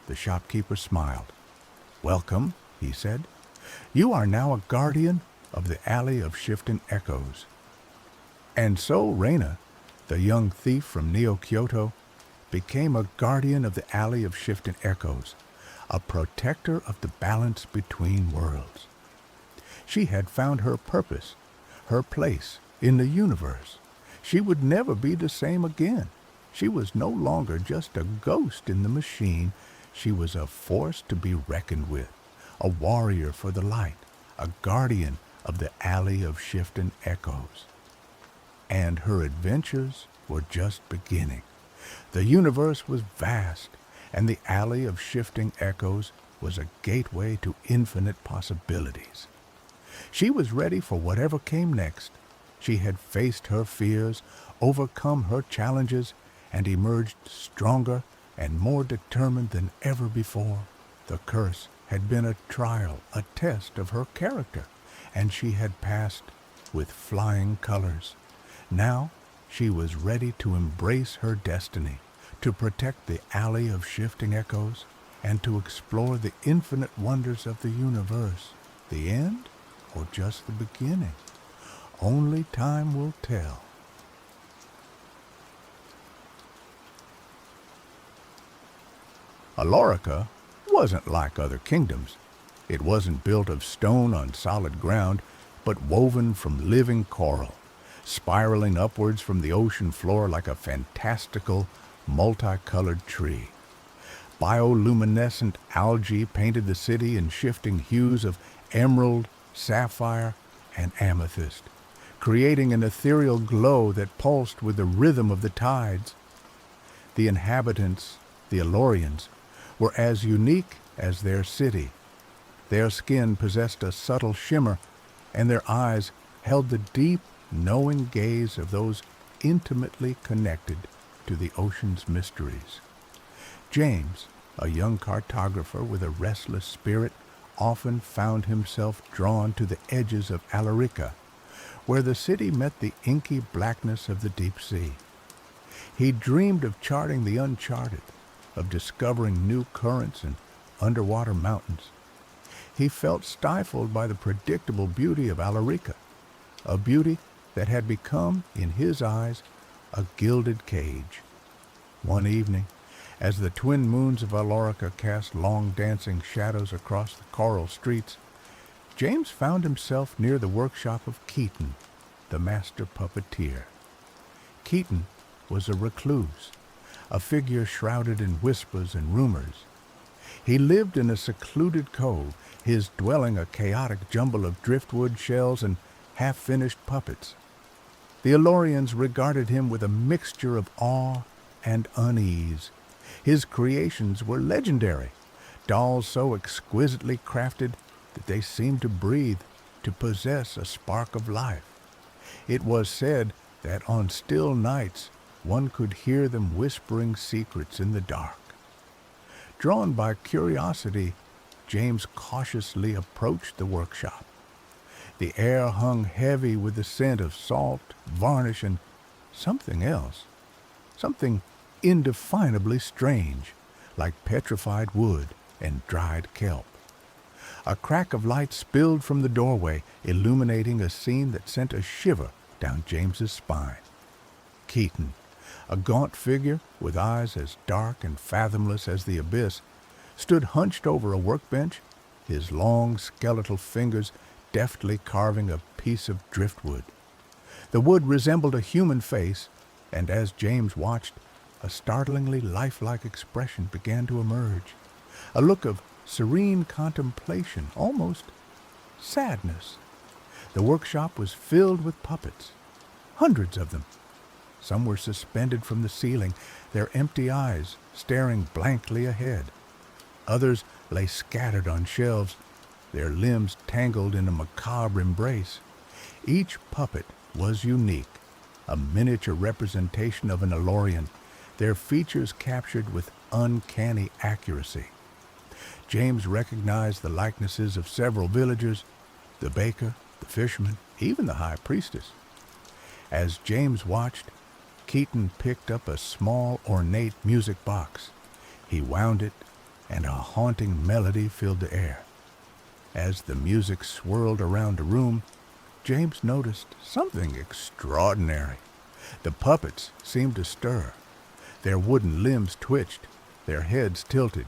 The shopkeeper smiled. "Welcome," he said. "You are now a guardian of the Alley of Shifting Echoes." And so Raina, the young thief from Neo-Kyoto, became a guardian of the Alley of Shifting Echoes, a protector of the balance between worlds. She had found her purpose, her place in the universe. She would never be the same again. She was no longer just a ghost in the machine. She was a force to be reckoned with, a warrior for the light, a guardian of the Alley of Shifting Echoes. And her adventures were just beginning. The universe was vast, and the Alley of Shifting Echoes was a gateway to infinite possibilities. She was ready for whatever came next. She had faced her fears, overcome her challenges, and emerged stronger and more determined than ever before. The curse had been a trial, a test of her character, and she had passed with flying colors. Now she was ready to embrace her destiny, to protect the Alley of Shifting Echoes, and to explore the infinite wonders of the universe. The end, or just the beginning? Only time will tell. Alorica wasn't like other kingdoms. It wasn't built of stone on solid ground, but woven from living coral, spiraling upwards from the ocean floor like a fantastical, multicolored tree. Bioluminescent algae painted the city in shifting hues of emerald, sapphire, and amethyst, creating an ethereal glow that pulsed with the rhythm of the tides. The inhabitants, the Alorians, were as unique as their city. Their skin possessed a subtle shimmer, and their eyes held the deep, knowing gaze of those intimately connected to the ocean's mysteries. James, a young cartographer with a restless spirit, often found himself drawn to the edges of Alorica, where the city met the inky blackness of the deep sea. He dreamed of charting the uncharted, of discovering new currents and underwater mountains. He felt stifled by the predictable beauty of Alorica, a beauty that had become, in his eyes, a gilded cage. One evening, as the twin moons of Alorica cast long dancing shadows across the coral streets, James found himself near the workshop of Keaton, the master puppeteer. Keaton was a recluse, a figure shrouded in whispers and rumors. He lived in a secluded cove, his dwelling a chaotic jumble of driftwood shells and half-finished puppets. The Alorians regarded him with a mixture of awe and unease. His creations were legendary, dolls so exquisitely crafted that they seemed to breathe, to possess a spark of life. It was said that on still nights one could hear them whispering secrets in the dark. Drawn by curiosity, James cautiously approached the workshop. The air hung heavy with the scent of salt, varnish, and something else, something indefinably strange, like petrified wood and dried kelp. A crack of light spilled from the doorway, illuminating a scene that sent a shiver down James's spine. Keaton, a gaunt figure with eyes as dark and fathomless as the abyss, stood hunched over a workbench, his long skeletal fingers deftly carving a piece of driftwood. The wood resembled a human face, and as James watched, a startlingly lifelike expression began to emerge, a look of serene contemplation, almost sadness. The workshop was filled with puppets, hundreds of them. Some were suspended from the ceiling, their empty eyes staring blankly ahead. Others lay scattered on shelves, their limbs tangled in a macabre embrace. Each puppet was unique, a miniature representation of an Elorian, their features captured with uncanny accuracy. James recognized the likenesses of several villagers, the baker, the fisherman, even the high priestess. As James watched, Keaton picked up a small, ornate music box. He wound it, and a haunting melody filled the air. As the music swirled around the room, James noticed something extraordinary. The puppets seemed to stir. Their wooden limbs twitched, their heads tilted,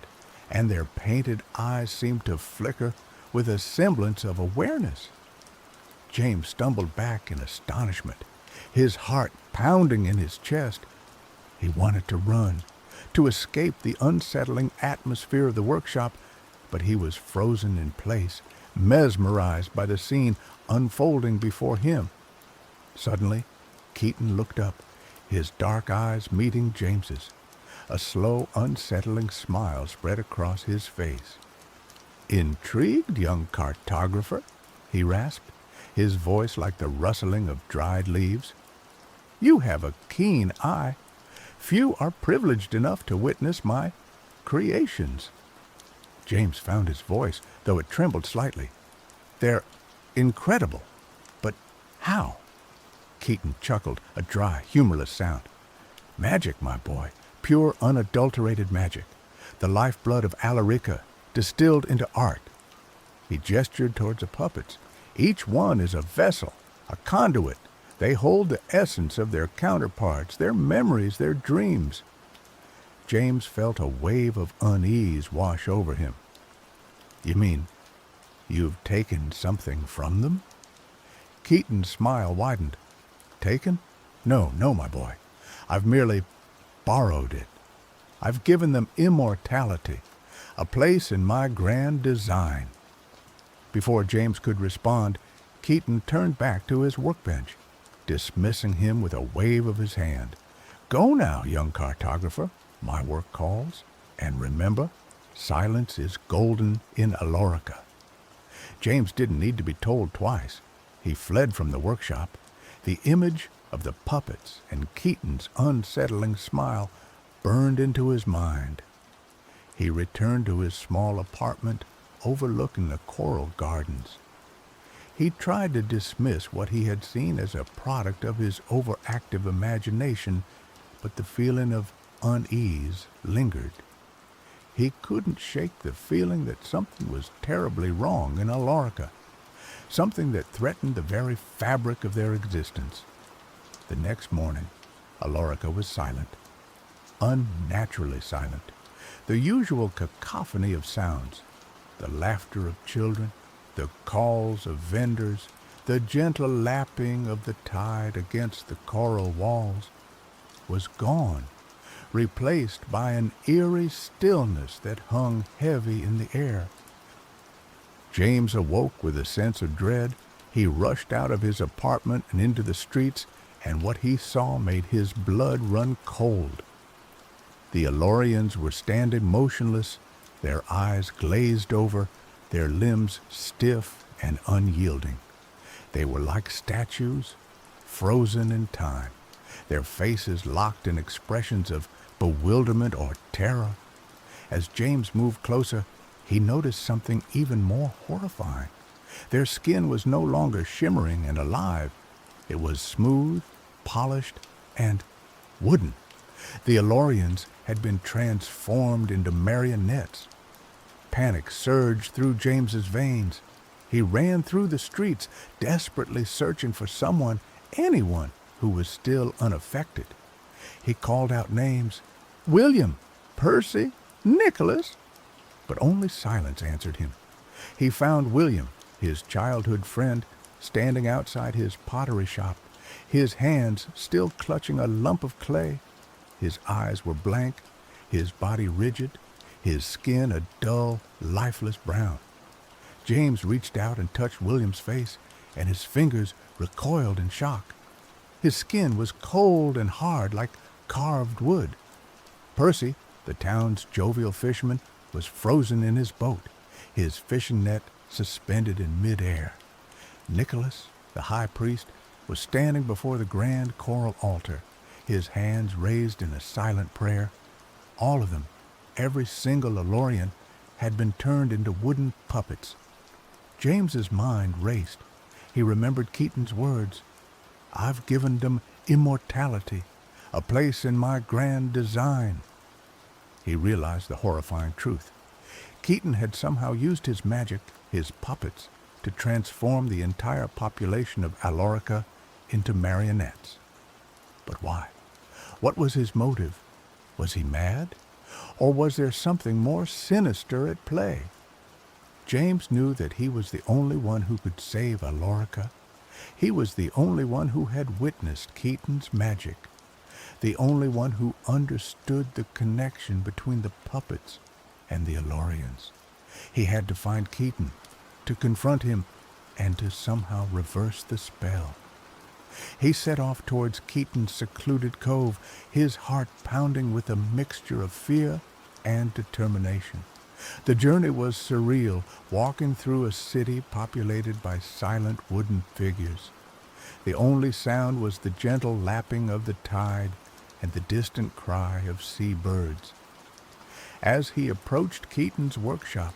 and their painted eyes seemed to flicker with a semblance of awareness. James stumbled back in astonishment, his heart pounding in his chest. He wanted to run, to escape the unsettling atmosphere of the workshop, but he was frozen in place, mesmerized by the scene unfolding before him. Suddenly, Keaton looked up, his dark eyes meeting James's. A slow, unsettling smile spread across his face. "Intrigued, young cartographer?" he rasped, his voice like the rustling of dried leaves. "You have a keen eye. Few are privileged enough to witness my creations." James found his voice, though it trembled slightly. "They're incredible. But how?" Keaton chuckled, a dry, humorless sound. "Magic, my boy. Pure, unadulterated magic. The lifeblood of Alarica, distilled into art." He gestured towards the puppets. "Each one is a vessel, a conduit. They hold the essence of their counterparts, their memories, their dreams." James felt a wave of unease wash over him. "You mean you've taken something from them?" Keaton's smile widened. "Taken? No, my boy. I've merely borrowed it. I've given them immortality, a place in my grand design." Before James could respond, Keaton turned back to his workbench, dismissing him with a wave of his hand. "Go now, young cartographer. My work calls. And remember, silence is golden in Alorica." James didn't need to be told twice. He fled from the workshop. The image of the puppets and Keaton's unsettling smile burned into his mind. He returned to his small apartment overlooking the coral gardens. He tried to dismiss what he had seen as a product of his overactive imagination, but the feeling of unease lingered. He couldn't shake the feeling that something was terribly wrong in Alorica, something that threatened the very fabric of their existence. The next morning, Alorica was silent, unnaturally silent. The usual cacophony of sounds, the laughter of children, the calls of vendors, the gentle lapping of the tide against the coral walls, was gone, replaced by an eerie stillness that hung heavy in the air. James awoke with a sense of dread. He rushed out of his apartment and into the streets, and what he saw made his blood run cold. The Elorians were standing motionless, their eyes glazed over, their limbs stiff and unyielding. They were like statues, frozen in time, their faces locked in expressions of bewilderment or terror. As James moved closer, he noticed something even more horrifying. Their skin was no longer shimmering and alive. It was smooth, polished, and wooden. The Elorians had been transformed into marionettes. Panic surged through James's veins. He ran through the streets, desperately searching for someone, anyone, who was still unaffected. He called out names: William, Percy, Nicholas. But only silence answered him. He found William, his childhood friend, standing outside his pottery shop, his hands still clutching a lump of clay. His eyes were blank, his body rigid, his skin a dull, lifeless brown. James reached out and touched William's face, and his fingers recoiled in shock. His skin was cold and hard like carved wood. Percy, the town's jovial fisherman, was frozen in his boat, his fishing net suspended in midair. Nicholas, the high priest, was standing before the grand choral altar, his hands raised in a silent prayer. All of them, every single Elorian, had been turned into wooden puppets. James's mind raced. He remembered Keaton's words, "I've given them immortality, a place in my grand design." He realized the horrifying truth. Keaton had somehow used his magic, his puppets, to transform the entire population of Alorica into marionettes. But why? What was his motive? Was he mad? Or was there something more sinister at play? James knew that he was the only one who could save Alorica. He was the only one who had witnessed Keaton's magic, the only one who understood the connection between the puppets and the Elorians. He had to find Keaton, to confront him, and to somehow reverse the spell. He set off towards Keaton's secluded cove, his heart pounding with a mixture of fear and determination. The journey was surreal, walking through a city populated by silent wooden figures. The only sound was the gentle lapping of the tide and the distant cry of seabirds. As he approached Keaton's workshop,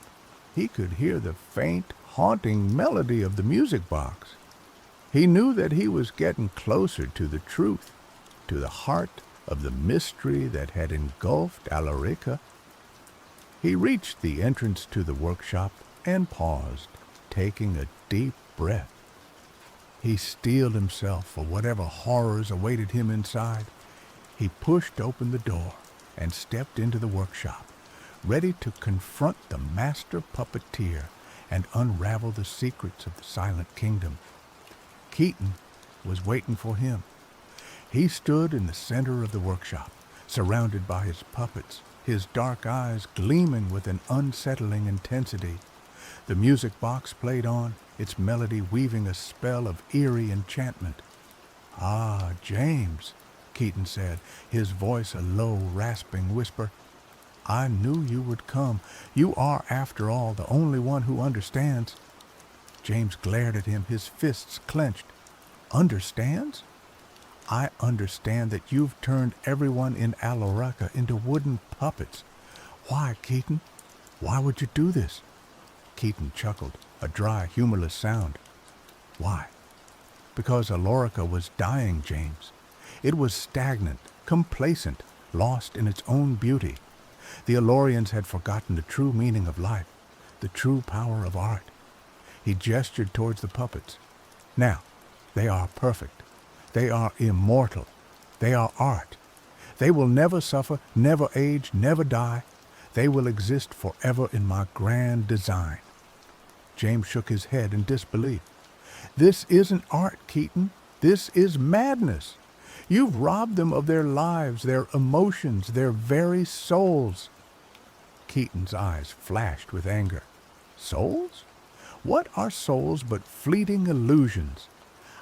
he could hear the faint, haunting melody of the music box. He knew that he was getting closer to the truth, to the heart of the mystery that had engulfed Alorica. He reached the entrance to the workshop and paused, taking a deep breath. He steeled himself for whatever horrors awaited him inside. He pushed open the door and stepped into the workshop, ready to confront the master puppeteer and unravel the secrets of the Silent Kingdom. Keaton was waiting for him. He stood in the center of the workshop, surrounded by his puppets, his dark eyes gleaming with an unsettling intensity. The music box played on, its melody weaving a spell of eerie enchantment. "Ah, James," Keaton said, his voice a low, rasping whisper. "I knew you would come. You are, after all, the only one who understands." James glared at him, his fists clenched. "Understands? I understand that you've turned everyone in Alorica into wooden puppets. Why, Keaton? Why would you do this?" Keaton chuckled, a dry, humorless sound. "Why? Because Alorica was dying, James. It was stagnant, complacent, lost in its own beauty. The Elorians had forgotten the true meaning of life, the true power of art." He gestured towards the puppets. "Now, they are perfect. They are immortal. They are art. They will never suffer, never age, never die. They will exist forever in my grand design." James shook his head in disbelief. "This isn't art, Keaton. This is madness. You've robbed them of their lives, their emotions, their very souls." Keaton's eyes flashed with anger. "Souls? What are souls but fleeting illusions?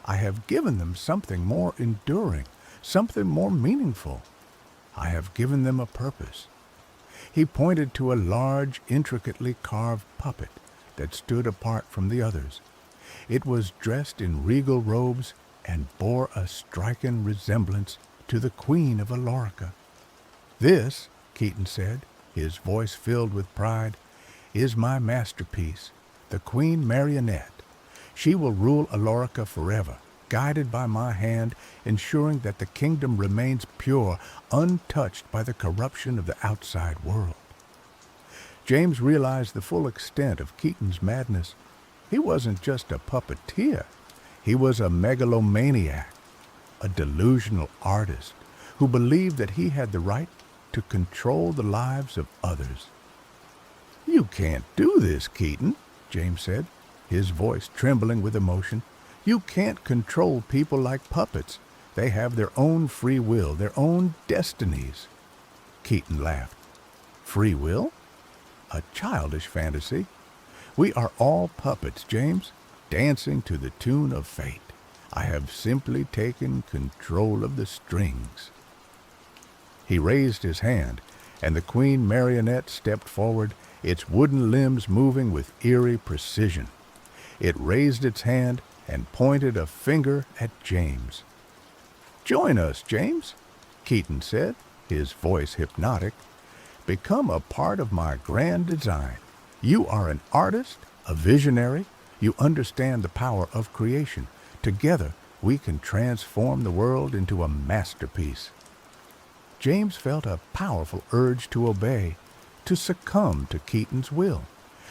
I have given them something more enduring, something more meaningful. I have given them a purpose." He pointed to a large, intricately carved puppet that stood apart from the others. It was dressed in regal robes and bore a striking resemblance to the Queen of Alorica. "This," Keaton said, his voice filled with pride, "is my masterpiece, the Queen Marionette. She will rule Alorica forever, guided by my hand, ensuring that the kingdom remains pure, untouched by the corruption of the outside world." James realized the full extent of Keaton's madness. He wasn't just a puppeteer. He was a megalomaniac, a delusional artist who believed that he had the right to control the lives of others. "You can't do this, Keaton," James said, his voice trembling with emotion. "You can't control people like puppets. They have their own free will, their own destinies." Keaton laughed. "Free will? A childish fantasy. We are all puppets, James, dancing to the tune of fate. I have simply taken control of the strings." He raised his hand, and the Queen Marionette stepped forward, its wooden limbs moving with eerie precision. It raised its hand, and pointed a finger at James. "Join us, James," Keaton said, his voice hypnotic. "Become a part of my grand design. You are an artist, a visionary. You understand the power of creation. Together, we can transform the world into a masterpiece." James felt a powerful urge to obey, to succumb to Keaton's will.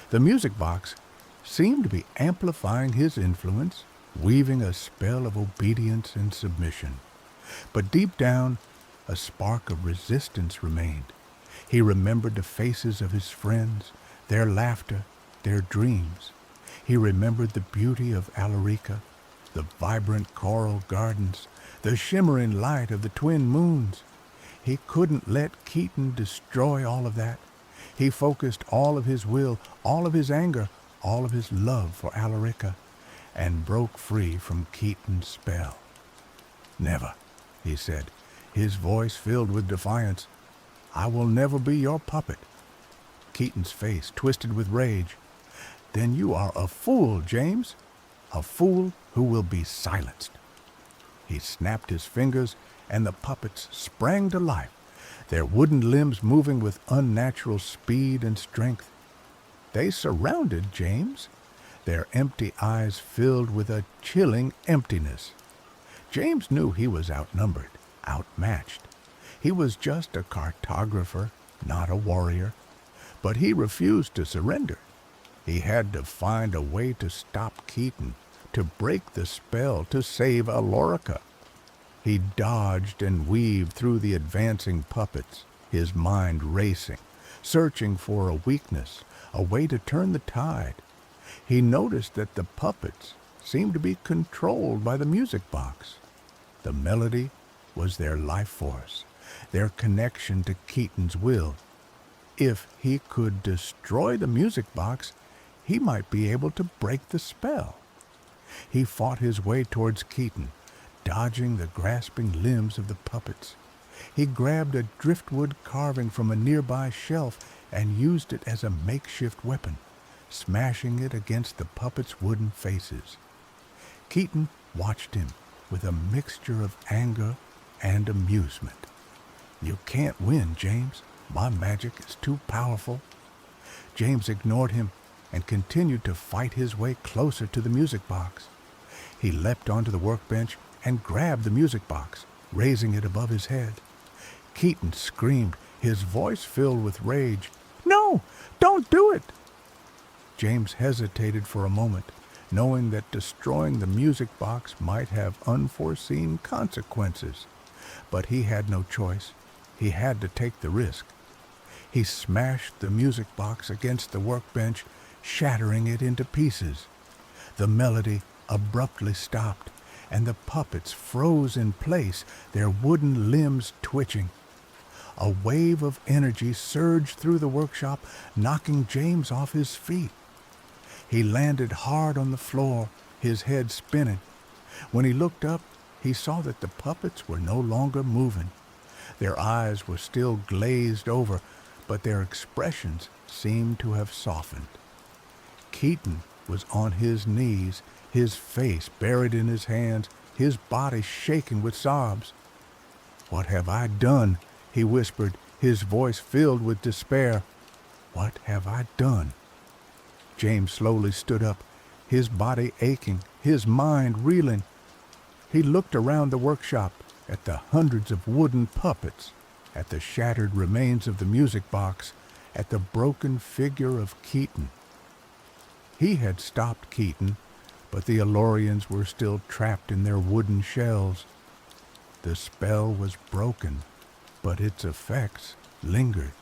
The music box seemed to be amplifying his influence, weaving a spell of obedience and submission. But deep down, a spark of resistance remained. He remembered the faces of his friends, their laughter, their dreams. He remembered the beauty of Alarica, the vibrant coral gardens, the shimmering light of the twin moons. He couldn't let Keaton destroy all of that. He focused all of his will, all of his anger, all of his love for Alarica, and broke free from Keaton's spell. "Never," he said, his voice filled with defiance. "I will never be your puppet." Keaton's face twisted with rage. "Then you are a fool, James, a fool who will be silenced." He snapped his fingers, and the puppets sprang to life, their wooden limbs moving with unnatural speed and strength. They surrounded James, their empty eyes filled with a chilling emptiness. James knew he was outnumbered, outmatched. He was just a cartographer, not a warrior. But he refused to surrender. He had to find a way to stop Keaton, to break the spell, to save Alarica. He dodged and weaved through the advancing puppets, his mind racing, searching for a weakness, a way to turn the tide. He noticed that the puppets seemed to be controlled by the music box. The melody was their life force, their connection to Keaton's will. If he could destroy the music box, he might be able to break the spell. He fought his way towards Keaton, dodging the grasping limbs of the puppets. He grabbed a driftwood carving from a nearby shelf and used it as a makeshift weapon, smashing it against the puppets' wooden faces. Keaton watched him with a mixture of anger and amusement. "You can't win, James. My magic is too powerful." James ignored him and continued to fight his way closer to the music box. He leapt onto the workbench and grabbed the music box, raising it above his head. Keaton screamed, his voice filled with rage. "No, don't do it!" James hesitated for a moment, knowing that destroying the music box might have unforeseen consequences. But he had no choice. He had to take the risk. He smashed the music box against the workbench, shattering it into pieces. The melody abruptly stopped, and the puppets froze in place, their wooden limbs twitching. A wave of energy surged through the workshop, knocking James off his feet. He landed hard on the floor, his head spinning. When he looked up, he saw that the puppets were no longer moving. Their eyes were still glazed over, but their expressions seemed to have softened. Keaton was on his knees, his face buried in his hands, his body shaking with sobs. "What have I done?" he whispered, his voice filled with despair. "What have I done?" James slowly stood up, his body aching, his mind reeling. He looked around the workshop, at the hundreds of wooden puppets, at the shattered remains of the music box, at the broken figure of Keaton. He had stopped Keaton, but the Alorians were still trapped in their wooden shells. The spell was broken, but its effects lingered.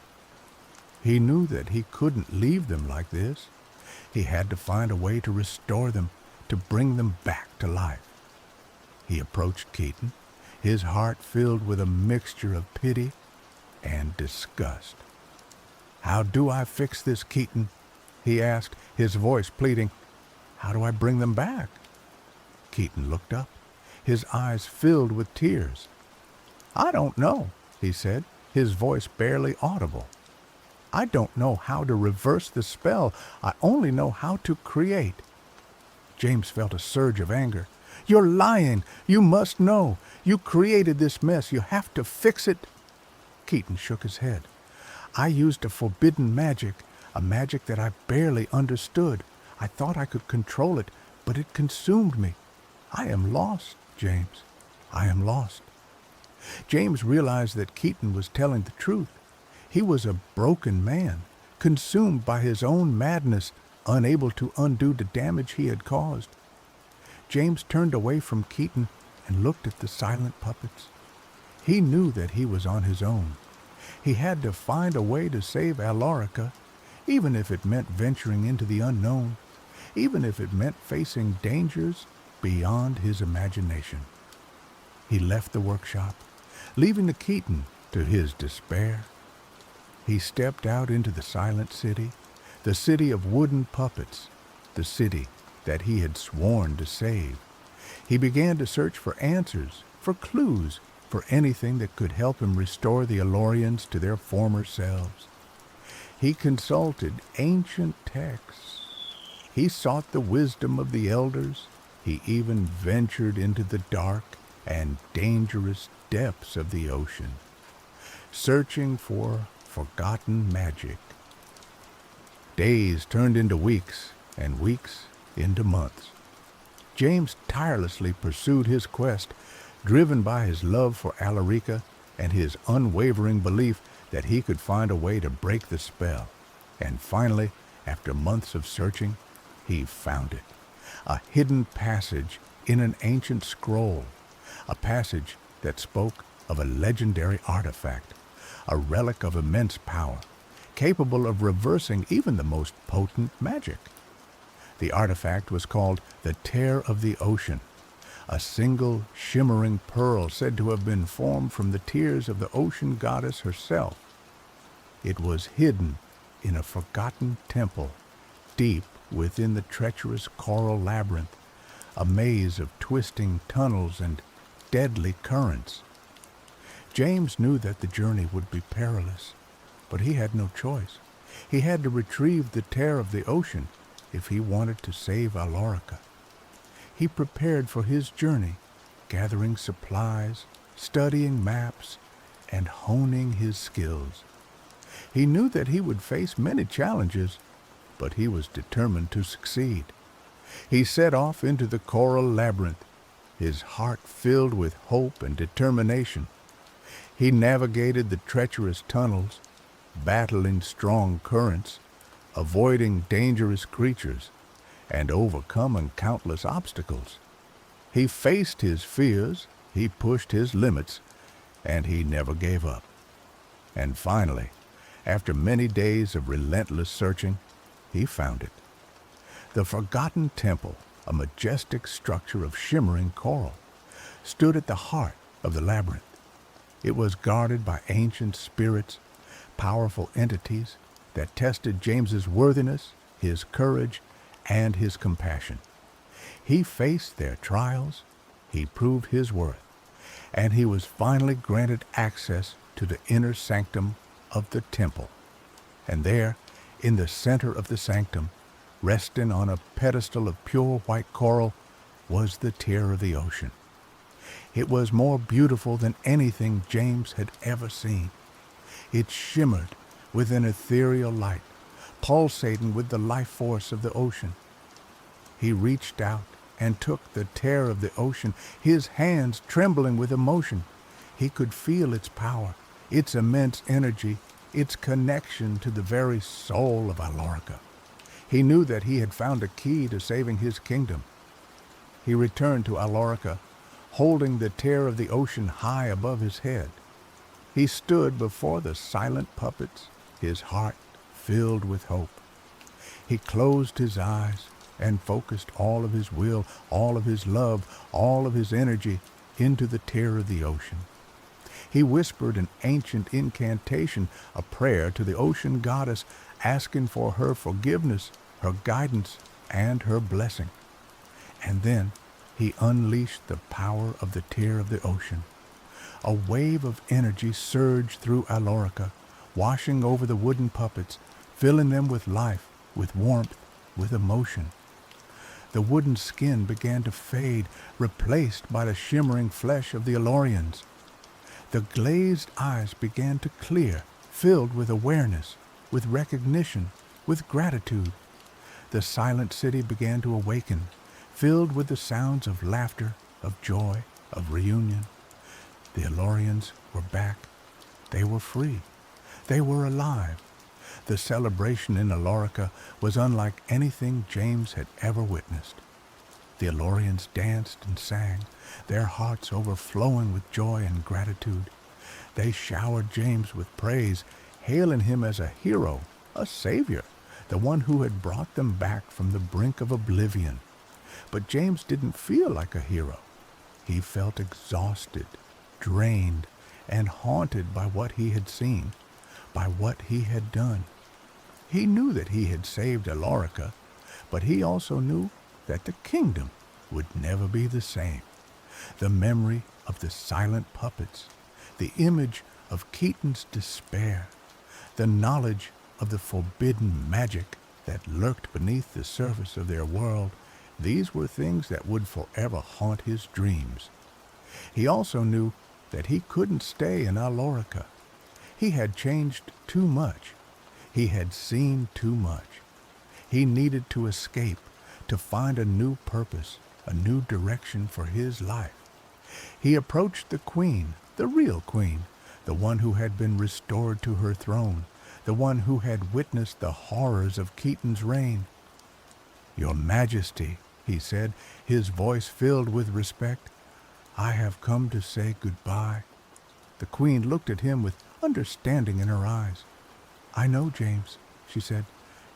He knew that he couldn't leave them like this. He had to find a way to restore them, to bring them back to life. He approached Keaton, his heart filled with a mixture of pity and disgust. "How do I fix this, Keaton?" he asked, his voice pleading. "How do I bring them back?" Keaton looked up, his eyes filled with tears. "I don't know," he said, his voice barely audible. "I don't know how to reverse the spell. I only know how to create." James felt a surge of anger. "You're lying! You must know! You created this mess! You have to fix it!" Keaton shook his head. "I used a forbidden magic, a magic that I barely understood. I thought I could control it, but it consumed me. I am lost, James. I am lost." James realized that Keaton was telling the truth. He was a broken man, consumed by his own madness, unable to undo the damage he had caused. James turned away from Keaton and looked at the silent puppets. He knew that he was on his own. He had to find a way to save Alarica, even if it meant venturing into the unknown, even if it meant facing dangers beyond his imagination. He left the workshop, leaving the Keaton to his despair. He stepped out into the silent city, the city of wooden puppets, the city that he had sworn to save. He began to search for answers, for clues, for anything that could help him restore the Alorians to their former selves. He consulted ancient texts. He sought the wisdom of the elders. He even ventured into the dark and dangerous depths of the ocean, searching for forgotten magic. Days turned into weeks, and weeks into months. James tirelessly pursued his quest, driven by his love for Alarica and his unwavering belief that he could find a way to break the spell. And finally, after months of searching, he found it. A hidden passage in an ancient scroll, a passage that spoke of a legendary artifact, a relic of immense power, capable of reversing even the most potent magic. The artifact was called the Tear of the Ocean, a single shimmering pearl said to have been formed from the tears of the ocean goddess herself. It was hidden in a forgotten temple, deep within the treacherous coral labyrinth, a maze of twisting tunnels and deadly currents. James knew that the journey would be perilous, but he had no choice. He had to retrieve the Tear of the Ocean if he wanted to save Alarica. He prepared for his journey, gathering supplies, studying maps, and honing his skills. He knew that he would face many challenges, but he was determined to succeed. He set off into the coral labyrinth, his heart filled with hope and determination. He navigated the treacherous tunnels, battling strong currents, avoiding dangerous creatures, and overcoming countless obstacles. He faced his fears, he pushed his limits, and he never gave up. And finally, after many days of relentless searching, he found it. The forgotten temple, a majestic structure of shimmering coral, stood at the heart of the labyrinth. It was guarded by ancient spirits, powerful entities that tested James's worthiness, his courage, and his compassion. He faced their trials, he proved his worth, and he was finally granted access to the inner sanctum of the temple. And there, in the center of the sanctum, resting on a pedestal of pure white coral, was the Tear of the Ocean. It was more beautiful than anything James had ever seen. It shimmered with an ethereal light, pulsating with the life force of the ocean. He reached out and took the Tear of the Ocean, his hands trembling with emotion. He could feel its power, its immense energy, its connection to the very soul of Alarica. He knew that he had found a key to saving his kingdom. He returned to Alarica, holding the Tear of the Ocean high above his head. He stood before the silent puppets, his heart filled with hope. He closed his eyes and focused all of his will, all of his love, all of his energy into the Tear of the Ocean. He whispered an ancient incantation, a prayer to the ocean goddess, asking for her forgiveness, her guidance, and her blessing. And then he unleashed the power of the Tear of the Ocean. A wave of energy surged through Alarica, washing over the wooden puppets, filling them with life, with warmth, with emotion. The wooden skin began to fade, replaced by the shimmering flesh of the Alorians. The glazed eyes began to clear, filled with awareness, with recognition, with gratitude. The silent city began to awaken, filled with the sounds of laughter, of joy, of reunion. The Alorians were back. They were free. They were alive. The celebration in Alorica was unlike anything James had ever witnessed. The Alorians danced and sang, their hearts overflowing with joy and gratitude. They showered James with praise, hailing him as a hero, a savior, the one who had brought them back from the brink of oblivion. But James didn't feel like a hero. He felt exhausted, drained, and haunted by what he had seen, by what he had done. He knew that he had saved Alorica, but he also knew that the kingdom would never be the same. The memory of the silent puppets, the image of Keaton's despair, the knowledge of the forbidden magic that lurked beneath the surface of their world, these were things that would forever haunt his dreams. He also knew that he couldn't stay in Alorica. He had changed too much. He had seen too much. He needed to escape, to find a new purpose, a new direction for his life. He approached the queen, the real queen, the one who had been restored to her throne, the one who had witnessed the horrors of Keaton's reign. "Your Majesty," he said, his voice filled with respect, "I have come to say goodbye." The queen looked at him with understanding in her eyes. "I know, James," she said.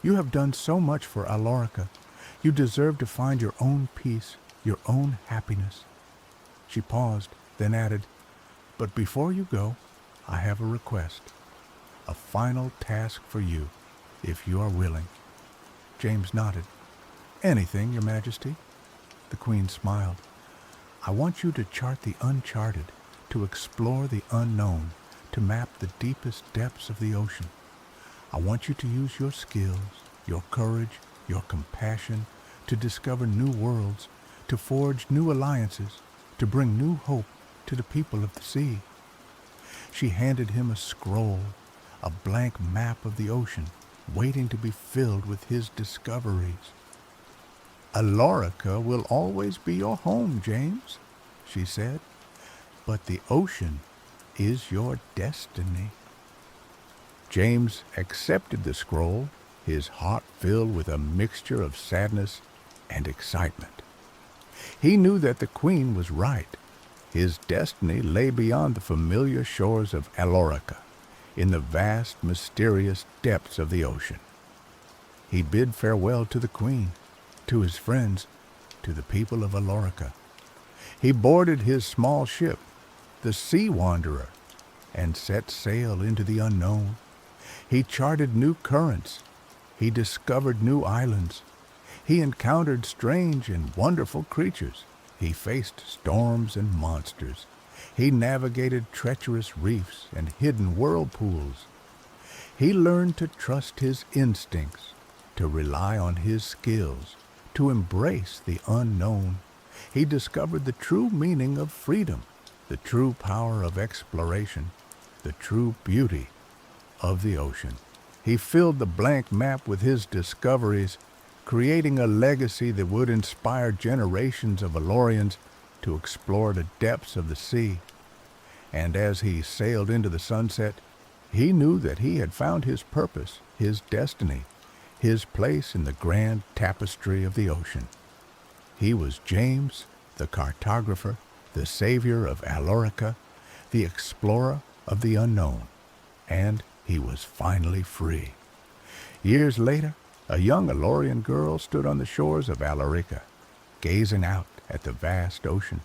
"You have done so much for Alorica. You deserve to find your own peace, your own happiness." She paused, then added, "But before you go, I have a request, a final task for you, if you are willing." James nodded. "Anything, Your Majesty." The queen smiled. "I want you to chart the uncharted, to explore the unknown, to map the deepest depths of the ocean. I want you to use your skills, your courage, your compassion, to discover new worlds, to forge new alliances, to bring new hope to the people of the sea." She handed him a scroll, a blank map of the ocean, waiting to be filled with his discoveries. "Alorica will always be your home, James," she said, "but the ocean is your destiny." James accepted the scroll, his heart filled with a mixture of sadness and excitement. He knew that the queen was right. His destiny lay beyond the familiar shores of Alorica, in the vast, mysterious depths of the ocean. He bid farewell to the queen, to his friends, to the people of Alorica. He boarded his small ship, the Sea Wanderer, and set sail into the unknown. He charted new currents. He discovered new islands. He encountered strange and wonderful creatures. He faced storms and monsters. He navigated treacherous reefs and hidden whirlpools. He learned to trust his instincts, to rely on his skills, to embrace the unknown. He discovered the true meaning of freedom, the true power of exploration, the true beauty of the ocean. He filled the blank map with his discoveries, creating a legacy that would inspire generations of Alorians to explore the depths of the sea. And as he sailed into the sunset, he knew that he had found his purpose, his destiny, his place in the grand tapestry of the ocean. He was James, the cartographer, the savior of Alorica, the explorer of the unknown, and he was finally free. Years later, a young Alorian girl stood on the shores of Alorica, gazing out at the vast ocean.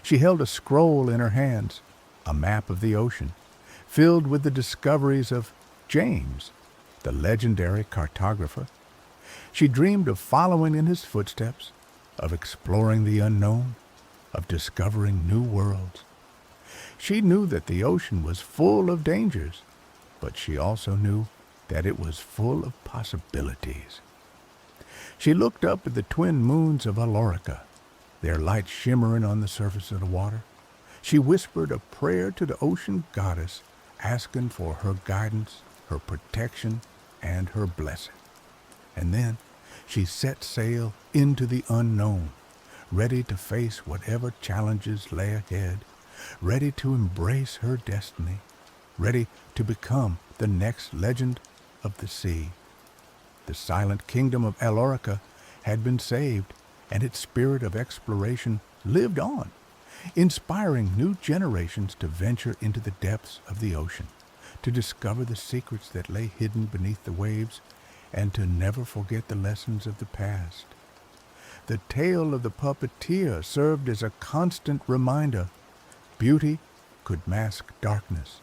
She held a scroll in her hands, a map of the ocean, filled with the discoveries of James, the legendary cartographer. She dreamed of following in his footsteps, of exploring the unknown, of discovering new worlds. She knew that the ocean was full of dangers, but she also knew that it was full of possibilities. She looked up at the twin moons of Alorica, their light shimmering on the surface of the water. She whispered a prayer to the ocean goddess, asking for her guidance, her protection, and her blessing. And then she set sail into the unknown, ready to face whatever challenges lay ahead, ready to embrace her destiny, ready to become the next legend of the sea. The silent kingdom of Alorica had been saved, and its spirit of exploration lived on, inspiring new generations to venture into the depths of the ocean, to discover the secrets that lay hidden beneath the waves, and to never forget the lessons of the past. The tale of the puppeteer served as a constant reminder. Beauty could mask darkness,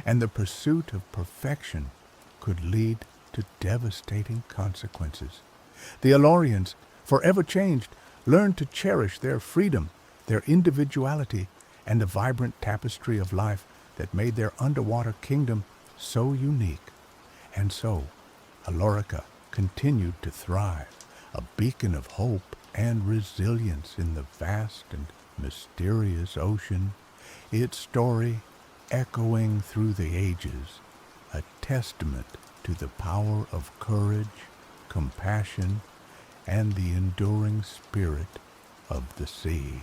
and the pursuit of perfection could lead to devastating consequences. The Alorians, forever changed, learned to cherish their freedom, their individuality, and the vibrant tapestry of life that made their underwater kingdom so unique. And so, Alorica continued to thrive, a beacon of hope and resilience in the vast and mysterious ocean, its story echoing through the ages, a testament to the power of courage, compassion, and the enduring spirit of the sea.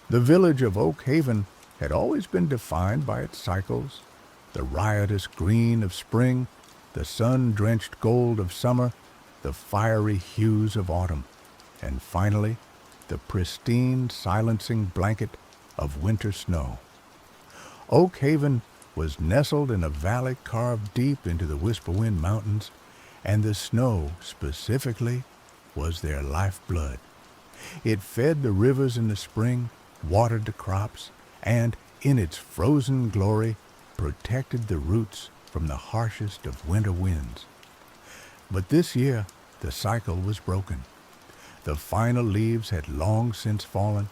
The village of Oak Haven had always been defined by its cycles, the riotous green of spring, the sun-drenched gold of summer, the fiery hues of autumn, and finally, the pristine, silencing blanket of winter snow. Oak Haven was nestled in a valley carved deep into the Whisperwind Mountains, and the snow, specifically, was their lifeblood. It fed the rivers in the spring, watered the crops, and, in its frozen glory, protected the roots from the harshest of winter winds. But this year, the cycle was broken. The final leaves had long since fallen,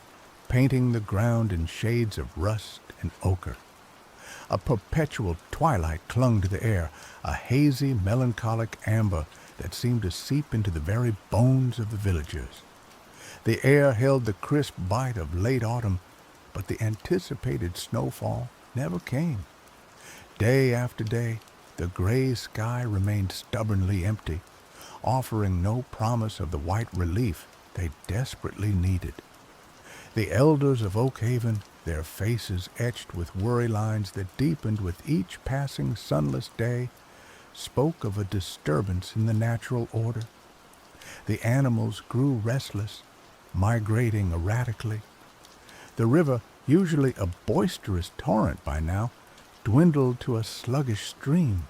painting the ground in shades of rust and ochre. A perpetual twilight clung to the air, a hazy, melancholic amber that seemed to seep into the very bones of the villagers. The air held the crisp bite of late autumn, but the anticipated snowfall never came. Day after day, the gray sky remained stubbornly empty, offering no promise of the white relief they desperately needed. The elders of Oak Haven, their faces etched with worry lines that deepened with each passing sunless day, spoke of a disturbance in the natural order. The animals grew restless, migrating erratically. The river, usually a boisterous torrent by now, dwindled to a sluggish stream.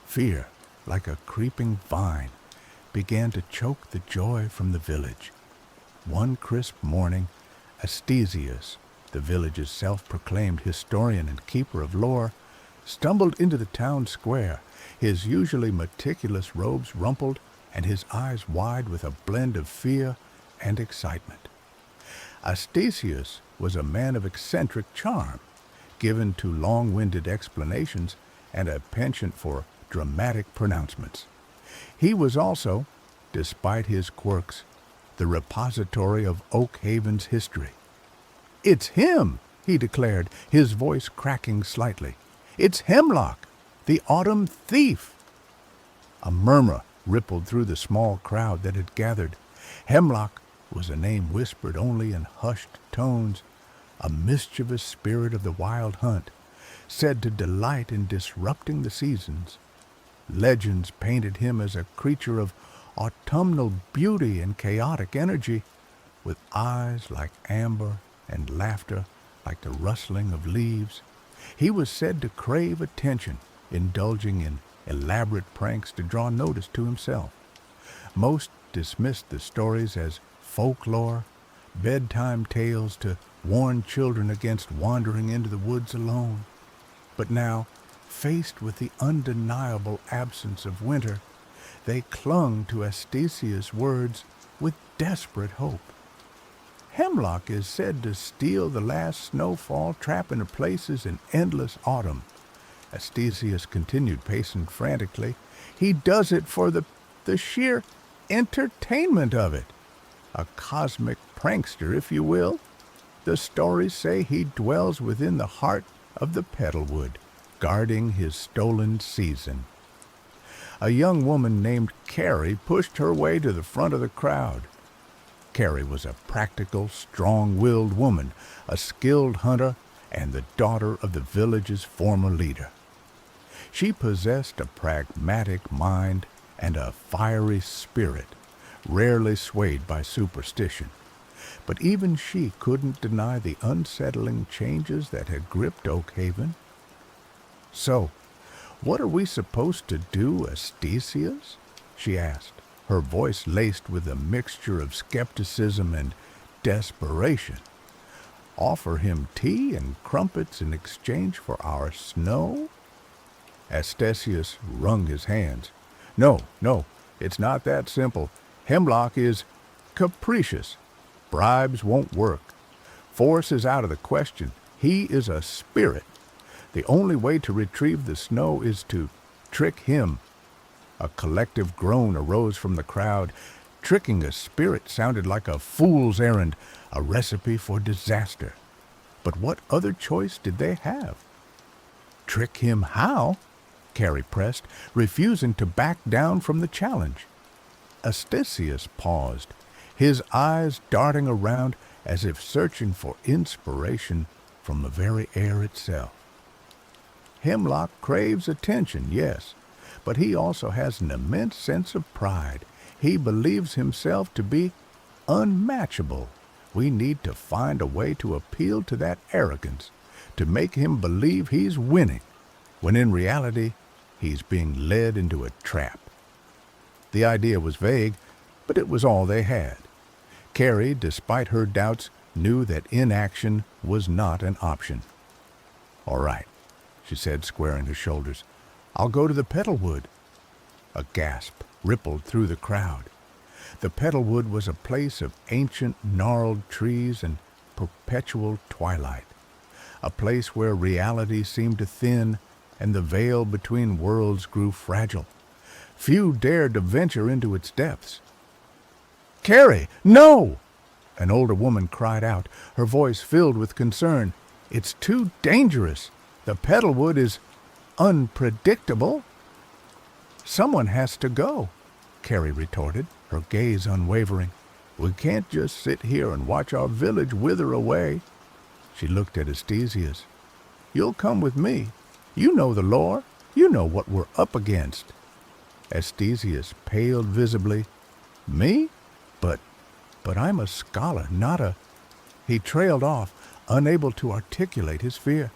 Fear, like a creeping vine, began to choke the joy from the village. One crisp morning, Astesius, the village's self-proclaimed historian and keeper of lore, stumbled into the town square, his usually meticulous robes rumpled and his eyes wide with a blend of fear and excitement. Astesius was a man of eccentric charm, given to long-winded explanations and a penchant for dramatic pronouncements. He was also, despite his quirks, the repository of Oak Haven's history. "It's him," he declared, his voice cracking slightly. "It's Hemlock, the autumn thief." A murmur rippled through the small crowd that had gathered. Hemlock was a name whispered only in hushed tones, a mischievous spirit of the wild hunt, said to delight in disrupting the seasons. Legends painted him as a creature of autumnal beauty and chaotic energy, with eyes like amber and laughter like the rustling of leaves. He was said to crave attention, indulging in elaborate pranks to draw notice to himself. Most dismissed the stories as folklore, bedtime tales to warn children against wandering into the woods alone. But now, faced with the undeniable absence of winter, they clung to Astesius' words with desperate hope. Hemlock is said to steal the last snowfall, trapping places in endless autumn. Astesius continued pacing frantically. "He does it for the sheer entertainment of it. A cosmic prankster, if you will. The stories say he dwells within the heart of the petalwood, guarding his stolen season." A young woman named Carrie pushed her way to the front of the crowd. Carrie was a practical, strong-willed woman, a skilled hunter, and the daughter of the village's former leader. She possessed a pragmatic mind and a fiery spirit, rarely swayed by superstition. But even she couldn't deny the unsettling changes that had gripped Oakhaven. "So, what are we supposed to do, Astesius?" she asked, her voice laced with a mixture of skepticism and desperation. "Offer him tea and crumpets in exchange for our snow?" Astesius wrung his hands. No, it's not that simple. Hemlock is capricious. Bribes won't work. Force is out of the question. He is a spirit. The only way to retrieve the snow is to trick him." A collective groan arose from the crowd. Tricking a spirit sounded like a fool's errand, a recipe for disaster. But what other choice did they have? "Trick him how?" Carrie pressed, refusing to back down from the challenge. Astesius paused, his eyes darting around as if searching for inspiration from the very air itself. "Hemlock craves attention, yes, but he also has an immense sense of pride. He believes himself to be unmatchable. We need to find a way to appeal to that arrogance, to make him believe he's winning, when in reality he's being led into a trap." The idea was vague, but it was all they had. Carrie, despite her doubts, knew that inaction was not an option. "All right," she said, squaring her shoulders. "I'll go to the petalwood." A gasp rippled through the crowd. The petalwood was a place of ancient, gnarled trees and perpetual twilight, a place where reality seemed to thin and the veil between worlds grew fragile. Few dared to venture into its depths. "Carrie, no!" an older woman cried out, her voice filled with concern. "It's too dangerous. The petalwood is unpredictable." "Someone has to go," Carrie retorted, her gaze unwavering. "We can't just sit here and watch our village wither away." She looked at Astesius. "You'll come with me. You know the lore. You know what we're up against." Astesius paled visibly. "Me? But I'm a scholar, not a—" He trailed off, unable to articulate his fear.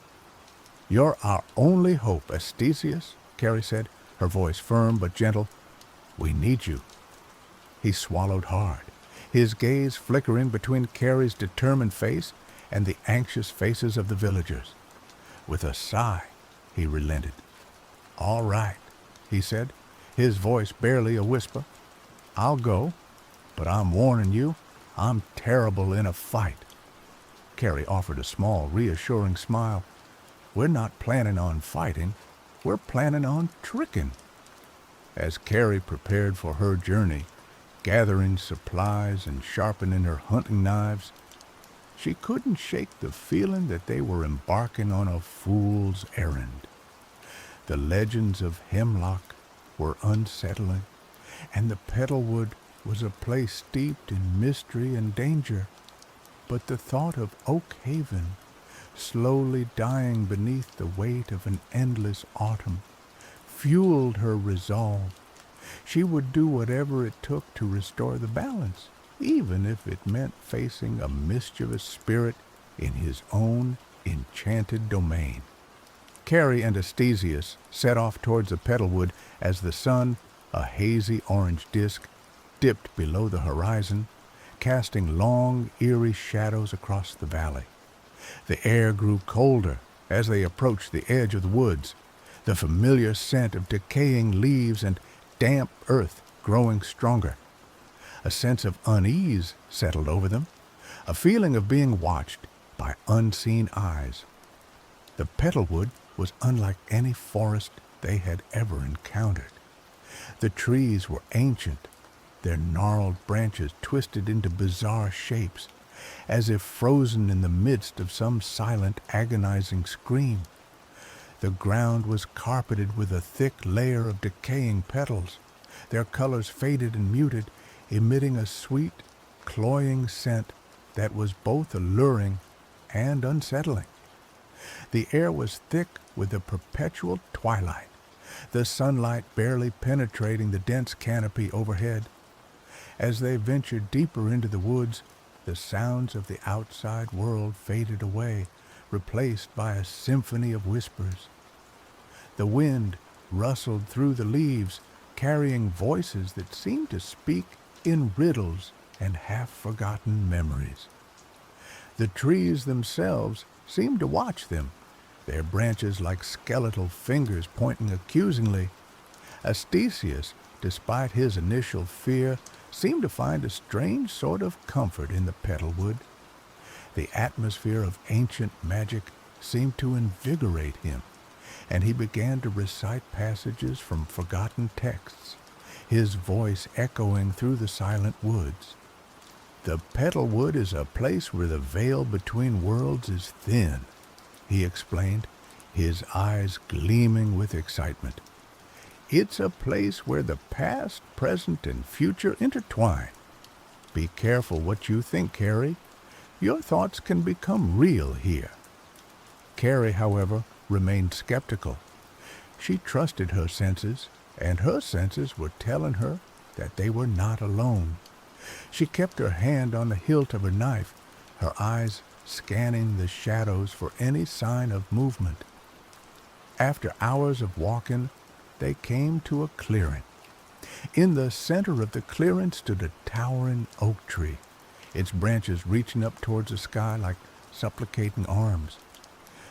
"You're our only hope, Astesius," Carrie said, her voice firm but gentle. "We need you." He swallowed hard, his gaze flickering between Carrie's determined face and the anxious faces of the villagers. With a sigh, he relented. "All right," he said, his voice barely a whisper. "I'll go, but I'm warning you, I'm terrible in a fight." Carrie offered a small, reassuring smile. "We're not planning on fighting. We're planning on tricking." As Carrie prepared for her journey, gathering supplies and sharpening her hunting knives, she couldn't shake the feeling that they were embarking on a fool's errand. The legends of Hemlock were unsettling, and the petalwood was a place steeped in mystery and danger. But the thought of Oakhaven, slowly dying beneath the weight of an endless autumn, fueled her resolve. She would do whatever it took to restore the balance, even if it meant facing a mischievous spirit in his own enchanted domain. Carrie and Astesius set off towards the petalwood as the sun, a hazy orange disk, dipped below the horizon, casting long, eerie shadows across the valley. The air grew colder as they approached the edge of the woods, the familiar scent of decaying leaves and damp earth growing stronger. A sense of unease settled over them, a feeling of being watched by unseen eyes. The petalwood was unlike any forest they had ever encountered. The trees were ancient, their gnarled branches twisted into bizarre shapes, as if frozen in the midst of some silent, agonizing scream. The ground was carpeted with a thick layer of decaying petals, their colors faded and muted, emitting a sweet, cloying scent that was both alluring and unsettling. The air was thick with a perpetual twilight, the sunlight barely penetrating the dense canopy overhead. As they ventured deeper into the woods, the sounds of the outside world faded away, replaced by a symphony of whispers. The wind rustled through the leaves, carrying voices that seemed to speak in riddles and half-forgotten memories. The trees themselves seemed to watch them, their branches like skeletal fingers pointing accusingly. Astesius, despite his initial fear, seemed to find a strange sort of comfort in the petalwood. The atmosphere of ancient magic seemed to invigorate him, and he began to recite passages from forgotten texts, his voice echoing through the silent woods. "The petalwood is a place where the veil between worlds is thin," he explained, his eyes gleaming with excitement. "It's a place where the past, present, and future intertwine. Be careful what you think, Carrie. Your thoughts can become real here." Carrie, however, remained skeptical. She trusted her senses, and her senses were telling her that they were not alone. She kept her hand on the hilt of her knife, her eyes scanning the shadows for any sign of movement. After hours of walking, they came to a clearing. In the center of the clearing stood a towering oak tree, its branches reaching up towards the sky like supplicating arms.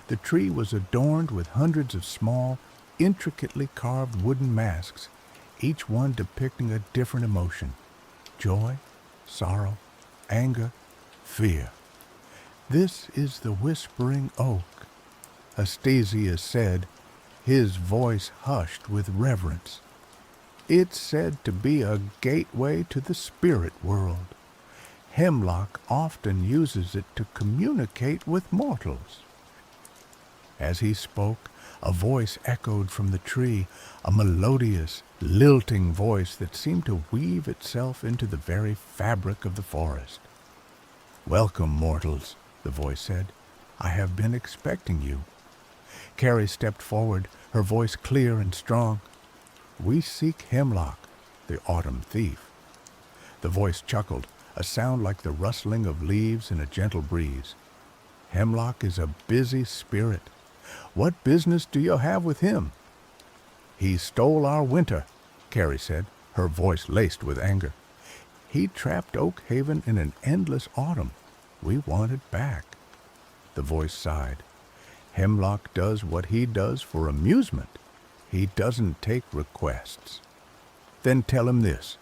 The tree was adorned with hundreds of small, intricately carved wooden masks, each one depicting a different emotion: joy, sorrow, anger, fear. "This is the whispering oak," Astesius said, his voice hushed with reverence. "It's said to be a gateway to the spirit world. Hemlock often uses it to communicate with mortals." As he spoke, a voice echoed from the tree, a melodious, lilting voice that seemed to weave itself into the very fabric of the forest. "Welcome, mortals," the voice said. "I have been expecting you." Carrie stepped forward, her voice clear and strong. "We seek Hemlock, the autumn thief." The voice chuckled, a sound like the rustling of leaves in a gentle breeze. "Hemlock is a busy spirit. What business do you have with him?" "He stole our winter," Carrie said, her voice laced with anger. "He trapped Oak Haven in an endless autumn. We want it back." The voice sighed. "Hemlock does what he does for amusement. He doesn't take requests." "Then tell him this,"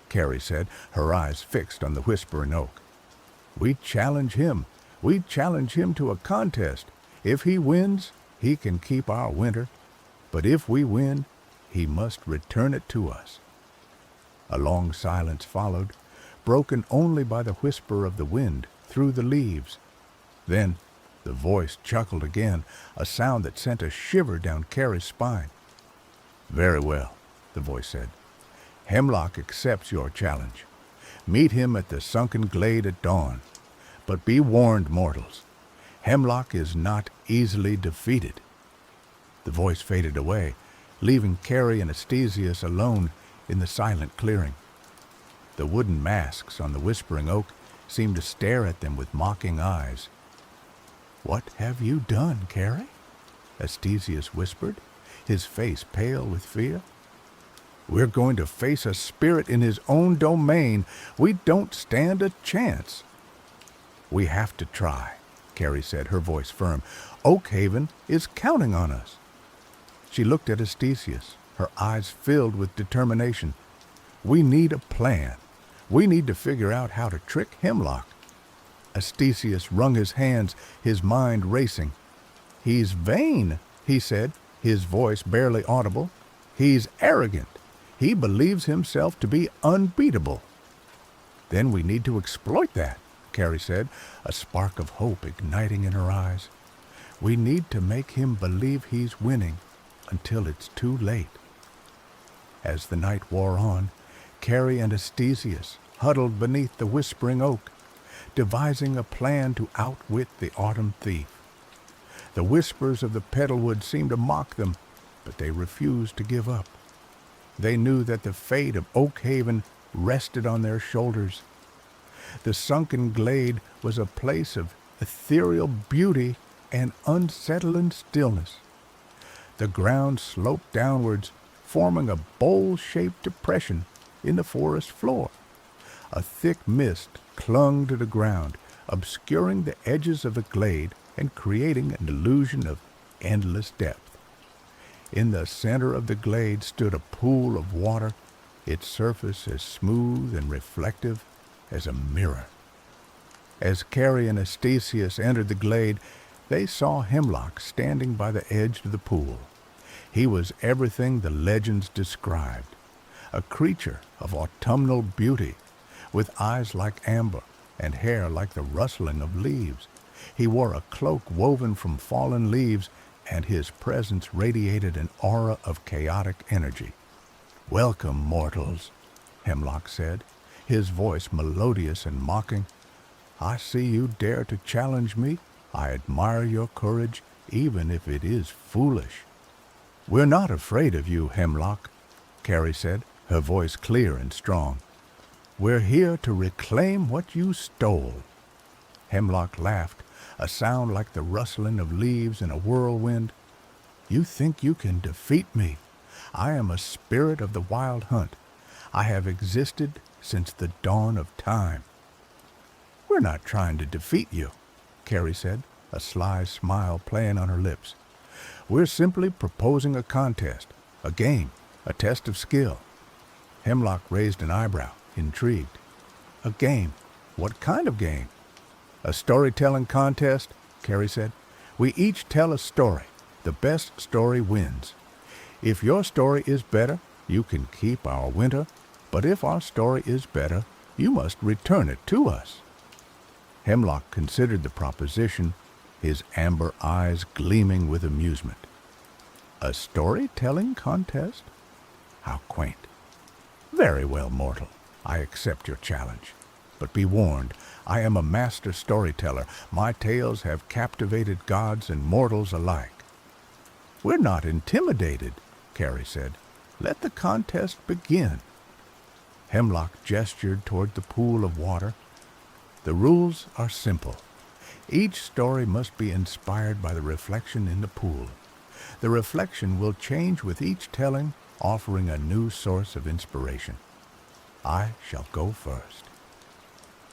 Carrie said, her eyes fixed on the whispering oak. "We challenge him. We challenge him to a contest. If he wins, he can keep our winter. But if we win, he must return it to us." A long silence followed, broken only by the whisper of the wind through the leaves. Then the voice chuckled again, a sound that sent a shiver down Carrie's spine. "Very well," the voice said. "Hemlock accepts your challenge. Meet him at the sunken glade at dawn. But be warned, mortals. Hemlock is not easily defeated." The voice faded away, leaving Carrie and Astesius alone in the silent clearing. The wooden masks on the whispering oak seemed to stare at them with mocking eyes. "What have you done, Carrie?" Astesius whispered, his face pale with fear. "We're going to face a spirit in his own domain. We don't stand a chance." "We have to try," Carrie said, her voice firm. "Oak Haven is counting on us." She looked at Astesius, her eyes filled with determination. "We need a plan. We need to figure out how to trick Hemlock." Astesius wrung his hands, his mind racing. "He's vain," he said, his voice barely audible. He's arrogant. He believes himself to be unbeatable. Then we need to exploit that, Carrie said, a spark of hope igniting in her eyes. We need to make him believe he's winning until it's too late. As the night wore on, Carrie and Astesius huddled beneath the whispering oak, devising a plan to outwit the autumn thief. The whispers of the petalwood seemed to mock them, but they refused to give up. They knew that the fate of Oak Haven rested on their shoulders. The sunken glade was a place of ethereal beauty and unsettling stillness. The ground sloped downwards, forming a bowl-shaped depression in the forest floor. A thick mist clung to the ground, obscuring the edges of the glade and creating an illusion of endless depth. In the center of the glade stood a pool of water, its surface as smooth and reflective as a mirror. As Carrie and Astesius entered the glade, they saw Hemlock standing by the edge of the pool. He was everything the legends described, a creature of autumnal beauty, with eyes like amber and hair like the rustling of leaves. He wore a cloak woven from fallen leaves, and his presence radiated an aura of chaotic energy. "Welcome, mortals," Hemlock said, his voice melodious and mocking. "I see you dare to challenge me. I admire your courage, even if it is foolish." "We're not afraid of you, Hemlock," Carrie said, her voice clear and strong. "We're here to reclaim what you stole." Hemlock laughed, a sound like the rustling of leaves in a whirlwind. "You think you can defeat me? I am a spirit of the wild hunt. I have existed since the dawn of time." "We're not trying to defeat you," Carrie said, a sly smile playing on her lips. "We're simply proposing a contest, a game, a test of skill." Hemlock raised an eyebrow, intrigued. "A game? What kind of game?" "A storytelling contest," Carrie said. "We each tell a story. The best story wins. If your story is better, you can keep our winter, but if our story is better, you must return it to us." Hemlock considered the proposition, his amber eyes gleaming with amusement. "A storytelling contest? How quaint. Very well, mortal. I accept your challenge. But be warned, I am a master storyteller. My tales have captivated gods and mortals alike." "We're not intimidated," Carrie said. "Let the contest begin." Hemlock gestured toward the pool of water. "The rules are simple. Each story must be inspired by the reflection in the pool. The reflection will change with each telling, offering a new source of inspiration. I shall go first."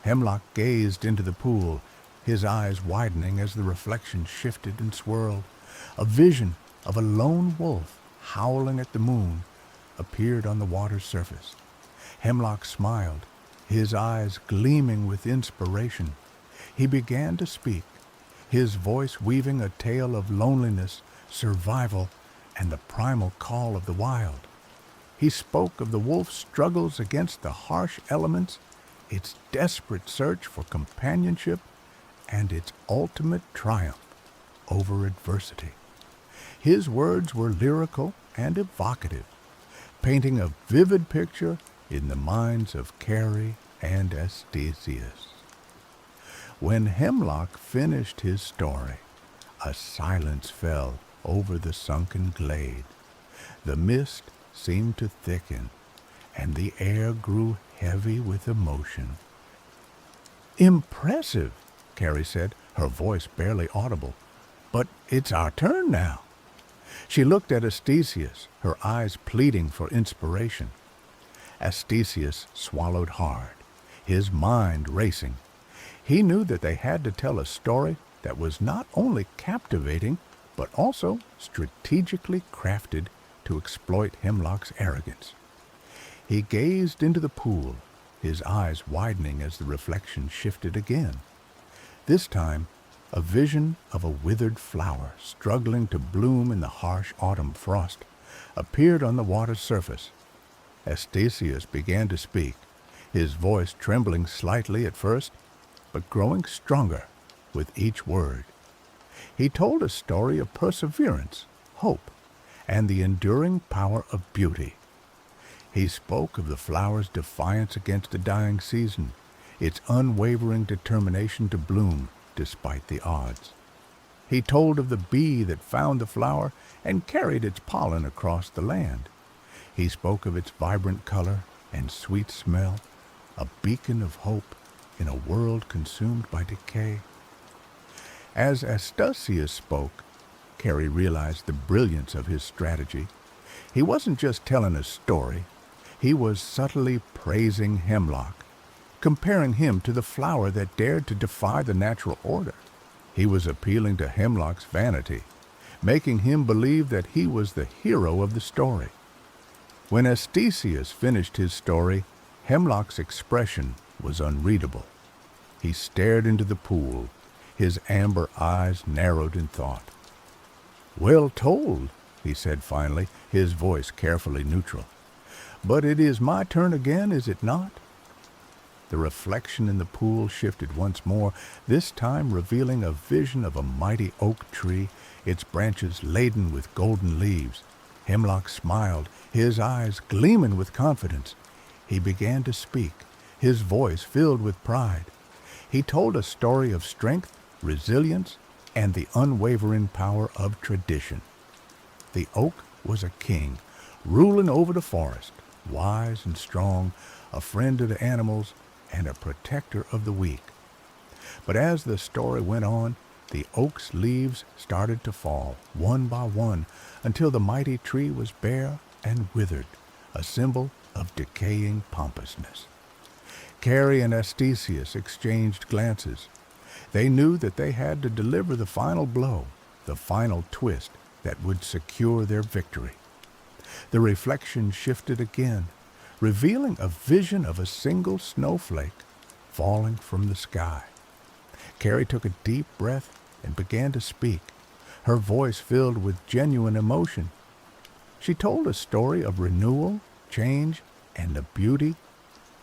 Hemlock gazed into the pool, his eyes widening as the reflection shifted and swirled. A vision of a lone wolf howling at the moon appeared on the water's surface. Hemlock smiled, his eyes gleaming with inspiration. He began to speak, his voice weaving a tale of loneliness, survival, and the primal call of the wild. He spoke of the wolf's struggles against the harsh elements, its desperate search for companionship, and its ultimate triumph over adversity. His words were lyrical and evocative, painting a vivid picture in the minds of Carrie and Astesius. When Hemlock finished his story, a silence fell over the sunken glade. The mist seemed to thicken, and the air grew heavy with emotion. "Impressive," Carrie said, her voice barely audible. "But it's our turn now." She looked at Astesius, her eyes pleading for inspiration. Astesius swallowed hard, his mind racing. He knew that they had to tell a story that was not only captivating, but also strategically crafted to exploit Hemlock's arrogance. He gazed into the pool, his eyes widening as the reflection shifted again. This time, A vision of a withered flower struggling to bloom in the harsh autumn frost appeared on the water's surface. Astasius began to speak, his voice trembling slightly at first, but growing stronger with each word. He told a story of perseverance, hope, and the enduring power of beauty. He spoke of the flower's defiance against the dying season, its unwavering determination to bloom despite the odds. He told of the bee that found the flower and carried its pollen across the land. He spoke of its vibrant color and sweet smell, a beacon of hope in a world consumed by decay. As Astasius spoke, Carrie realized the brilliance of his strategy. He wasn't just telling a story, he was subtly praising hemlock, comparing him to the flower that dared to defy the natural order. He was appealing to hemlock's vanity, making him believe that he was the hero of the story. When Astasius finished his story, Hemlock's expression was unreadable. He stared into the pool, his amber eyes narrowed in thought. "Well told," he said finally, his voice carefully neutral. "But it is my turn again, is it not?" The reflection in the pool shifted once more, this time revealing a vision of a mighty oak tree, its branches laden with golden leaves. Hemlock smiled, his eyes gleaming with confidence. He began to speak, his voice filled with pride. He told a story of strength, resilience, and the unwavering power of tradition. The oak was a king, ruling over the forest, wise and strong, a friend to the animals, and a protector of the weak. But as the story went on, the oak's leaves started to fall, one by one, until the mighty tree was bare and withered, a symbol of decaying pompousness. Carrie and Astasius exchanged glances. They knew that they had to deliver the final blow, the final twist that would secure their victory. The reflection shifted again, revealing a vision of a single snowflake falling from the sky. Carrie took a deep breath and began to speak, her voice filled with genuine emotion. She told a story of renewal, change, and the beauty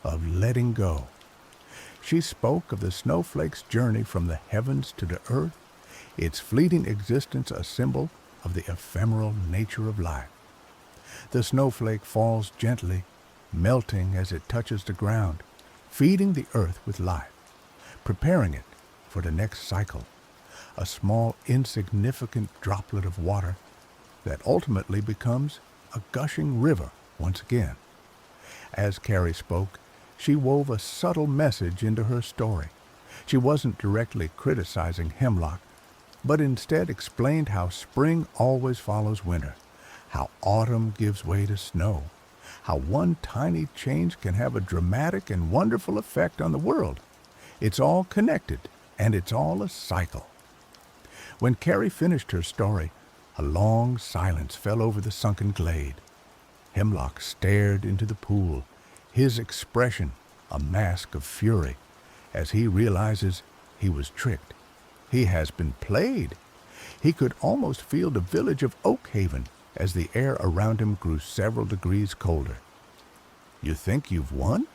of letting go. She spoke of the snowflake's journey from the heavens to the earth, its fleeting existence a symbol of the ephemeral nature of life. The snowflake falls gently, melting as it touches the ground, feeding the earth with life, preparing it for the next cycle, a small insignificant droplet of water that ultimately becomes a gushing river once again. As Carrie spoke, she wove a subtle message into her story. She wasn't directly criticizing hemlock, but instead explained how spring always follows winter, how autumn gives way to snow, how one tiny change can have a dramatic and wonderful effect on the world. It's all connected, and it's all a cycle. When Carrie finished her story, a long silence fell over the sunken glade. Hemlock stared into the pool, his expression a mask of fury, as he realizes he was tricked. He has been played. He could almost feel the village of Oakhaven as the air around him grew several degrees colder. "You think you've won?"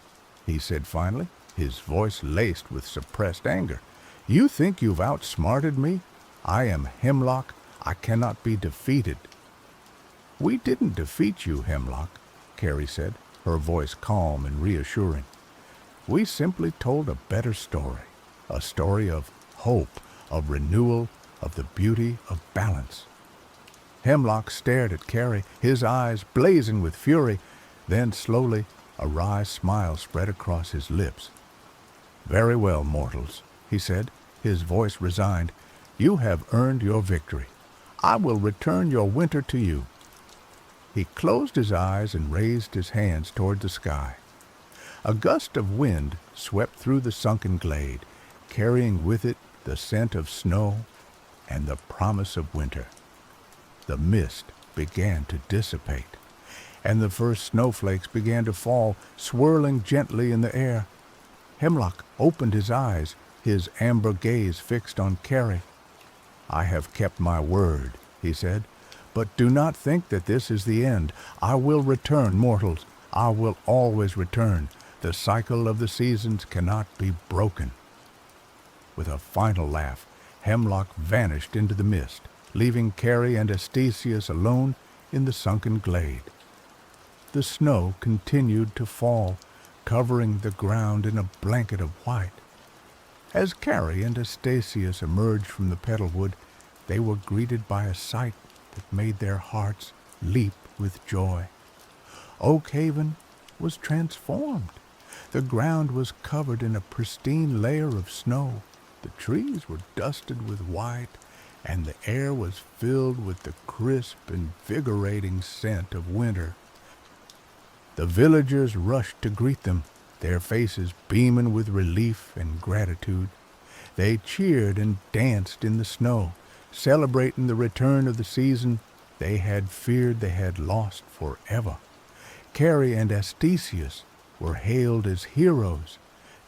he said finally, his voice laced with suppressed anger. "You think you've outsmarted me? I am Hemlock. I cannot be defeated." "We didn't defeat you, Hemlock," Carrie said, her voice calm and reassuring. "We simply told a better story, a story of hope, of renewal, of the beauty of balance." Hemlock stared at Carrie, his eyes blazing with fury. Then slowly a wry smile spread across his lips. "Very well, mortals," he said, his voice resigned. "You have earned your victory. I will return your winter to you." He closed his eyes and raised his hands toward the sky. A gust of wind swept through the sunken glade, carrying with it the scent of snow and the promise of winter. The mist began to dissipate, and the first snowflakes began to fall, swirling gently in the air. Hemlock opened his eyes, his amber gaze fixed on Carrie. "I have kept my word," he said, "but do not think that this is the end. I will return, mortals. I will always return. The cycle of the seasons cannot be broken." With a final laugh, Hemlock vanished into the mist, leaving Carrie and Astesius alone in the sunken glade. The snow continued to fall, covering the ground in a blanket of white. As Carrie and Astesius emerged from the petalwood, they were greeted by a sight that made their hearts leap with joy. Oakhaven was transformed. The ground was covered in a pristine layer of snow. The trees were dusted with white, and the air was filled with the crisp, invigorating scent of winter. The villagers rushed to greet them, their faces beaming with relief and gratitude. They cheered and danced in the snow, celebrating the return of the season they had feared they had lost forever. Carrie and Astesius were hailed as heroes,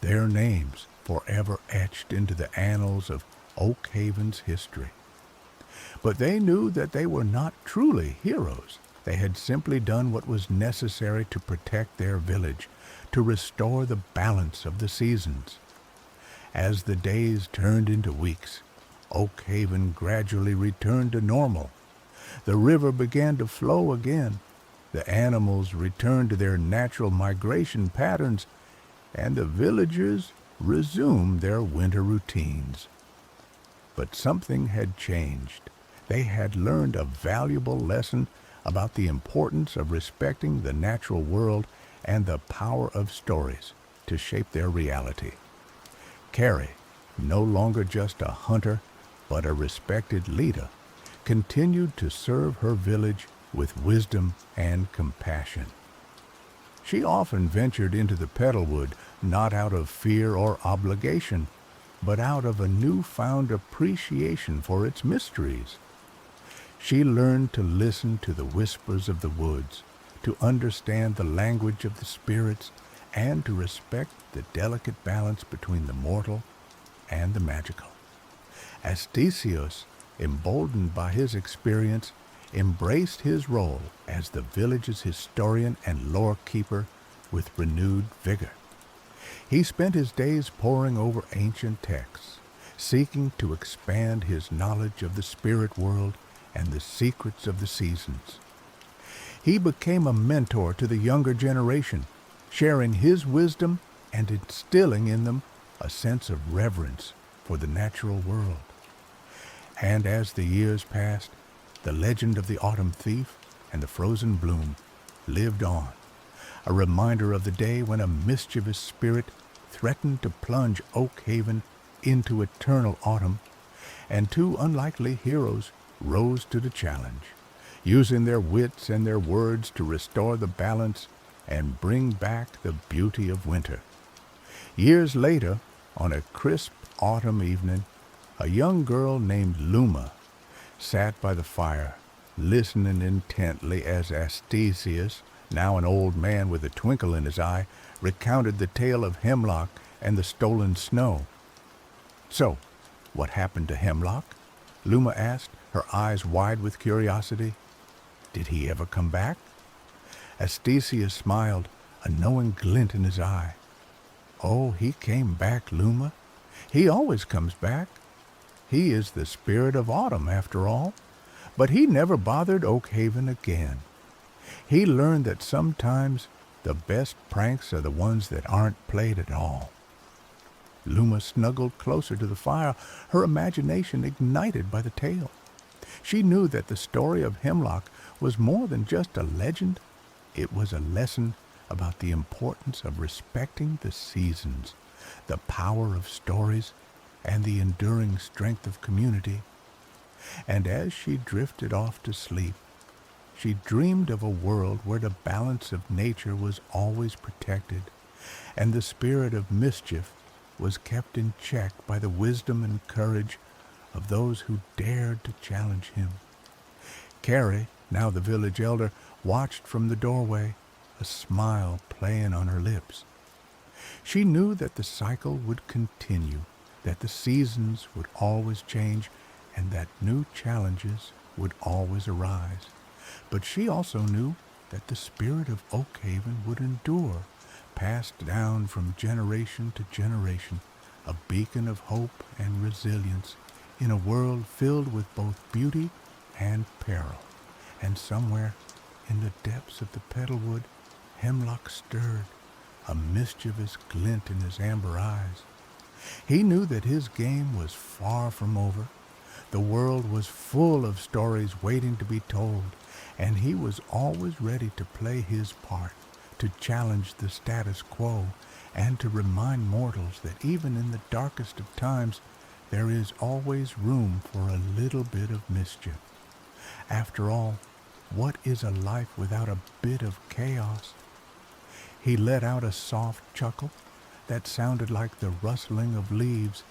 their names forever etched into the annals of Oakhaven's history. But they knew that they were not truly heroes. They had simply done what was necessary to protect their village, to restore the balance of the seasons. As the days turned into weeks, Oakhaven gradually returned to normal. The river began to flow again. The animals returned to their natural migration patterns, and the villagers resumed their winter routines. But something had changed. They had learned a valuable lesson about the importance of respecting the natural world and the power of stories to shape their reality. Carrie, no longer just a hunter, but a respected leader, continued to serve her village with wisdom and compassion. She often ventured into the petalwood not out of fear or obligation, but out of a newfound appreciation for its mysteries. She learned to listen to the whispers of the woods, to understand the language of the spirits, and to respect the delicate balance between the mortal and the magical. Astesius, emboldened by his experience, embraced his role as the village's historian and lore keeper with renewed vigor. He spent his days poring over ancient texts, seeking to expand his knowledge of the spirit world and the secrets of the seasons. He became a mentor to the younger generation, sharing his wisdom and instilling in them a sense of reverence for the natural world. And as the years passed, the legend of the autumn thief and the frozen bloom lived on, a reminder of the day when a mischievous spirit threatened to plunge Oakhaven into eternal autumn, and two unlikely heroes rose to the challenge, using their wits and their words to restore the balance and bring back the beauty of winter. Years later, on a crisp autumn evening, a young girl named Luma sat by the fire, listening intently as Astesius, now an old man with a twinkle in his eye, recounted the tale of Hemlock and the stolen snow. "So, what happened to Hemlock?" Luma asked, her eyes wide with curiosity. "Did he ever come back?" Astesius smiled, a knowing glint in his eye. "Oh, he came back, Luma. He always comes back. He is the spirit of autumn, after all. But he never bothered Oakhaven again. He learned that sometimes the best pranks are the ones that aren't played at all." Luma snuggled closer to the fire, her imagination ignited by the tale. She knew that the story of Hemlock was more than just a legend. It was a lesson about the importance of respecting the seasons, the power of stories, and the enduring strength of community. And as she drifted off to sleep, she dreamed of a world where the balance of nature was always protected, and the spirit of mischief was kept in check by the wisdom and courage of those who dared to challenge him. Carrie, now the village elder, watched from the doorway, a smile playing on her lips. She knew that the cycle would continue, that the seasons would always change and that new challenges would always arise. But she also knew that the spirit of Oakhaven would endure, passed down from generation to generation, a beacon of hope and resilience in a world filled with both beauty and peril. And somewhere in the depths of the petalwood, Hemlock stirred, a mischievous glint in his amber eyes. He knew that his game was far from over. The world was full of stories waiting to be told, and he was always ready to play his part, to challenge the status quo, and to remind mortals that even in the darkest of times, there is always room for a little bit of mischief. After all, what is a life without a bit of chaos? He let out a soft chuckle that sounded like the rustling of leaves,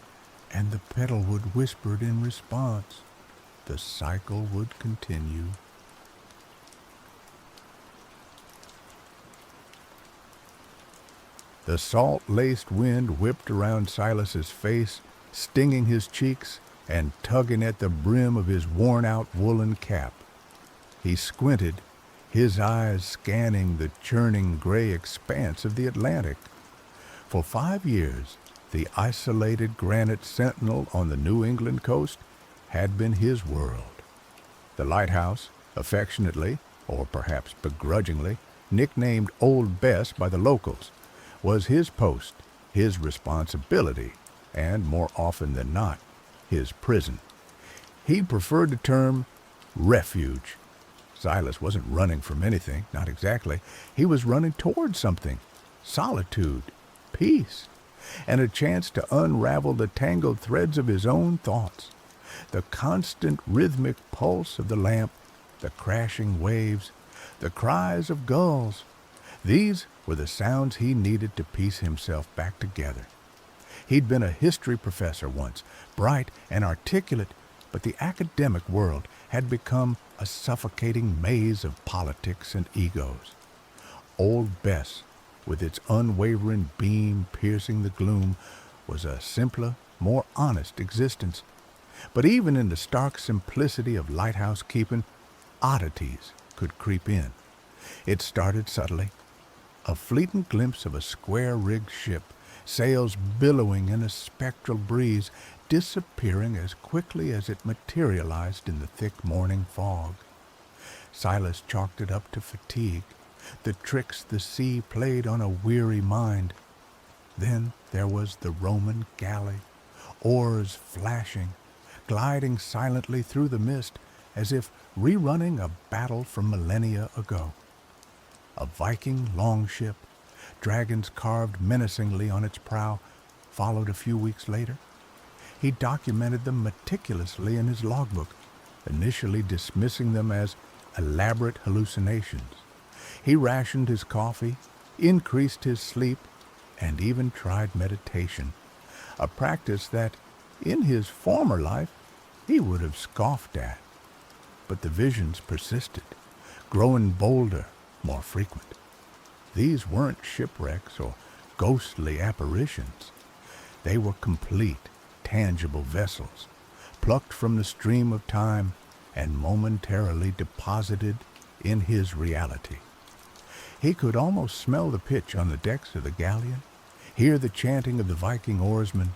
and the petalwood whispered in response. The cycle would continue. The salt-laced wind whipped around Silas's face, stinging his cheeks and tugging at the brim of his worn-out woolen cap. He squinted, his eyes scanning the churning gray expanse of the Atlantic. For 5 years, the isolated granite sentinel on the New England coast had been his world. The lighthouse, affectionately, or perhaps begrudgingly, nicknamed Old Bess by the locals, was his post, his responsibility, and more often than not, his prison. He preferred the term refuge. Silas wasn't running from anything, not exactly. He was running toward something, solitude, peace, and a chance to unravel the tangled threads of his own thoughts. The constant rhythmic pulse of the lamp, the crashing waves, the cries of gulls, these were the sounds he needed to piece himself back together. He'd been a history professor once, bright and articulate, but the academic world had become a suffocating maze of politics and egos. Old Bess, with its unwavering beam piercing the gloom, was a simpler, more honest existence. But even in the stark simplicity of lighthouse keeping, oddities could creep in. It started subtly. A fleeting glimpse of a square-rigged ship, sails billowing in a spectral breeze, disappearing as quickly as it materialized in the thick morning fog. Silas chalked it up to fatigue, the tricks the sea played on a weary mind. Then there was the Roman galley, oars flashing, gliding silently through the mist as if rerunning a battle from millennia ago. A Viking longship, dragons carved menacingly on its prow, followed a few weeks later. He documented them meticulously in his logbook, initially dismissing them as elaborate hallucinations. He rationed his coffee, increased his sleep, and even tried meditation, a practice that, in his former life, he would have scoffed at. But the visions persisted, growing bolder, more frequent. These weren't shipwrecks or ghostly apparitions. They were complete, tangible vessels, plucked from the stream of time and momentarily deposited in his reality. He could almost smell the pitch on the decks of the galleon, hear the chanting of the Viking oarsmen,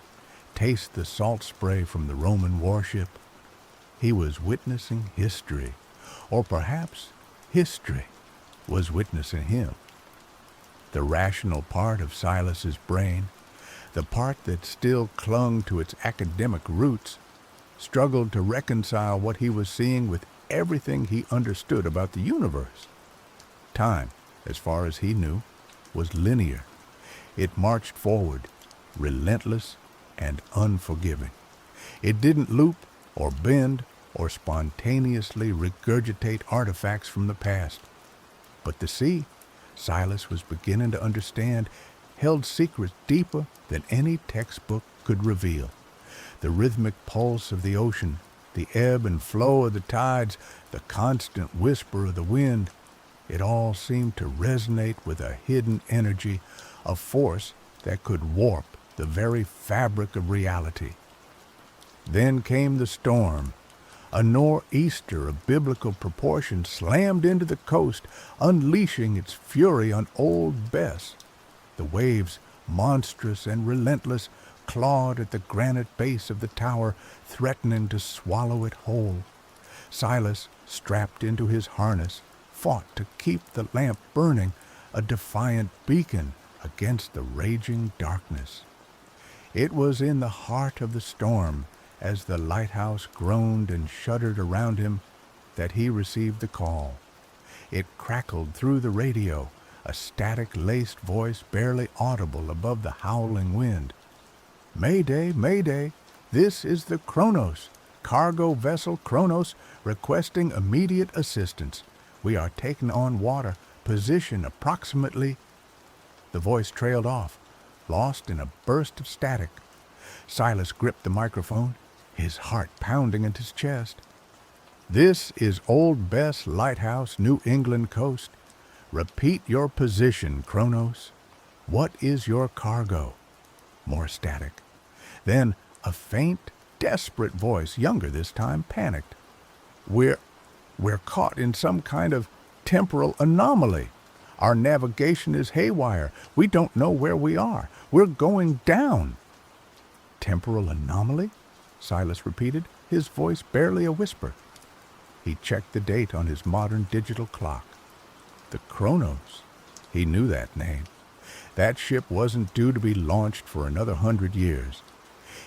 taste the salt spray from the Roman warship. He was witnessing history, or perhaps history was witnessing him. The rational part of Silas's brain, the part that still clung to its academic roots, struggled to reconcile what he was seeing with everything he understood about the universe. Time, as far as he knew, was linear. It marched forward, relentless and unforgiving. It didn't loop or bend or spontaneously regurgitate artifacts from the past. But the sea, Silas was beginning to understand, held secrets deeper than any textbook could reveal. The rhythmic pulse of the ocean, the ebb and flow of the tides, the constant whisper of the wind, it all seemed to resonate with a hidden energy, a force that could warp the very fabric of reality. Then came the storm. A nor'easter of biblical proportions slammed into the coast, unleashing its fury on Old Bess. The waves, monstrous and relentless, clawed at the granite base of the tower, threatening to swallow it whole. Silas, strapped into his harness, fought to keep the lamp burning, a defiant beacon against the raging darkness. It was in the heart of the storm, as the lighthouse groaned and shuddered around him, that he received the call. It crackled through the radio, a static-laced voice barely audible above the howling wind. "Mayday, Mayday, this is the Kronos, cargo vessel Kronos, requesting immediate assistance. We are taking on water, position approximately—" The voice trailed off, lost in a burst of static. Silas gripped the microphone, his heart pounding in his chest. "This is Old Bess Lighthouse, New England coast. Repeat your position, Kronos. What is your cargo?" More static. Then a faint, desperate voice, younger this time, panicked. We're caught in some kind of temporal anomaly. Our navigation is haywire. We don't know where we are. We're going down." "Temporal anomaly?" Silas repeated, his voice barely a whisper. He checked the date on his modern digital clock. The Kronos. He knew that name. That ship wasn't due to be launched for another 100 years.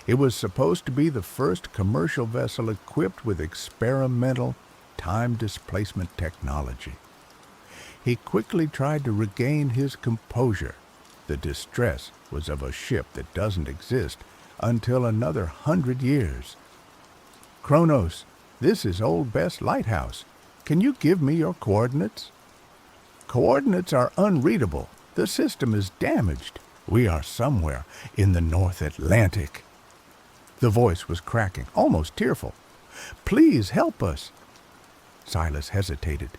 It was supposed to be the first commercial vessel equipped with experimental time displacement technology. He quickly tried to regain his composure. The distress was of a ship that doesn't exist until another 100 years. "Kronos, this is Old Bess Lighthouse. Can you give me your coordinates?" "Coordinates are unreadable. The system is damaged. We are somewhere in the North Atlantic." The voice was cracking, almost tearful. "Please help us." Silas hesitated.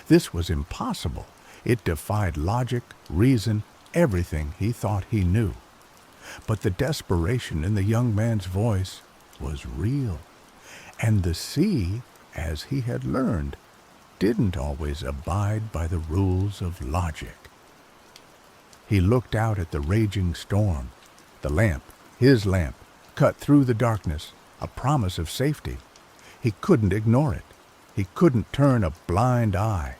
This was impossible. It defied logic, reason, everything he thought he knew. But the desperation in the young man's voice was real. And the sea, as he had learned, didn't always abide by the rules of logic. He looked out at the raging storm. The lamp, his lamp, cut through the darkness, a promise of safety. He couldn't ignore it. He couldn't turn a blind eye.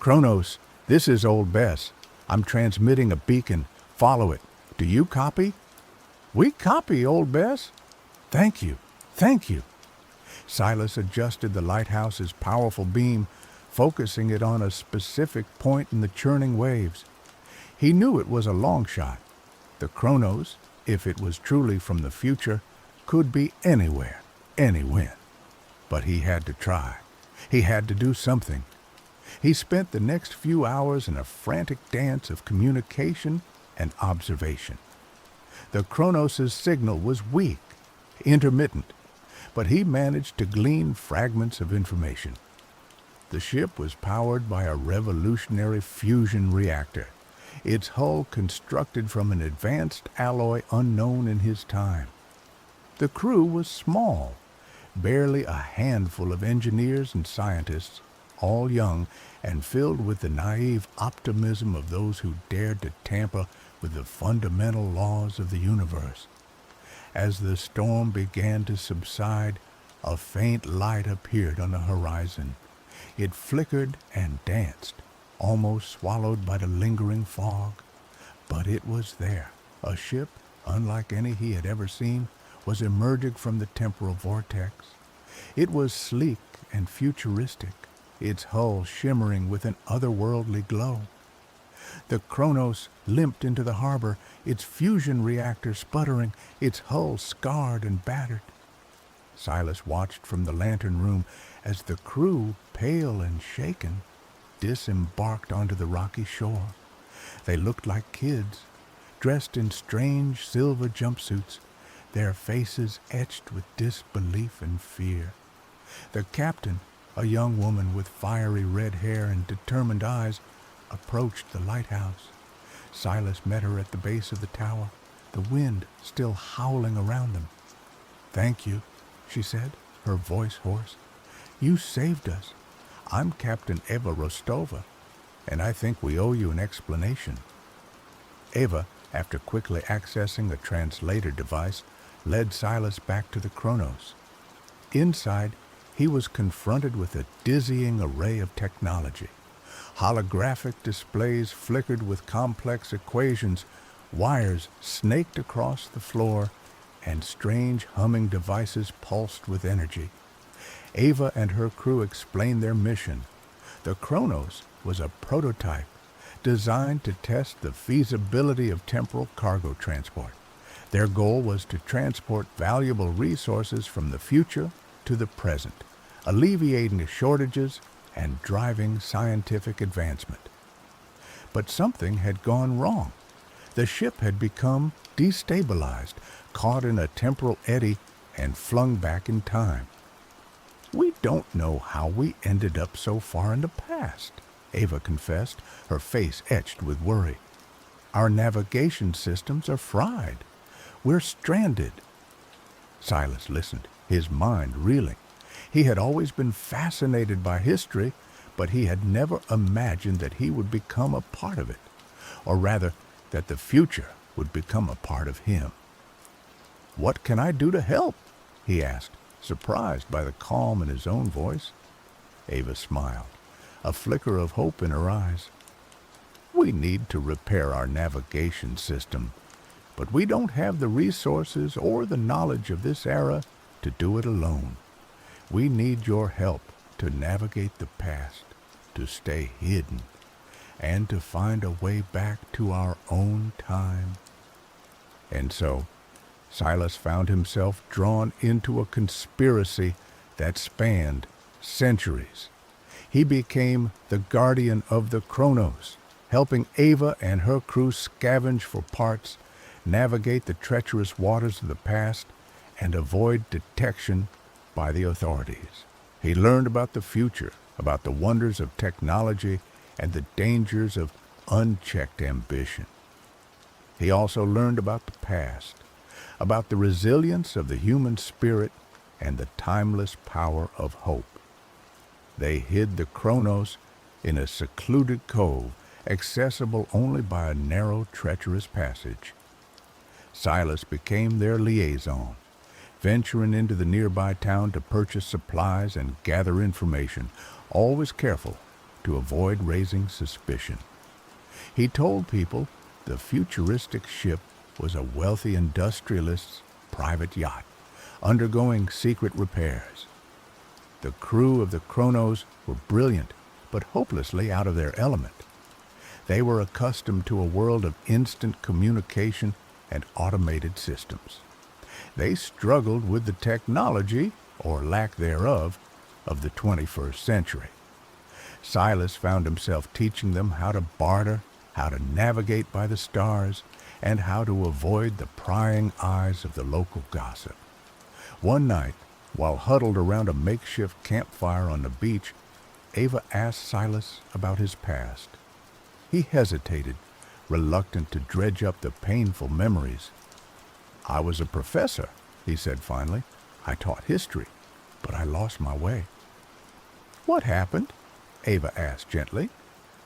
"Kronos, this is Old Bess. I'm transmitting a beacon. Follow it. Do you copy?" "We copy, Old Bess." "Thank you. Thank you." Silas adjusted the lighthouse's powerful beam, focusing it on a specific point in the churning waves. He knew it was a long shot. The Kronos, if it was truly from the future, could be anywhere, anywhen. But he had to try. He had to do something. He spent the next few hours in a frantic dance of communication and observation. The Kronos' signal was weak, intermittent, but he managed to glean fragments of information. The ship was powered by a revolutionary fusion reactor, its hull constructed from an advanced alloy unknown in his time. The crew was small, barely a handful of engineers and scientists, all young and filled with the naive optimism of those who dared to tamper with the fundamental laws of the universe. As the storm began to subside, a faint light appeared on the horizon. It flickered and danced, almost swallowed by the lingering fog. But it was there. A ship, unlike any he had ever seen, was emerging from the temporal vortex. It was sleek and futuristic, its hull shimmering with an otherworldly glow. The Kronos limped into the harbor, its fusion reactor sputtering, its hull scarred and battered. Silas watched from the lantern room as the crew, pale and shaken, disembarked onto the rocky shore. They looked like kids, dressed in strange silver jumpsuits, their faces etched with disbelief and fear. The captain, a young woman with fiery red hair and determined eyes, approached the lighthouse. Silas met her at the base of the tower, the wind still howling around them. "Thank you," she said, her voice hoarse. "You saved us. I'm Captain Eva Rostova, and I think we owe you an explanation." Eva, after quickly accessing a translator device, led Silas back to the Chronos. Inside, he was confronted with a dizzying array of technology. Holographic displays flickered with complex equations, wires snaked across the floor, and strange humming devices pulsed with energy. Ava and her crew explained their mission. The Chronos was a prototype designed to test the feasibility of temporal cargo transport. Their goal was to transport valuable resources from the future to the present, alleviating shortages and driving scientific advancement. But something had gone wrong. The ship had become destabilized, caught in a temporal eddy, and flung back in time. "We don't know how we ended up so far in the past," Ava confessed, her face etched with worry. "Our navigation systems are fried. We're stranded." Silas listened, his mind reeling. He had always been fascinated by history, but he had never imagined that he would become a part of it, or rather, that the future would become a part of him. "What can I do to help?" he asked, surprised by the calm in his own voice. Ava smiled, a flicker of hope in her eyes. "We need to repair our navigation system, but we don't have the resources or the knowledge of this era to do it alone. We need your help to navigate the past, to stay hidden, and to find a way back to our own time." And so, Silas found himself drawn into a conspiracy that spanned centuries. He became the guardian of the Chronos, helping Ava and her crew scavenge for parts, navigate the treacherous waters of the past, and avoid detection by the authorities. He learned about the future, about the wonders of technology, and the dangers of unchecked ambition. He also learned about the past, about the resilience of the human spirit and the timeless power of hope. They hid the Chronos in a secluded cove, accessible only by a narrow, treacherous passage. Silas became their liaison, venturing into the nearby town to purchase supplies and gather information, always careful to avoid raising suspicion. He told people the futuristic ship was a wealthy industrialist's private yacht, undergoing secret repairs. The crew of the Chronos were brilliant, but hopelessly out of their element. They were accustomed to a world of instant communication and automated systems. They struggled with the technology, or lack thereof, of the 21st century. Silas found himself teaching them how to barter, how to navigate by the stars, and how to avoid the prying eyes of the local gossip. One night, while huddled around a makeshift campfire on the beach, Ava asked Silas about his past. He hesitated, reluctant to dredge up the painful memories. "I was a professor," he said finally. "I taught history, but I lost my way." "What happened?" Ava asked gently.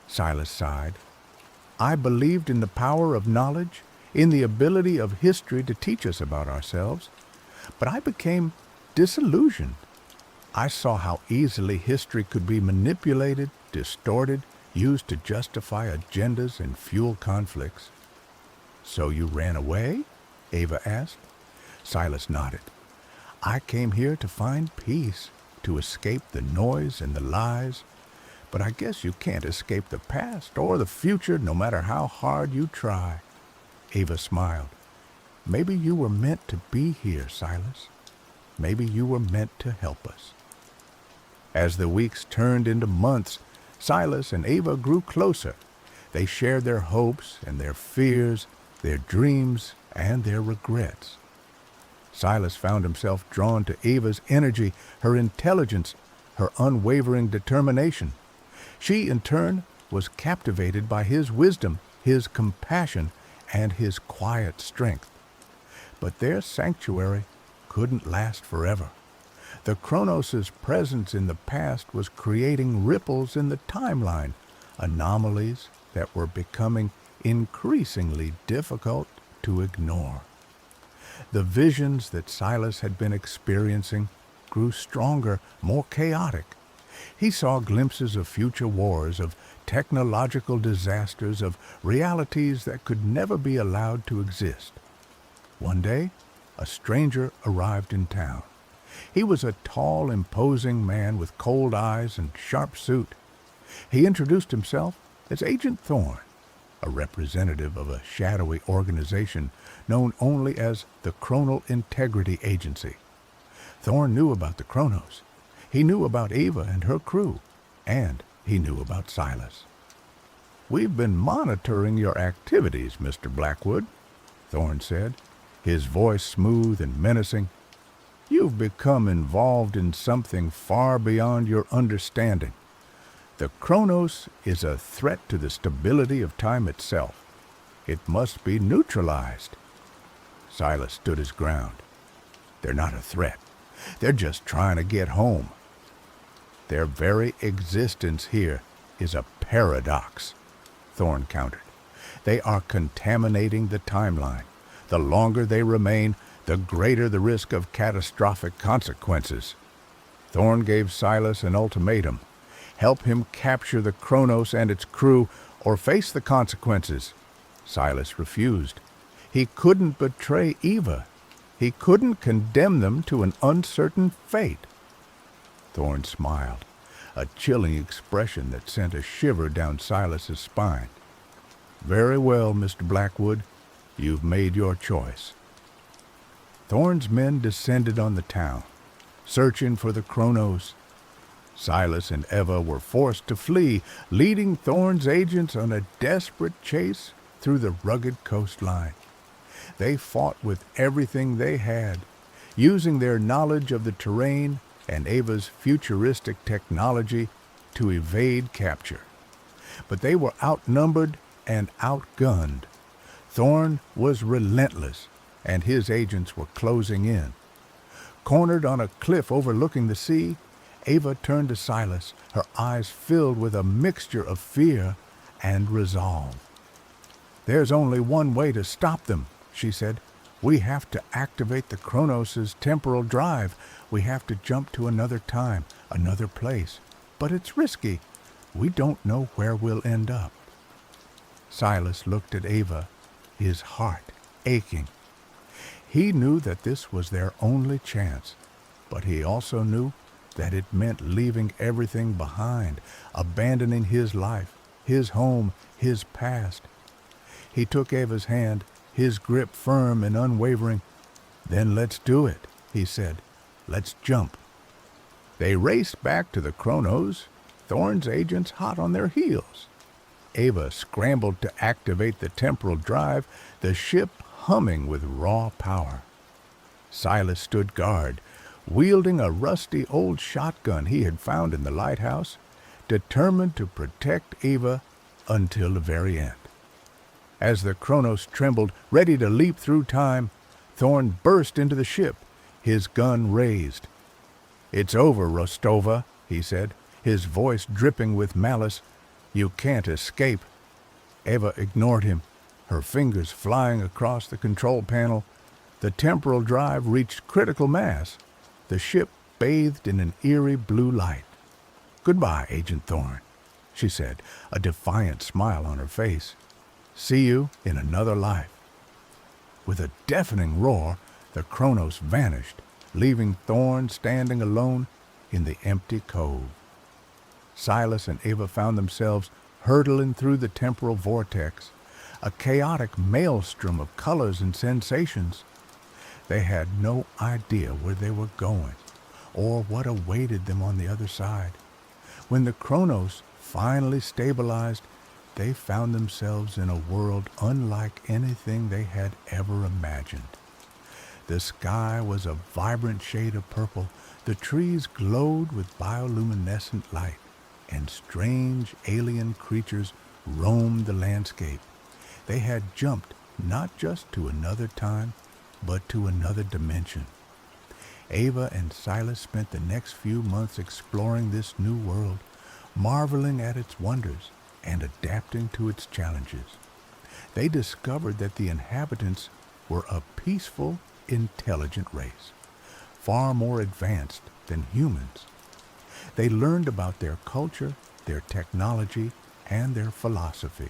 Silas sighed. "I believed in the power of knowledge, in the ability of history to teach us about ourselves, but I became disillusioned. I saw how easily history could be manipulated, distorted, used to justify agendas and fuel conflicts." "So you ran away?" Ava asked. Silas nodded. "I came here to find peace, to escape the noise and the lies. But I guess you can't escape the past or the future, no matter how hard you try." Ava smiled. "Maybe you were meant to be here, Silas. Maybe you were meant to help us." As the weeks turned into months, Silas and Ava grew closer. They shared their hopes and their fears, their dreams and their regrets. Silas found himself drawn to Ava's energy, her intelligence, her unwavering determination. She, in turn, was captivated by his wisdom, his compassion, and his quiet strength. But their sanctuary couldn't last forever. The Kronos' presence in the past was creating ripples in the timeline, anomalies that were becoming increasingly difficult to ignore. The visions that Silas had been experiencing grew stronger, more chaotic. He saw glimpses of future wars, of technological disasters, of realities that could never be allowed to exist. One day, a stranger arrived in town. He was a tall, imposing man with cold eyes and sharp suit. He introduced himself as Agent Thorn, a representative of a shadowy organization known only as the Chronal Integrity Agency. Thorn knew about the Kronos. He knew about Ava and her crew, and he knew about Silas. "We've been monitoring your activities, Mr. Blackwood," Thorn said, his voice smooth and menacing. "You've become involved in something far beyond your understanding. The Kronos is a threat to the stability of time itself. It must be neutralized." Silas stood his ground. "They're not a threat. They're just trying to get home. Their very existence here is a paradox," Thorn countered. "They are contaminating the timeline. The longer they remain, the greater the risk of catastrophic consequences." Thorn gave Silas an ultimatum: help him capture the Kronos and its crew, or face the consequences. Silas refused. He couldn't betray Eva. He couldn't condemn them to an uncertain fate. Thorn smiled, a chilling expression that sent a shiver down Silas's spine. "Very well, Mr. Blackwood. You've made your choice." Thorn's men descended on the town, searching for the Kronos. Silas and Eva were forced to flee, leading Thorn's agents on a desperate chase through the rugged coastline. They fought with everything they had, using their knowledge of the terrain and Ava's futuristic technology to evade capture. But they were outnumbered and outgunned. Thorn was relentless, and his agents were closing in. Cornered on a cliff overlooking the sea, Ava turned to Silas, her eyes filled with a mixture of fear and resolve. "There's only one way to stop them," she said. "We have to activate the Kronos' temporal drive. We have to jump to another time, another place. But it's risky. We don't know where we'll end up." Silas looked at Ava, his heart aching. He knew that this was their only chance, but he also knew that it meant leaving everything behind, abandoning his life, his home, his past. He took Ava's hand, his grip firm and unwavering. "Then let's do it," he said. "Let's jump." They raced back to the Kronos, Thorn's agents hot on their heels. Ava scrambled to activate the temporal drive, the ship humming with raw power. Silas stood guard, wielding a rusty old shotgun he had found in the lighthouse, determined to protect Ava until the very end. As the Kronos trembled, ready to leap through time, Thorn burst into the ship, his gun raised. "It's over, Rostova," he said, his voice dripping with malice. "You can't escape." Ava ignored him, her fingers flying across the control panel. The temporal drive reached critical mass. The ship bathed in an eerie blue light. "Goodbye, Agent Thorn," she said, a defiant smile on her face. "See you in another life." With a deafening roar, the Kronos vanished, leaving Thorn standing alone in the empty cove. Silas and Ava found themselves hurtling through the temporal vortex, a chaotic maelstrom of colors and sensations. They had no idea where they were going, or what awaited them on the other side. When the Kronos finally stabilized, they found themselves in a world unlike anything they had ever imagined. The sky was a vibrant shade of purple, the trees glowed with bioluminescent light, and strange alien creatures roamed the landscape. They had jumped not just to another time, but to another dimension. Ava and Silas spent the next few months exploring this new world, marveling at its wonders and adapting to its challenges. They discovered that the inhabitants were a peaceful, intelligent race, far more advanced than humans. They learned about their culture, their technology, and their philosophy,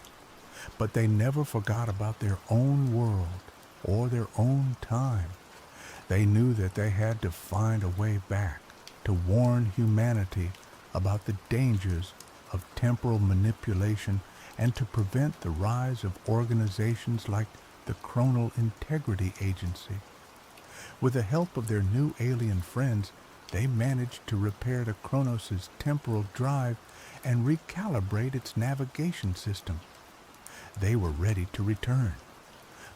but they never forgot about their own world or their own time. They knew that they had to find a way back to warn humanity about the dangers of temporal manipulation and to prevent the rise of organizations like the Chronal Integrity Agency. With the help of their new alien friends, they managed to repair the Kronos' temporal drive and recalibrate its navigation system. They were ready to return.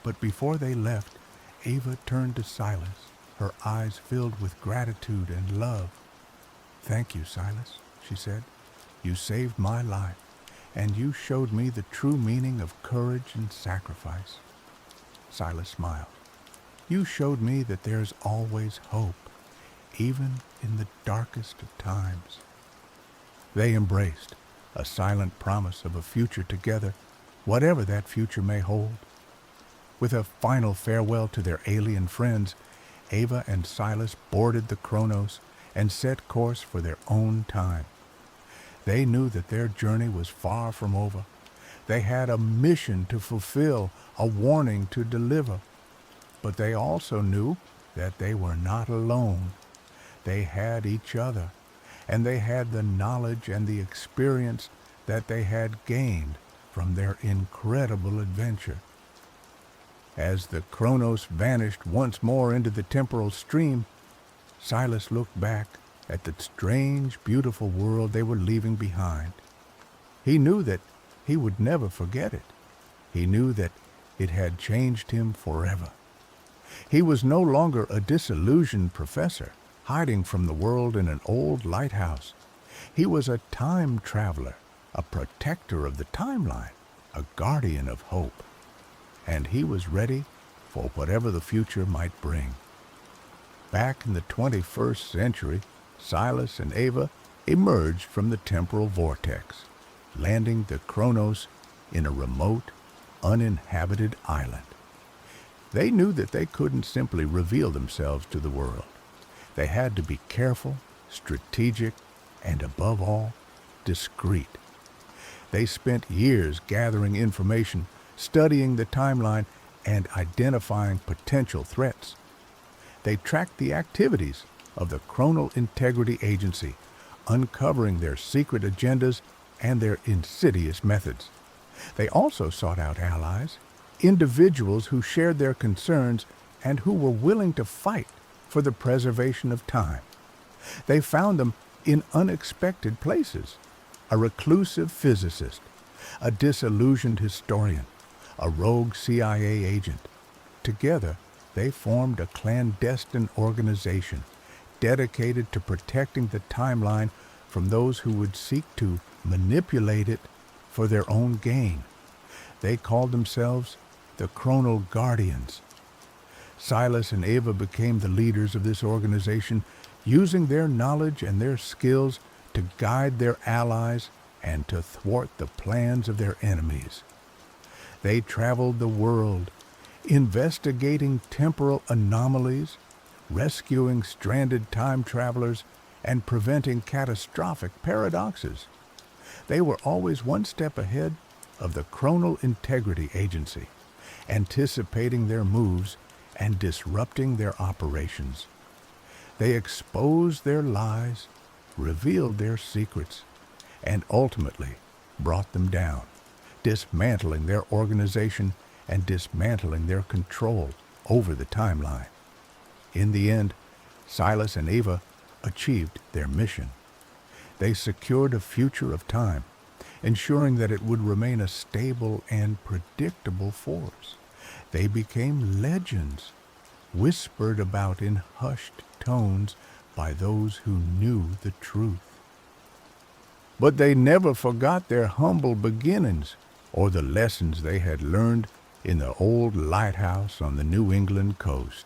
But before they left, Ava turned to Silas, her eyes filled with gratitude and love. "Thank you, Silas," she said. "You saved my life, and you showed me the true meaning of courage and sacrifice." Silas smiled. "You showed me that there's always hope, even in the darkest of times." They embraced, a silent promise of a future together, whatever that future may hold. With a final farewell to their alien friends, Ava and Silas boarded the Kronos and set course for their own time. They knew that their journey was far from over. They had a mission to fulfill, a warning to deliver. But they also knew that they were not alone. They had each other, and they had the knowledge and the experience that they had gained from their incredible adventure. As the Kronos vanished once more into the temporal stream, Silas looked back at the strange, beautiful world they were leaving behind. He knew that he would never forget it. He knew that it had changed him forever. He was no longer a disillusioned professor, hiding from the world in an old lighthouse. He was a time traveler, a protector of the timeline, a guardian of hope. And he was ready for whatever the future might bring. Back in the 21st century, Silas and Ava emerged from the temporal vortex, landing the Kronos in a remote, uninhabited island. They knew that they couldn't simply reveal themselves to the world. They had to be careful, strategic, and above all, discreet. They spent years gathering information, studying the timeline, and identifying potential threats. They tracked the activities of the Chronal Integrity Agency, uncovering their secret agendas and their insidious methods. They also sought out allies, individuals who shared their concerns and who were willing to fight for the preservation of time. They found them in unexpected places: a reclusive physicist, a disillusioned historian, a rogue CIA agent. Together, they formed a clandestine organization dedicated to protecting the timeline from those who would seek to manipulate it for their own gain. They called themselves the Chronal Guardians. Silas and Ava became the leaders of this organization, using their knowledge and their skills to guide their allies and to thwart the plans of their enemies. They traveled the world, investigating temporal anomalies, rescuing stranded time travelers, and preventing catastrophic paradoxes. They were always one step ahead of the Chronal Integrity Agency, anticipating their moves and disrupting their operations. They exposed their lies, revealed their secrets, and ultimately brought them down, dismantling their organization and dismantling their control over the timeline. In the end, Silas and Ava achieved their mission. They secured a future of time, ensuring that it would remain a stable and predictable force. They became legends, whispered about in hushed tones by those who knew the truth. But they never forgot their humble beginnings or the lessons they had learned in the old lighthouse on the New England coast.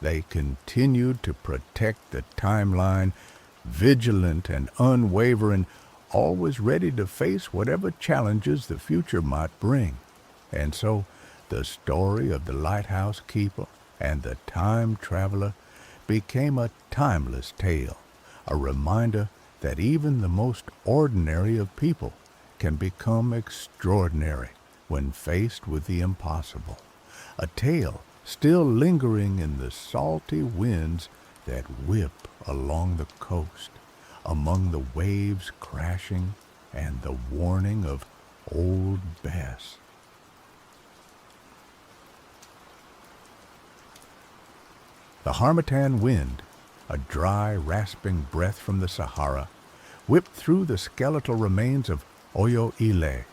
They continued to protect the timeline, vigilant and unwavering, always ready to face whatever challenges the future might bring. And so, the story of the lighthouse keeper and the time traveler became a timeless tale, a reminder that even the most ordinary of people can become extraordinary when faced with the impossible. A tale still lingering in the salty winds that whip along the coast, among the waves crashing and the warning of Old Bess. The harmattan wind, a dry, rasping breath from the Sahara, whipped through the skeletal remains of Oyo-Ile,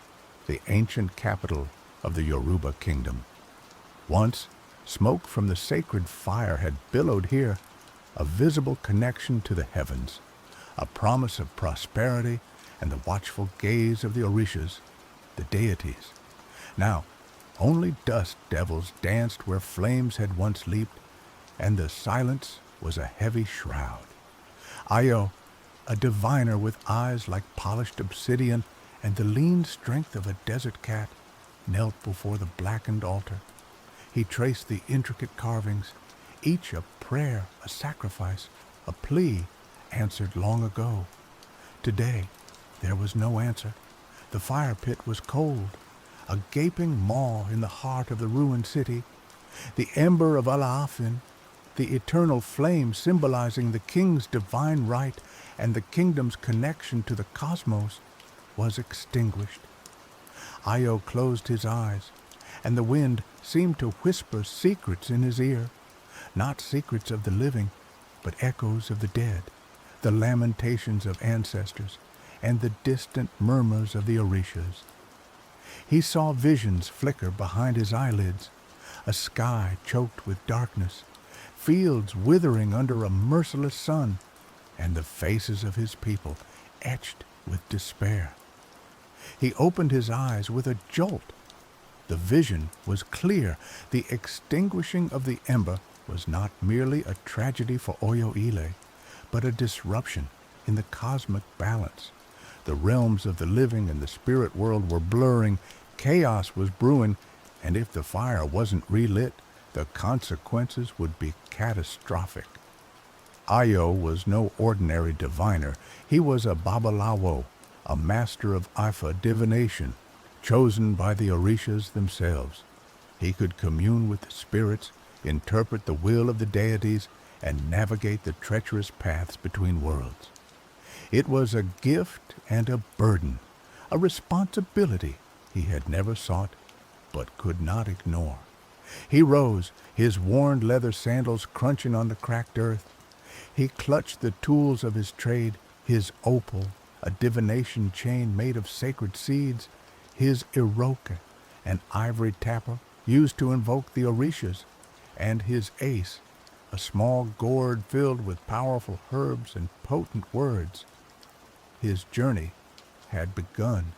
the ancient capital of the Yoruba kingdom. Once, smoke from the sacred fire had billowed here, a visible connection to the heavens, a promise of prosperity and the watchful gaze of the Orishas, the deities. Now, only dust devils danced where flames had once leaped, and the silence was a heavy shroud. Ayo, a diviner with eyes like polished obsidian and the lean strength of a desert cat, knelt before the blackened altar. He traced the intricate carvings, each a prayer, a sacrifice, a plea answered long ago. Today, there was no answer. The fire pit was cold, a gaping maw in the heart of the ruined city. The ember of Alaafin, the eternal flame symbolizing the king's divine right and the kingdom's connection to the cosmos, was extinguished. Ayo closed his eyes, and the wind seemed to whisper secrets in his ear, not secrets of the living, but echoes of the dead, the lamentations of ancestors, and the distant murmurs of the Orishas. He saw visions flicker behind his eyelids, a sky choked with darkness, fields withering under a merciless sun, and the faces of his people etched with despair. He opened his eyes with a jolt. The vision was clear. The extinguishing of the ember was not merely a tragedy for Oyo-Ile, but a disruption in the cosmic balance. The realms of the living and the spirit world were blurring, chaos was brewing, and if the fire wasn't relit, the consequences would be catastrophic. Ayo was no ordinary diviner. He was a Babalawo, a master of Ifa divination, chosen by the Orishas themselves. He could commune with the spirits, interpret the will of the deities, and navigate the treacherous paths between worlds. It was a gift and a burden, a responsibility he had never sought but could not ignore. He rose, his worn leather sandals crunching on the cracked earth. He clutched the tools of his trade, his opal, a divination chain made of sacred seeds, his iroka, an ivory tapper used to invoke the Orishas, and his ace, a small gourd filled with powerful herbs and potent words. His journey had begun.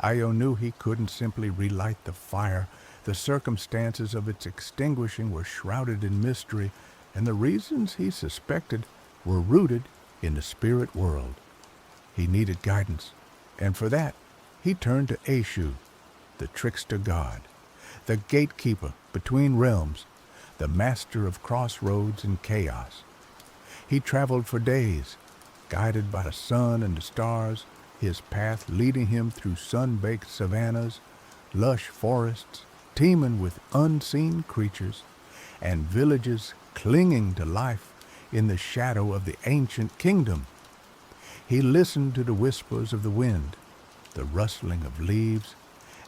Ayo knew he couldn't simply relight the fire. The circumstances of its extinguishing were shrouded in mystery, and the reasons he suspected were rooted in the spirit world. He needed guidance, and for that he turned to Eshu, the trickster god, the gatekeeper between realms, the master of crossroads and chaos. He traveled for days, guided by the sun and the stars, his path leading him through sun-baked savannas, lush forests, teeming with unseen creatures, and villages clinging to life in the shadow of the ancient kingdom. He listened to the whispers of the wind, the rustling of leaves,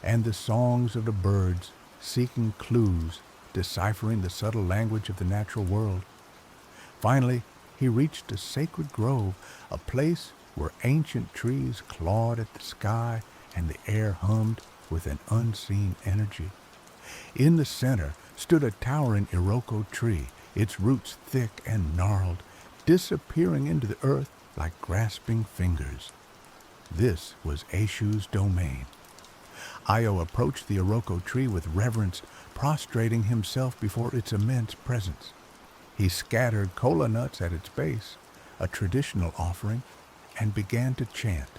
and the songs of the birds, seeking clues, deciphering the subtle language of the natural world. Finally, he reached a sacred grove, a place where ancient trees clawed at the sky and the air hummed with an unseen energy. In the center stood a towering iroko tree, its roots thick and gnarled, disappearing into the earth like grasping fingers. This was Eshu's domain. Io approached the Iroko tree with reverence, prostrating himself before its immense presence. He scattered kola nuts at its base, a traditional offering, and began to chant,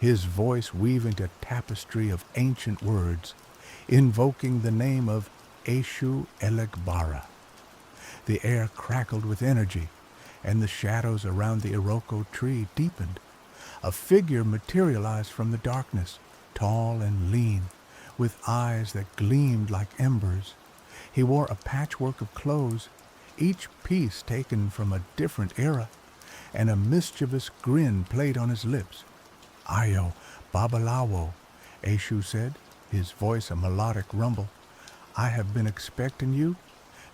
his voice weaving a tapestry of ancient words, invoking the name of Eshu Elegbara. The air crackled with energy, and the shadows around the Iroko tree deepened. A figure materialized from the darkness, tall and lean, with eyes that gleamed like embers. He wore a patchwork of clothes, each piece taken from a different era, and a mischievous grin played on his lips. "Ayo, Babalawo," Eshu said, his voice a melodic rumble. "I have been expecting you.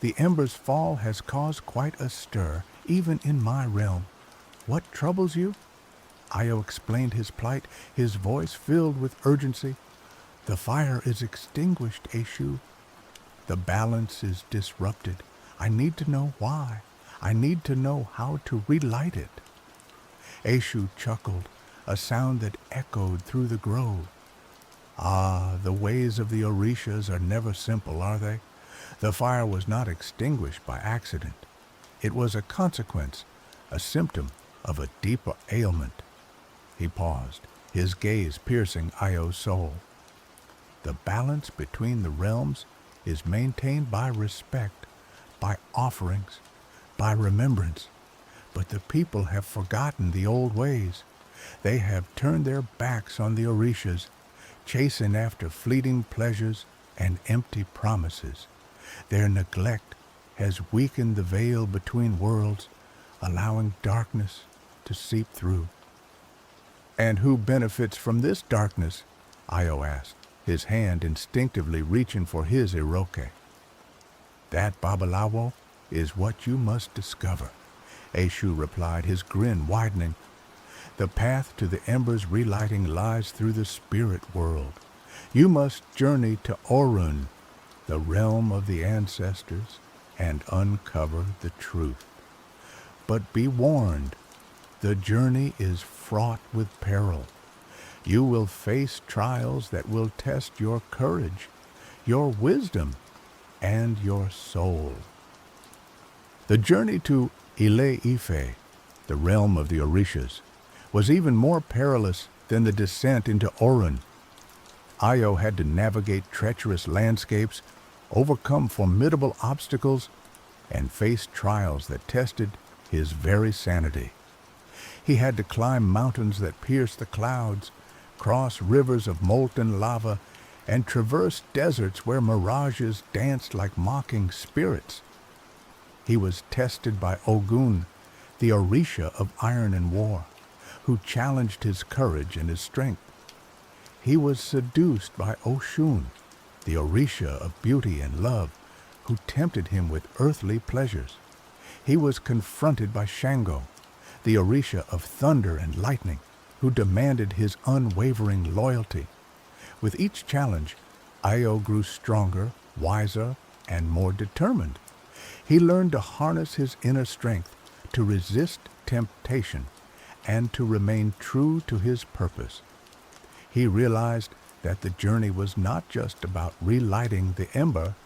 The ember's fall has caused quite a stir, even in my realm. What troubles you?" Io explained his plight, his voice filled with urgency. "The fire is extinguished, Eshu. The balance is disrupted. I need to know why. I need to know how to relight it." Eshu chuckled, a sound that echoed through the grove. "Ah, the ways of the Orishas are never simple, are they? The fire was not extinguished by accident. It was a consequence, a symptom of a deeper ailment." He paused, his gaze piercing Io's soul. "The balance between the realms is maintained by respect, by offerings, by remembrance. But the people have forgotten the old ways. They have turned their backs on the Orishas, chasing after fleeting pleasures and empty promises. Their neglect has weakened the veil between worlds, allowing darkness to seep through." "And who benefits from this darkness?" Io asked, his hand instinctively reaching for his Iroke. "That, Babalawo, is what you must discover," Eshu replied, his grin widening. "The path to the ember's relighting lies through the spirit world. You must journey to Orun, the realm of the ancestors, and uncover the truth. But be warned, the journey is fraught with peril. You will face trials that will test your courage, your wisdom, and your soul." The journey to Ile-Ife, the realm of the Orishas, was even more perilous than the descent into Orun. Io had to navigate treacherous landscapes, overcome formidable obstacles, and face trials that tested his very sanity. He had to climb mountains that pierced the clouds, cross rivers of molten lava, and traverse deserts where mirages danced like mocking spirits. He was tested by Ogun, the Orisha of iron and war, who challenged his courage and his strength. He was seduced by Oshun, the Orisha of beauty and love, who tempted him with earthly pleasures. He was confronted by Shango, the Orisha of thunder and lightning, who demanded his unwavering loyalty. With each challenge, Io grew stronger, wiser, and more determined. He learned to harness his inner strength, to resist temptation, and to remain true to his purpose. He realized that the journey was not just about relighting the ember,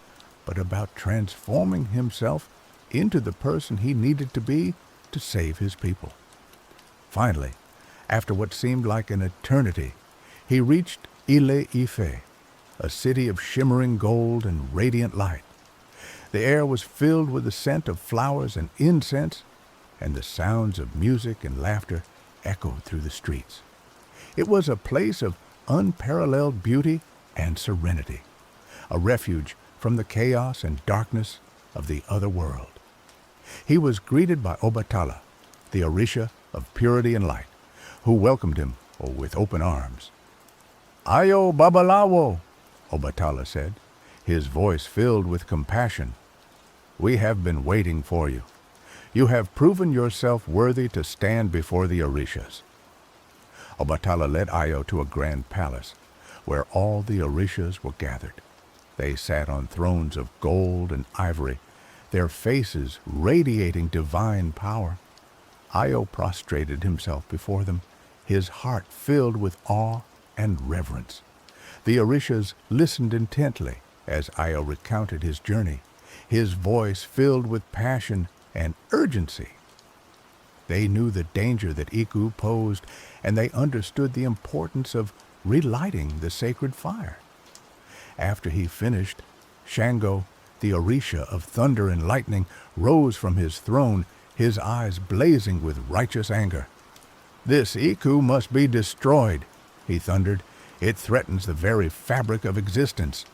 but about transforming himself into the person he needed to be to save his people. Finally, after what seemed like an eternity, he reached Ile-Ife, a city of shimmering gold and radiant light. The air was filled with the scent of flowers and incense, and the sounds of music and laughter echoed through the streets. It was a place of unparalleled beauty and serenity, a refuge from the chaos and darkness of the other world. He was greeted by Obatala, the Orisha of purity and light, who welcomed him with open arms. "Ayo Babalawo," Obatala said, his voice filled with compassion. "We have been waiting for you. You have proven yourself worthy to stand before the Orishas." Obatala led Io to a grand palace, where all the Orishas were gathered. They sat on thrones of gold and ivory, their faces radiating divine power. Io prostrated himself before them, his heart filled with awe and reverence. The Orishas listened intently as Io recounted his journey, his voice filled with passion and urgency. They knew the danger that Iku posed, and they understood the importance of relighting the sacred fire. After he finished, Shango, the Orisha of thunder and lightning, rose from his throne, his eyes blazing with righteous anger. "This Iku must be destroyed," he thundered. "It threatens the very fabric of existence."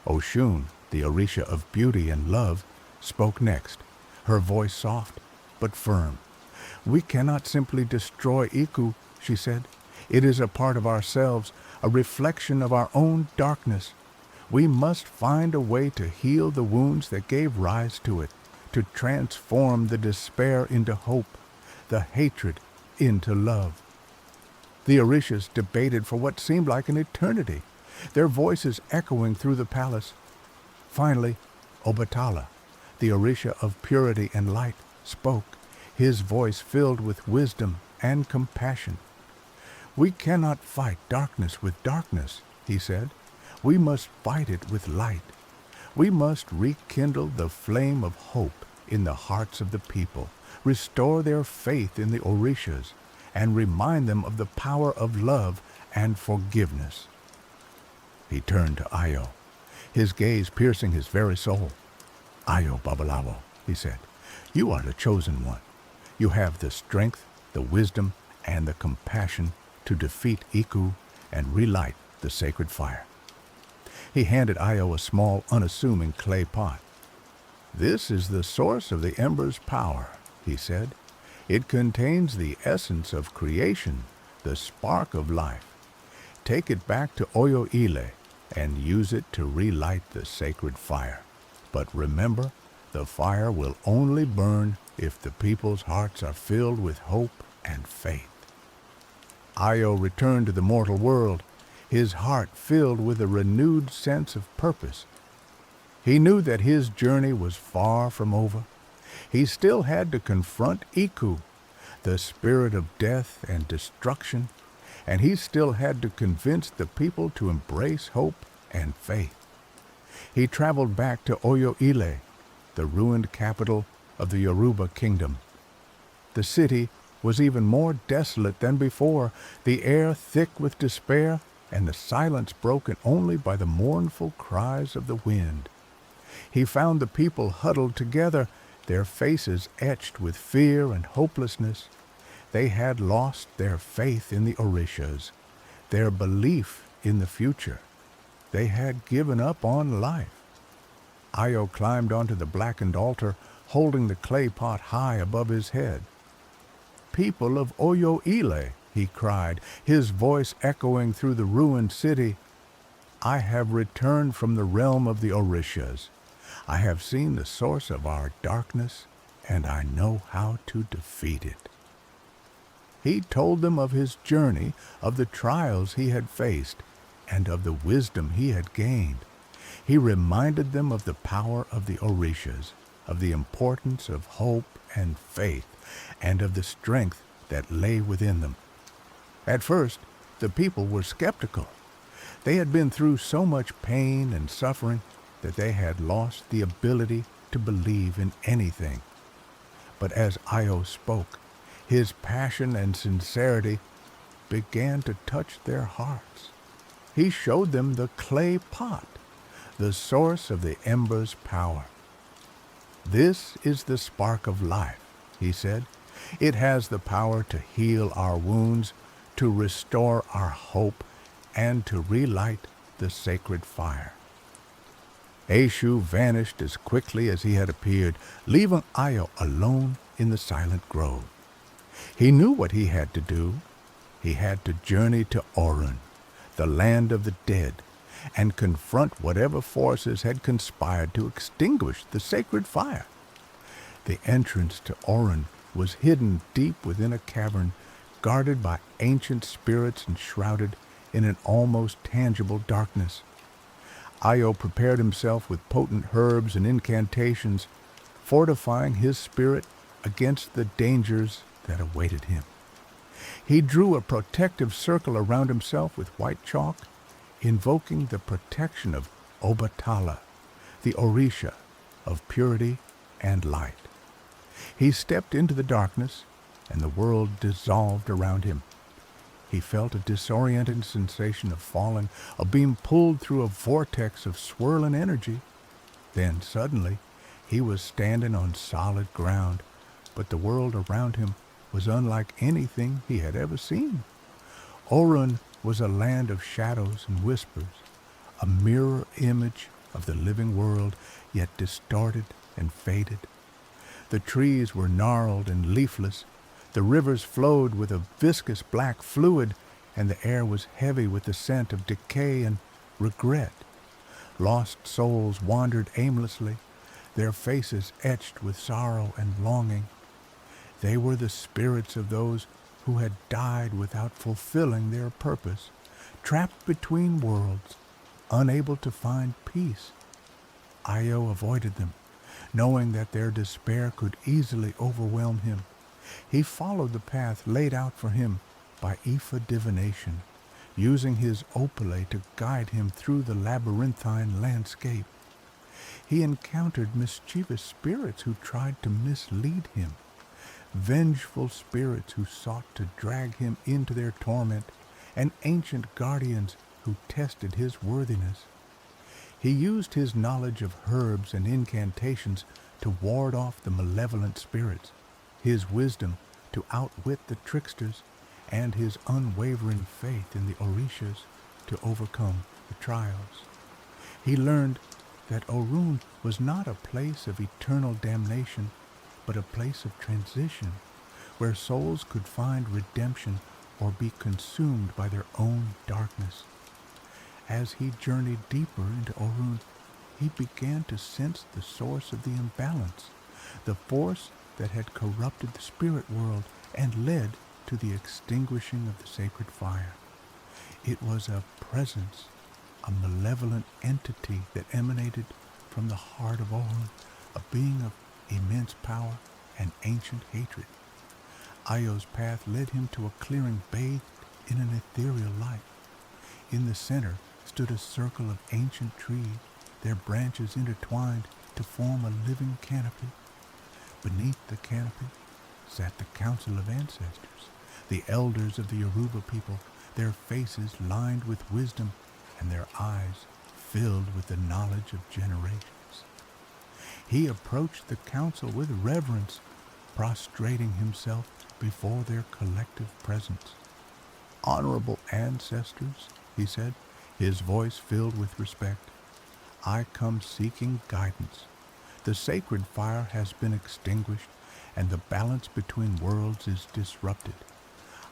Oshun, the Orisha of beauty and love, spoke next, her voice soft but firm. "We cannot simply destroy Iku," she said. "It is a part of ourselves, a reflection of our own darkness. We must find a way to heal the wounds that gave rise to it, to transform the despair into hope, the hatred into love." The Orishas debated for what seemed like an eternity, their voices echoing through the palace. Finally, Obatala, the Orisha of purity and light, spoke, his voice filled with wisdom and compassion. "We cannot fight darkness with darkness," he said. "We must fight it with light. We must rekindle the flame of hope in the hearts of the people, restore their faith in the Orishas, and remind them of the power of love and forgiveness." He turned to Io, his gaze piercing his very soul. "Io Babalawo," he said, "you are the chosen one. You have the strength, the wisdom, and the compassion to defeat Iku and relight the sacred fire." He handed Io a small, unassuming clay pot. "This is the source of the ember's power," he said. "It contains the essence of creation, the spark of life. Take it back to Oyo Ile and use it to relight the sacred fire. But remember, the fire will only burn if the people's hearts are filled with hope and faith." Io returned to the mortal world, his heart filled with a renewed sense of purpose. He knew that his journey was far from over. He still had to confront Iku, the spirit of death and destruction, and he still had to convince the people to embrace hope and faith. He traveled back to Oyo Ile, the ruined capital of the Yoruba kingdom. The city was even more desolate than before, the air thick with despair, and the silence broken only by the mournful cries of the wind. He found the people huddled together, their faces etched with fear and hopelessness. They had lost their faith in the Orishas, their belief in the future. They had given up on life. Io climbed onto the blackened altar, holding the clay pot high above his head. "People of Oyo Ile," he cried, his voice echoing through the ruined city, "I have returned from the realm of the Orishas. I have seen the source of our darkness, and I know how to defeat it." He told them of his journey, of the trials he had faced, and of the wisdom he had gained. He reminded them of the power of the Orishas, of the importance of hope and faith, and of the strength that lay within them. At first, the people were skeptical. They had been through so much pain and suffering that they had lost the ability to believe in anything. But as Io spoke, his passion and sincerity began to touch their hearts. He showed them the clay pot, the source of the ember's power. "This is the spark of life," he said. "It has the power to heal our wounds, to restore our hope, and to relight the sacred fire." Eshu vanished as quickly as he had appeared, leaving Io alone in the silent grove. He knew what he had to do. He had to journey to Orun, the land of the dead, and confront whatever forces had conspired to extinguish the sacred fire. The entrance to Orun was hidden deep within a cavern, guarded by ancient spirits and shrouded in an almost tangible darkness. Io prepared himself with potent herbs and incantations, fortifying his spirit against the dangers that awaited him. He drew a protective circle around himself with white chalk, invoking the protection of Obatala, the Orisha of purity and light. He stepped into the darkness, and the world dissolved around him. He felt a disorienting sensation of falling, of being pulled through a vortex of swirling energy. Then, suddenly, he was standing on solid ground, but the world around him was unlike anything he had ever seen. Orun was a land of shadows and whispers, a mirror image of the living world, yet distorted and faded. The trees were gnarled and leafless, the rivers flowed with a viscous black fluid, and the air was heavy with the scent of decay and regret. Lost souls wandered aimlessly, their faces etched with sorrow and longing. They were the spirits of those who had died without fulfilling their purpose, trapped between worlds, unable to find peace. Io avoided them, knowing that their despair could easily overwhelm him. He followed the path laid out for him by Ifa divination, using his opale to guide him through the labyrinthine landscape. He encountered mischievous spirits who tried to mislead him, vengeful spirits who sought to drag him into their torment, and ancient guardians who tested his worthiness. He used his knowledge of herbs and incantations to ward off the malevolent spirits, his wisdom to outwit the tricksters, and his unwavering faith in the Orishas to overcome the trials. He learned that Orun was not a place of eternal damnation, but a place of transition, where souls could find redemption or be consumed by their own darkness. As he journeyed deeper into Orun, he began to sense the source of the imbalance, the force that had corrupted the spirit world and led to the extinguishing of the sacred fire. It was a presence, a malevolent entity that emanated from the heart of Orun, a being of immense power and ancient hatred. Io's path led him to a clearing bathed in an ethereal light. In the center stood a circle of ancient trees, their branches intertwined to form a living canopy. Beneath the canopy sat the Council of Ancestors, the elders of the Yoruba people, their faces lined with wisdom and their eyes filled with the knowledge of generations. He approached the council with reverence, prostrating himself before their collective presence. "Honorable ancestors," he said, his voice filled with respect, "I come seeking guidance. The sacred fire has been extinguished, and the balance between worlds is disrupted.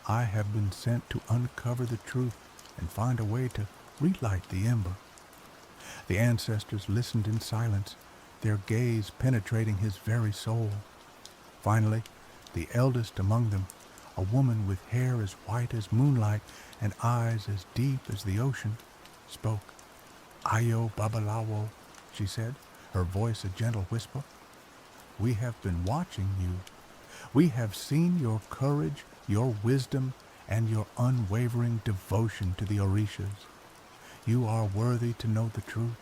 I have been sent to uncover the truth and find a way to relight the ember." The ancestors listened in silence, their gaze penetrating his very soul. Finally, the eldest among them, a woman with hair as white as moonlight and eyes as deep as the ocean, spoke. "Ayo Babalawo," she said, her voice a gentle whisper. "We have been watching you. We have seen your courage, your wisdom, and your unwavering devotion to the Orishas. You are worthy to know the truth."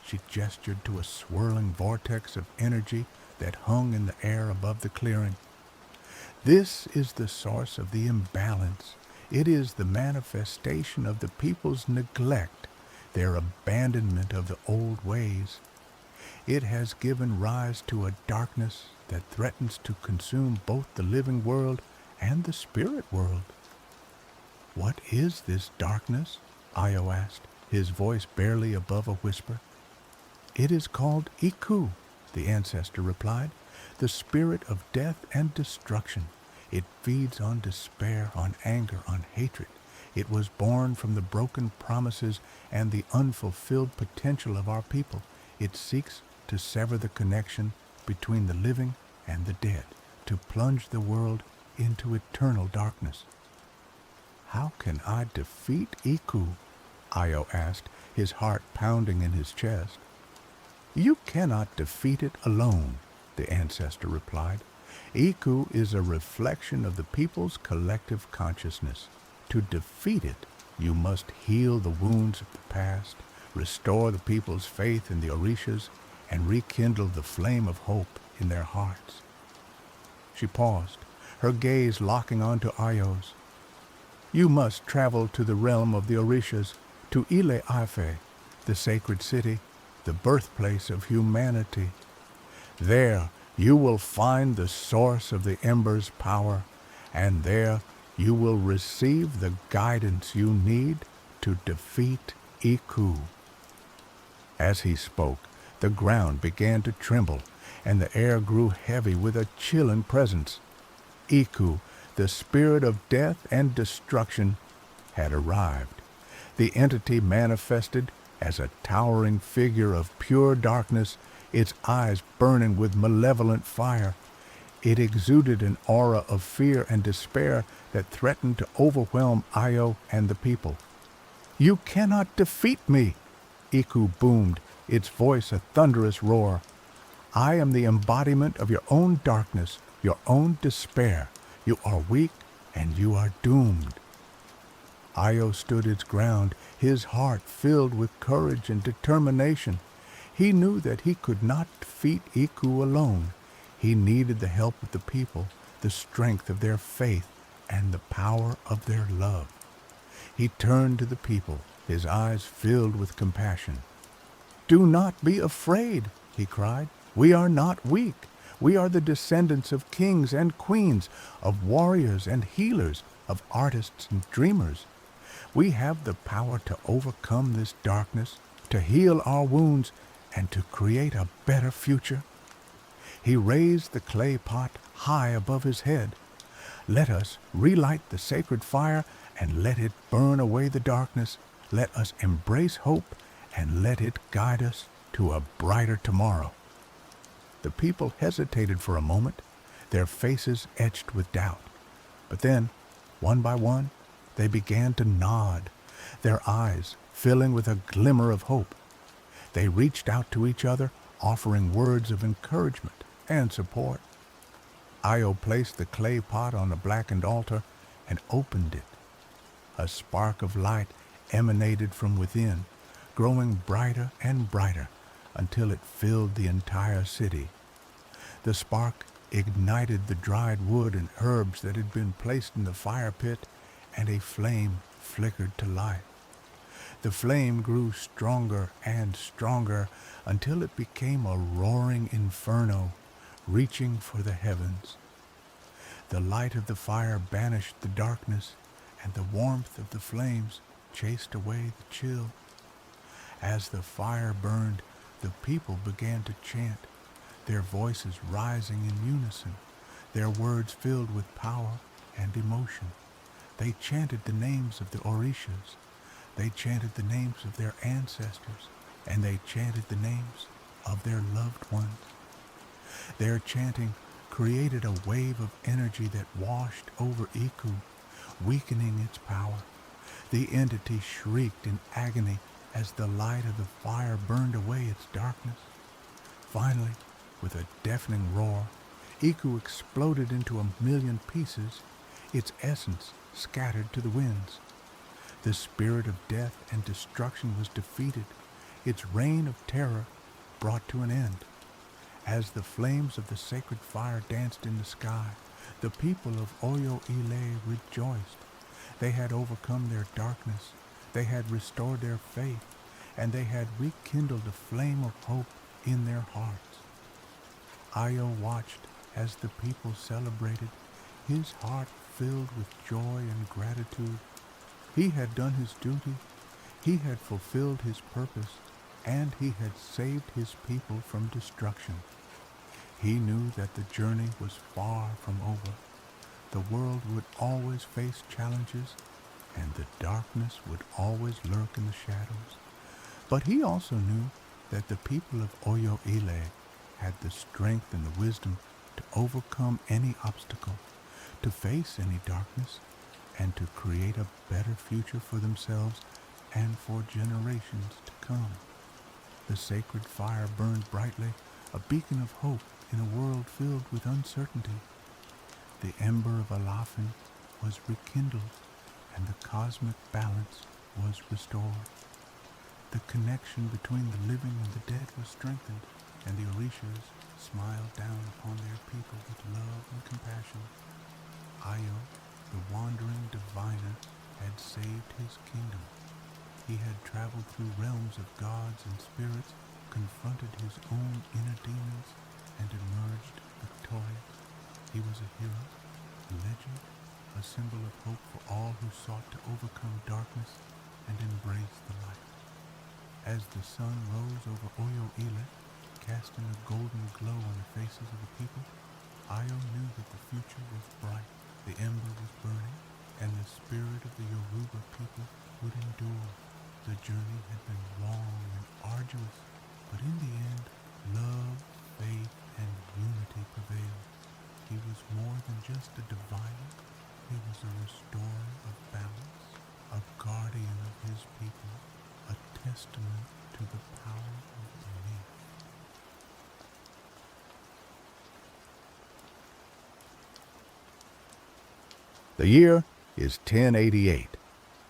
She gestured to a swirling vortex of energy that hung in the air above the clearing. "This is the source of the imbalance. It is the manifestation of the people's neglect, their abandonment of the old ways. It has given rise to a darkness that threatens to consume both the living world and the spirit world." "What is this darkness?" Io asked, his voice barely above a whisper. "It is called Iku," the ancestor replied, "the spirit of death and destruction. It feeds on despair, on anger, on hatred. It was born from the broken promises and the unfulfilled potential of our people. It seeks to sever the connection between the living and the dead, to plunge the world into eternal darkness." "How can I defeat Iku?" Io asked, his heart pounding in his chest. "You cannot defeat it alone," the ancestor replied. "Iku is a reflection of the people's collective consciousness. To defeat it You must heal the wounds of the past, restore the people's faith in the Orishas, and rekindle the flame of hope in their hearts. She paused, her gaze locking onto Ayo's. You must travel to the realm of the Orishas, to Ile Ife, the sacred city, the birthplace of humanity. There you will find the source of the ember's power, and there you will receive the guidance you need to defeat Iku. As he spoke, the ground began to tremble, and the air grew heavy with a chilling presence. Iku, the spirit of death and destruction, had arrived. The entity manifested as a towering figure of pure darkness, its eyes burning with malevolent fire. It exuded an aura of fear and despair that threatened to overwhelm Ayo and the people. You cannot defeat me, Iku boomed, its voice a thunderous roar. I am the embodiment of your own darkness, your own despair. You are weak and you are doomed. Ayo stood its ground, his heart filled with courage and determination. He knew that he could not defeat Iku alone. He needed the help of the people, the strength of their faith, and the power of their love. He turned to the people, his eyes filled with compassion. Do not be afraid, he cried. We are not weak. We are the descendants of kings and queens, of warriors and healers, of artists and dreamers. We have the power to overcome this darkness, to heal our wounds, and to create a better future. He raised the clay pot high above his head. Let us relight the sacred fire and let it burn away the darkness. Let us embrace hope and let it guide us to a brighter tomorrow. The people hesitated for a moment, their faces etched with doubt. But then, one by one, they began to nod, their eyes filling with a glimmer of hope. They reached out to each other, offering words of encouragement and support. Ayo placed the clay pot on a blackened altar and opened it. A spark of light emanated from within, growing brighter and brighter until it filled the entire city. The spark ignited the dried wood and herbs that had been placed in the fire pit, and a flame flickered to life. The flame grew stronger and stronger until it became a roaring inferno, reaching for the heavens. The light of the fire banished the darkness, and the warmth of the flames chased away the chill. As the fire burned, the people began to chant, their voices rising in unison, their words filled with power and emotion. They chanted the names of the Orishas. They chanted the names of their ancestors, and they chanted the names of their loved ones. Their chanting created a wave of energy that washed over Iku, weakening its power. The entity shrieked in agony as the light of the fire burned away its darkness. Finally, with a deafening roar, Iku exploded into 1,000,000 pieces, its essence scattered to the winds. The spirit of death and destruction was defeated, its reign of terror brought to an end. As the flames of the sacred fire danced in the sky, the people of Oyo Ile rejoiced. They had overcome their darkness, they had restored their faith, and they had rekindled a flame of hope in their hearts. Ayo watched as the people celebrated, his heart filled with joy and gratitude. He had done his duty, he had fulfilled his purpose, and he had saved his people from destruction. He knew that the journey was far from over. The world would always face challenges, and the darkness would always lurk in the shadows. But he also knew that the people of Oyo Ile had the strength and the wisdom to overcome any obstacle, to face any darkness, and to create a better future for themselves and for generations to come. The sacred fire burned brightly, a beacon of hope in a world filled with uncertainty. The ember of Alafin was rekindled, and the cosmic balance was restored. The connection between the living and the dead was strengthened, and the Orishas smiled down upon their people with love and compassion. Io, the wandering diviner, had saved his kingdom. He had traveled through realms of gods and spirits, confronted his own inner demons, and emerged victorious. He was a hero, a legend, a symbol of hope for all who sought to overcome darkness and embrace the light. As the sun rose over Oyo Ile, casting a golden glow on the faces of the people, Io knew that the future was bright, the ember was burning, and the spirit of the Yoruba people would endure. The journey had been long and arduous, but in the end, love, faith, and unity prevailed. He was more than just a divider. He was a restorer of balance, a guardian of his people, a testament to the power of belief. The year is 1088.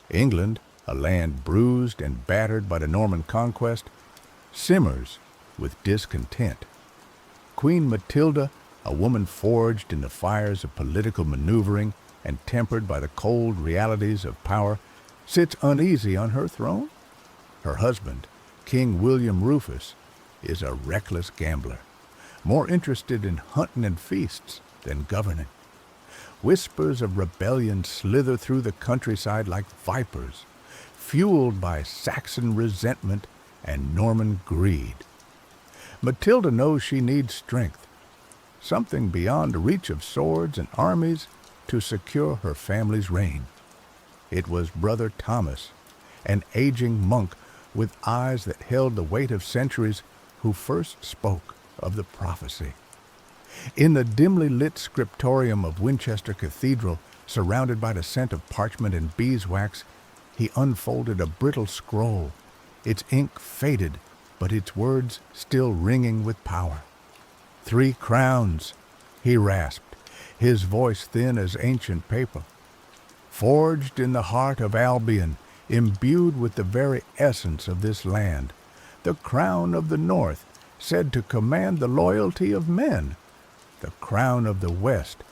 England, a land bruised and battered by the Norman conquest, simmers with discontent. Queen Matilda, a woman forged in the fires of political maneuvering and tempered by the cold realities of power, sits uneasy on her throne. Her husband, King William Rufus, is a reckless gambler, more interested in hunting and feasts than governing. Whispers of rebellion slither through the countryside like vipers, fueled by Saxon resentment and Norman greed. Matilda knows she needs strength, something beyond the reach of swords and armies, to secure her family's reign. It was Brother Thomas, an aging monk with eyes that held the weight of centuries, who first spoke of the prophecy. In the dimly lit scriptorium of Winchester Cathedral, surrounded by the scent of parchment and beeswax, he unfolded a brittle scroll, its ink faded, but its words still ringing with power. 3 crowns, he rasped, his voice thin as ancient paper. Forged in the heart of Albion, imbued with the very essence of this land, the crown of the North, said to command the loyalty of men, the crown of the West,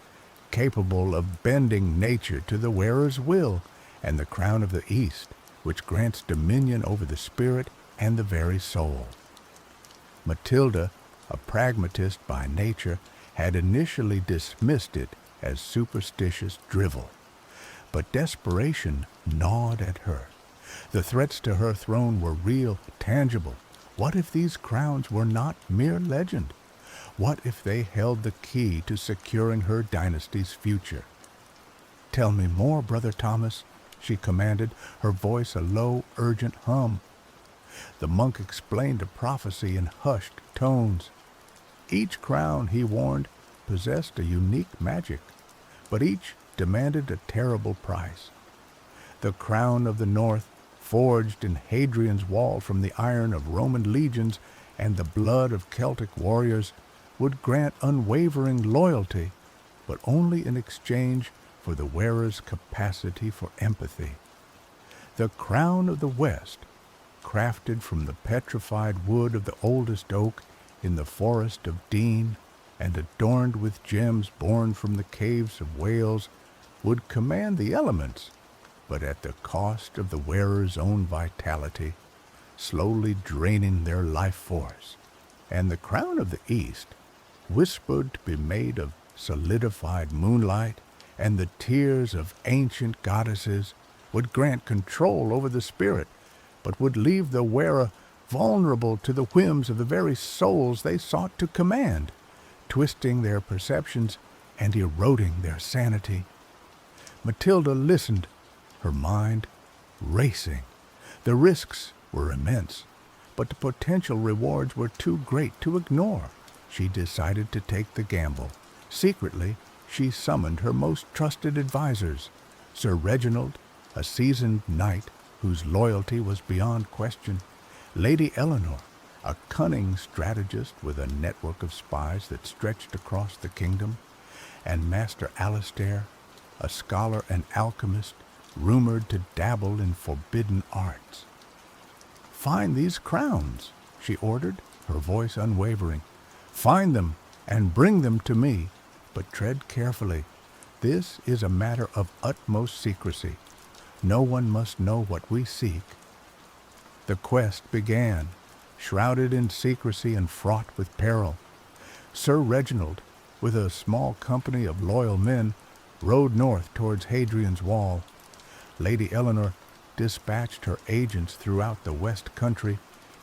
capable of bending nature to the wearer's will, and the crown of the East, which grants dominion over the spirit and the very soul. Matilda, a pragmatist by nature, had initially dismissed it as superstitious drivel. But desperation gnawed at her. The threats to her throne were real, tangible. What if these crowns were not mere legend? What if they held the key to securing her dynasty's future? "Tell me more, Brother Thomas," she commanded, her voice a low, urgent hum. The monk explained the prophecy in hushed tones. Each crown, he warned, possessed a unique magic, but each demanded a terrible price. The crown of the North, forged in Hadrian's wall from the iron of Roman legions and the blood of Celtic warriors, would grant unwavering loyalty, but only in exchange for the wearer's capacity for empathy. The crown of the West, crafted from the petrified wood of the oldest oak in the forest of Dean, and adorned with gems born from the caves of Wales, would command the elements, but at the cost of the wearer's own vitality, slowly draining their life force. And the crown of the East, whispered to be made of solidified moonlight and the tears of ancient goddesses, would grant control over the spirit, but would leave the wearer vulnerable to the whims of the very souls they sought to command, twisting their perceptions and eroding their sanity. Matilda listened, her mind racing. The risks were immense, but the potential rewards were too great to ignore. She decided to take the gamble. Secretly, she summoned her most trusted advisors, Sir Reginald, a seasoned knight whose loyalty was beyond question, Lady Eleanor, a cunning strategist with a network of spies that stretched across the kingdom, and Master Alistair, a scholar and alchemist rumored to dabble in forbidden arts. "Find these crowns," she ordered, her voice unwavering. "Find them and bring them to me, but tread carefully. This is a matter of utmost secrecy. No one must know what we seek." The quest began, shrouded in secrecy and fraught with peril. Sir Reginald, with a small company of loyal men, rode north towards Hadrian's Wall. Lady Eleanor dispatched her agents throughout the West Country,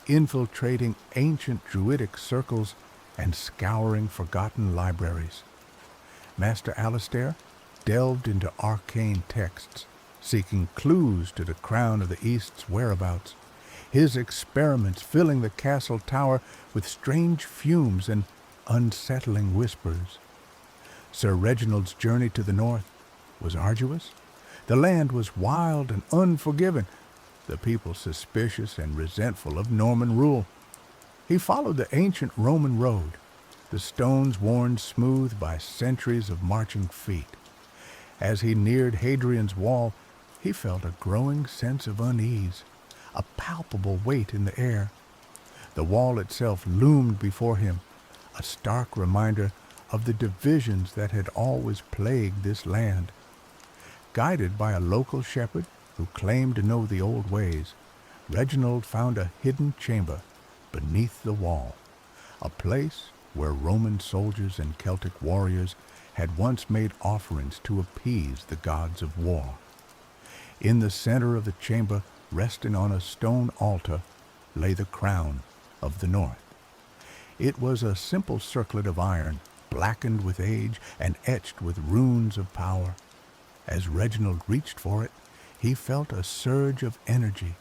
infiltrating ancient Druidic circles and scouring forgotten libraries. Master Alastair delved into arcane texts, seeking clues to the Crown of the East's whereabouts, his experiments filling the castle tower with strange fumes and unsettling whispers. Sir Reginald's journey to the north was arduous. The land was wild and unforgiving, the people suspicious and resentful of Norman rule. He followed the ancient Roman road, the stones worn smooth by centuries of marching feet. As he neared Hadrian's Wall, he felt a growing sense of unease, a palpable weight in the air. The wall itself loomed before him, a stark reminder of the divisions that had always plagued this land. Guided by a local shepherd who claimed to know the old ways, Reginald found a hidden chamber beneath the wall, a place where Roman soldiers and Celtic warriors had once made offerings to appease the gods of war. In the center of the chamber, resting on a stone altar, lay the crown of the North. It was a simple circlet of iron, blackened with age and etched with runes of power. As Reginald reached for it, he felt a surge of energy,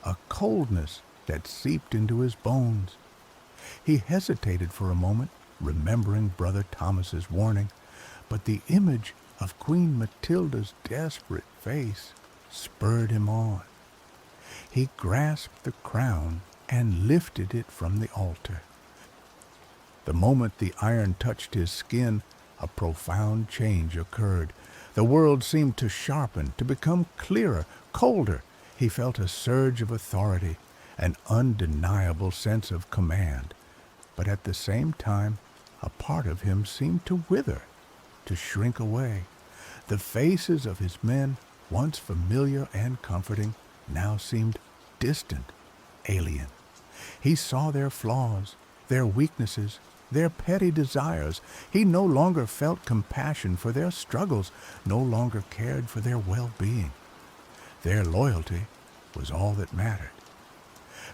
a coldness that seeped into his bones. He hesitated for a moment, remembering Brother Thomas's warning, but the image of Queen Matilda's desperate face spurred him on. He grasped the crown and lifted it from the altar. The moment the iron touched his skin, a profound change occurred. The world seemed to sharpen, to become clearer, colder. He felt a surge of authority, an undeniable sense of command. But at the same time, a part of him seemed to wither, to shrink away. The faces of his men, once familiar and comforting, now seemed distant, alien. He saw their flaws, their weaknesses, their petty desires. He no longer felt compassion for their struggles, no longer cared for their well-being. Their loyalty was all that mattered.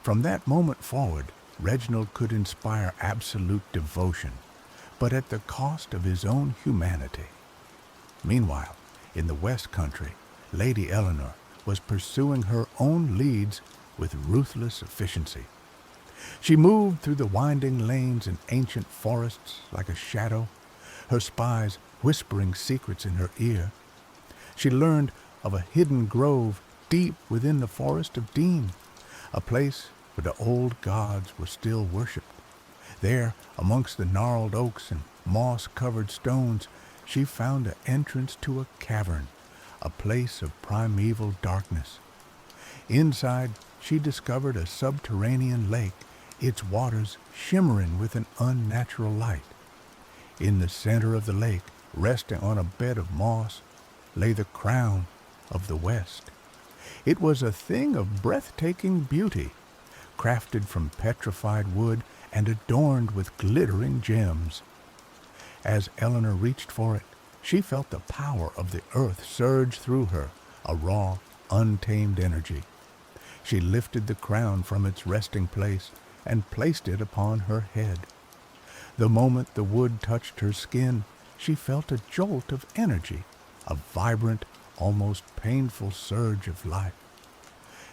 From that moment forward, Reginald could inspire absolute devotion, but at the cost of his own humanity. Meanwhile, in the West Country, Lady Eleanor was pursuing her own leads with ruthless efficiency. She moved through the winding lanes and ancient forests like a shadow, her spies whispering secrets in her ear. She learned of a hidden grove deep within the forest of Dean, a place where the old gods were still worshipped. There, amongst the gnarled oaks and moss-covered stones, she found the entrance to a cavern, a place of primeval darkness. Inside, she discovered a subterranean lake, its waters shimmering with an unnatural light. In the center of the lake, resting on a bed of moss, lay the crown of the West. It was a thing of breathtaking beauty, crafted from petrified wood and adorned with glittering gems. As Eleanor reached for it, she felt the power of the earth surge through her, a raw, untamed energy. She lifted the crown from its resting place and placed it upon her head. The moment the wood touched her skin, she felt a jolt of energy, a vibrant, almost painful surge of life.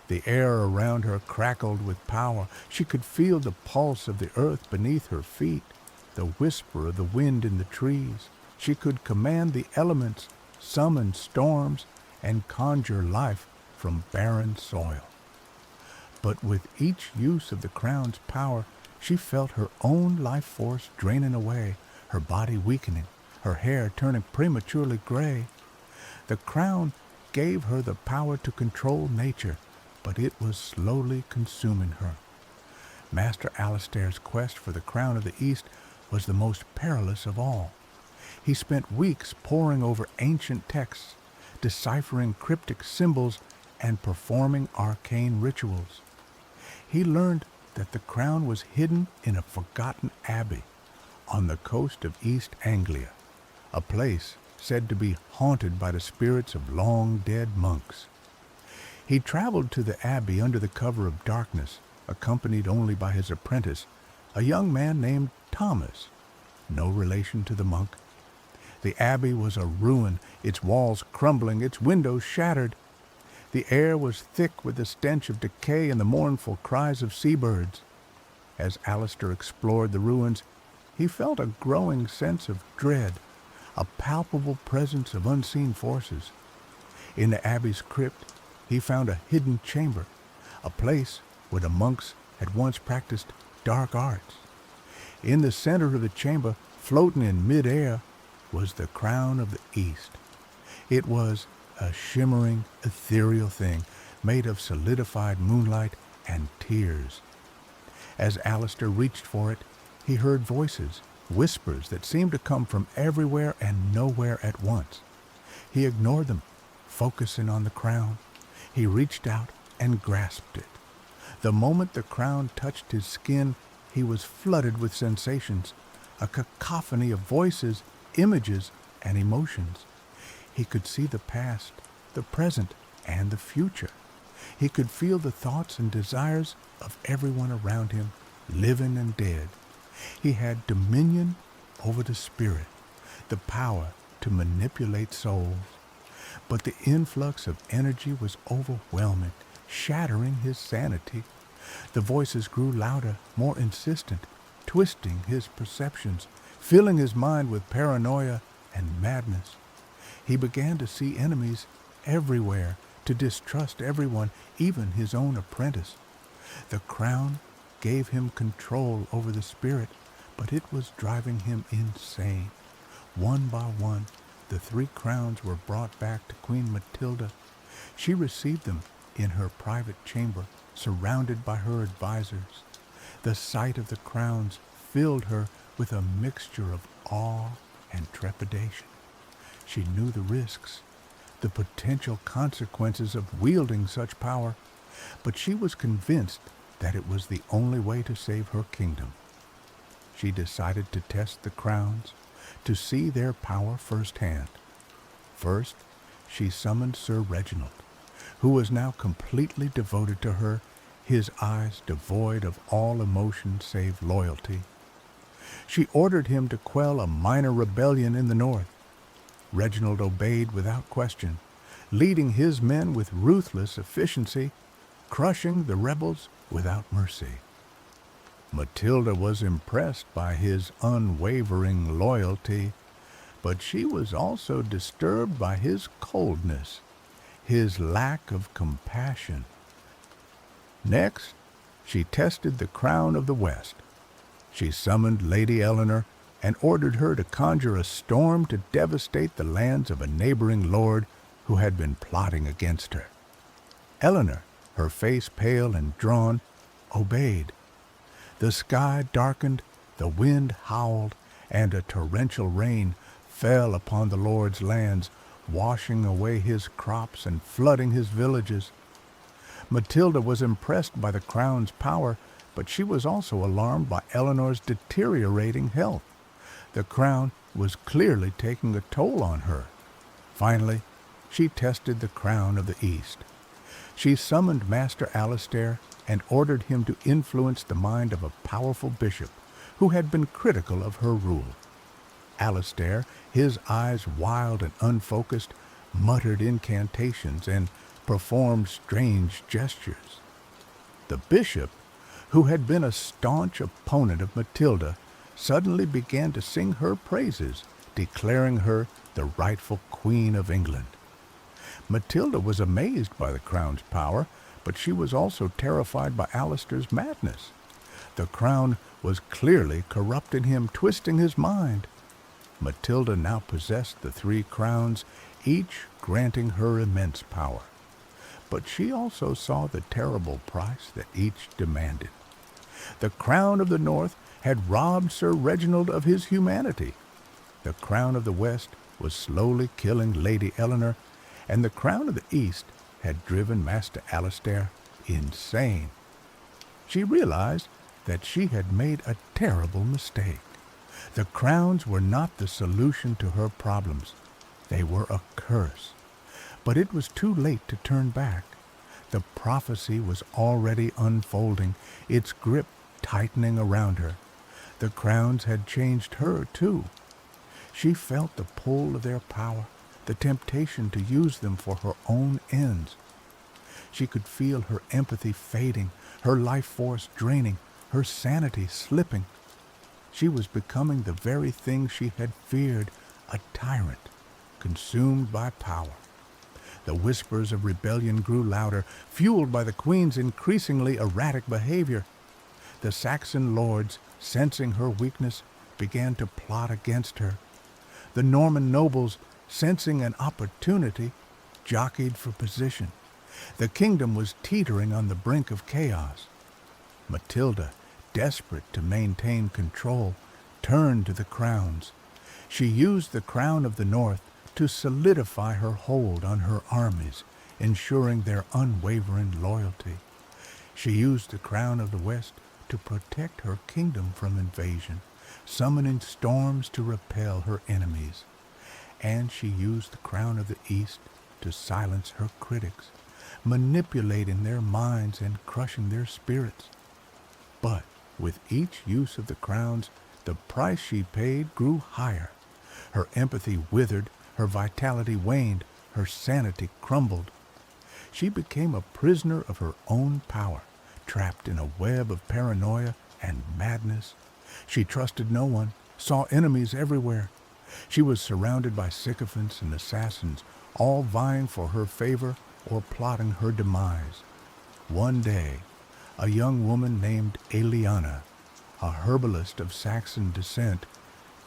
The air around her crackled with power. She could feel the pulse of the earth beneath her feet, the whisper of the wind in the trees. She could command the elements, summon storms, and conjure life from barren soil. But with each use of the crown's power, she felt her own life force draining away, her body weakening, her hair turning prematurely gray. The crown gave her the power to control nature, but it was slowly consuming her. Master Alistair's quest for the crown of the East was the most perilous of all. He spent weeks poring over ancient texts, deciphering cryptic symbols, and performing arcane rituals. He learned that the crown was hidden in a forgotten abbey on the coast of East Anglia, a place said to be haunted by the spirits of long-dead monks. He traveled to the abbey under the cover of darkness, accompanied only by his apprentice, a young man named Thomas, no relation to the monk. The abbey was a ruin, its walls crumbling, its windows shattered. The air was thick with the stench of decay and the mournful cries of seabirds. As Alistair explored the ruins, he felt a growing sense of dread, a palpable presence of unseen forces. In the abbey's crypt, he found a hidden chamber, a place where the monks had once practiced dark arts. In the center of the chamber, floating in mid-air, was the crown of the East. It was a shimmering, ethereal thing made of solidified moonlight and tears. As Alistair reached for it, he heard voices, whispers that seemed to come from everywhere and nowhere at once. He ignored them, focusing on the crown. He reached out and grasped it. The moment the crown touched his skin, he was flooded with sensations, a cacophony of voices, images, and emotions. He could see the past, the present, and the future. He could feel the thoughts and desires of everyone around him, living and dead. He had dominion over the spirit, the power to manipulate souls. But the influx of energy was overwhelming, shattering his sanity. The voices grew louder, more insistent, twisting his perceptions, filling his mind with paranoia and madness. He began to see enemies everywhere, to distrust everyone, even his own apprentice. The crown gave him control over the spirit, but it was driving him insane. One by one, the 3 crowns were brought back to Queen Matilda. She received them in her private chamber, surrounded by her advisors. The sight of the crowns filled her with a mixture of awe and trepidation. She knew the risks, the potential consequences of wielding such power, but she was convinced that it was the only way to save her kingdom. She decided to test the crowns, to see their power firsthand. First, she summoned Sir Reginald, who was now completely devoted to her, his eyes devoid of all emotion save loyalty. She ordered him to quell a minor rebellion in the north. Reginald obeyed without question, leading his men with ruthless efficiency, crushing the rebels without mercy. Matilda was impressed by his unwavering loyalty, but she was also disturbed by his coldness, his lack of compassion. Next, she tested the crown of the West. She summoned Lady Eleanor and ordered her to conjure a storm to devastate the lands of a neighboring lord who had been plotting against her. Eleanor, her face pale and drawn, obeyed. The sky darkened, the wind howled, and a torrential rain fell upon the lord's lands, washing away his crops and flooding his villages. Matilda was impressed by the crown's power, but she was also alarmed by Eleanor's deteriorating health. The crown was clearly taking a toll on her. Finally, she tested the crown of the East. She summoned Master Alistair and ordered him to influence the mind of a powerful bishop who had been critical of her rule. Alistair, his eyes wild and unfocused, muttered incantations and performed strange gestures. The bishop, who had been a staunch opponent of Matilda, suddenly began to sing her praises, declaring her the rightful Queen of England. Matilda was amazed by the crown's power, but she was also terrified by Alistair's madness. The crown was clearly corrupting him, twisting his mind. Matilda now possessed the 3 crowns, each granting her immense power. But she also saw the terrible price that each demanded. The crown of the North had robbed Sir Reginald of his humanity. The crown of the West was slowly killing Lady Eleanor, and the crown of the East had driven Master Alistair insane. She realized that she had made a terrible mistake. The crowns were not the solution to her problems. They were a curse. But it was too late to turn back. The prophecy was already unfolding, its grip tightening around her. The crowns had changed her, too. She felt the pull of their power, the temptation to use them for her own ends. She could feel her empathy fading, her life force draining, her sanity slipping. She was becoming the very thing she had feared, a tyrant, consumed by power. The whispers of rebellion grew louder, fueled by the Queen's increasingly erratic behavior. The Saxon lords, sensing her weakness, began to plot against her. The Norman nobles, sensing an opportunity, jockeyed for position. The kingdom was teetering on the brink of chaos. Matilda, desperate to maintain control, turned to the crowns. She used the crown of the North to solidify her hold on her armies, ensuring their unwavering loyalty. She used the crown of the West to protect her kingdom from invasion, summoning storms to repel her enemies. And she used the crown of the East to silence her critics, manipulating their minds and crushing their spirits. But with each use of the crowns, the price she paid grew higher. Her empathy withered, her vitality waned, her sanity crumbled. She became a prisoner of her own power, trapped in a web of paranoia and madness. She trusted no one, saw enemies everywhere. She was surrounded by sycophants and assassins, all vying for her favor or plotting her demise. One day, a young woman named Eliana, a herbalist of Saxon descent,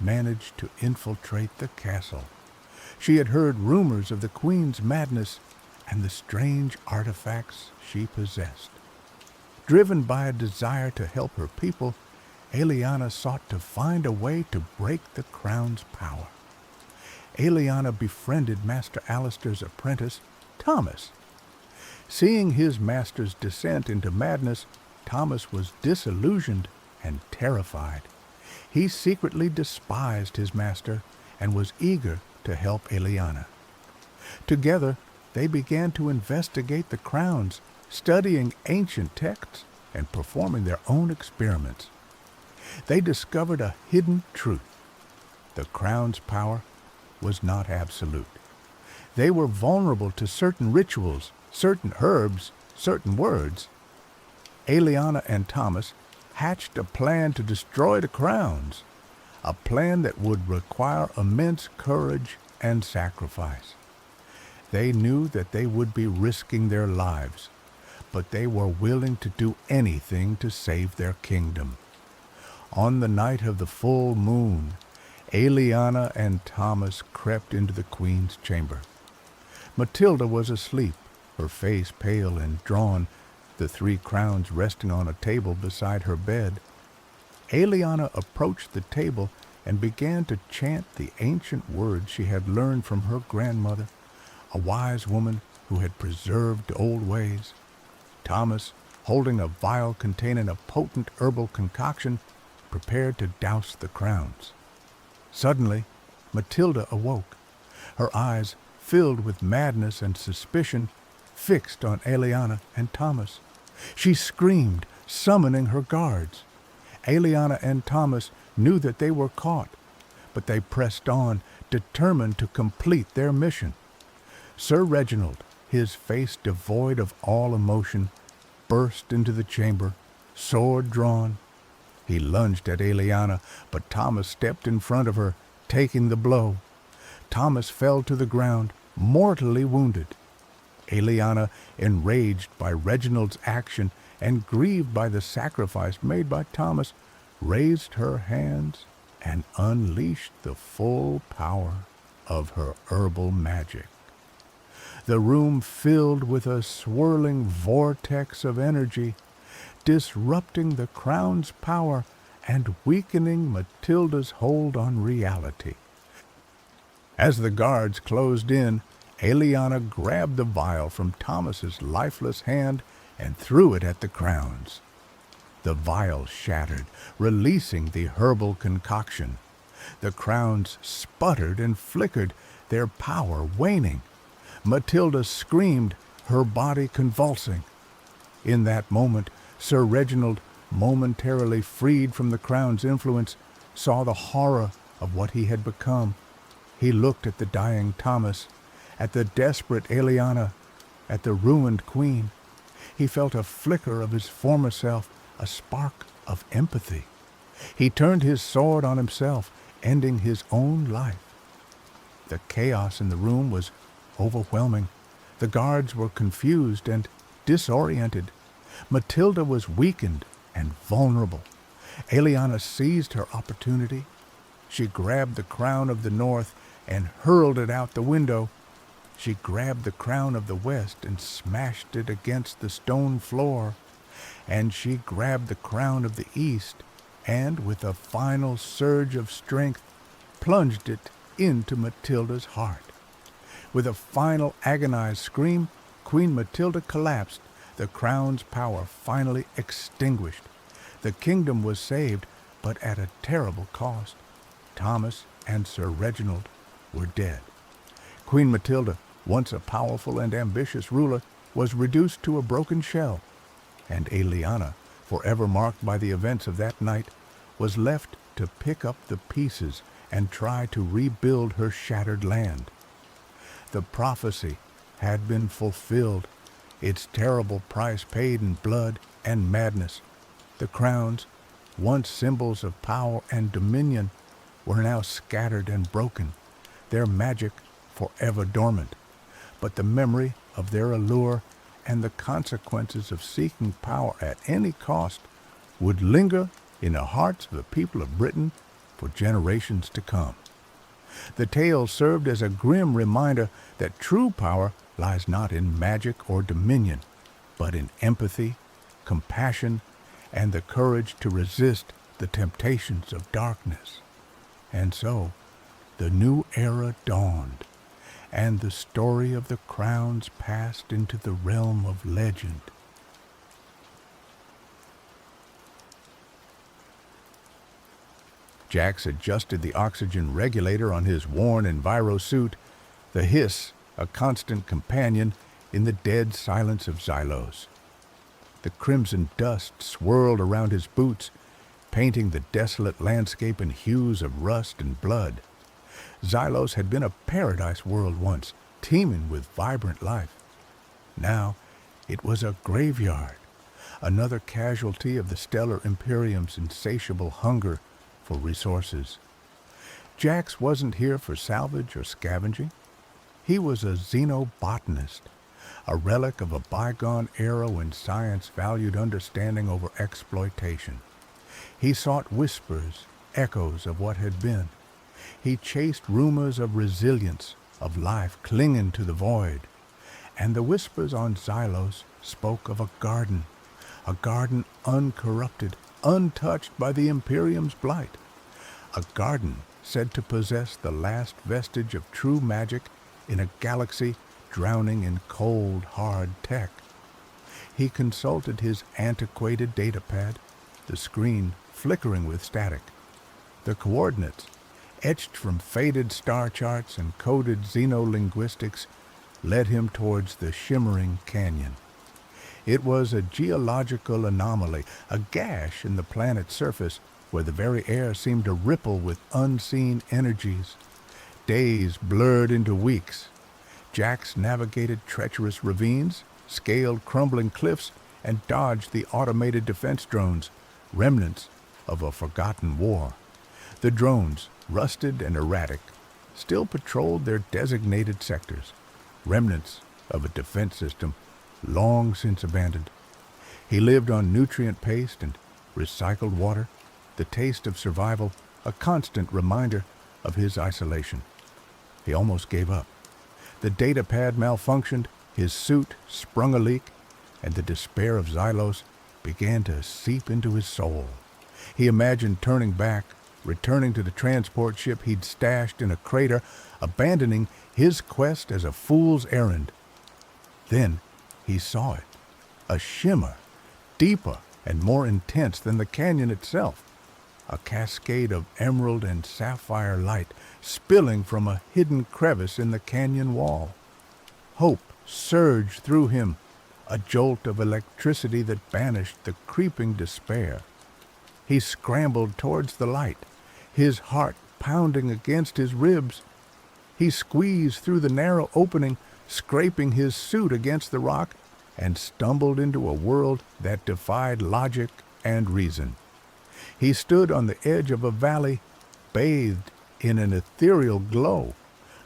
managed to infiltrate the castle. She had heard rumors of the Queen's madness and the strange artifacts she possessed. Driven by a desire to help her people, Eliana sought to find a way to break the crown's power. Eliana befriended Master Alistair's apprentice, Thomas. Seeing his master's descent into madness, Thomas was disillusioned and terrified. He secretly despised his master and was eager to help Eliana. Together, they began to investigate the crowns, studying ancient texts and performing their own experiments. They discovered a hidden truth. The crown's power was not absolute. They were vulnerable to certain rituals, certain herbs, certain words. Eliana and Thomas hatched a plan to destroy the crowns, a plan that would require immense courage and sacrifice. They knew that they would be risking their lives, but they were willing to do anything to save their kingdom. On the night of the full moon, Eliana and Thomas crept into the Queen's chamber. Matilda was asleep, her face pale and drawn, the 3 crowns resting on a table beside her bed. Eliana approached the table and began to chant the ancient words she had learned from her grandmother, a wise woman who had preserved old ways. Thomas, holding a vial containing a potent herbal concoction, prepared to douse the crowns. Suddenly, Matilda awoke, her eyes filled with madness and suspicion, fixed on Eliana and Thomas. She screamed, summoning her guards. Eliana and Thomas knew that they were caught, but they pressed on, determined to complete their mission. Sir Reginald, his face devoid of all emotion, burst into the chamber, sword drawn. He lunged at Eliana, but Thomas stepped in front of her, taking the blow. Thomas fell to the ground, mortally wounded. Eliana, enraged by Reginald's action and grieved by the sacrifice made by Thomas, raised her hands and unleashed the full power of her herbal magic. The room filled with a swirling vortex of energy, disrupting the crown's power and weakening Matilda's hold on reality. As the guards closed in, Eliana grabbed the vial from Thomas's lifeless hand and threw it at the crowns. The vial shattered, releasing the herbal concoction. The crowns sputtered and flickered, their power waning. Matilda screamed, her body convulsing. In that moment, Sir Reginald, momentarily freed from the crown's influence, saw the horror of what he had become. He looked at the dying Thomas, at the desperate Eliana, at the ruined queen. He felt a flicker of his former self, a spark of empathy. He turned his sword on himself, ending his own life. The chaos in the room was overwhelming. The guards were confused and disoriented. Matilda was weakened and vulnerable. Eliana seized her opportunity. She grabbed the crown of the north and hurled it out the window. She grabbed the crown of the west and smashed it against the stone floor. And she grabbed the crown of the east and, with a final surge of strength, plunged it into Matilda's heart. With a final agonized scream, Queen Matilda collapsed, the crown's power finally extinguished. The kingdom was saved, but at a terrible cost. Thomas and Sir Reginald were dead. Queen Matilda, once a powerful and ambitious ruler, was reduced to a broken shell, and Eliana, forever marked by the events of that night, was left to pick up the pieces and try to rebuild her shattered land. The prophecy had been fulfilled, its terrible price paid in blood and madness. The crowns, once symbols of power and dominion, were now scattered and broken, their magic forever dormant. But the memory of their allure and the consequences of seeking power at any cost would linger in the hearts of the people of Britain for generations to come. The tale served as a grim reminder that true power lies not in magic or dominion, but in empathy, compassion, and the courage to resist the temptations of darkness. And so, the new era dawned, and the story of the crowns passed into the realm of legend. Jax adjusted the oxygen regulator on his worn enviro suit, the hiss a constant companion in the dead silence of Xylos. The crimson dust swirled around his boots, painting the desolate landscape in hues of rust and blood. Xylos had been a paradise world once, teeming with vibrant life. Now it was a graveyard, another casualty of the stellar Imperium's insatiable hunger for resources. Jax wasn't here for salvage or scavenging. He was a xenobotanist, a relic of a bygone era when science valued understanding over exploitation. He sought whispers, echoes of what had been. He chased rumors of resilience, of life clinging to the void. And the whispers on Xylos spoke of a garden uncorrupted, untouched by the Imperium's blight. A garden said to possess the last vestige of true magic in a galaxy drowning in cold, hard tech. He consulted his antiquated datapad, the screen flickering with static. The coordinates, etched from faded star charts and coded xenolinguistics, led him towards the shimmering canyon. It was a geological anomaly, a gash in the planet's surface where the very air seemed to ripple with unseen energies. Days blurred into weeks. Jax navigated treacherous ravines, scaled crumbling cliffs, and dodged the automated defense drones, remnants of a forgotten war. The drones, rusted and erratic, still patrolled their designated sectors, remnants of a defense system long since abandoned. He lived on nutrient paste and recycled water, the taste of survival a constant reminder of his isolation. He almost gave up. The data pad malfunctioned, his suit sprung a leak, and the despair of Xylos began to seep into his soul. He imagined turning back, returning to the transport ship he'd stashed in a crater, abandoning his quest as a fool's errand. Then he saw it, a shimmer, deeper and more intense than the canyon itself, a cascade of emerald and sapphire light spilling from a hidden crevice in the canyon wall. Hope surged through him, a jolt of electricity that banished the creeping despair. He scrambled towards the light, his heart pounding against his ribs. He squeezed through the narrow opening, scraping his suit against the rock, and stumbled into a world that defied logic and reason. He stood on the edge of a valley, bathed in an ethereal glow.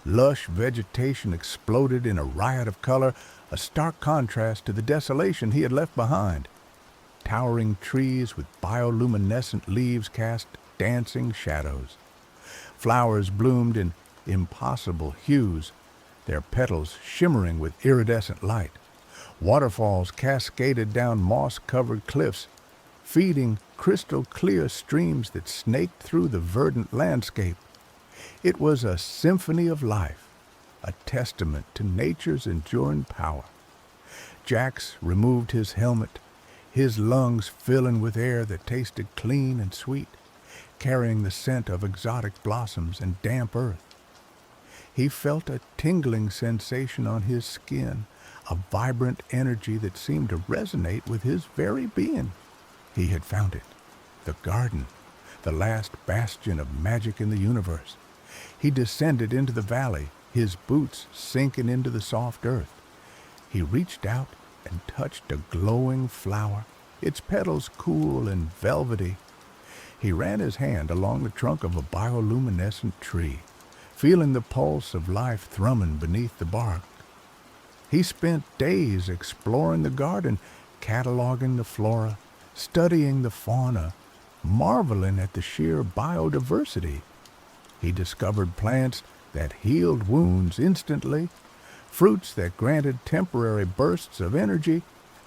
Lush vegetation exploded in a riot of color, a stark contrast to the desolation he had left behind. Towering trees with bioluminescent leaves cast dancing shadows. Flowers bloomed in impossible hues, their petals shimmering with iridescent light. Waterfalls cascaded down moss-covered cliffs, feeding crystal-clear streams that snaked through the verdant landscape. It was a symphony of life, a testament to nature's enduring power. Jax removed his helmet, his lungs filling with air that tasted clean and sweet, carrying the scent of exotic blossoms and damp earth. He felt a tingling sensation on his skin, a vibrant energy that seemed to resonate with his very being. He had found it, the garden, the last bastion of magic in the universe. He descended into the valley, his boots sinking into the soft earth. He reached out and touched a glowing flower, its petals cool and velvety. He ran his hand along the trunk of a bioluminescent tree, feeling the pulse of life thrumming beneath the bark. He spent days exploring the garden, cataloging the flora, studying the fauna, marveling at the sheer biodiversity. He discovered plants that healed wounds instantly, fruits that granted temporary bursts of energy,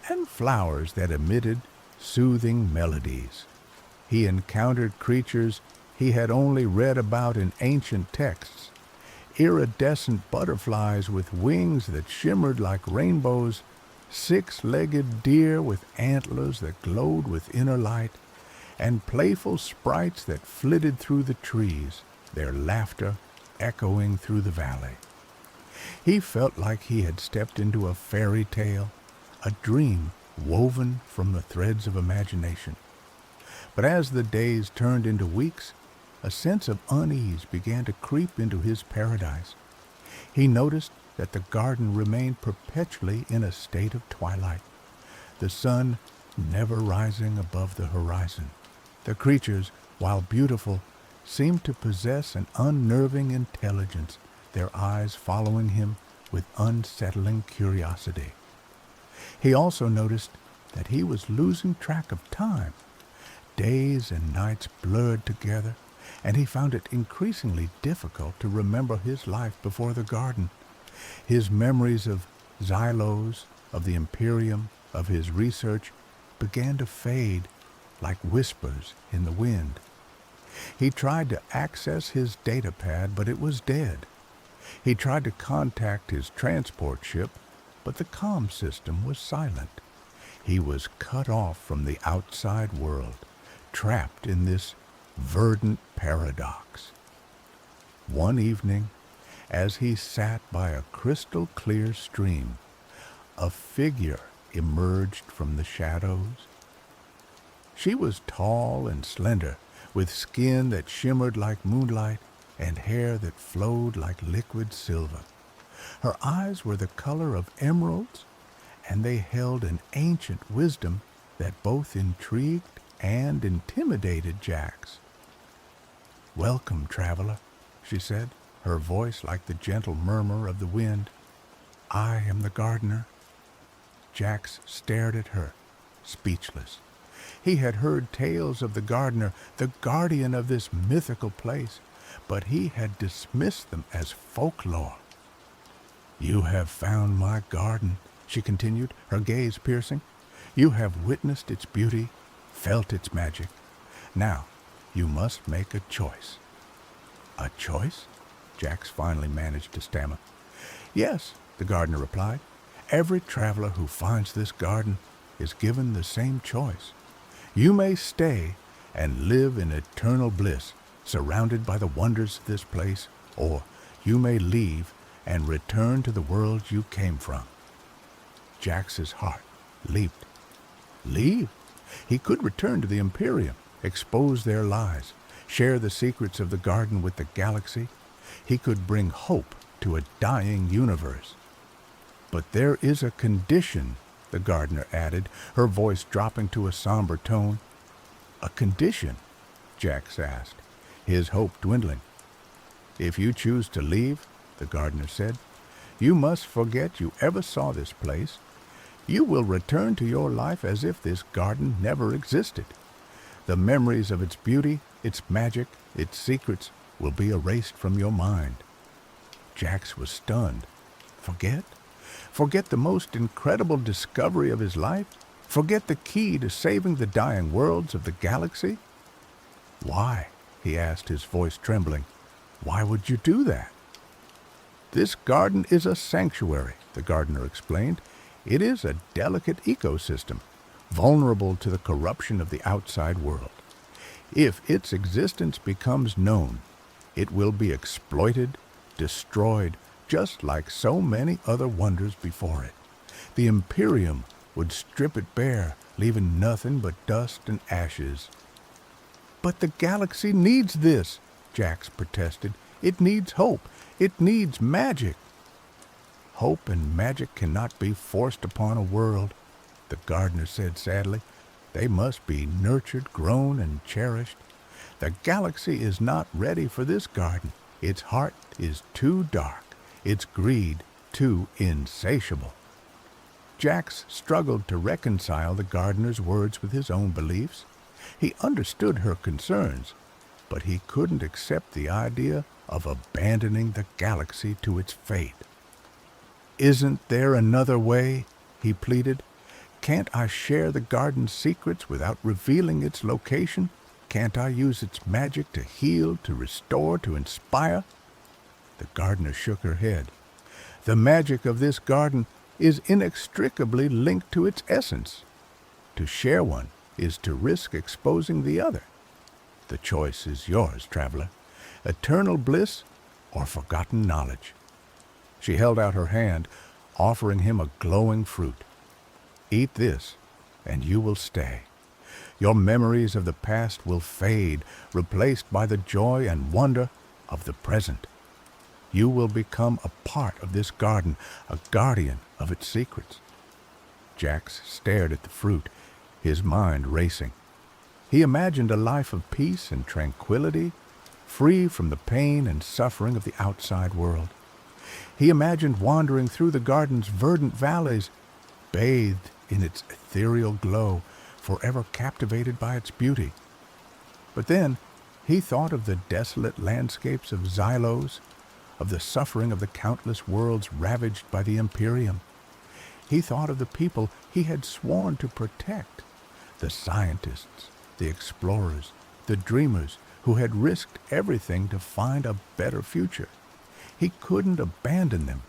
and flowers that emitted soothing melodies. He encountered creatures he had only read about in ancient texts, iridescent butterflies with wings that shimmered like rainbows, six-legged deer with antlers that glowed with inner light, and playful sprites that flitted through the trees, their laughter echoing through the valley. He felt like he had stepped into a fairy tale, a dream woven from the threads of imagination. But as the days turned into weeks, a sense of unease began to creep into his paradise. He noticed that the garden remained perpetually in a state of twilight, the sun never rising above the horizon. The creatures, while beautiful, seemed to possess an unnerving intelligence, their eyes following him with unsettling curiosity. He also noticed that he was losing track of time. Days and nights blurred together, and he found it increasingly difficult to remember his life before the garden. His memories of Xylos, of the Imperium, of his research, began to fade like whispers in the wind. He tried to access his data pad, but it was dead. He tried to contact his transport ship, but the comm system was silent. He was cut off from the outside world, trapped in this verdant paradox. One evening, as he sat by a crystal-clear stream, a figure emerged from the shadows. She was tall and slender, with skin that shimmered like moonlight and hair that flowed like liquid silver. Her eyes were the color of emeralds, and they held an ancient wisdom that both intrigued and intimidated Jax. "Welcome, traveler," she said, her voice like the gentle murmur of the wind. "I am the gardener." Jax stared at her, speechless. He had heard tales of the gardener, the guardian of this mythical place, but he had dismissed them as folklore. "You have found my garden," she continued, her gaze piercing. "You have witnessed its beauty, felt its magic. Now, you must make a choice." "A choice?" Jax finally managed to stammer. "Yes," the gardener replied. "Every traveler who finds this garden is given the same choice. You may stay and live in eternal bliss, surrounded by the wonders of this place, or you may leave and return to the world you came from." Jax's heart leaped. Leave? He could return to the Imperium, expose their lies, share the secrets of the garden with the galaxy. He could bring hope to a dying universe. "But there is a condition," the gardener added, her voice dropping to a somber tone. "A condition?" Jax asked, his hope dwindling. "If you choose to leave," the gardener said, "you must forget you ever saw this place. You will return to your life as if this garden never existed. The memories of its beauty, its magic, its secrets will be erased from your mind." Jax was stunned. Forget? Forget the most incredible discovery of his life? Forget the key to saving the dying worlds of the galaxy? "Why?" he asked, his voice trembling. "Why would you do that?" "This garden is a sanctuary," the gardener explained. "It is a delicate ecosystem, vulnerable to the corruption of the outside world. If its existence becomes known, it will be exploited, destroyed, just like so many other wonders before it. The Imperium would strip it bare, leaving nothing but dust and ashes." "But the galaxy needs this," Jax protested. "It needs hope. It needs magic." "Hope and magic cannot be forced upon a world," the gardener said sadly. "They must be nurtured, grown, and cherished. The galaxy is not ready for this garden. Its heart is too dark, its greed too insatiable." Jax struggled to reconcile the gardener's words with his own beliefs. He understood her concerns, but he couldn't accept the idea of abandoning the galaxy to its fate. "Isn't there another way?" he pleaded. "Can't I share the garden's secrets without revealing its location? Can't I use its magic to heal, to restore, to inspire?" The gardener shook her head. "The magic of this garden is inextricably linked to its essence. To share one is to risk exposing the other. The choice is yours, traveler. Eternal bliss or forgotten knowledge." She held out her hand, offering him a glowing fruit. "Eat this, and you will stay. Your memories of the past will fade, replaced by the joy and wonder of the present. You will become a part of this garden, a guardian of its secrets." Jax stared at the fruit, his mind racing. He imagined a life of peace and tranquility, free from the pain and suffering of the outside world. He imagined wandering through the garden's verdant valleys, bathed in its ethereal glow, forever captivated by its beauty. But then he thought of the desolate landscapes of Xylos, of the suffering of the countless worlds ravaged by the Imperium. He thought of the people he had sworn to protect, the scientists, the explorers, the dreamers who had risked everything to find a better future. He couldn't abandon them.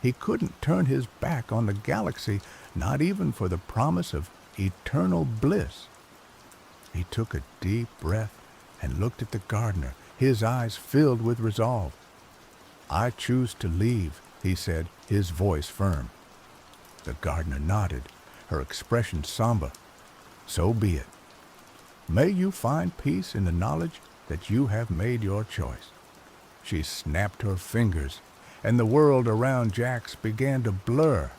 He couldn't turn his back on the galaxy, not even for the promise of eternal bliss. He took a deep breath and looked at the gardener, his eyes filled with resolve. "I choose to leave," he said, his voice firm. The gardener nodded, her expression somber. "So be it. May you find peace in the knowledge that you have made your choice." She snapped her fingers, and the world around Jax began to blur.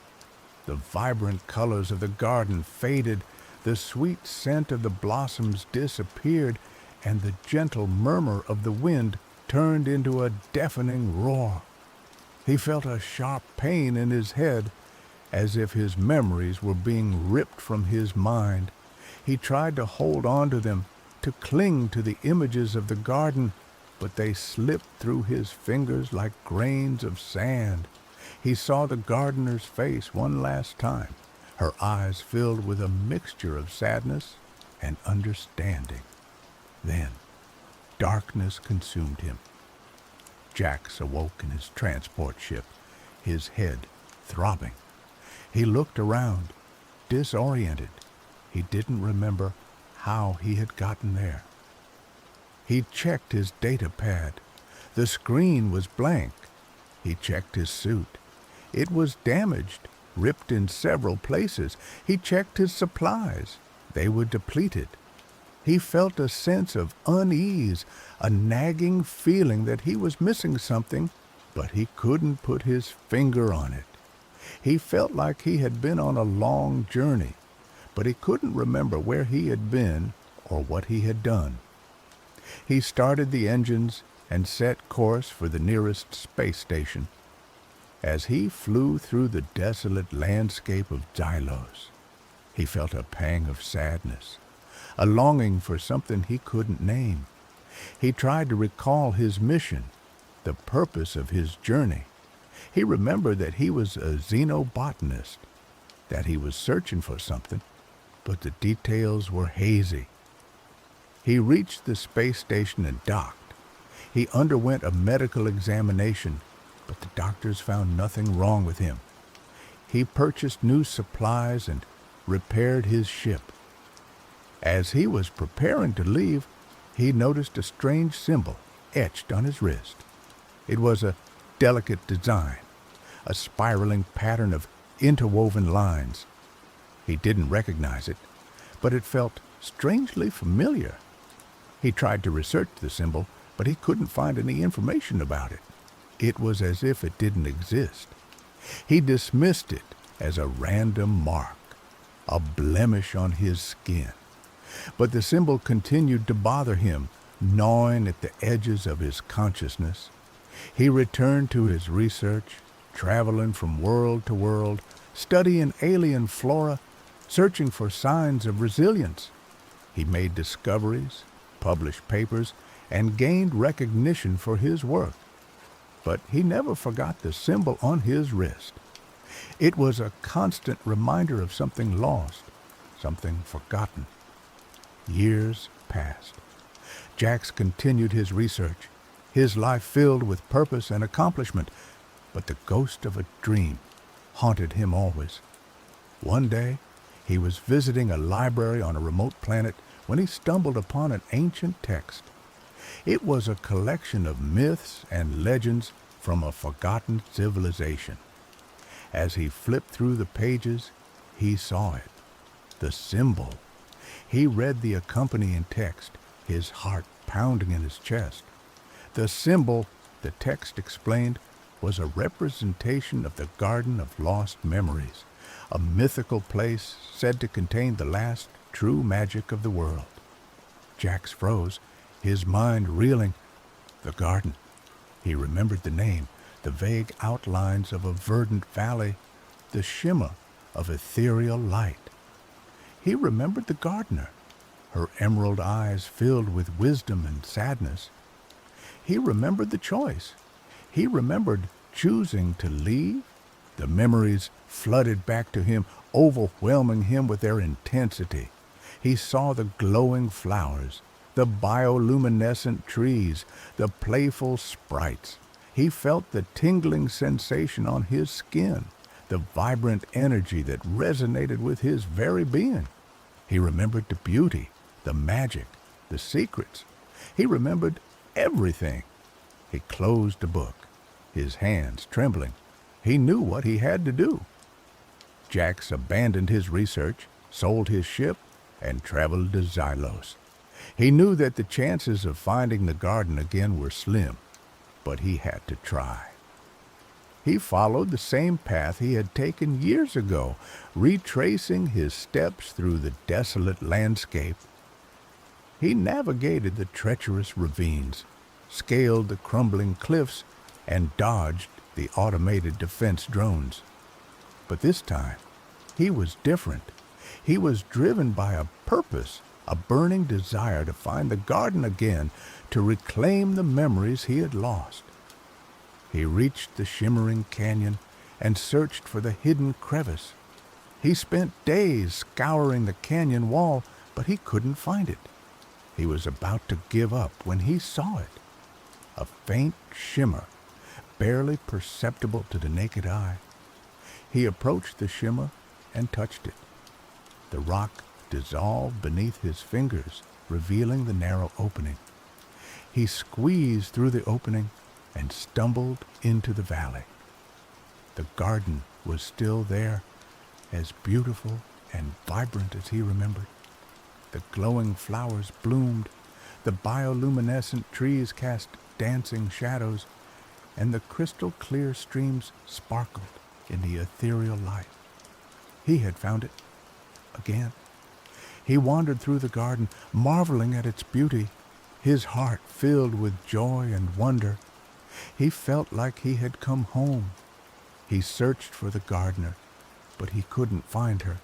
The vibrant colors of the garden faded, the sweet scent of the blossoms disappeared, and the gentle murmur of the wind turned into a deafening roar. He felt a sharp pain in his head, as if his memories were being ripped from his mind. He tried to hold on to them, to cling to the images of the garden, but they slipped through his fingers like grains of sand. He saw the gardener's face one last time, her eyes filled with a mixture of sadness and understanding. Then, darkness consumed him. Jax awoke in his transport ship, his head throbbing. He looked around, disoriented. He didn't remember how he had gotten there. He checked his data pad. The screen was blank. He checked his suit. It was damaged, ripped in several places. He checked his supplies. They were depleted. He felt a sense of unease, a nagging feeling that he was missing something, but he couldn't put his finger on it. He felt like he had been on a long journey, but he couldn't remember where he had been or what he had done. He started the engines and set course for the nearest space station. As he flew through the desolate landscape of Xylos, he felt a pang of sadness, a longing for something he couldn't name. He tried to recall his mission, the purpose of his journey. He remembered that he was a xenobotanist, that he was searching for something, but the details were hazy. He reached the space station and docked. He underwent a medical examination, but the doctors found nothing wrong with him. He purchased new supplies and repaired his ship. As he was preparing to leave, he noticed a strange symbol etched on his wrist. It was a delicate design, a spiraling pattern of interwoven lines. He didn't recognize it, but it felt strangely familiar. He tried to research the symbol, but he couldn't find any information about it. It was as if it didn't exist. He dismissed it as a random mark, a blemish on his skin. But the symbol continued to bother him, gnawing at the edges of his consciousness. He returned to his research, traveling from world to world, studying alien flora, searching for signs of resilience. He made discoveries, published papers, and gained recognition for his work. But he never forgot the symbol on his wrist. It was a constant reminder of something lost, something forgotten. Years passed. Jax continued his research, his life filled with purpose and accomplishment, but the ghost of a dream haunted him always. One day, he was visiting a library on a remote planet when he stumbled upon an ancient text. It was a collection of myths and legends from a forgotten civilization. As he flipped through the pages, he saw it, the symbol. He read the accompanying text, his heart pounding in his chest. The symbol, the text explained, was a representation of the Garden of Lost Memories, a mythical place said to contain the last true magic of the world. Jax froze, his mind reeling. The garden. He remembered the name, the vague outlines of a verdant valley, the shimmer of ethereal light. He remembered the gardener, her emerald eyes filled with wisdom and sadness. He remembered the choice. He remembered choosing to leave. The memories flooded back to him, overwhelming him with their intensity. He saw the glowing flowers, the bioluminescent trees, the playful sprites. He felt the tingling sensation on his skin, the vibrant energy that resonated with his very being. He remembered the beauty, the magic, the secrets. He remembered everything. He closed the book, his hands trembling. He knew what he had to do. Jax abandoned his research, sold his ship, and traveled to Xylos. He knew that the chances of finding the garden again were slim, but he had to try. He followed the same path he had taken years ago, retracing his steps through the desolate landscape. He navigated the treacherous ravines, scaled the crumbling cliffs, and dodged the automated defense drones. But this time, he was different. He was driven by a purpose, a burning desire to find the garden again, to reclaim the memories he had lost. He reached the shimmering canyon and searched for the hidden crevice. He spent days scouring the canyon wall, but he couldn't find it. He was about to give up when he saw it. A faint shimmer, barely perceptible to the naked eye. He approached the shimmer and touched it. The rock dissolved beneath his fingers, revealing the narrow opening. He squeezed through the opening and stumbled into the valley. The garden was still there, as beautiful and vibrant as he remembered. The glowing flowers bloomed, the bioluminescent trees cast dancing shadows, and the crystal-clear streams sparkled in the ethereal light. He had found it again. He wandered through the garden, marveling at its beauty, his heart filled with joy and wonder. He felt like he had come home. He searched for the gardener, but he couldn't find her.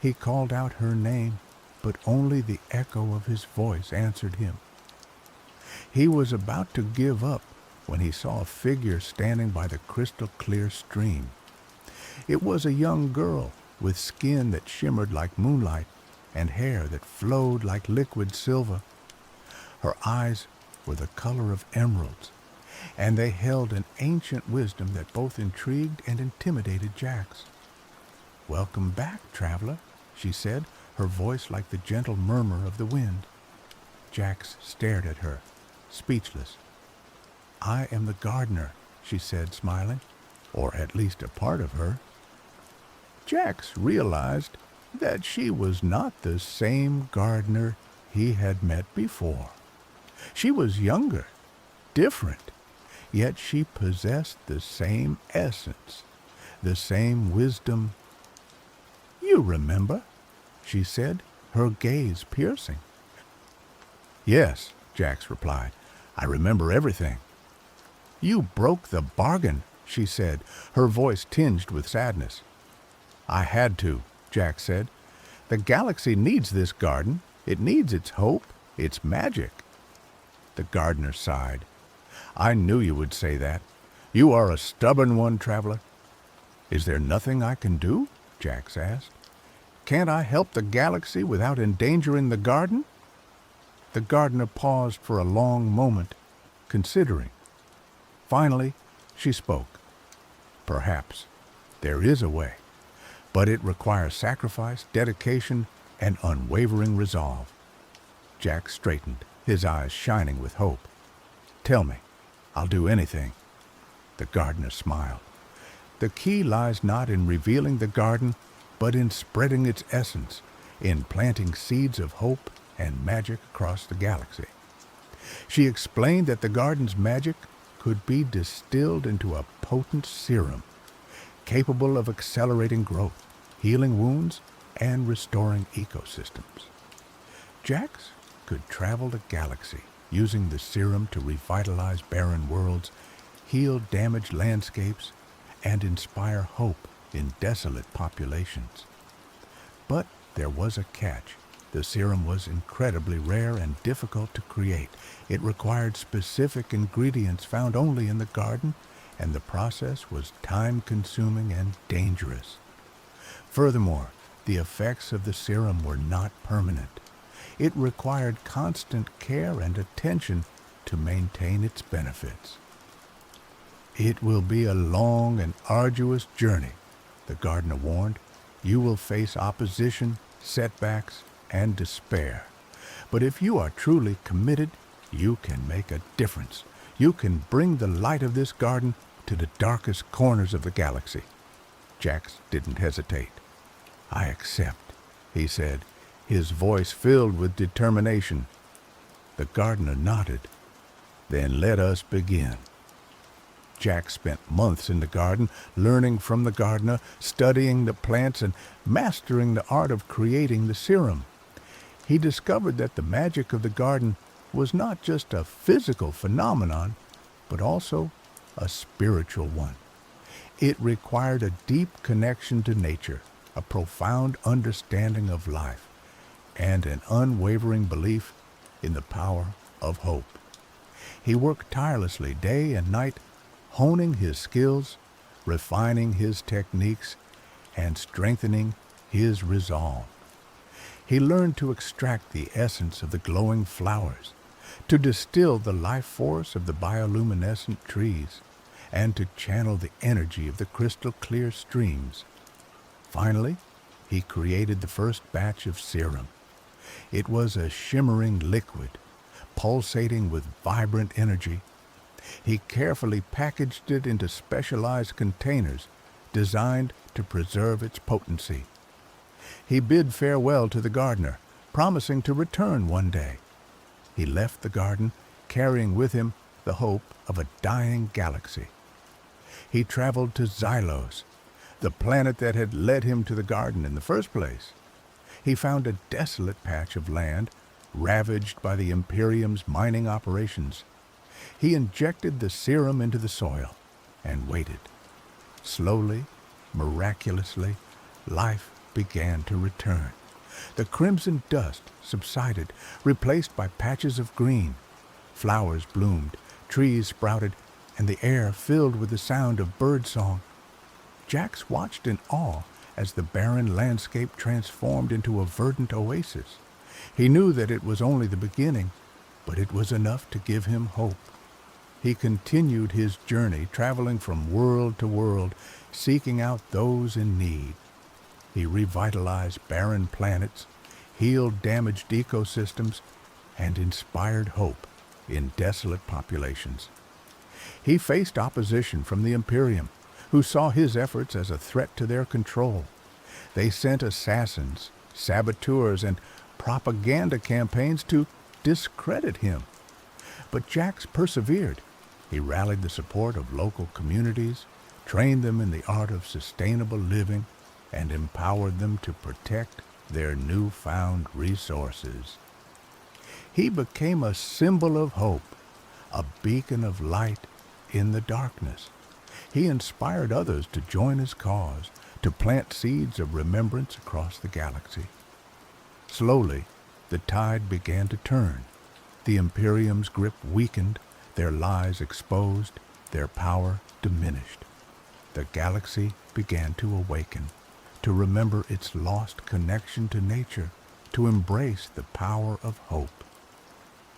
He called out her name, but only the echo of his voice answered him. He was about to give up when he saw a figure standing by the crystal-clear stream. It was a young girl with skin that shimmered like moonlight and hair that flowed like liquid silver. Her eyes were the color of emeralds, and they held an ancient wisdom that both intrigued and intimidated Jax. "Welcome back, traveler," she said, her voice like the gentle murmur of the wind. Jax stared at her, speechless. "I am the gardener," she said, smiling, or at least a part of her. Jax realized that she was not the same gardener he had met before. She was younger, different, yet she possessed the same essence, the same wisdom. "You remember," she said, her gaze piercing. "Yes," Jax replied, "I remember everything." "You broke the bargain," she said, her voice tinged with sadness. "I had to," Jax said. "The galaxy needs this garden. It needs its hope, its magic." The gardener sighed. "I knew you would say that. You are a stubborn one, traveler." "Is there nothing I can do?" Jax asked. "Can't I help the galaxy without endangering the garden?" The gardener paused for a long moment, considering. Finally, she spoke. "Perhaps there is a way, but it requires sacrifice, dedication, and unwavering resolve." Jax straightened, his eyes shining with hope. "Tell me. I'll do anything." The gardener smiled. "The key lies not in revealing the garden, but in spreading its essence, in planting seeds of hope and magic across the galaxy." She explained that the garden's magic could be distilled into a potent serum, capable of accelerating growth, healing wounds, and restoring ecosystems. Jax could travel the galaxy, using the serum to revitalize barren worlds, heal damaged landscapes, and inspire hope in desolate populations. But there was a catch. The serum was incredibly rare and difficult to create. It required specific ingredients found only in the garden, and the process was time-consuming and dangerous. Furthermore, the effects of the serum were not permanent. It required constant care and attention to maintain its benefits. "It will be a long and arduous journey," the gardener warned. "You will face opposition, setbacks, and despair. But if you are truly committed, you can make a difference. You can bring the light of this garden to the darkest corners of the galaxy." Jax didn't hesitate. "I accept," he said, his voice filled with determination. The gardener nodded. "Then let us begin." Jax spent months in the garden, learning from the gardener, studying the plants, and mastering the art of creating the serum. He discovered that the magic of the garden was not just a physical phenomenon, but also a spiritual one. It required a deep connection to nature, a profound understanding of life, and an unwavering belief in the power of hope. He worked tirelessly day and night, honing his skills, refining his techniques, and strengthening his resolve. He learned to extract the essence of the glowing flowers, to distill the life force of the bioluminescent trees, and to channel the energy of the crystal clear streams. Finally, he created the first batch of serum. It was a shimmering liquid, pulsating with vibrant energy. He carefully packaged it into specialized containers designed to preserve its potency. He bid farewell to the gardener, promising to return one day. He left the garden, carrying with him the hope of a dying galaxy. He traveled to Xylos, the planet that had led him to the garden in the first place. He found a desolate patch of land, ravaged by the Imperium's mining operations. He injected the serum into the soil and waited. Slowly, miraculously, life began to return. The crimson dust subsided, replaced by patches of green. Flowers bloomed, trees sprouted, and the air filled with the sound of birdsong. Jax watched in awe as the barren landscape transformed into a verdant oasis. He knew that it was only the beginning, but it was enough to give him hope. He continued his journey, traveling from world to world, seeking out those in need. He revitalized barren planets, healed damaged ecosystems, and inspired hope in desolate populations. He faced opposition from the Imperium, who saw his efforts as a threat to their control. They sent assassins, saboteurs, and propaganda campaigns to discredit him. But Jax persevered. He rallied the support of local communities, trained them in the art of sustainable living, and empowered them to protect their newfound resources. He became a symbol of hope, a beacon of light in the darkness. He inspired others to join his cause, to plant seeds of remembrance across the galaxy. Slowly, the tide began to turn. The Imperium's grip weakened, their lies exposed, their power diminished. The galaxy began to awaken, to remember its lost connection to nature, to embrace the power of hope.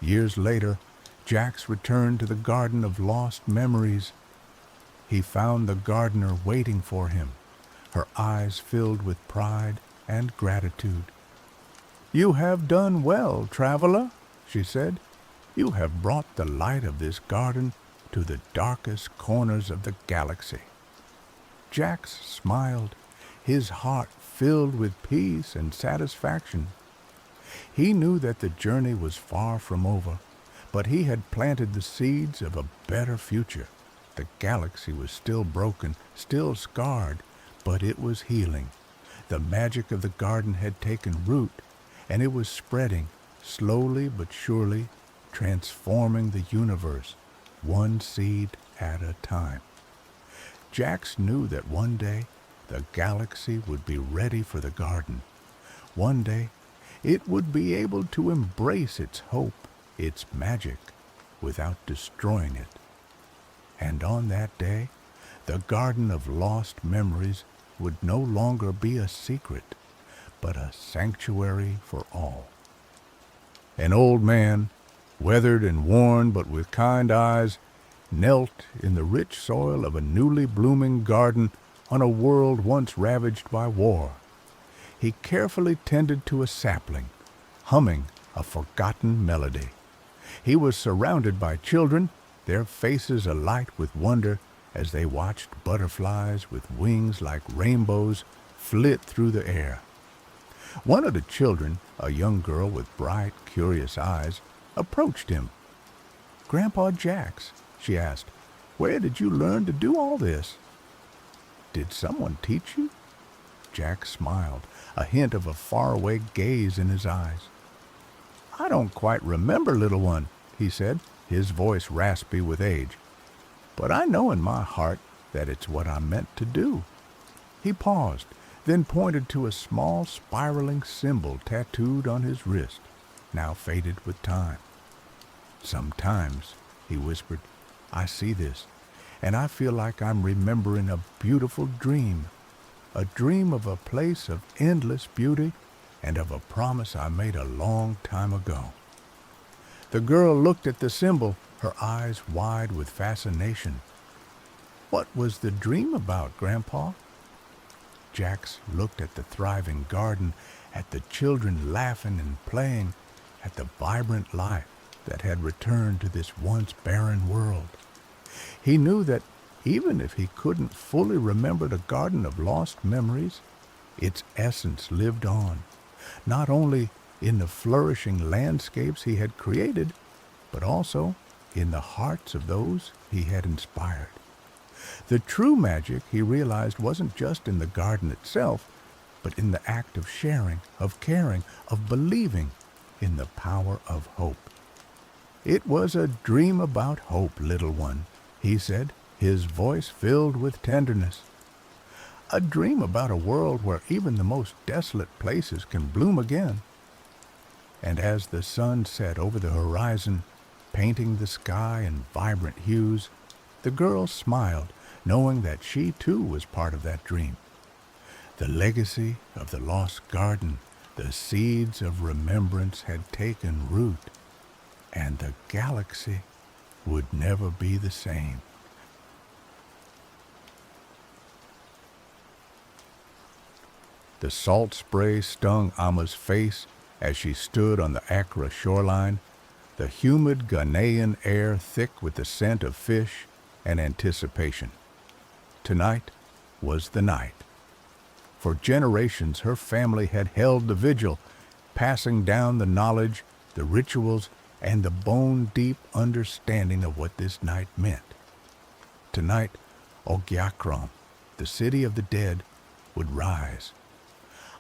Years later, Jax returned to the Garden of Lost Memories. He found the gardener waiting for him, her eyes filled with pride and gratitude. "You have done well, traveler," she said. "You have brought the light of this garden to the darkest corners of the galaxy." Jax smiled, his heart filled with peace and satisfaction. He knew that the journey was far from over, but he had planted the seeds of a better future. The galaxy was still broken, still scarred, but it was healing. The magic of the garden had taken root, and it was spreading, slowly but surely, transforming the universe, one seed at a time. Jax knew that one day the galaxy would be ready for the garden. One day it would be able to embrace its hope, its magic, without destroying it. And on that day, the Garden of Lost Memories would no longer be a secret, but a sanctuary for all. An old man, weathered and worn but with kind eyes, knelt in the rich soil of a newly blooming garden on a world once ravaged by war. He carefully tended to a sapling, humming a forgotten melody. He was surrounded by children, their faces alight with wonder as they watched butterflies with wings like rainbows flit through the air. One of the children, a young girl with bright, curious eyes, approached him. "Grandpa Jax," she asked, "where did you learn to do all this?" "Did someone teach you?" Jax smiled, a hint of a faraway gaze in his eyes. "I don't quite remember, little one," he said, his voice raspy with age. "But I know in my heart that it's what I'm meant to do." He paused, then pointed to a small spiraling symbol tattooed on his wrist, now faded with time. "Sometimes," he whispered, "I see this, and I feel like I'm remembering a beautiful dream, a dream of a place of endless beauty and of a promise I made a long time ago." The girl looked at the symbol, her eyes wide with fascination. "What was the dream about, Grandpa?" Jax looked at the thriving garden, at the children laughing and playing, at the vibrant life that had returned to this once barren world. He knew that even if he couldn't fully remember the garden of lost memories, its essence lived on, not only in the flourishing landscapes he had created, but also in the hearts of those he had inspired. The true magic, he realized, wasn't just in the garden itself, but in the act of sharing, of caring, of believing in the power of hope. "It was a dream about hope, little one," he said, his voice filled with tenderness. "A dream about a world where even the most desolate places can bloom again." And as the sun set over the horizon, painting the sky in vibrant hues, the girl smiled, knowing that she too was part of that dream. The legacy of the lost garden, the seeds of remembrance had taken root, and the galaxy would never be the same. The salt spray stung Amma's face as she stood on the Accra shoreline, the humid Ghanaian air thick with the scent of fish and anticipation. Tonight was the night. For generations her family had held the vigil, passing down the knowledge, the rituals, and the bone-deep understanding of what this night meant. Tonight, Ogiakrom, the city of the dead, would rise.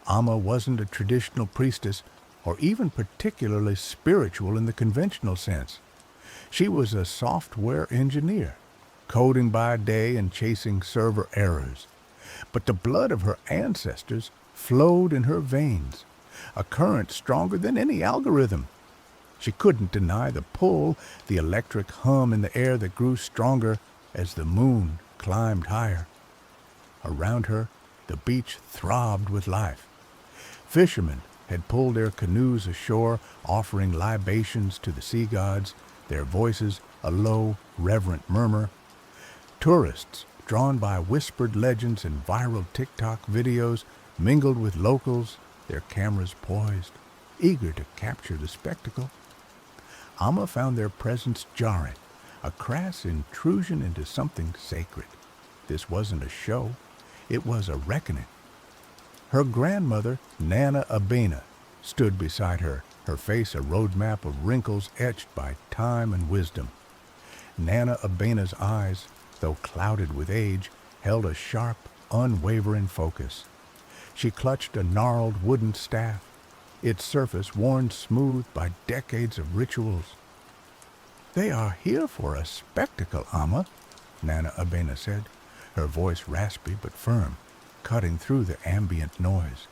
Amma wasn't a traditional priestess or even particularly spiritual in the conventional sense. She was a software engineer, coding by day and chasing server errors. But the blood of her ancestors flowed in her veins, a current stronger than any algorithm. She couldn't deny the pull, the electric hum in the air that grew stronger as the moon climbed higher. Around her, the beach throbbed with life. Fishermen had pulled their canoes ashore, offering libations to the sea gods, their voices a low, reverent murmur. Tourists, drawn by whispered legends and viral TikTok videos, mingled with locals, their cameras poised, eager to capture the spectacle. Amma found their presence jarring, a crass intrusion into something sacred. This wasn't a show, it was a reckoning. Her grandmother, Nana Abena, stood beside her, her face a roadmap of wrinkles etched by time and wisdom. Nana Abena's eyes, though clouded with age, held a sharp, unwavering focus. She clutched a gnarled wooden staff, its surface worn smooth by decades of rituals. "They are here for a spectacle, Amma," Nana Abena said, her voice raspy but firm, cutting through the ambient noise.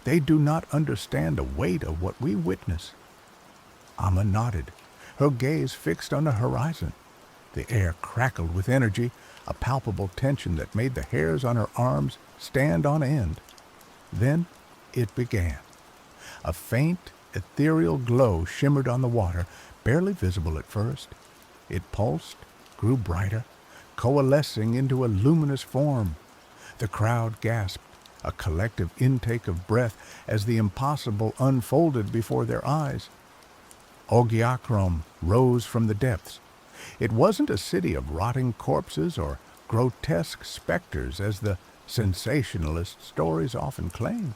"They do not understand the weight of what we witness." Amma nodded, her gaze fixed on the horizon. The air crackled with energy, a palpable tension that made the hairs on her arms stand on end. Then it began. A faint, ethereal glow shimmered on the water, barely visible at first. It pulsed, grew brighter, coalescing into a luminous form. The crowd gasped, a collective intake of breath as the impossible unfolded before their eyes. Ogiakrom rose from the depths. It wasn't a city of rotting corpses or grotesque specters as the sensationalist stories often claimed.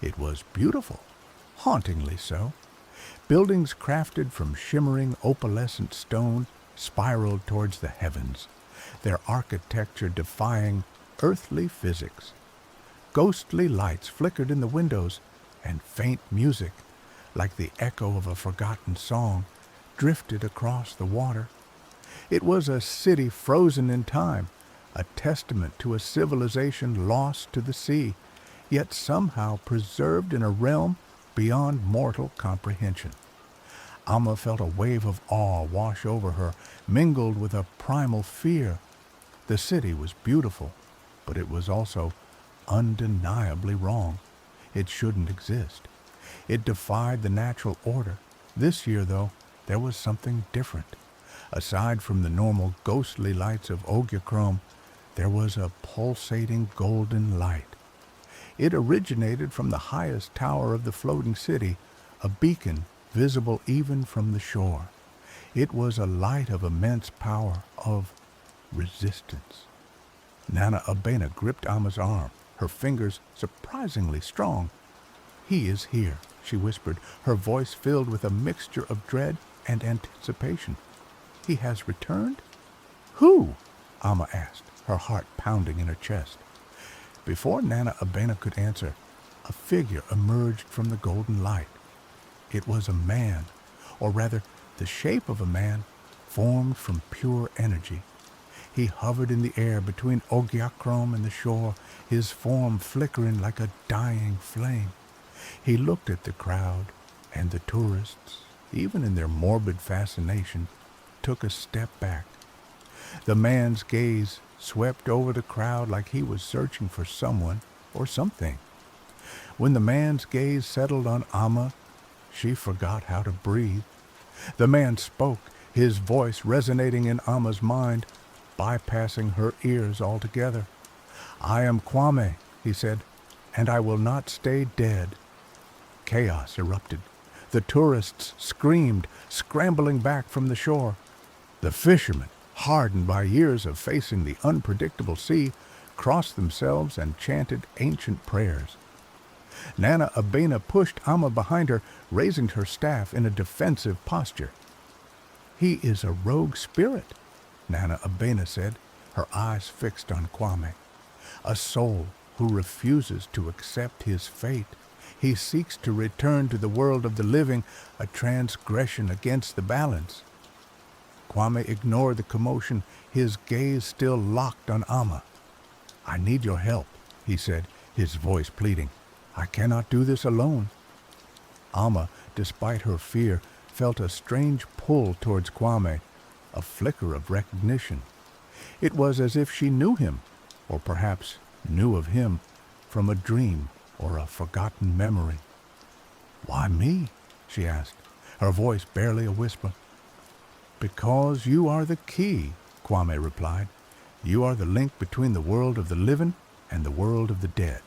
It was beautiful, hauntingly so. Buildings crafted from shimmering opalescent stone spiraled towards the heavens, their architecture defying earthly physics. Ghostly lights flickered in the windows, and faint music, like the echo of a forgotten song, drifted across the water. It was a city frozen in time, a testament to a civilization lost to the sea, yet somehow preserved in a realm beyond mortal comprehension. Amma felt a wave of awe wash over her, mingled with a primal fear. The city was beautiful, but it was also undeniably wrong. It shouldn't exist. It defied the natural order. This year, though, there was something different. Aside from the normal ghostly lights of Ogyachrome, there was a pulsating golden light. It originated from the highest tower of the floating city, a beacon visible even from the shore. It was a light of immense power, of resistance. Nana Abena gripped Amma's arm, her fingers surprisingly strong. "He is here," she whispered, her voice filled with a mixture of dread and anticipation. "He has returned?" "Who?" Amma asked, her heart pounding in her chest. Before Nana Abena could answer, a figure emerged from the golden light. It was a man, or rather the shape of a man, formed from pure energy. He hovered in the air between Ogyachrome and the shore, his form flickering like a dying flame. He looked at the crowd, and the tourists, even in their morbid fascination, took a step back. The man's gaze swept over the crowd like he was searching for someone or something. When the man's gaze settled on Amma, she forgot how to breathe. The man spoke, his voice resonating in Amma's mind, bypassing her ears altogether. "I am Kwame," he said, "and I will not stay dead." Chaos erupted. The tourists screamed, scrambling back from the shore. The fishermen, hardened by years of facing the unpredictable sea, crossed themselves and chanted ancient prayers. Nana Abena pushed Amma behind her, raising her staff in a defensive posture. "He is a rogue spirit," Nana Abena said, her eyes fixed on Kwame. "A soul who refuses to accept his fate. He seeks to return to the world of the living, a transgression against the balance." Kwame ignored the commotion, his gaze still locked on Amma. "I need your help," he said, his voice pleading. "I cannot do this alone." Amma, despite her fear, felt a strange pull towards Kwame, a flicker of recognition. It was as if she knew him, or perhaps knew of him, from a dream or a forgotten memory. "Why me?" she asked, her voice barely a whisper. "Because you are the key," Kwame replied. "You are the link between the world of the living and the world of the dead.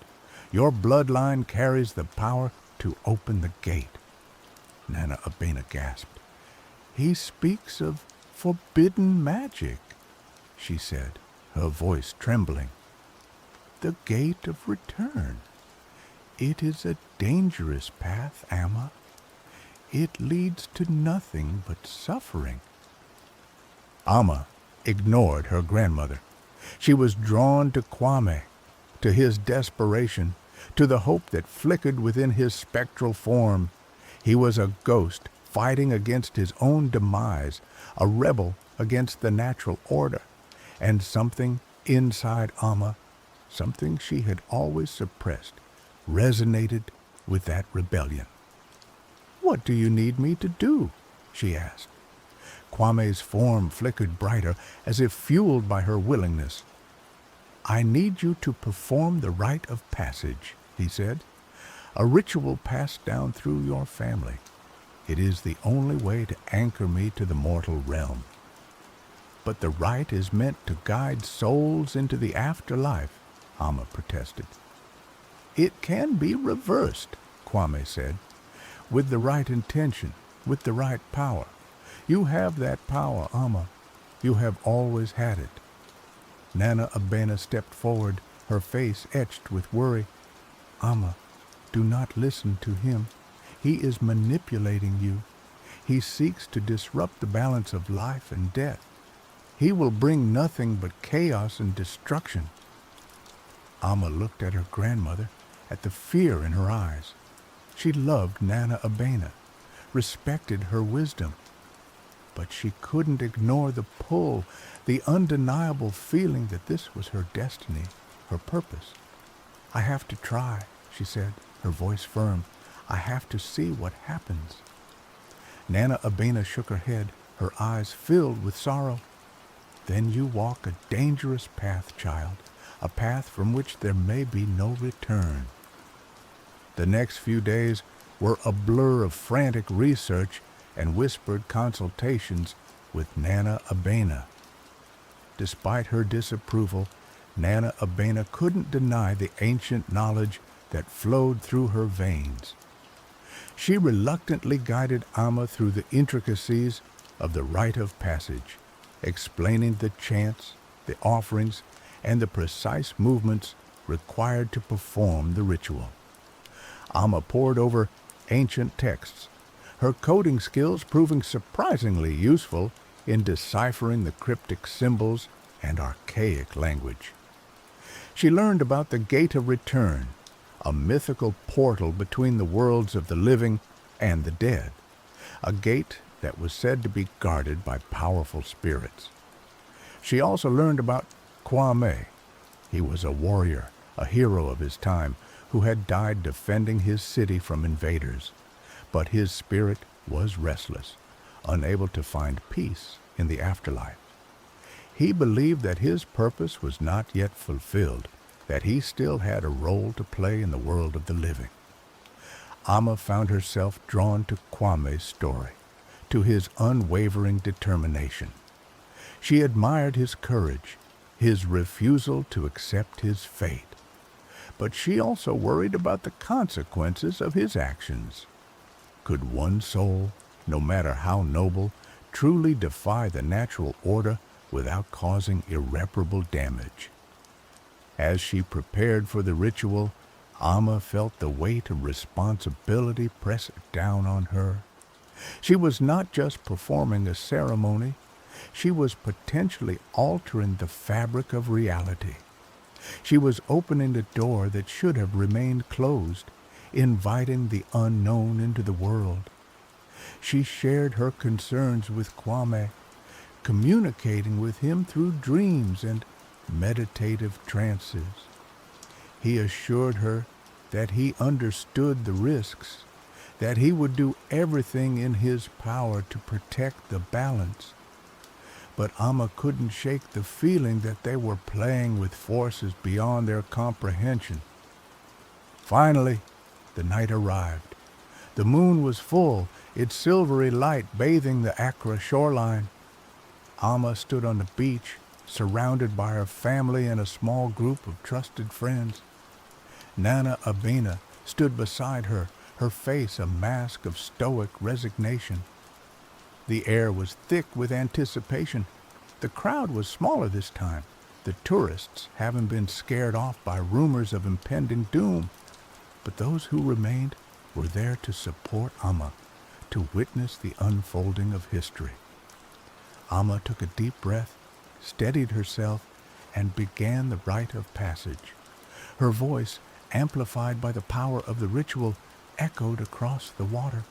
Your bloodline carries the power to open the gate." Nana Abena gasped. "He speaks of forbidden magic," she said, her voice trembling. "The gate of return. It is a dangerous path, Amma. It leads to nothing but suffering." Amma ignored her grandmother. She was drawn to Kwame, to his desperation, to the hope that flickered within his spectral form. He was a ghost fighting against his own demise, a rebel against the natural order, and something inside Amma, something she had always suppressed, resonated with that rebellion. "What do you need me to do?" she asked. Kwame's form flickered brighter, as if fueled by her willingness. "I need you to perform the rite of passage," he said, "a ritual passed down through your family. It is the only way to anchor me to the mortal realm." "But the rite is meant to guide souls into the afterlife," Amma protested. "It can be reversed," Kwame said, "with the right intention, with the right power. You have that power, Amma. You have always had it." Nana Abena stepped forward, her face etched with worry. "Amma, do not listen to him. He is manipulating you. He seeks to disrupt the balance of life and death. He will bring nothing but chaos and destruction." Amma looked at her grandmother, at the fear in her eyes. She loved Nana Abena, respected her wisdom. But she couldn't ignore the pull, the undeniable feeling that this was her destiny, her purpose. "I have to try," she said, her voice firm. "I have to see what happens." Nana Abena shook her head, her eyes filled with sorrow. "Then you walk a dangerous path, child, a path from which there may be no return." The next few days were a blur of frantic research and whispered consultations with Nana Abena. Despite her disapproval, Nana Abena couldn't deny the ancient knowledge that flowed through her veins. She reluctantly guided Amma through the intricacies of the rite of passage, explaining the chants, the offerings, and the precise movements required to perform the ritual. Amma pored over ancient texts, her coding skills proving surprisingly useful in deciphering the cryptic symbols and archaic language. She learned about the Gate of Return, a mythical portal between the worlds of the living and the dead, a gate that was said to be guarded by powerful spirits. She also learned about Kwame. He was a warrior, a hero of his time, who had died defending his city from invaders. But his spirit was restless, unable to find peace in the afterlife. He believed that his purpose was not yet fulfilled, that he still had a role to play in the world of the living. Amma found herself drawn to Kwame's story, to his unwavering determination. She admired his courage, his refusal to accept his fate. But she also worried about the consequences of his actions. Could one soul, no matter how noble, truly defy the natural order without causing irreparable damage? As she prepared for the ritual, Amma felt the weight of responsibility press down on her. She was not just performing a ceremony, she was potentially altering the fabric of reality. She was opening the door that should have remained closed, inviting the unknown into the world. She shared her concerns with Kwame, communicating with him through dreams and meditative trances. He assured her that he understood the risks, that he would do everything in his power to protect the balance. But Amma couldn't shake the feeling that they were playing with forces beyond their comprehension. Finally, the night arrived. The moon was full, its silvery light bathing the Accra shoreline. Amma stood on the beach, surrounded by her family and a small group of trusted friends. Nana Abena stood beside her, her face a mask of stoic resignation. The air was thick with anticipation. The crowd was smaller this time, the tourists having been scared off by rumors of impending doom. But those who remained were there to support Amma, to witness the unfolding of history. Amma took a deep breath, steadied herself, and began the rite of passage. Her voice, amplified by the power of the ritual, echoed across the water.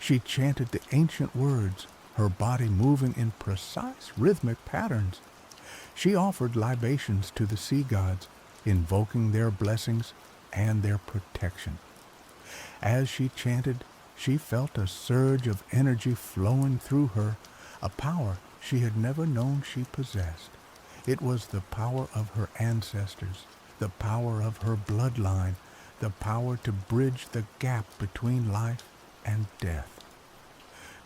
She chanted the ancient words, her body moving in precise rhythmic patterns. She offered libations to the sea gods, invoking their blessings and their protection. As she chanted, she felt a surge of energy flowing through her, a power she had never known she possessed. It was the power of her ancestors, the power of her bloodline, the power to bridge the gap between life and death.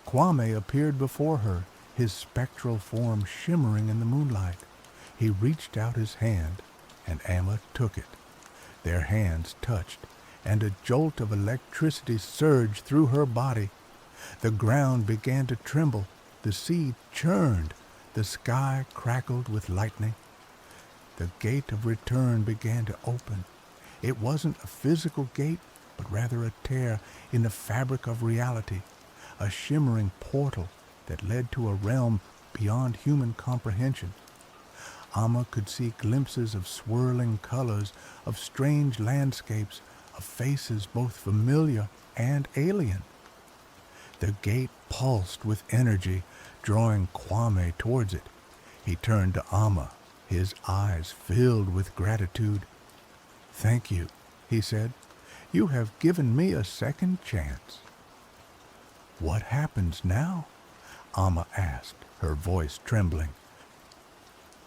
Kwame appeared before her, his spectral form shimmering in the moonlight. He reached out his hand, and Amma took it. Their hands touched, and a jolt of electricity surged through her body. The ground began to tremble, the sea churned, the sky crackled with lightning. The gate of return began to open. It wasn't a physical gate, but rather a tear in the fabric of reality, a shimmering portal that led to a realm beyond human comprehension. Amma could see glimpses of swirling colors, of strange landscapes, of faces both familiar and alien. The gate pulsed with energy, drawing Kwame towards it. He turned to Amma, his eyes filled with gratitude. "Thank you," he said. You have given me a second chance." "What happens now?" Amma asked, her voice trembling.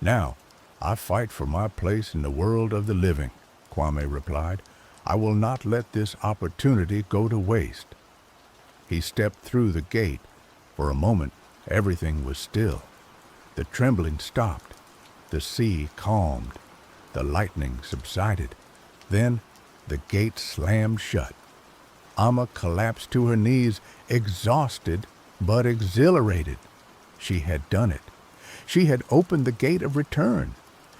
"Now, I fight for my place in the world of the living," Kwame replied. "I will not let this opportunity go to waste." He stepped through the gate. For a moment, everything was still. The trembling stopped. The sea calmed. The lightning subsided. Then the gate slammed shut. Amma collapsed to her knees, exhausted but exhilarated. She had done it. She had opened the gate of return.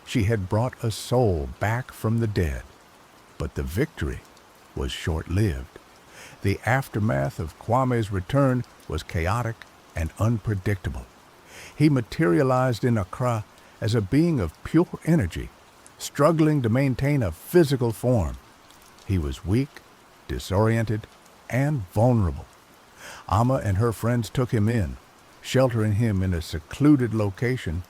She had brought a soul back from the dead. But the victory was short-lived. The aftermath of Kwame's return was chaotic and unpredictable. He materialized in Accra as a being of pure energy, struggling to maintain a physical form. He was weak, disoriented, and vulnerable. Amma and her friends took him in, sheltering him in a secluded location.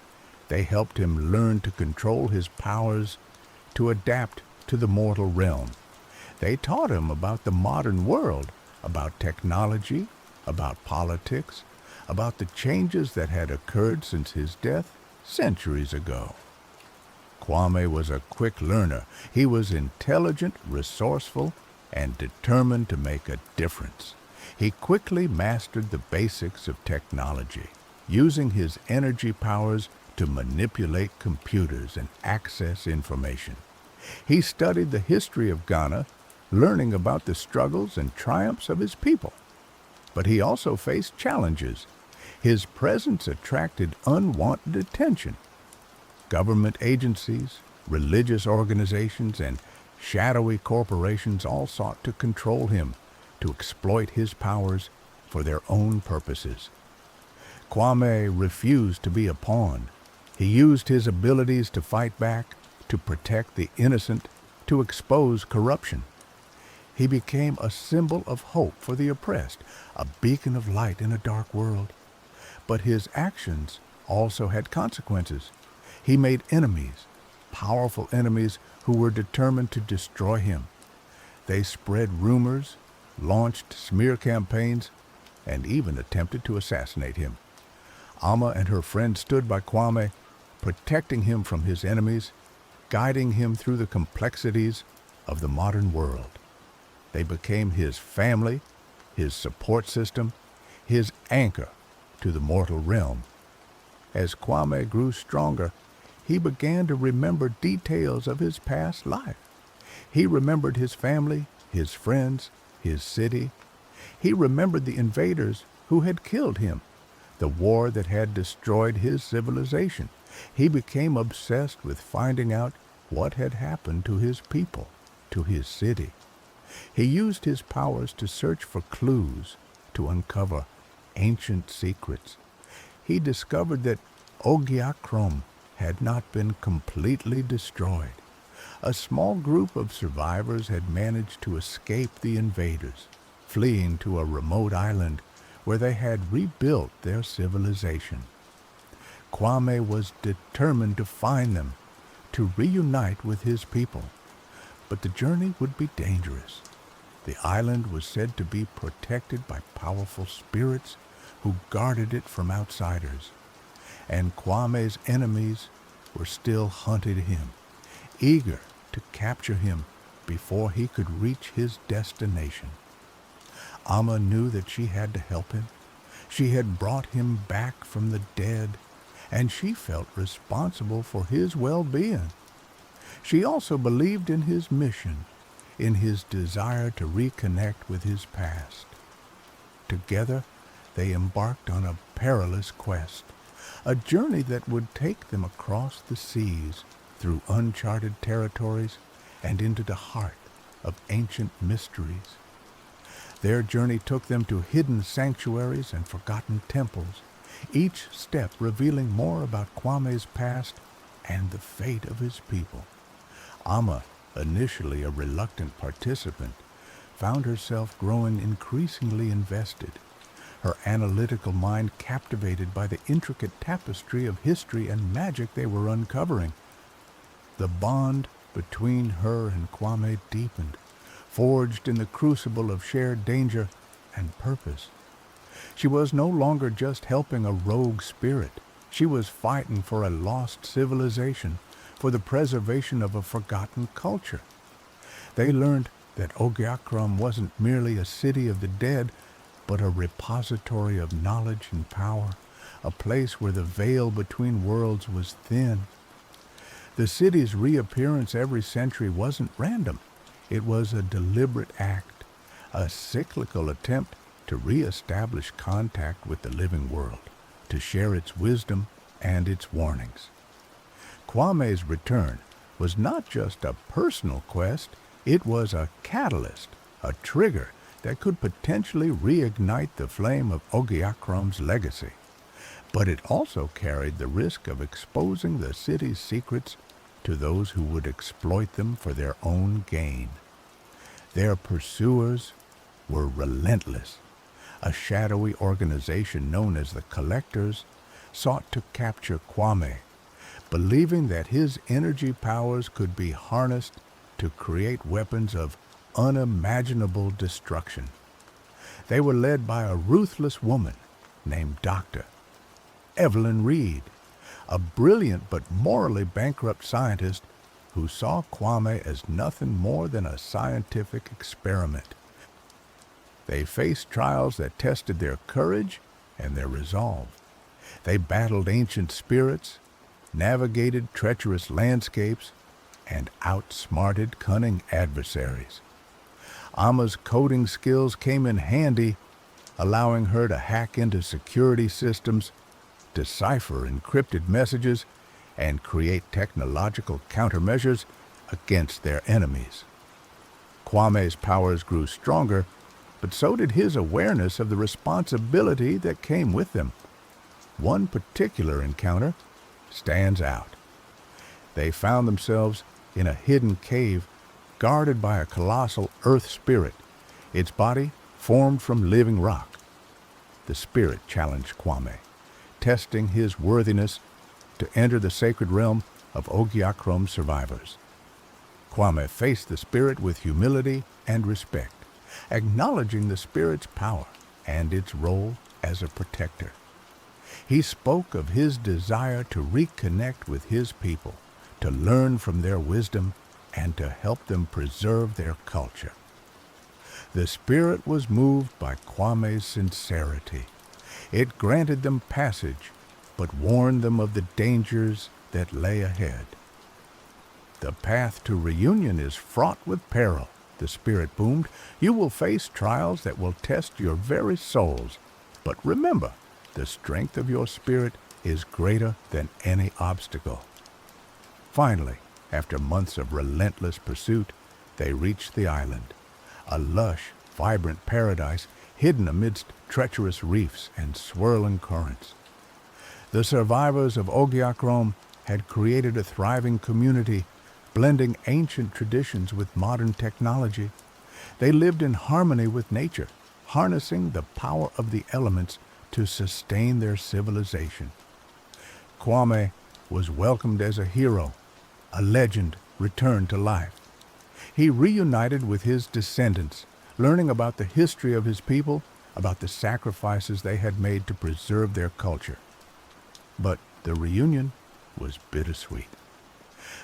They helped him learn to control his powers, to adapt to the mortal realm. They taught him about the modern world, about technology, about politics, about the changes that had occurred since his death centuries ago. Kwame was a quick learner. He was intelligent, resourceful, and determined to make a difference. He quickly mastered the basics of technology, using his energy powers to manipulate computers and access information. He studied the history of Ghana, learning about the struggles and triumphs of his people. But he also faced challenges. His presence attracted unwanted attention. Government agencies, religious organizations, and shadowy corporations all sought to control him, to exploit his powers for their own purposes. Kwame refused to be a pawn. He used his abilities to fight back, to protect the innocent, to expose corruption. He became a symbol of hope for the oppressed, a beacon of light in a dark world. But his actions also had consequences. He made enemies, powerful enemies who were determined to destroy him. They spread rumors, launched smear campaigns, and even attempted to assassinate him. Amma and her friends stood by Kwame, protecting him from his enemies, guiding him through the complexities of the modern world. They became his family, his support system, his anchor to the mortal realm. As Kwame grew stronger, he began to remember details of his past life. He remembered his family, his friends, his city. He remembered the invaders who had killed him, the war that had destroyed his civilization. He became obsessed with finding out what had happened to his people, to his city. He used his powers to search for clues, to uncover ancient secrets. He discovered that Ogiakrom had not been completely destroyed. A small group of survivors had managed to escape the invaders, fleeing to a remote island where they had rebuilt their civilization. Kwame was determined to find them, to reunite with his people. But the journey would be dangerous. The island was said to be protected by powerful spirits who guarded it from outsiders. And Kwame's enemies were still hunting him, eager to capture him before he could reach his destination. Amma knew that she had to help him. She had brought him back from the dead, and she felt responsible for his well-being. She also believed in his mission, in his desire to reconnect with his past. Together, they embarked on a perilous quest, a journey that would take them across the seas, through uncharted territories, and into the heart of ancient mysteries. Their journey took them to hidden sanctuaries and forgotten temples, each step revealing more about Kwame's past and the fate of his people. Amma, initially a reluctant participant, found herself growing increasingly invested, her analytical mind captivated by the intricate tapestry of history and magic they were uncovering. The bond between her and Kwame deepened, forged in the crucible of shared danger and purpose. She was no longer just helping a rogue spirit. She was fighting for a lost civilization, for the preservation of a forgotten culture. They learned that Ogiakram wasn't merely a city of the dead, but a repository of knowledge and power, a place where the veil between worlds was thin. The city's reappearance every century wasn't random. It was a deliberate act, a cyclical attempt to re-establish contact with the living world, to share its wisdom and its warnings. Kwame's return was not just a personal quest, it was a catalyst, a trigger that could potentially reignite the flame of Ogiakram's legacy. But it also carried the risk of exposing the city's secrets to those who would exploit them for their own gain. Their pursuers were relentless. A shadowy organization known as the Collectors sought to capture Kwame, believing that his energy powers could be harnessed to create weapons of unimaginable destruction. They were led by a ruthless woman named Dr. Evelyn Reed, a brilliant but morally bankrupt scientist who saw Kwame as nothing more than a scientific experiment. They faced trials that tested their courage and their resolve. They battled ancient spirits, navigated treacherous landscapes, and outsmarted cunning adversaries. Amma's coding skills came in handy, allowing her to hack into security systems, decipher encrypted messages, and create technological countermeasures against their enemies. Kwame's powers grew stronger, but so did his awareness of the responsibility that came with them. One particular encounter stands out. They found themselves in a hidden cave guarded by a colossal earth spirit, its body formed from living rock. The spirit challenged Kwame, testing his worthiness to enter the sacred realm of Ogiakram's survivors. Kwame faced the spirit with humility and respect, acknowledging the spirit's power and its role as a protector. He spoke of his desire to reconnect with his people, to learn from their wisdom, and to help them preserve their culture. The spirit was moved by Kwame's sincerity. It granted them passage, but warned them of the dangers that lay ahead. The path to reunion is fraught with peril, the spirit boomed. You will face trials that will test your very souls. But remember, the strength of your spirit is greater than any obstacle. Finally, after months of relentless pursuit, they reached the island, a lush, vibrant paradise hidden amidst treacherous reefs and swirling currents. The survivors of Ogiakram had created a thriving community, blending ancient traditions with modern technology. They lived in harmony with nature, harnessing the power of the elements to sustain their civilization. Kwame was welcomed as a hero, a legend returned to life. He reunited with his descendants, learning about the history of his people, about the sacrifices they had made to preserve their culture. But the reunion was bittersweet.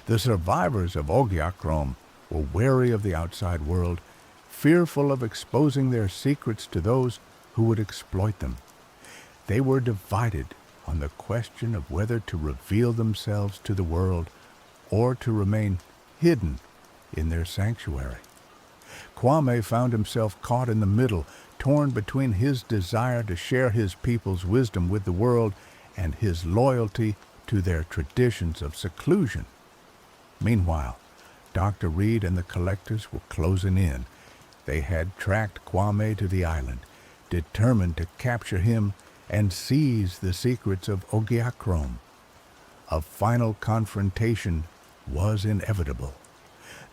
The survivors of Ogiakram were wary of the outside world, fearful of exposing their secrets to those who would exploit them. They were divided on the question of whether to reveal themselves to the world or to remain hidden in their sanctuary. Kwame found himself caught in the middle, torn between his desire to share his people's wisdom with the world and his loyalty to their traditions of seclusion. Meanwhile, Dr. Reed and the Collectors were closing in. They had tracked Kwame to the island, determined to capture him and seize the secrets of Ogiakram. A final confrontation was inevitable.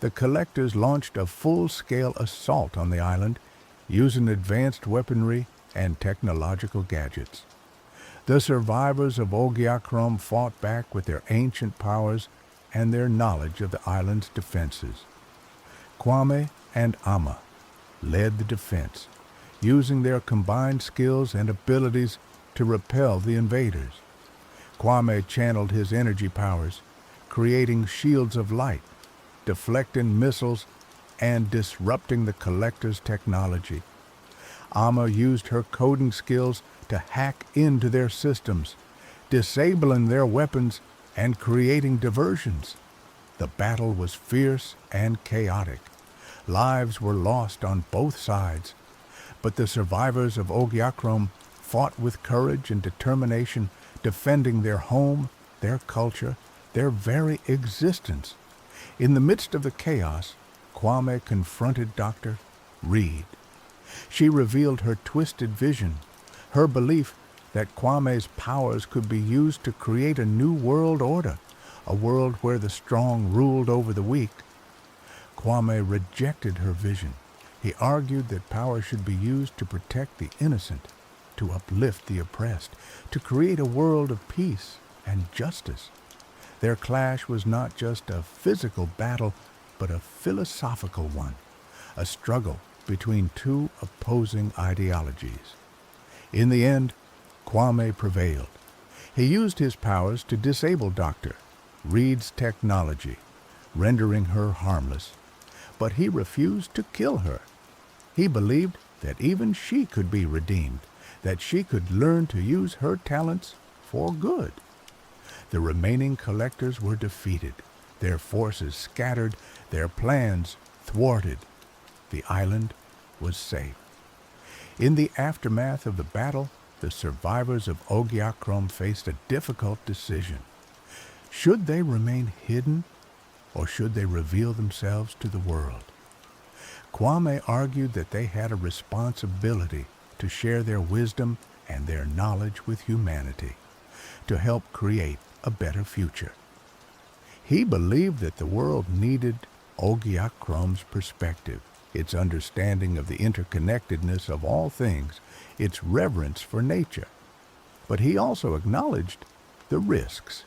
The Collectors launched a full-scale assault on the island, using advanced weaponry and technological gadgets. The survivors of Ogiakram fought back with their ancient powers and their knowledge of the island's defenses. Kwame and Amma led the defense, using their combined skills and abilities to repel the invaders. Kwame channeled his energy powers, creating shields of light, deflecting missiles, and disrupting the collector's technology. Amma used her coding skills to hack into their systems, disabling their weapons and creating diversions. The battle was fierce and chaotic. Lives were lost on both sides, but the survivors of Ogiakrom fought with courage and determination, defending their home, their culture, their very existence. In the midst of the chaos, Kwame confronted Dr. Reed. She revealed her twisted vision, her belief that Kwame's powers could be used to create a new world order, a world where the strong ruled over the weak. Kwame rejected her vision. He argued that power should be used to protect the innocent, to uplift the oppressed, to create a world of peace and justice. Their clash was not just a physical battle, but a philosophical one, a struggle between two opposing ideologies. In the end, Kwame prevailed. He used his powers to disable Dr. Reed's technology, rendering her harmless, but he refused to kill her. He believed that even she could be redeemed, that she could learn to use her talents for good. The remaining collectors were defeated, their forces scattered, their plans thwarted. The island was safe. In the aftermath of the battle, the survivors of Ogiakrom faced a difficult decision. Should they remain hidden, or should they reveal themselves to the world? Kwame argued that they had a responsibility to share their wisdom and their knowledge with humanity, to help create a better future. He believed that the world needed Ogiakrom's perspective, its understanding of the interconnectedness of all things, its reverence for nature. But he also acknowledged the risks.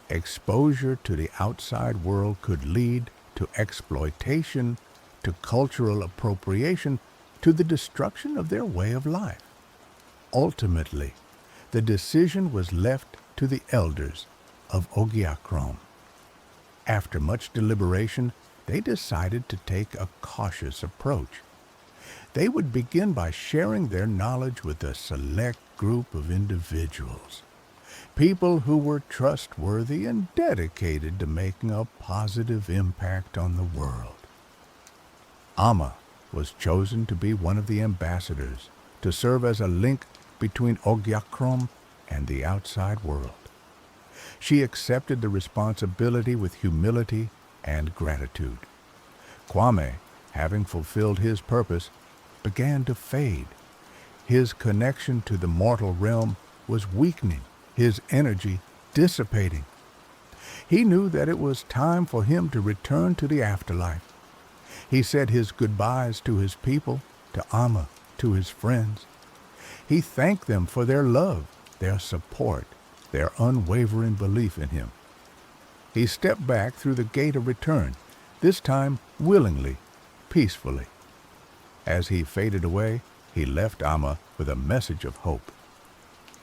Exposure to the outside world could lead to exploitation, to cultural appropriation, to the destruction of their way of life. Ultimately, the decision was left to the elders of Ogiakrom. After much deliberation, they decided to take a cautious approach. They would begin by sharing their knowledge with a select group of individuals, people who were trustworthy and dedicated to making a positive impact on the world. Amma was chosen to be one of the ambassadors, to serve as a link between Ogiakrom and the outside world. She accepted the responsibility with humility and gratitude. Kwame, having fulfilled his purpose, began to fade. His connection to the mortal realm was weakening, his energy dissipating. He knew that it was time for him to return to the afterlife. He said his goodbyes to his people, to Amma, to his friends. He thanked them for their love, their support, their unwavering belief in him. He stepped back through the gate of return, this time willingly, peacefully. As he faded away, he left Amma with a message of hope.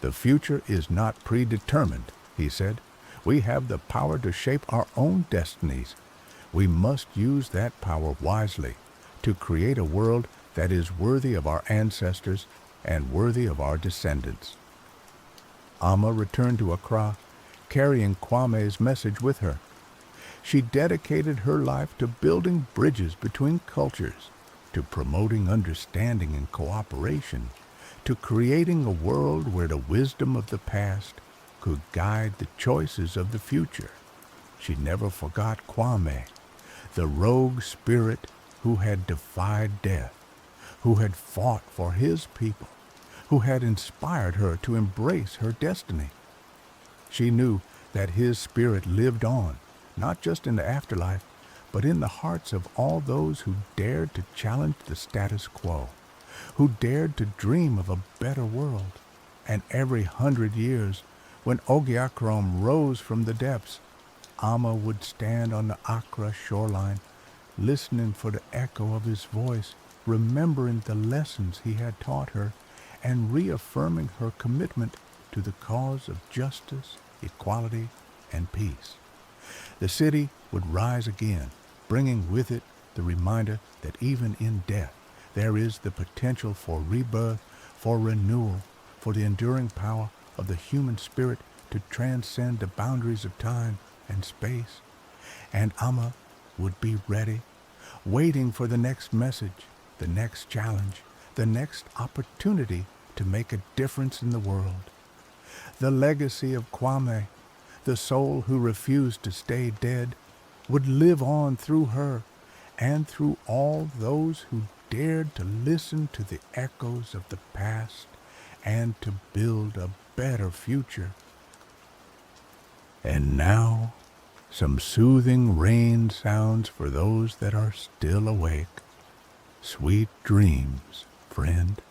"The future is not predetermined," he said. "We have the power to shape our own destinies. We must use that power wisely to create a world that is worthy of our ancestors and worthy of our descendants." Amma returned to Accra, carrying Kwame's message with her. She dedicated her life to building bridges between cultures, to promoting understanding and cooperation, to creating a world where the wisdom of the past could guide the choices of the future. She never forgot Kwame, the rogue spirit who had defied death, who had fought for his people, who had inspired her to embrace her destiny. She knew that his spirit lived on, not just in the afterlife, but in the hearts of all those who dared to challenge the status quo, who dared to dream of a better world. And every 100 years, when Ogiakrom rose from the depths, Amma would stand on the Accra shoreline, listening for the echo of his voice, remembering the lessons he had taught her, and reaffirming her commitment to the cause of justice, equality, and peace. The city would rise again, bringing with it the reminder that even in death there is the potential for rebirth, for renewal, for the enduring power of the human spirit to transcend the boundaries of time and space. And Amma would be ready, waiting for the next message, the next challenge, the next opportunity to make a difference in the world. The legacy of Kwame, the soul who refused to stay dead, would live on through her and through all those who dared to listen to the echoes of the past and to build a better future. And now, some soothing rain sounds for those that are still awake. Sweet dreams, friend.